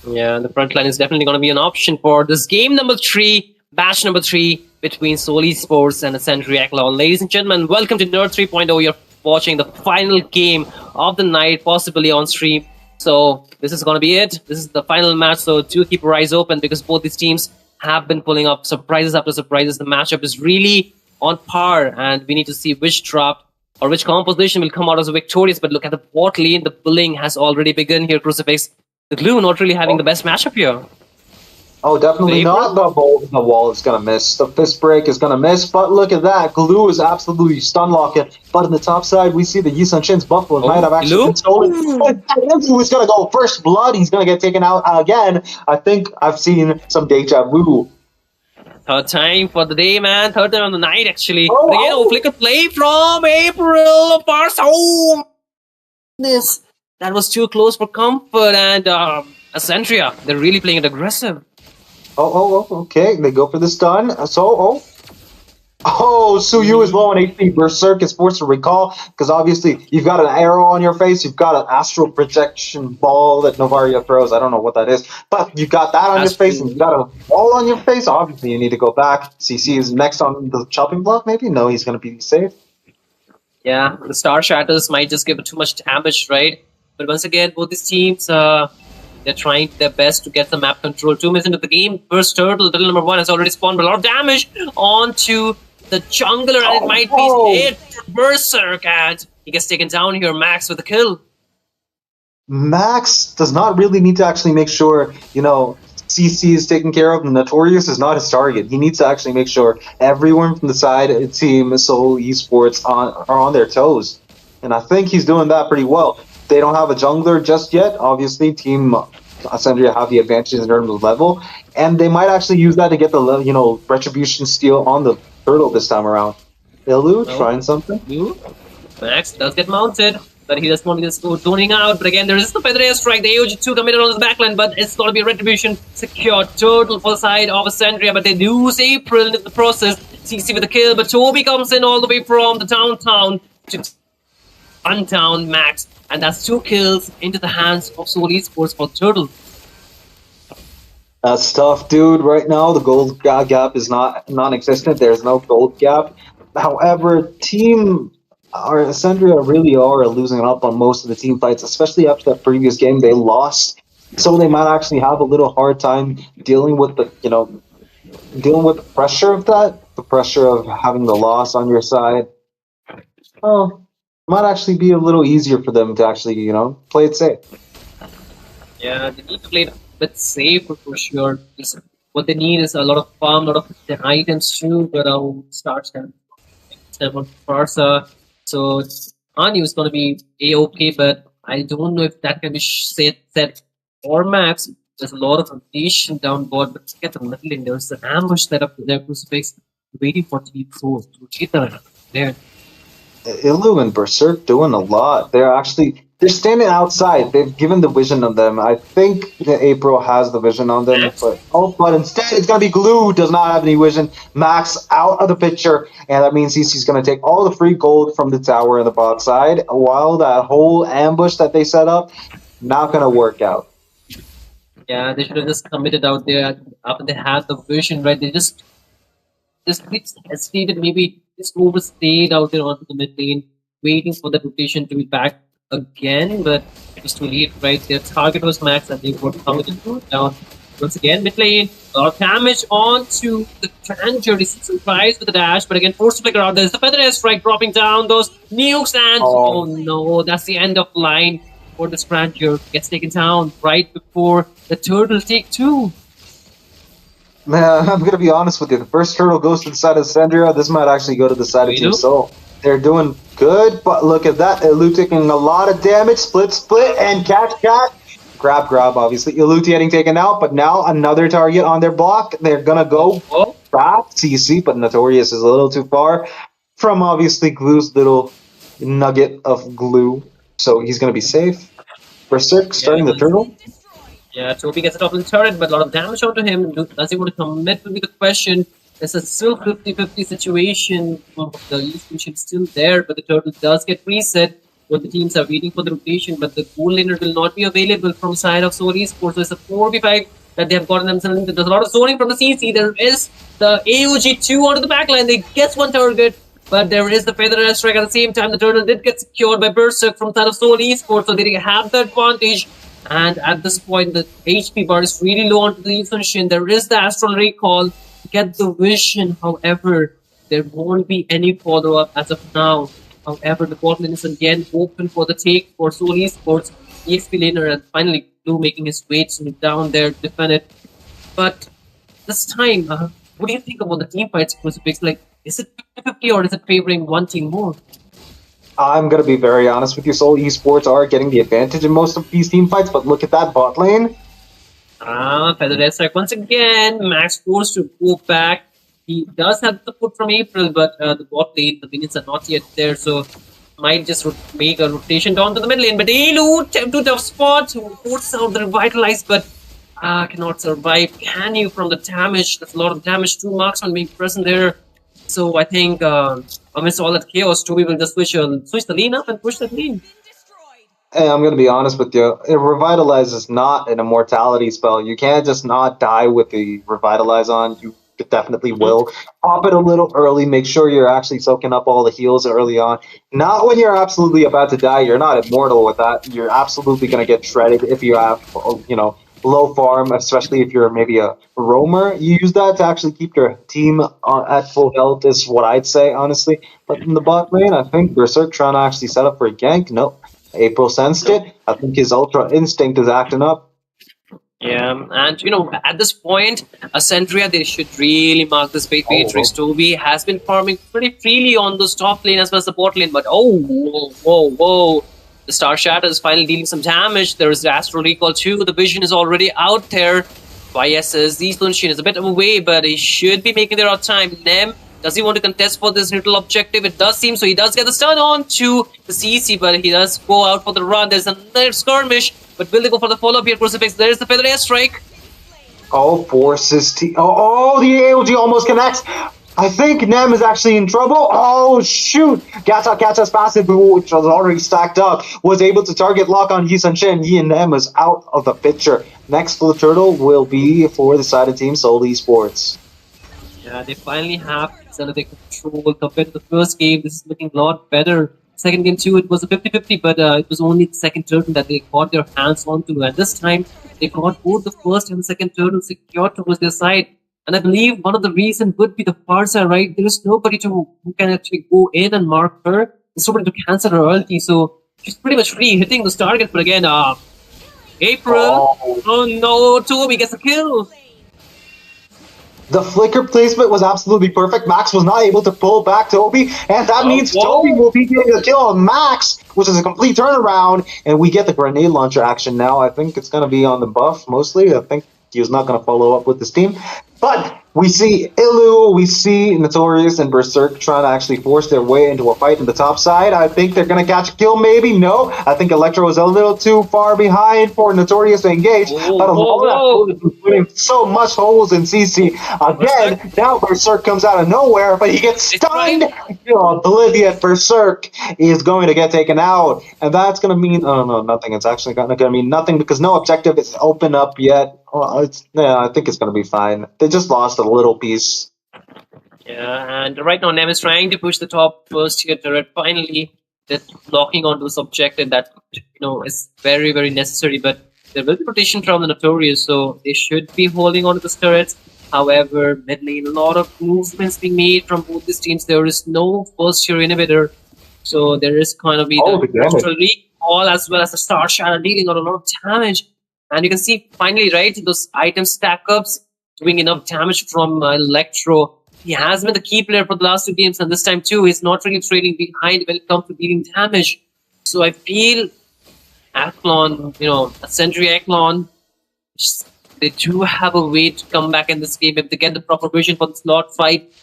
Yeah, the frontline is definitely going to be an option for this game number 3, batch number 3, between Seoul Esports and Ascendria Echelon. Ladies and gentlemen, welcome to Nerd 3.0. You're watching the final game of the night, possibly on stream. So this is going to be it. This is the final match, so do keep your eyes open because both these teams have been pulling up surprises after surprises. The matchup is really on par, and we need to see which drop or which composition will come out as victorious. But look at the bot lane. The bullying has already begun here, Crucifix. The Glue not really having the best matchup here. Oh, definitely not. The wall is going to miss. The fist break is going to miss. But look at that. Glue is absolutely stun locking. But on the top side, we see the Yisun Shin's buffalo might have actually been stolen. Glue is going to go first blood. He's going to get taken out again. I think I've seen some deja vu. Third time for the day, man. Third time on the night, actually. But again, flicker play from April. That was too close for comfort. And Ascendria, they're really playing it aggressive. Okay. They go for the stun. Suyu is low on HP. Berserk is forced to recall because obviously you've got an arrow on your face. You've got an astral projection ball that Novaria throws. I don't know what that is, but you've got that on your face and you've got a ball on your face. Obviously, you need to go back. CC is next on the chopping block. Maybe no, he's going to be safe. Yeah, the Star Shatters might just give it too much damage, right? But once again, both these teams. They're trying their best to get the map control. 2 minutes into the game, Burst Turtle number 1 has already spawned a lot of damage onto the jungler, and it might be hit Berserk, and he gets taken down here, Max, with the kill. Max does not really need to actually make sure, CC is taken care of. Notorious is not his target. He needs to actually make sure everyone from the side of Team Seoul Esports are on their toes. And I think he's doing that pretty well. They don't have a jungler just yet. Obviously, Team Ascendria have the advantage in terms of level. And they might actually use that to get the, Retribution steal on the turtle this time around. Ilu, trying something? Max does get mounted, but he doesn't want to just go zoning out. But again, there is the Feather Air Strike. The AOG2 committed on the backline, but it's going to be a Retribution secured. Turtle for the side of Ascendria, but they lose April in the process. CC with the kill, but Toby comes in all the way from the downtown to undown Max. And that's 2 kills into the hands of Seoul Esports for Turtle. That's tough, dude. Right now, the gold gap is non-existent. There's no gold gap. However, Team Ascendria really are losing up on most of the team fights, especially after that previous game they lost. So they might actually have a little hard time dealing with the pressure of that, the pressure of having the loss on your side. Oh, might actually be a little easier for them to actually, play it safe. Yeah, they need to play it a bit safer for sure. What they need is a lot of farm, a lot of the items too, but I'll start them on Farsa. So Anu is going to be A-OK, but I don't know if that can be set or Max. There's a lot of rotation down board, but to get the middle lane, there's an ambush set up there, Crucifix, waiting for to be close to get there. Ilu and Berserk doing a lot. They're standing outside. They've given the vision on them. I think the April has the vision on them, but instead it's gonna be Glue. Does not have any vision. Max out of the picture, and that means CC's gonna take all the free gold from the tower in the bot side. While that whole ambush that they set up, not gonna work out. Yeah, they should have just committed out there after they had the vision, right? They just hesitated, maybe just overstayed out there onto the mid lane, waiting for the rotation to be back again, but it was too late, right? Their target was Max and they were committed down. Once again, mid lane, a lot of damage onto the Trancher. He's surprised with the dash, but again, forced to flicker out. There's the Feather Air Strike dropping down those nukes, and oh no, that's the end of line for this Trancher. Gets taken down right before the Turtle take 2. Man, I'm gonna be honest with you. The first turtle goes to the side of Ascendria. This might actually go to the side of Team Seoul. They're doing good, but look at that. Ilu taking a lot of damage. Split, and catch. Grab, obviously. Ilu getting taken out, but now another target on their block. They're gonna go back. CC, but Notorious is a little too far from, obviously, Glue's little nugget of glue. So he's gonna be safe. Berserk starting the turtle. Yeah, Toby gets it off in the turret, but a lot of damage onto him. Does he want to commit will be the question. It's a still 50-50 situation. The East is still there, but the turtle does get reset. Both the teams are waiting for the rotation, but the goal laner will not be available from side of Seoul Esports. So it's a 4v5 that they have gotten themselves into. There's a lot of zoning from the CC. There is the AOG2 onto the backline. They get one target, but there is the Feather Air Strike at the same time. The turtle did get secured by Berserk from side of Seoul Esports, so they have the advantage. And at this point, the HP bar is really low onto the Incognito. There is the Astral Recall to get the vision. However, there won't be any follow-up as of now. However, the bot lane is again open for the take for Seoul Esports. EXP laner and finally Blue making his way to down there to defend it. But this time, what do you think about the team fights, Crucifix? Like, is it 50-50 or is it favoring one team more? I'm going to be very honest with you. Seoul Esports are getting the advantage in most of these team fights, but look at that bot lane. Feather Air Strike once again. Max forced to go back. He does have the foot from April, but the bot lane, the minions are not yet there, so might just make a rotation down to the mid lane. But Elu, too tough spot, forces out the Revitalize, but cannot survive. Can you from the damage? There's a lot of damage. 2 marks on being present there. So I think amidst all that chaos, Toby will just switch the lane up and push that lane. Hey, I'm going to be honest with you. Revitalize is not an immortality spell. You can't just not die with the Revitalize on. You definitely will. Pop it a little early. Make sure you're actually soaking up all the heals early on. Not when you're absolutely about to die. You're not immortal with that. You're absolutely going to get shredded if you have, low farm, especially if you're maybe a roamer. You use that to actually keep your team at full health is what I'd say, honestly. But in the bot lane, I think Berserk trying to actually set up for a gank. Nope. April sensed it. I think his Ultra Instinct is acting up. Yeah, and at this point, Ascendria, they should really mark this bait. Toby has been farming pretty freely on the top lane as well as the bot lane, but whoa. The Star Shatter is finally dealing some damage. There is the Astral Recall too. The Vision is already out there. YS's the Luncheon is a bit away, but he should be making their out time. Nem, does he want to contest for this neutral objective? It does seem so. He does get the stun on to the CC, but he does go out for the run. There's another skirmish, but will they go for the follow-up here, Crucifix? There's the Feather Airstrike. Oh, forces the AOG almost connects. I think Nem is actually in trouble. Oh, shoot. Gata's passive, which was already stacked up, was able to target lock on Yi Sun-Shin. Yi and Nem is out of the picture. Next full turtle will be for the side of Team Seoul Esports. Yeah, they finally have some of the control compared to the first game. This is looking a lot better. Second game too, it was a 50-50, but it was only the second turtle that they got their hands onto. And this time, they got both the first and the second turtle secured towards their side. And I believe one of the reasons would be the Farsa, right? There is nobody who can actually go in and mark her. There's nobody to cancel her ulti, so she's pretty much free hitting those targets. But again, April, oh no, Toby gets a kill. The flicker placement was absolutely perfect. Max was not able to pull back Toby, and that means Toby will be getting a kill on Max, which is a complete turnaround, and we get the grenade launcher action now. I think it's going to be on the buff mostly. I think he was not going to follow up with this team. But we see Ilu, we see Notorious and Berserk trying to actually force their way into a fight in the top side. I think they're going to catch a kill, maybe. No, I think Electro is a little too far behind for Notorious to engage. But Moba is putting so much holes in CC. Again, now Berserk comes out of nowhere, but he gets stunned. Oblivious Berserk is going to get taken out. And that's going to mean, nothing. It's actually going to mean nothing because no objective is open up yet. I think it's going to be fine. They just lost a little piece. Yeah, and right now Nem is trying to push the top first tier turret. Finally, they're locking onto this objective that is very, very necessary. But there will be rotation from the Notorious, so they should be holding on to this turret. However, mid lane, a lot of movements being made from both these teams. There is no first tier inhibitor, so there is going to be the Astral Recall as well as the Star Shatter dealing on a lot of damage. And you can see finally, right, those item stack ups doing enough damage from Electro. He has been the key player for the last two games, and this time too, he's not really trailing behind when it comes to dealing damage. So I feel Echelon, Ascendria Echelon, they do have a way to come back in this game. If they get the proper vision for the slot fight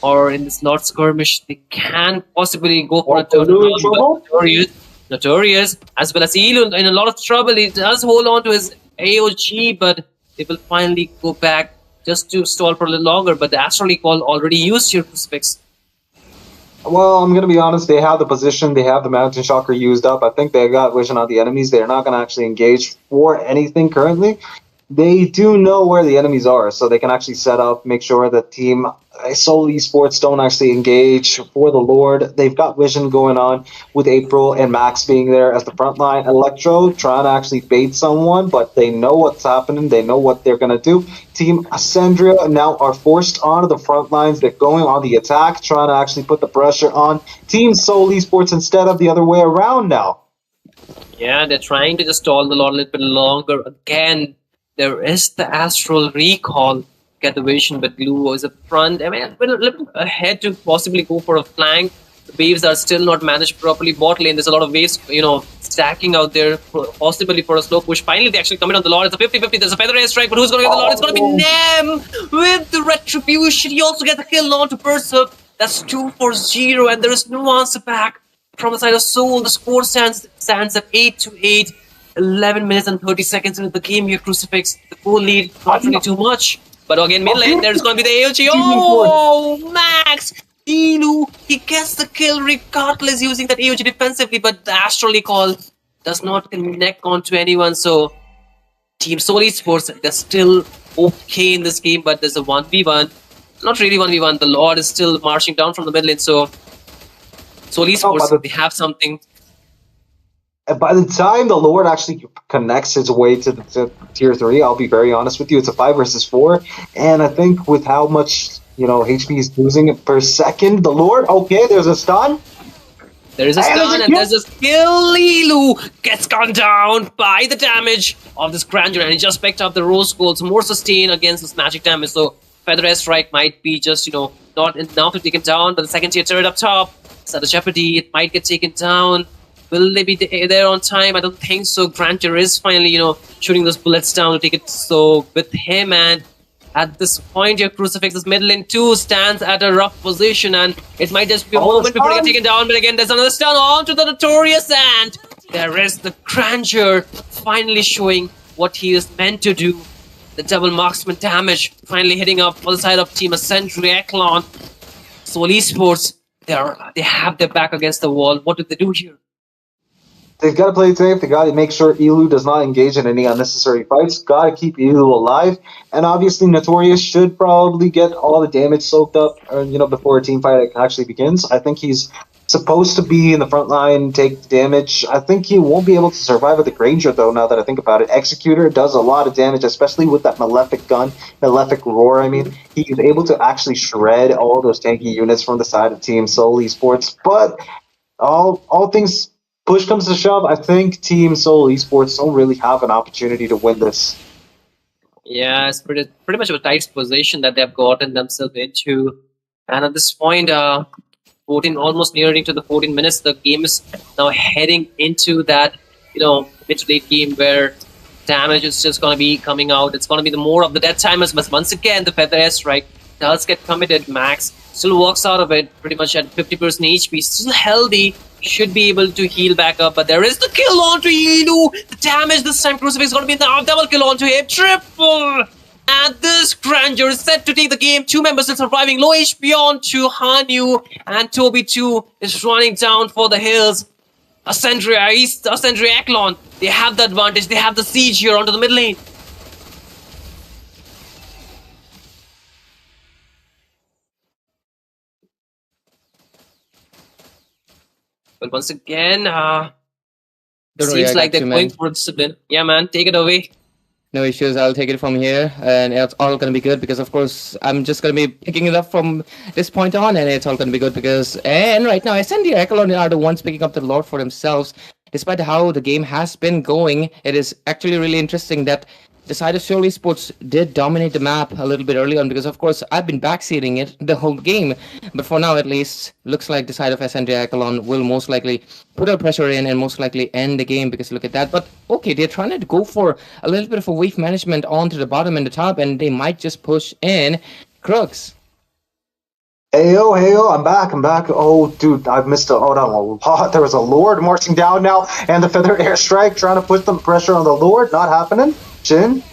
or in the slot skirmish, they can possibly go for a turnaround. Notorious, as well as Elu in a lot of trouble. He does hold on to his AOG, but they will finally go back just to stall for a little longer. But the Astral Recall already used your Crucifix. Well, I'm going to be honest. They have the position. They have the Mountain Shocker used up. I think they got vision on the enemies. They're not going to actually engage for anything currently. They do know where the enemies are, so they can actually set up, make sure that Team Seoul Esports don't actually engage for the Lord. They've got vision going on with April and Max being there as the front line. Electro trying to actually bait someone, but they know what's happening. They know what they're going to do. Team Ascendria now are forced onto the front lines. They're going on the attack, trying to actually put the pressure on Team Seoul Esports instead of the other way around now. Yeah, they're trying to just stall the Lord a little bit longer. Again, there is the Astral Recall. Get the vision, but Glue is up front. I mean, a little bit ahead to possibly go for a flank. The waves are still not managed properly. Bot lane, there's a lot of waves, stacking out there, possibly for a slow push. Finally, they actually come in on the Lord. It's a 50-50. There's a Feather Airstrike, but who's going to get the Lord? It's going to be Nem with the Retribution. He also gets the kill on to Berserk. That's 2-0, and there is no answer back from the side of Seoul. The score stands at 8-8. 11 minutes and 30 seconds into the game here, Crucifix. The goal lead, not really too much. But again, mid lane, there's going to be the AOG. Oh, Max! Ilu, he gets the kill regardless using that AOG defensively, but the Astral Recall does not connect onto anyone. So, Team Seoul Esports, they're still okay in this game, but there's a 1v1. Not really 1v1. The Lord is still marching down from the mid lane. So, Seoul Esports, they have something. By the time the Lord actually connects his way to tier 3, I'll be very honest with you, it's a 5 versus 4. And I think with how much, HP he's losing per second, the Lord, okay, there's a stun. There is a stun and there's a skill. Lilu gets gunned down by the damage of this Grandeur, and he just picked up the Rose Gold. More sustain against this magic damage. So Feather Airstrike might be just, not enough to take him down, but the second tier turret up top is at the jeopardy. It might get taken down. Will they be there on time? I don't think so. Grandeur is finally, shooting those bullets down to take it. So with him, and at this point, your Crucifix is middle in 2, stands at a rough position, and it might just be a moment before they get taken down. But again, there's another stun onto the Notorious, and there is the Grandeur finally showing what he is meant to do. The double marksman damage finally hitting up on the side of Team Ascendria, Echelon. Seoul Esports, they have their back against the wall. What do they do here? They've got to play it safe. They got to make sure Elu does not engage in any unnecessary fights. Got to keep Elu alive. And obviously, Notorious should probably get all the damage soaked up, before a team fight actually begins. I think he's supposed to be in the front line, take damage. I think he won't be able to survive with the Granger, though, now that I think about it. Executor does a lot of damage, especially with that Malefic gun, Malefic Roar, He's able to actually shred all those tanky units from the side of Team Seoul Esports. But all things... push comes to shove, I think Team Seoul Esports don't really have an opportunity to win this. Yeah, it's pretty much a tight position that they've gotten themselves into. And at this point, almost nearing to the 14 minutes, the game is now heading into that, mid to late game where damage is just going to be coming out. It's going to be the more of the dead timers, but once again, the Feather Airstrike does get committed. Max still walks out of it pretty much at 50% HP, still healthy. Should be able to heal back up, but there is the kill onto Elu. The damage this time, Crucifix is going to be now double kill onto him, triple. And this Grandeur is set to take the game. 2 members are surviving, low HP onto Hanyu, and Toby 2 is running down for the hills. Ascendria East, Ascendria Echelon, they have the advantage. They have the siege here onto the mid lane. But once again, seems like they're going for discipline. Yeah, man, take it away. No issues, I'll take it from here, and it's all going to be good because, of course, I'm just going to be picking it up from this point on, and it's all going to be good because, and right now, Ascendria Echelon are the ones picking up the Lord for themselves. Despite how the game has been going, it is actually really interesting that the side of Seoul Esports did dominate the map a little bit early on because, of course, I've been backseating it the whole game. But for now, at least, looks like the side of Ascendria Echelon will most likely put a pressure in and most likely end the game because look at that. But, okay, they're trying to go for a little bit of a wave management onto the bottom and the top, and they might just push in Crooks. Heyo, I'm back. Oh, dude, I've missed a lot. There was a Lord marching down now, and the Feather Airstrike trying to put some pressure on the Lord. Not happening. Shin?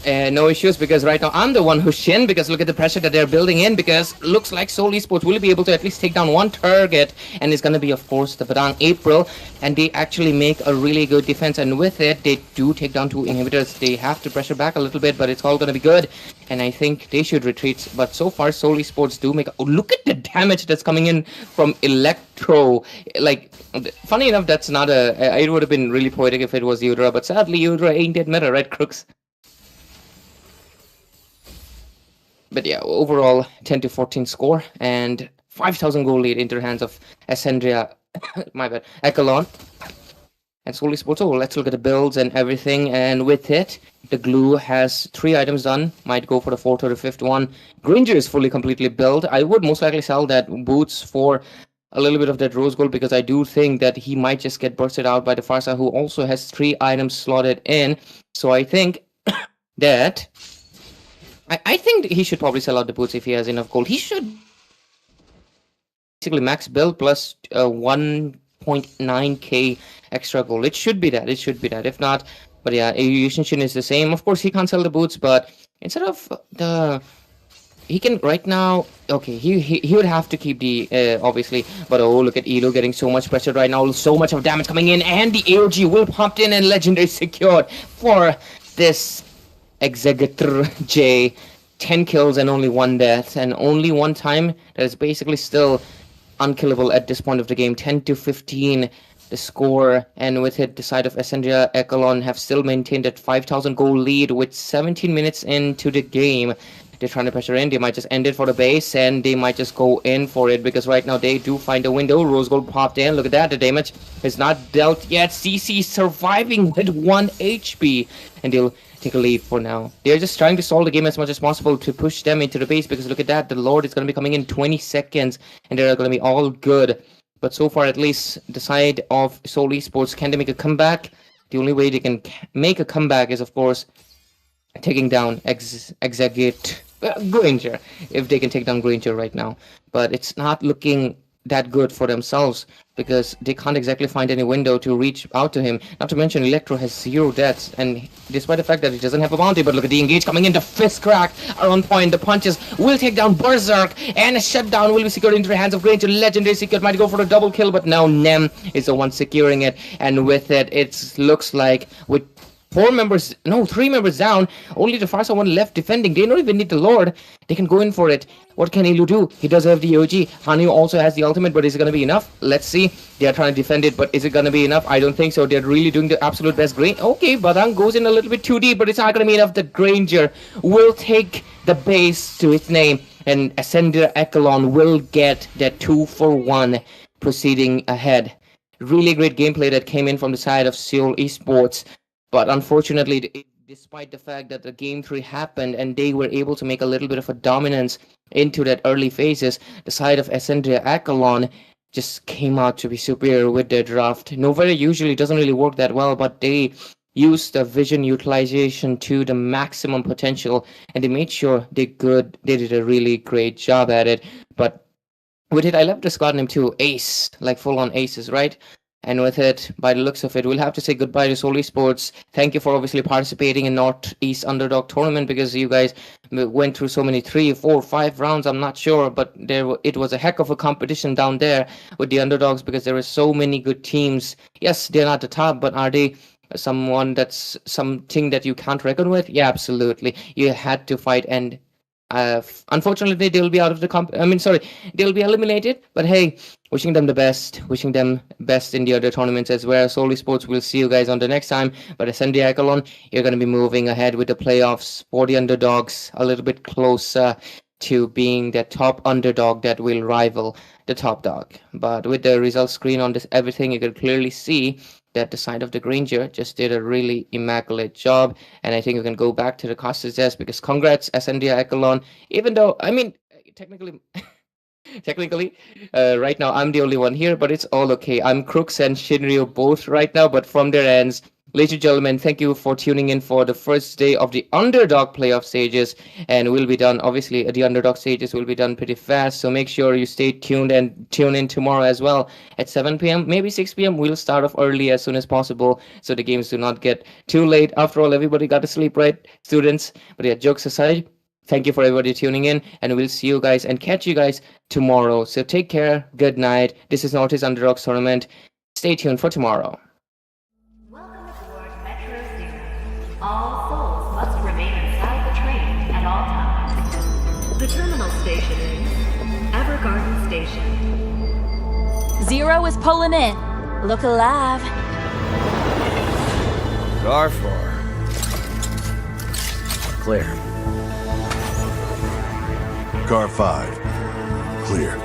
No issues because right now I'm the one who's Shin because look at the pressure that they're building in because looks like Seoul Esports will be able to at least take down one target and it's going to be of course the Padang April, and they actually make a really good defense, and with it they do take down 2 inhibitors. They have to pressure back a little bit, but it's all going to be good, and I think they should retreat. But so far Seoul Esports do make look at the damage that's coming in from Electro. Like, funny enough, that's not it would have been really poetic if it was Udra, but sadly Udra ain't that meta, right, Crooks? But yeah, overall 10-14 score and 5,000 goal lead into the hands of Ascendria, my bad, Echelon. And Seoul Esports, let's look at the builds and everything, and with it, the glue has 3 items done, might go for the 4th or the 5th one. Granger is fully completely built. I would most likely sell that boots for a little bit of that rose gold because I do think that he might just get bursted out by the Farsa, who also has 3 items slotted in. So I think that I think he should probably sell out the boots if he has enough gold. He should basically max build plus 1.9k extra gold. It should be that. If not, but yeah, Yushin is the same. Of course, he can't sell the boots, but instead of he can right now. Okay, he would have to keep the obviously, but oh, look at Elo getting so much pressure right now, so much of damage coming in, and the AOG will pop in and legendary secured for this Executor J. 10 kills and only 1 death, and only 1 time. That is basically still unkillable at this point of the game. 10-15 the score, and with it the side of Ascendria Echelon have still maintained that 5,000 goal lead with 17 minutes into the game. they're trying to pressure in. They might just end it for the base, and they might just go in for it, because right now they do find a window. Rose Gold popped in. Look at that. The damage is not dealt yet. CC surviving with 1 HP, and they'll take a lead for now. They're just trying to solve the game as much as possible to push them into the base, because look at that. The Lord is going to be coming in 20 seconds, and they're going to be all good. But so far, at least, the side of Seoul Esports, can they make a comeback? The only way they can make a comeback is, of course, taking down Granger, if they can take down Granger right now. But it's not looking that good for themselves, because they can't exactly find any window to reach out to him. Not to mention, Electro has 0 deaths, and despite the fact that he doesn't have a bounty, but look at the engage coming in, the fist crack are on point. The punches will take down Berserk, and a shutdown will be secured into the hands of Granger. Legendary Secret might go for a double kill, but now Nem is the one securing it, and with it, it looks like with 3 members down, only the Farsa one left defending. They don't even need the Lord. They can go in for it. What can Ilu do? He does have the OG. Hanyu also has the ultimate, but is it going to be enough? Let's see. They are trying to defend it, but is it going to be enough? I don't think so. They're really doing the absolute best. Okay, Badang goes in a little bit too deep, but it's not going to be enough. The Granger will take the base to its name, and Ascendria Echelon will get that 2-for-1 proceeding ahead. Really great gameplay that came in from the side of Seoul Esports. But unfortunately, despite the fact that the Game 3 happened and they were able to make a little bit of a dominance into that early phases, the side of Ascendria Echelon just came out to be superior with their draft. Novera usually doesn't really work that well, but they used the vision utilization to the maximum potential, and they made sure they did a really great job at it. But with it, I left the squad name to Ace, like full-on aces, right? And with it, by the looks of it, we'll have to say goodbye to Seoul Esports. Thank you for obviously participating in Northeast Underdog Tournament, because you guys went through so many 3, 4, 5 rounds, I'm not sure, but it was a heck of a competition down there with the Underdogs, because there were so many good teams. Yes, they're not the top, but are they something that you can't reckon with? Yeah, absolutely. You had to fight, and unfortunately they'll be out of the they'll be eliminated, but hey, wishing them the best, wishing them best in the other tournaments as well. Seoul Esports, will see you guys on the next time, but Ascendria Echelon, you're going to be moving ahead with the playoffs for the Underdogs, a little bit closer to being the top underdog that will rival the top dog. But with the result screen on this everything, you can clearly see that the side of the Granger just did a really immaculate job, and I think we can go back to the Costa's desk, because congrats Ascendria Echelon, even though, technically right now I'm the only one here, but it's all okay. I'm Crooks and Shinryu both right now, but from their ends, ladies and gentlemen, thank you for tuning in for the first day of the Underdog playoff stages, and we'll be done, obviously the Underdog stages will be done pretty fast, so make sure you stay tuned and tune in tomorrow as well at 7 p.m, maybe 6 p.m. We'll start off early as soon as possible, so the games do not get too late. After all, everybody got to sleep, right, students? But yeah, jokes aside, thank you for everybody tuning in, and we'll see you guys and catch you guys tomorrow. So take care, good night. This is Northeast Underdogs Tournament. Stay tuned for tomorrow. All souls must remain inside the train at all times. The terminal station is Evergarden Station. 0 is pulling in. Look alive. Car 4. Clear. Car 5. Clear.